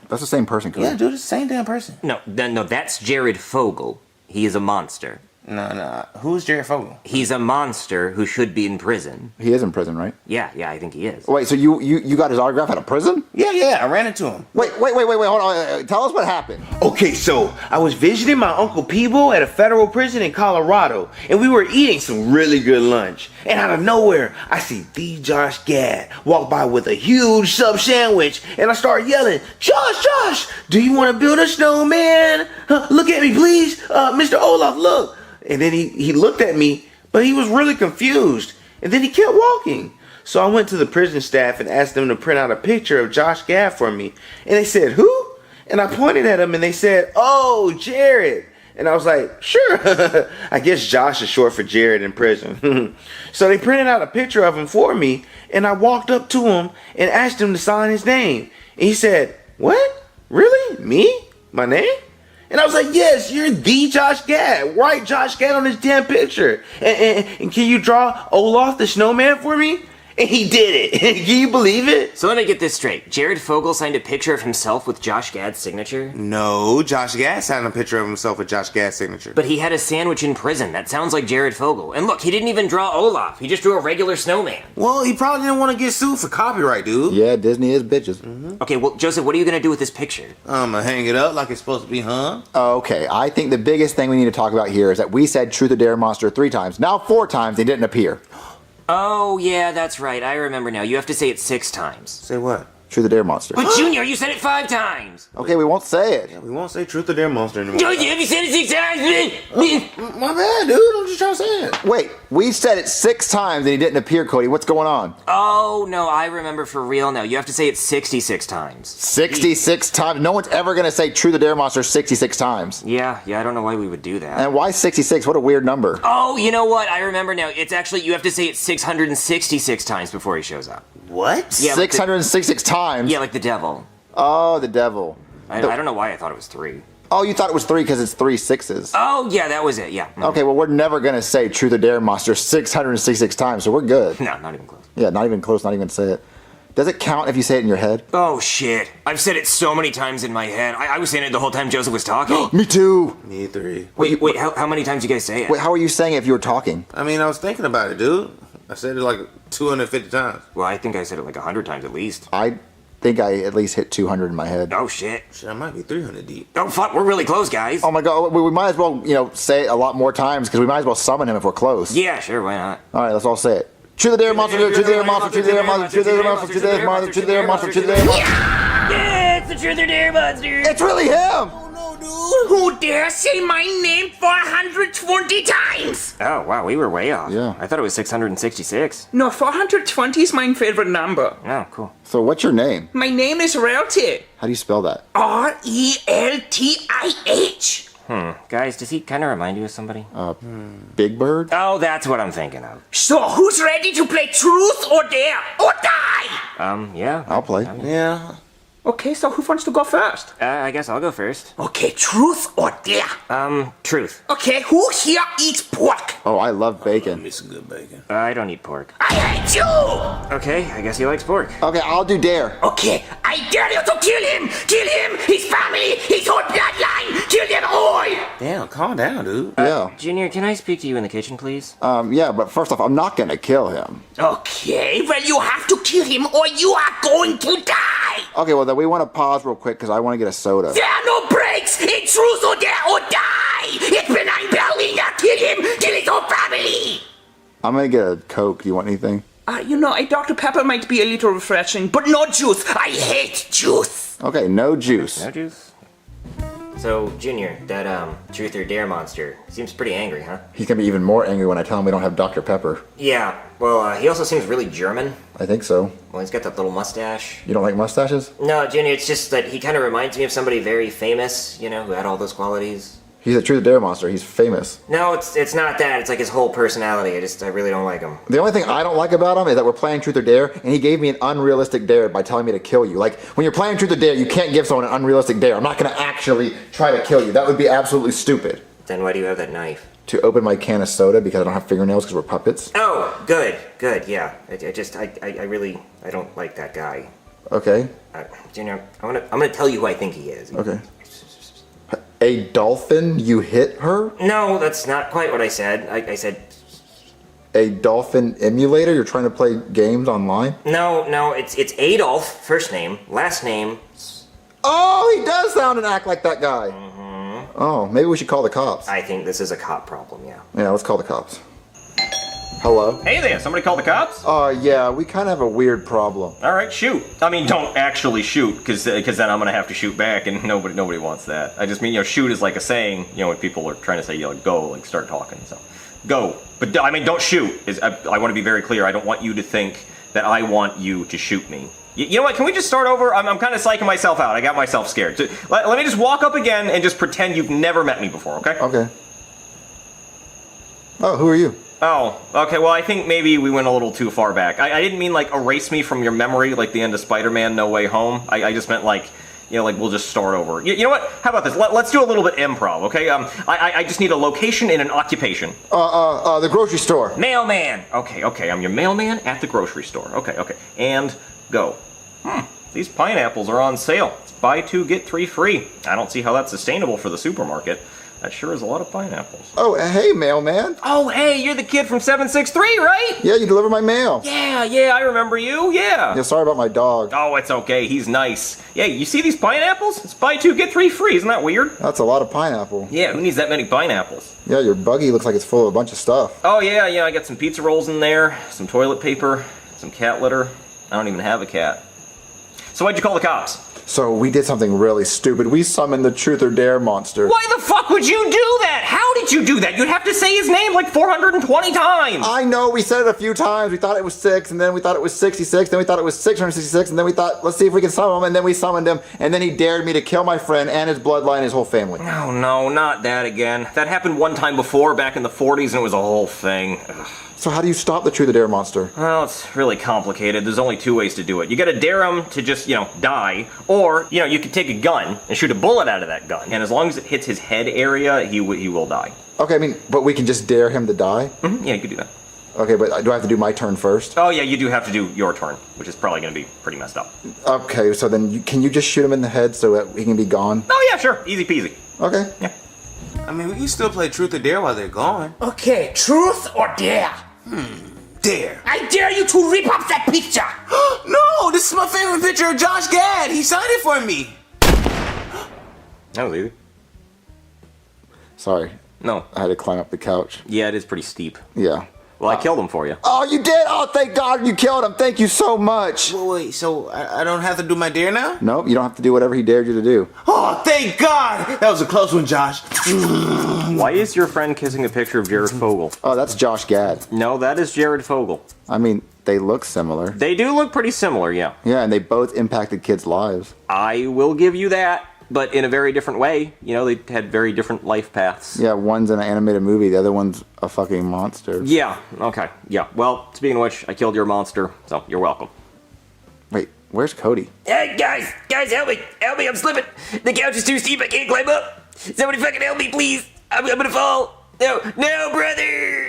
That's the same person, Cody. Yeah, dude, it's the same damn person. No, that's Jared Fogle. He is a monster. No. Who's Jared Fogle? He's a monster who should be in prison. He is in prison, right? Yeah, I think he is. Wait, so you got his autograph out of prison? Yeah, I ran into him. Wait, hold on. Tell us what happened. Okay, so I was visiting my Uncle Peeble at a federal prison in Colorado, and we were eating some really good lunch. And out of nowhere, I see the Josh Gad walk by with a huge sub sandwich, and I start yelling, Josh, do you want to build a snowman? Look at me, please. Mr. Olaf, look. And then he looked at me, but he was really confused. And then he kept walking. So I went to the prison staff and asked them to print out a picture of Josh Gad for me. And they said, who? And I pointed at him and they said, oh, Jared. And I was like, sure. I guess Josh is short for Jared in prison. So they printed out a picture of him for me. And I walked up to him and asked him to sign his name. And he said, what? Really? Me? My name? And I was like, yes, you're the Josh Gad. Write Josh Gad on this damn picture. And can you draw Olaf the snowman for me? And he did it. Can you believe it? So let me get this straight. Jared Fogle signed a picture of himself with Josh Gad's signature? No, Josh Gad signed a picture of himself with Josh Gad's signature. But he had a sandwich in prison. That sounds like Jared Fogle. And look, he didn't even draw Olaf. He just drew a regular snowman. Well, he probably didn't want to get sued for copyright, dude. Yeah, Disney is bitches. Okay, well, Joseph, what are you going to do with this picture? I'm going to hang it up like it's supposed to be hung. Okay, I think the biggest thing we need to talk about here is that we said Truth or Dare monster 3 times. Now 4 times they didn't appear. Oh, yeah, that's right. I remember now. You have to say it 6 times. Say what? Truth or Dare Monster. But Junior, you said it 5 times. Okay, we won't say it. Yeah, we won't say Truth or Dare Monster anymore. Have you said it 6 times? My bad, dude. I'm just trying to say it. Wait, we said it 6 times and he didn't appear, Cody. What's going on? Oh, no, I remember for real now. You have to say it 66 times. 66 times? No one's ever going to say Truth or Dare Monster 66 times. Yeah, I don't know why we would do that. And why 66? What a weird number. Oh, you know what? I remember now. It's actually, you have to say it 666 times before he shows up. What? Yeah, 666 times? Yeah, like the devil. Oh, the devil. I don't know why I thought it was 3. Oh, you thought it was 3 because it's 3 6s. Oh, yeah, that was it, yeah. Okay, well, we're never going to say Truth or Dare Monster 666 times, so we're good. No, not even close. Yeah, not even close, not even say it. Does it count if you say it in your head? Oh, shit. I've said it so many times in my head. I was saying it the whole time Joseph was talking. Me too. Me 3. Wait, how many times you guys say it? Wait, how are you saying it if you were talking? I mean, I was thinking about it, dude. I said it like 250 times. Well, I think I said it like 100 times at least. I think I at least hit 200 in my head. Oh, shit. Shit, I might be 300 deep. Oh, fuck, we're really close, guys. Oh my god, we might as well, say it a lot more times because we might as well summon him if we're close. Yeah, sure, why not? All right, let's all say it. Truth or Dare Monster, Truth or Dare Monster, Truth or Dare Monster, Truth or Dare Monster, Truth or Dare Monster, Truth or Dare Monster, Truth or Dare Monster. Yeah, it's the Truth or Dare Monster. It's really him! Who dare say my name 420 times? Oh, wow, we were way off. Yeah. I thought it was 666. No, 420 is my favorite number. Oh, cool. So what's your name? My name is Realty. How do you spell that? RELTIH. Guys, does he kind of remind you of somebody? Big Bird? Oh, that's what I'm thinking of. So, who's ready to play Truth or Dare or Die? Yeah. I'll play. Yeah. Okay, so who wants to go first? I guess I'll go first. Okay, Truth or Dare? Truth. Okay, who here eats pork? Oh, I love bacon. Me some good bacon. I don't eat pork. I hate you! Okay, I guess he likes pork. Okay, I'll do Dare. Okay, I dare you to kill him! Kill him! His family! His whole bloodline! Kill them all! Damn, calm down, dude. Yeah. Junior, can I speak to you in the kitchen, please? Yeah, but first off, I'm not gonna kill him. Okay, well, you have to kill him or you are going to die! Okay, well then we want to pause real quick because I want to get a soda. There are no breaks! It's Truth or Dare or Die! It's been Berliner! Kill him! Kill his whole family! I'm gonna get a Coke. Do you want anything? A Dr. Pepper might be a little refreshing, but no juice! I hate juice! Okay, no juice. No juice? So, Junior, that, Truth or Dare monster seems pretty angry, huh? He's gonna be even more angry when I tell him we don't have Dr. Pepper. Yeah, well, he also seems really German. I think so. Well, he's got that little mustache. You don't like mustaches? No, Junior, it's just that he kind of reminds me of somebody very famous, who had all those qualities. He's a Truth or Dare Monster. He's famous. No, it's not that. It's like his whole personality. I really don't like him. The only thing I don't like about him is that we're playing Truth or Dare, and he gave me an unrealistic dare by telling me to kill you. Like, when you're playing Truth or Dare, you can't give someone an unrealistic dare. I'm not gonna actually try to kill you. That would be absolutely stupid. Then why do you have that knife? To open my can of soda because I don't have fingernails because we're puppets. Oh, good, yeah. I don't like that guy. Okay. Junior, I'm gonna tell you who I think he is. Okay. A dolphin? You hit her? No, that's not quite what I said. I said... A dolphin emulator? You're trying to play games online? No, it's Adolf, first name, last name... Oh, he does sound and act like that guy. Mm-hmm. Oh, maybe we should call the cops. I think this is a cop problem, yeah. Yeah, let's call the cops. Hello? Hey there, somebody call the cops? Yeah, we kind of have a weird problem. All right, shoot. I mean, don't actually shoot, because then I'm going to have to shoot back, and nobody wants that. I just mean, shoot is like a saying, when people are trying to say, go, start talking, so. Go. But, I mean, don't shoot. I want to be very clear. I don't want you to think that I want you to shoot me. You know what, can we just start over? I'm kind of psyching myself out. I got myself scared. So, let me just walk up again and just pretend you've never met me before, okay? Okay. Oh, who are you? Oh, okay, well, I think maybe we went a little too far back. I didn't mean, erase me from your memory, like the end of Spider-Man No Way Home. I just meant, we'll just start over. You know what? How about this? Let's do a little bit improv, okay? I just need a location and an occupation. The grocery store. Mailman! Okay, I'm your mailman at the grocery store. Okay, and go. These pineapples are on sale. It's buy 2, get 3 free. I don't see how that's sustainable for the supermarket. That sure is a lot of pineapples. Oh, hey, mailman. Oh, hey, you're the kid from 763, right? Yeah, you deliver my mail. Yeah, I remember you, yeah. Yeah, sorry about my dog. Oh, it's okay, he's nice. Yeah, you see these pineapples? It's buy 2, get 3 free, isn't that weird? That's a lot of pineapple. Yeah, who needs that many pineapples? Yeah, your buggy looks like it's full of a bunch of stuff. Oh, yeah, I got some pizza rolls in there, some toilet paper, some cat litter. I don't even have a cat. So why'd you call the cops? So we did something really stupid. We summoned the Truth or Dare monster. Why the fuck would you do that? How did you do that? You'd have to say his name like 420 times. I know, we said it a few times. We thought it was 6, and then we thought it was 66, then we thought it was 666, and then we thought, let's see if we can summon him, and then we summoned him, and then he dared me to kill my friend and his bloodline and his whole family. No, not that again. That happened one time before, back in the 40s, and it was a whole thing. Ugh. So how do you stop the Truth or Dare monster? Well, it's really complicated. There's only 2 ways to do it. You gotta dare him to just, die, or, you could take a gun and shoot a bullet out of that gun, and as long as it hits his head area, he will die. Okay, but we can just dare him to die? Mm-hmm. Yeah, you could do that. Okay, but do I have to do my turn first? Oh, yeah, you do have to do your turn, which is probably gonna be pretty messed up. Okay, so then can you just shoot him in the head so that he can be gone? Oh, yeah, sure. Easy peasy. Okay. Yeah. I mean, we can still play Truth or Dare while they're gone. Okay, truth or dare? Dare. I dare you to rip up that picture! No, this is my favorite picture of Josh Gad. He signed it for me. That was easy. Sorry. No. I had to climb up the couch. Yeah, it is pretty steep. Yeah. Well, I killed him for you. Oh, you did? Oh, thank God you killed him. Thank you so much. Wait, so I don't have to do my dare now? Nope, you don't have to do whatever he dared you to do. Oh, thank God. That was a close one, Josh. Why is your friend kissing a picture of Jared Fogle? Oh, that's Josh Gad. No, that is Jared Fogle. I mean, they look similar. They do look pretty similar, yeah. Yeah, and they both impacted kids' lives. I will give you that, but in a very different way. They had very different life paths. Yeah, one's in an animated movie, the other one's a fucking monster. Yeah, okay, yeah. Well, speaking of which, I killed your monster, so you're welcome. Wait, where's Cody? Hey, guys, help me, I'm slipping. The couch is too steep, I can't climb up. Somebody fucking help me, please. I'm gonna fall. No, brother.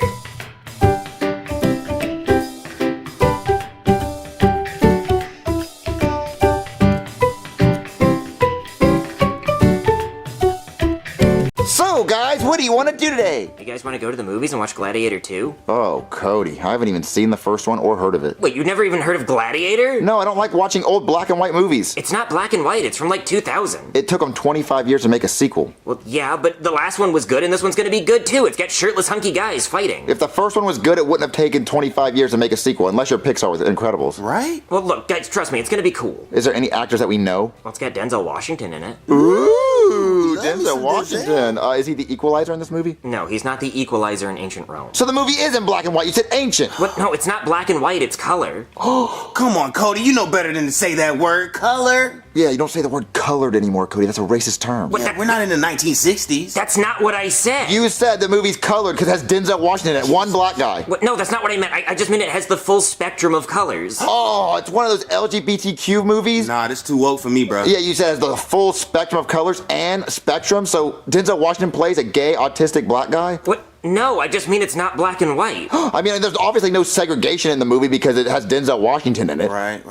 So, guys, what do you want to do today? You guys want to go to the movies and watch Gladiator 2? Oh, Cody, I haven't even seen the first one or heard of it. Wait, you've never even heard of Gladiator? No, I don't like watching old black and white movies. It's not black and white, it's from like 2000. It took them 25 years to make a sequel. Well, yeah, but the last one was good and this one's gonna be good too. It's got shirtless hunky guys fighting. If the first one was good, it wouldn't have taken 25 years to make a sequel, unless you're Pixar with Incredibles. Right? Well, look, guys, trust me, it's gonna be cool. Is there any actors that we know? Well, it's got Denzel Washington in it. Ooh, Denzel Washington. Is he the equalizer in this movie? No, he's not the equalizer in Ancient Rome. So the movie is in black and white. You said ancient. What? No, it's not black and white, it's color. Oh, come on, Cody. You know better than to say that word, color. Yeah, you don't say the word colored anymore, Cody. That's a racist term. Yeah, we're not in the 1960s. That's not what I said. You said the movie's colored because it has Denzel Washington in it. One black guy. What? No, that's not what I meant. I just meant it has the full spectrum of colors. Oh, it's one of those LGBTQ movies? Nah, this too woke for me, bro. Yeah, you said it has the full spectrum of colors and spectrum, so Denzel Washington plays a gay, autistic black guy? What? No, I just mean it's not black and white. I mean, there's obviously no segregation in the movie because it has Denzel Washington in it. Right.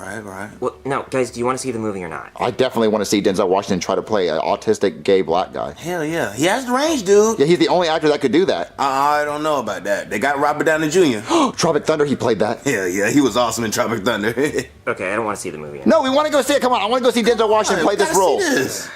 Well, no, guys, do you want to see the movie or not? I definitely want to see Denzel Washington try to play an autistic, gay black guy. Hell yeah. He has the range, dude. Yeah, he's the only actor that could do that. I don't know about that. They got Robert Downey Jr. Tropic Thunder, he played that. Hell yeah, he was awesome in Tropic Thunder. Okay, I don't want to see the movie. No, we want to go see it. Come on, I want to go see Denzel Washington play this role. See this.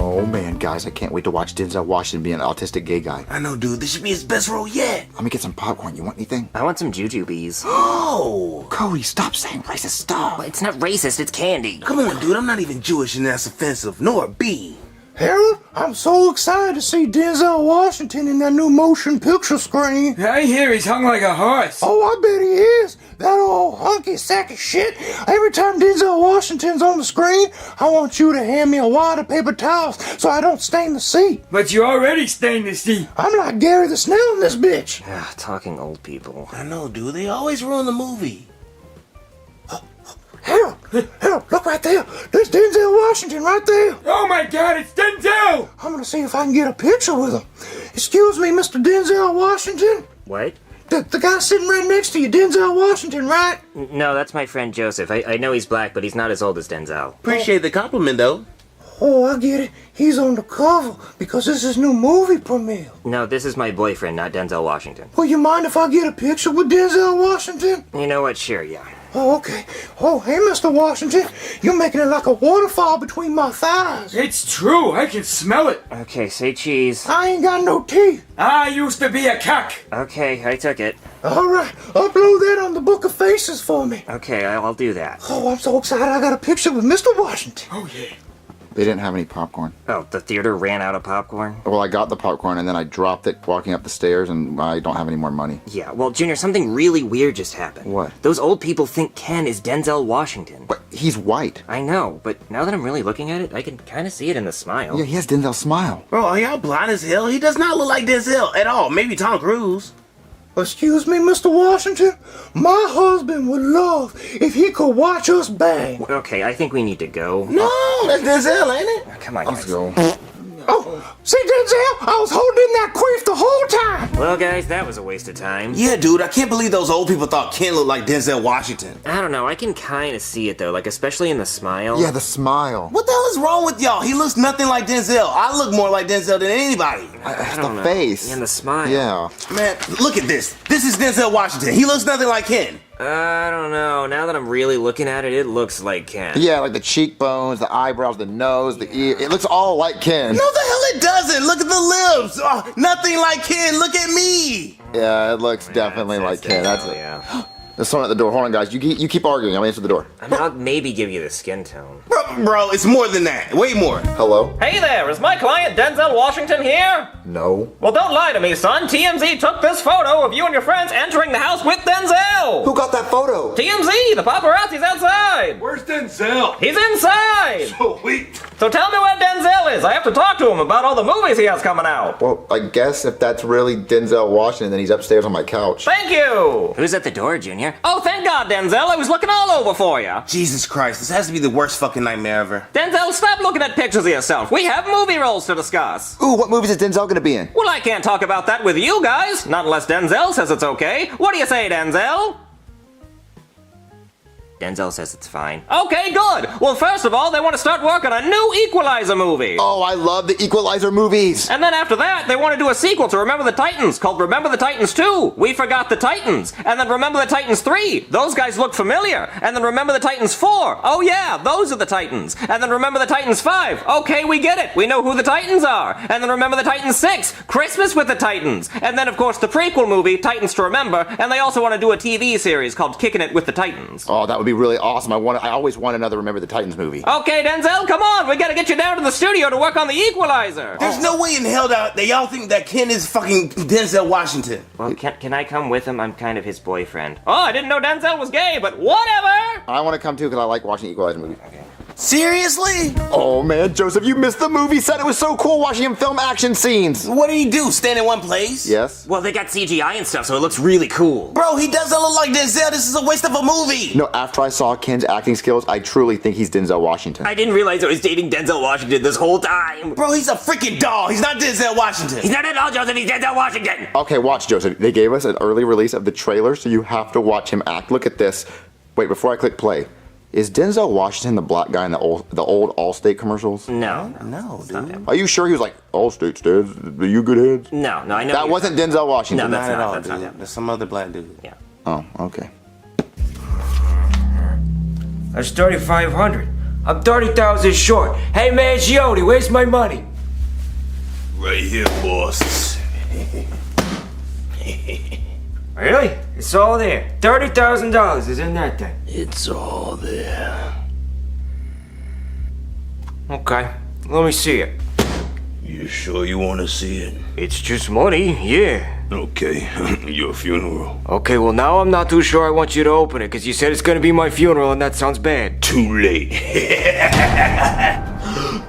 Oh man, guys, I can't wait to watch Denzel Washington be an autistic gay guy. I know, dude. This should be his best role yet. Let me get some popcorn. You want anything? I want some jujubes. Oh! Cody, stop saying racist stuff. Well, it's not racist, it's candy. Come on, dude. I'm not even Jewish and that's offensive. Nor B. Harold, I'm so excited to see Denzel Washington in that new motion picture screen. I hear he's hung like a horse. Oh, I bet he is. That old hunky sack of shit. Every time Denzel Washington's on the screen, I want you to hand me a wad of paper towels so I don't stain the seat. But you already stained the seat. I'm like Gary the Snail in this bitch. Talking old people. I know, dude. They always ruin the movie. Harold, look right there. There's Denzel Washington right there. Oh my God, it's Denzel! I'm gonna see if I can get a picture with him. Excuse me, Mr. Denzel Washington. What? The guy sitting right next to you, Denzel Washington, right? No, that's my friend Joseph. I know he's black, but he's not as old as Denzel. Appreciate the compliment, though. Oh, I get it. He's on the cover because this is new movie premiere. No, this is my boyfriend, not Denzel Washington. Well, you mind if I get a picture with Denzel Washington? You know what? Sure, yeah. Oh, okay. Oh, hey, Mr. Washington. You're making it like a waterfall between my thighs. It's true, I can smell it. Okay, say cheese. I ain't got no teeth. I used to be a cock. Okay, I took it. All right, upload that on the Book of Faces for me. Okay, I'll do that. Oh, I'm so excited. I got a picture with Mr. Washington. Oh, yeah. They didn't have any popcorn. Oh, the theater ran out of popcorn? Well, I got the popcorn and then I dropped it walking up the stairs and I don't have any more money. Yeah, well, Junior, something really weird just happened. What? Those old people think Ken is Denzel Washington. But he's white. I know, but now that I'm really looking at it, I can kind of see it in the smile. Yeah, he has Denzel's smile. Bro, are y'all blind as hell? He does not look like Denzel at all. Maybe Tom Cruise. Excuse me, Mr. Washington? My husband would love if he could watch us bang. Okay, I think we need to go. No, that's Denzel, ain't it? Come on, Let's guys. go. Oh, see, Denzel? I was holding in that queef the whole time. Well, guys, that was a waste of time. Yeah, dude, I can't believe those old people thought Ken looked like Denzel Washington. I don't know, I can kind of see it, though, like, especially in the smile. Yeah, the smile. What the hell is wrong with y'all? He looks nothing like Denzel. I look more like Denzel than anybody. I The don't know. face. And the smile. Yeah. Man, look at this. This is Denzel Washington. He looks nothing like Ken. I don't know. Now that I'm really looking at it, it looks like Ken. Yeah, like the cheekbones, the eyebrows, the nose, the ear. It looks all like Ken. No, the hell it doesn't. Look at the lips. Oh, nothing like Ken. Look at me. Yeah, it looks definitely like Ken. That's it. Yeah. There's someone at the door. Hold on, guys. You keep arguing. I'll answer the door. I'll maybe give you the skin tone. Bro, it's more than that. Way more. Hello? Hey there, is my client Denzel Washington here? No. Well, don't lie to me, son. TMZ took this photo of you and your friends entering the house with Denzel. Who got that photo? TMZ, the paparazzi's outside. Where's Denzel? He's inside. Sweet. So tell me where Denzel is. I have to talk to him about all the movies he has coming out. Well, I guess if that's really Denzel Washington, then he's upstairs on my couch. Thank you. Who's at the door, Junior? Oh, thank God, Denzel. I was looking all over for you. Jesus Christ, this has to be the worst fucking nightmare ever. Denzel, stop looking at pictures of yourself. We have movie roles to discuss. Ooh, what movies is Denzel gonna be in? Well, I can't talk about that with you guys. Not unless Denzel says it's okay. What do you say, Denzel? Denzel says it's fine. Okay, good. Well, first of all, they want to start work on a new Equalizer movie. Oh, I love the Equalizer movies. And then after that, they want to do a sequel to Remember the Titans called Remember the Titans 2. We Forgot the Titans. And then Remember the Titans 3. Those guys look familiar. And then Remember the Titans 4. Oh yeah, those are the Titans. And then Remember the Titans 5. Okay, we get it. We know who the Titans are. And then Remember the Titans 6. Christmas with the Titans. And then, of course, the prequel movie, Titans to Remember. And they also want to do a TV series called Kicking It with the Titans. Oh, that would be really awesome. I always want another Remember the Titans movie. Okay, Denzel, come on. We gotta get you down to the studio to work on the Equalizer. There's no way in hell that y'all think that Ken is fucking Denzel Washington. Well, can I come with him? I'm kind of his boyfriend. Oh, I didn't know Denzel was gay, but whatever. I want to come too because I like watching Equalizer movies. Okay. Seriously? Oh man, Joseph, you missed the movie set. It was so cool watching him film action scenes. What did he do? Stand in one place? Yes. Well, they got CGI and stuff, so it looks really cool. Bro, he doesn't look like Denzel. This is a waste of a movie. No, after I saw Ken's acting skills, I truly think he's Denzel Washington. I didn't realize I was dating Denzel Washington this whole time. Bro, he's a freaking doll. He's not Denzel Washington. He's not at all, Joseph. He's Denzel Washington. Okay, watch, Joseph. They gave us an early release of the trailer, so you have to watch him act. Look at this. Wait, before I click play. Is Denzel Washington the black guy in the old Allstate commercials? No. No, dude. Are you sure he was like, Allstate stands, are you good heads? No, I know. That wasn't Denzel Washington. No, that's Not at all, that's dude. not him. There's some other black dude. Yeah. Oh, okay. That's 3,500. I'm 30,000 short. Hey, man, Giodi, where's my money? Right here, boss. Really? It's all there. $30,000 is in that thing. It's all there. Okay, let me see it. You sure you want to see it? It's just money, yeah. Okay, your funeral. Okay, well, now I'm not too sure I want you to open it, because you said it's gonna be my funeral, and that sounds bad. Too late.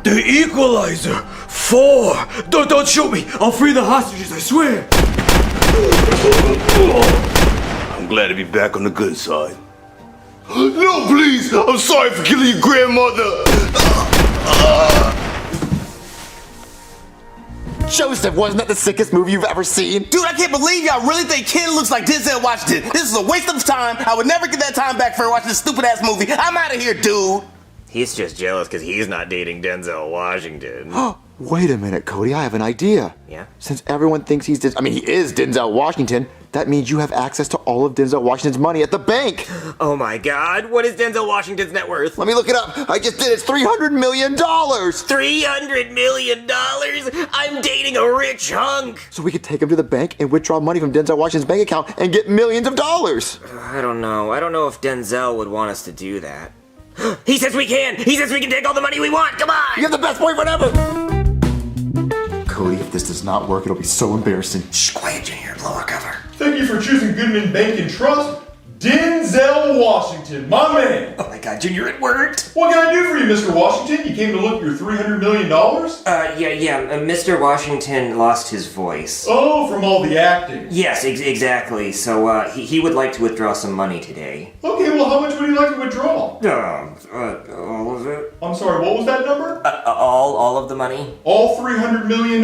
The Equalizer 4. Don't shoot me. I'll free the hostages, I swear. I'm glad to be back on the good side. No, please! I'm sorry for killing your grandmother! Joseph, wasn't that the sickest movie you've ever seen? Dude, I can't believe y'all really think Ken looks like Denzel Washington. This is a waste of time. I would never get that time back for watching this stupid ass movie. I'm out of here, dude. He's just jealous because he's not dating Denzel Washington. Wait a minute, Cody, I have an idea. Yeah? Since everyone thinks he is Denzel Washington, that means you have access to all of Denzel Washington's money at the bank. Oh my god, what is Denzel Washington's net worth? Let me look it up. I just did it. It's $300 million. $300 million? I'm dating a rich hunk. So we could take him to the bank and withdraw money from Denzel Washington's bank account and get millions of dollars. I don't know. I don't know if Denzel would want us to do that. He says we can! He says we can take all the money we want! Come on! You have the best boyfriend ever! Cody, if this does not work, it'll be so embarrassing. Shh, quiet, Junior. Blow our cover. Thank you for choosing Goodman Bank and Trust. Denzel Washington, my man. Oh my god, Junior, it worked! What can I do for you, Mr. Washington? You came to look at your $300 million? Mr. Washington lost his voice. Oh, from all the acting. Yes, exactly. So, he would like to withdraw some money today. Okay, well, how much would you like to withdraw? All of it. I'm sorry, what was that number? All of the money? All $300 million?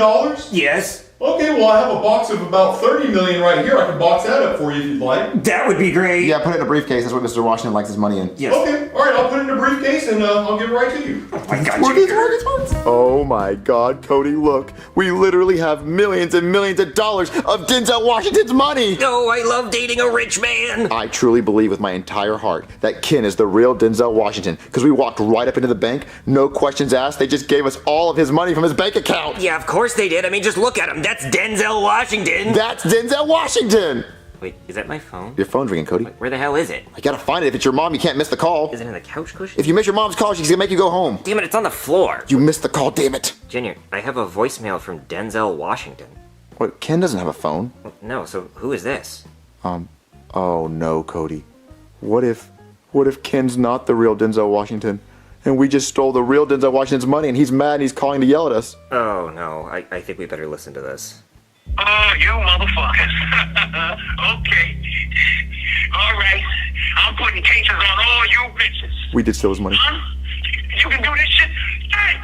Yes. Okay, well, I have a box of about $30 million right here. I can box that up for you if you'd like. That would be great. Yeah, put it in a briefcase. That's what Mr. Washington likes his money in. Yes. Okay, all right, I'll put it in a briefcase and I'll give it right to you. Oh my god, Oh my god, Cody, look. We literally have millions and millions of dollars of Denzel Washington's money. Oh, I love dating a rich man. I truly believe with my entire heart that Ken is the real Denzel Washington because we walked right up into the bank, no questions asked. They just gave us all of his money from his bank account. Yeah, of course they did. I mean, just look at him. That's Denzel Washington. That's Denzel Washington. Wait, is that my phone? Your phone's ringing, Cody. Where the hell is it? I gotta find it. If it's your mom, you can't miss the call. Is it in the couch cushion? If you miss your mom's call, she's gonna make you go home. Damn it, it's on the floor. You missed the call, damn it. Junior, I have a voicemail from Denzel Washington. What, Ken doesn't have a phone. No, so who is this? Oh no, Cody. What if Ken's not the real Denzel Washington? And we just stole the real Denzel Washington's money and he's mad and he's calling to yell at us. Oh no, I think we better listen to this. Oh, you motherfuckers. Okay. All right. I'm putting cases on all you bitches. We did steal his money. Huh? You can do this shit? Hey!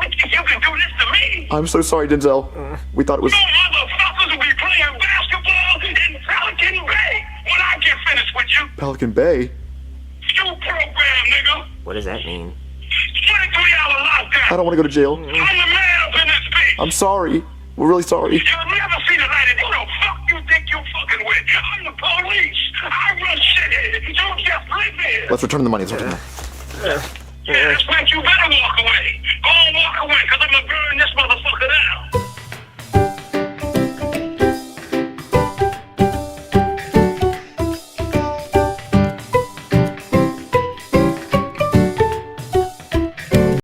You can do this to me? I'm so sorry, Denzel. We thought it was... You motherfuckers will be playing basketball in Pelican Bay when I get finished with you. Pelican Bay? You program, nigga. What does that mean? 23-hour lockdown. I don't want to go to jail. I'm the man up in this bitch. I'm sorry. We're really sorry. You'll never see the light of who the fuck you think you fucking with. I'm the police. I run shit here. You just live here. Let's return the money. Yeah, that's right. You better walk away. Go on, walk away.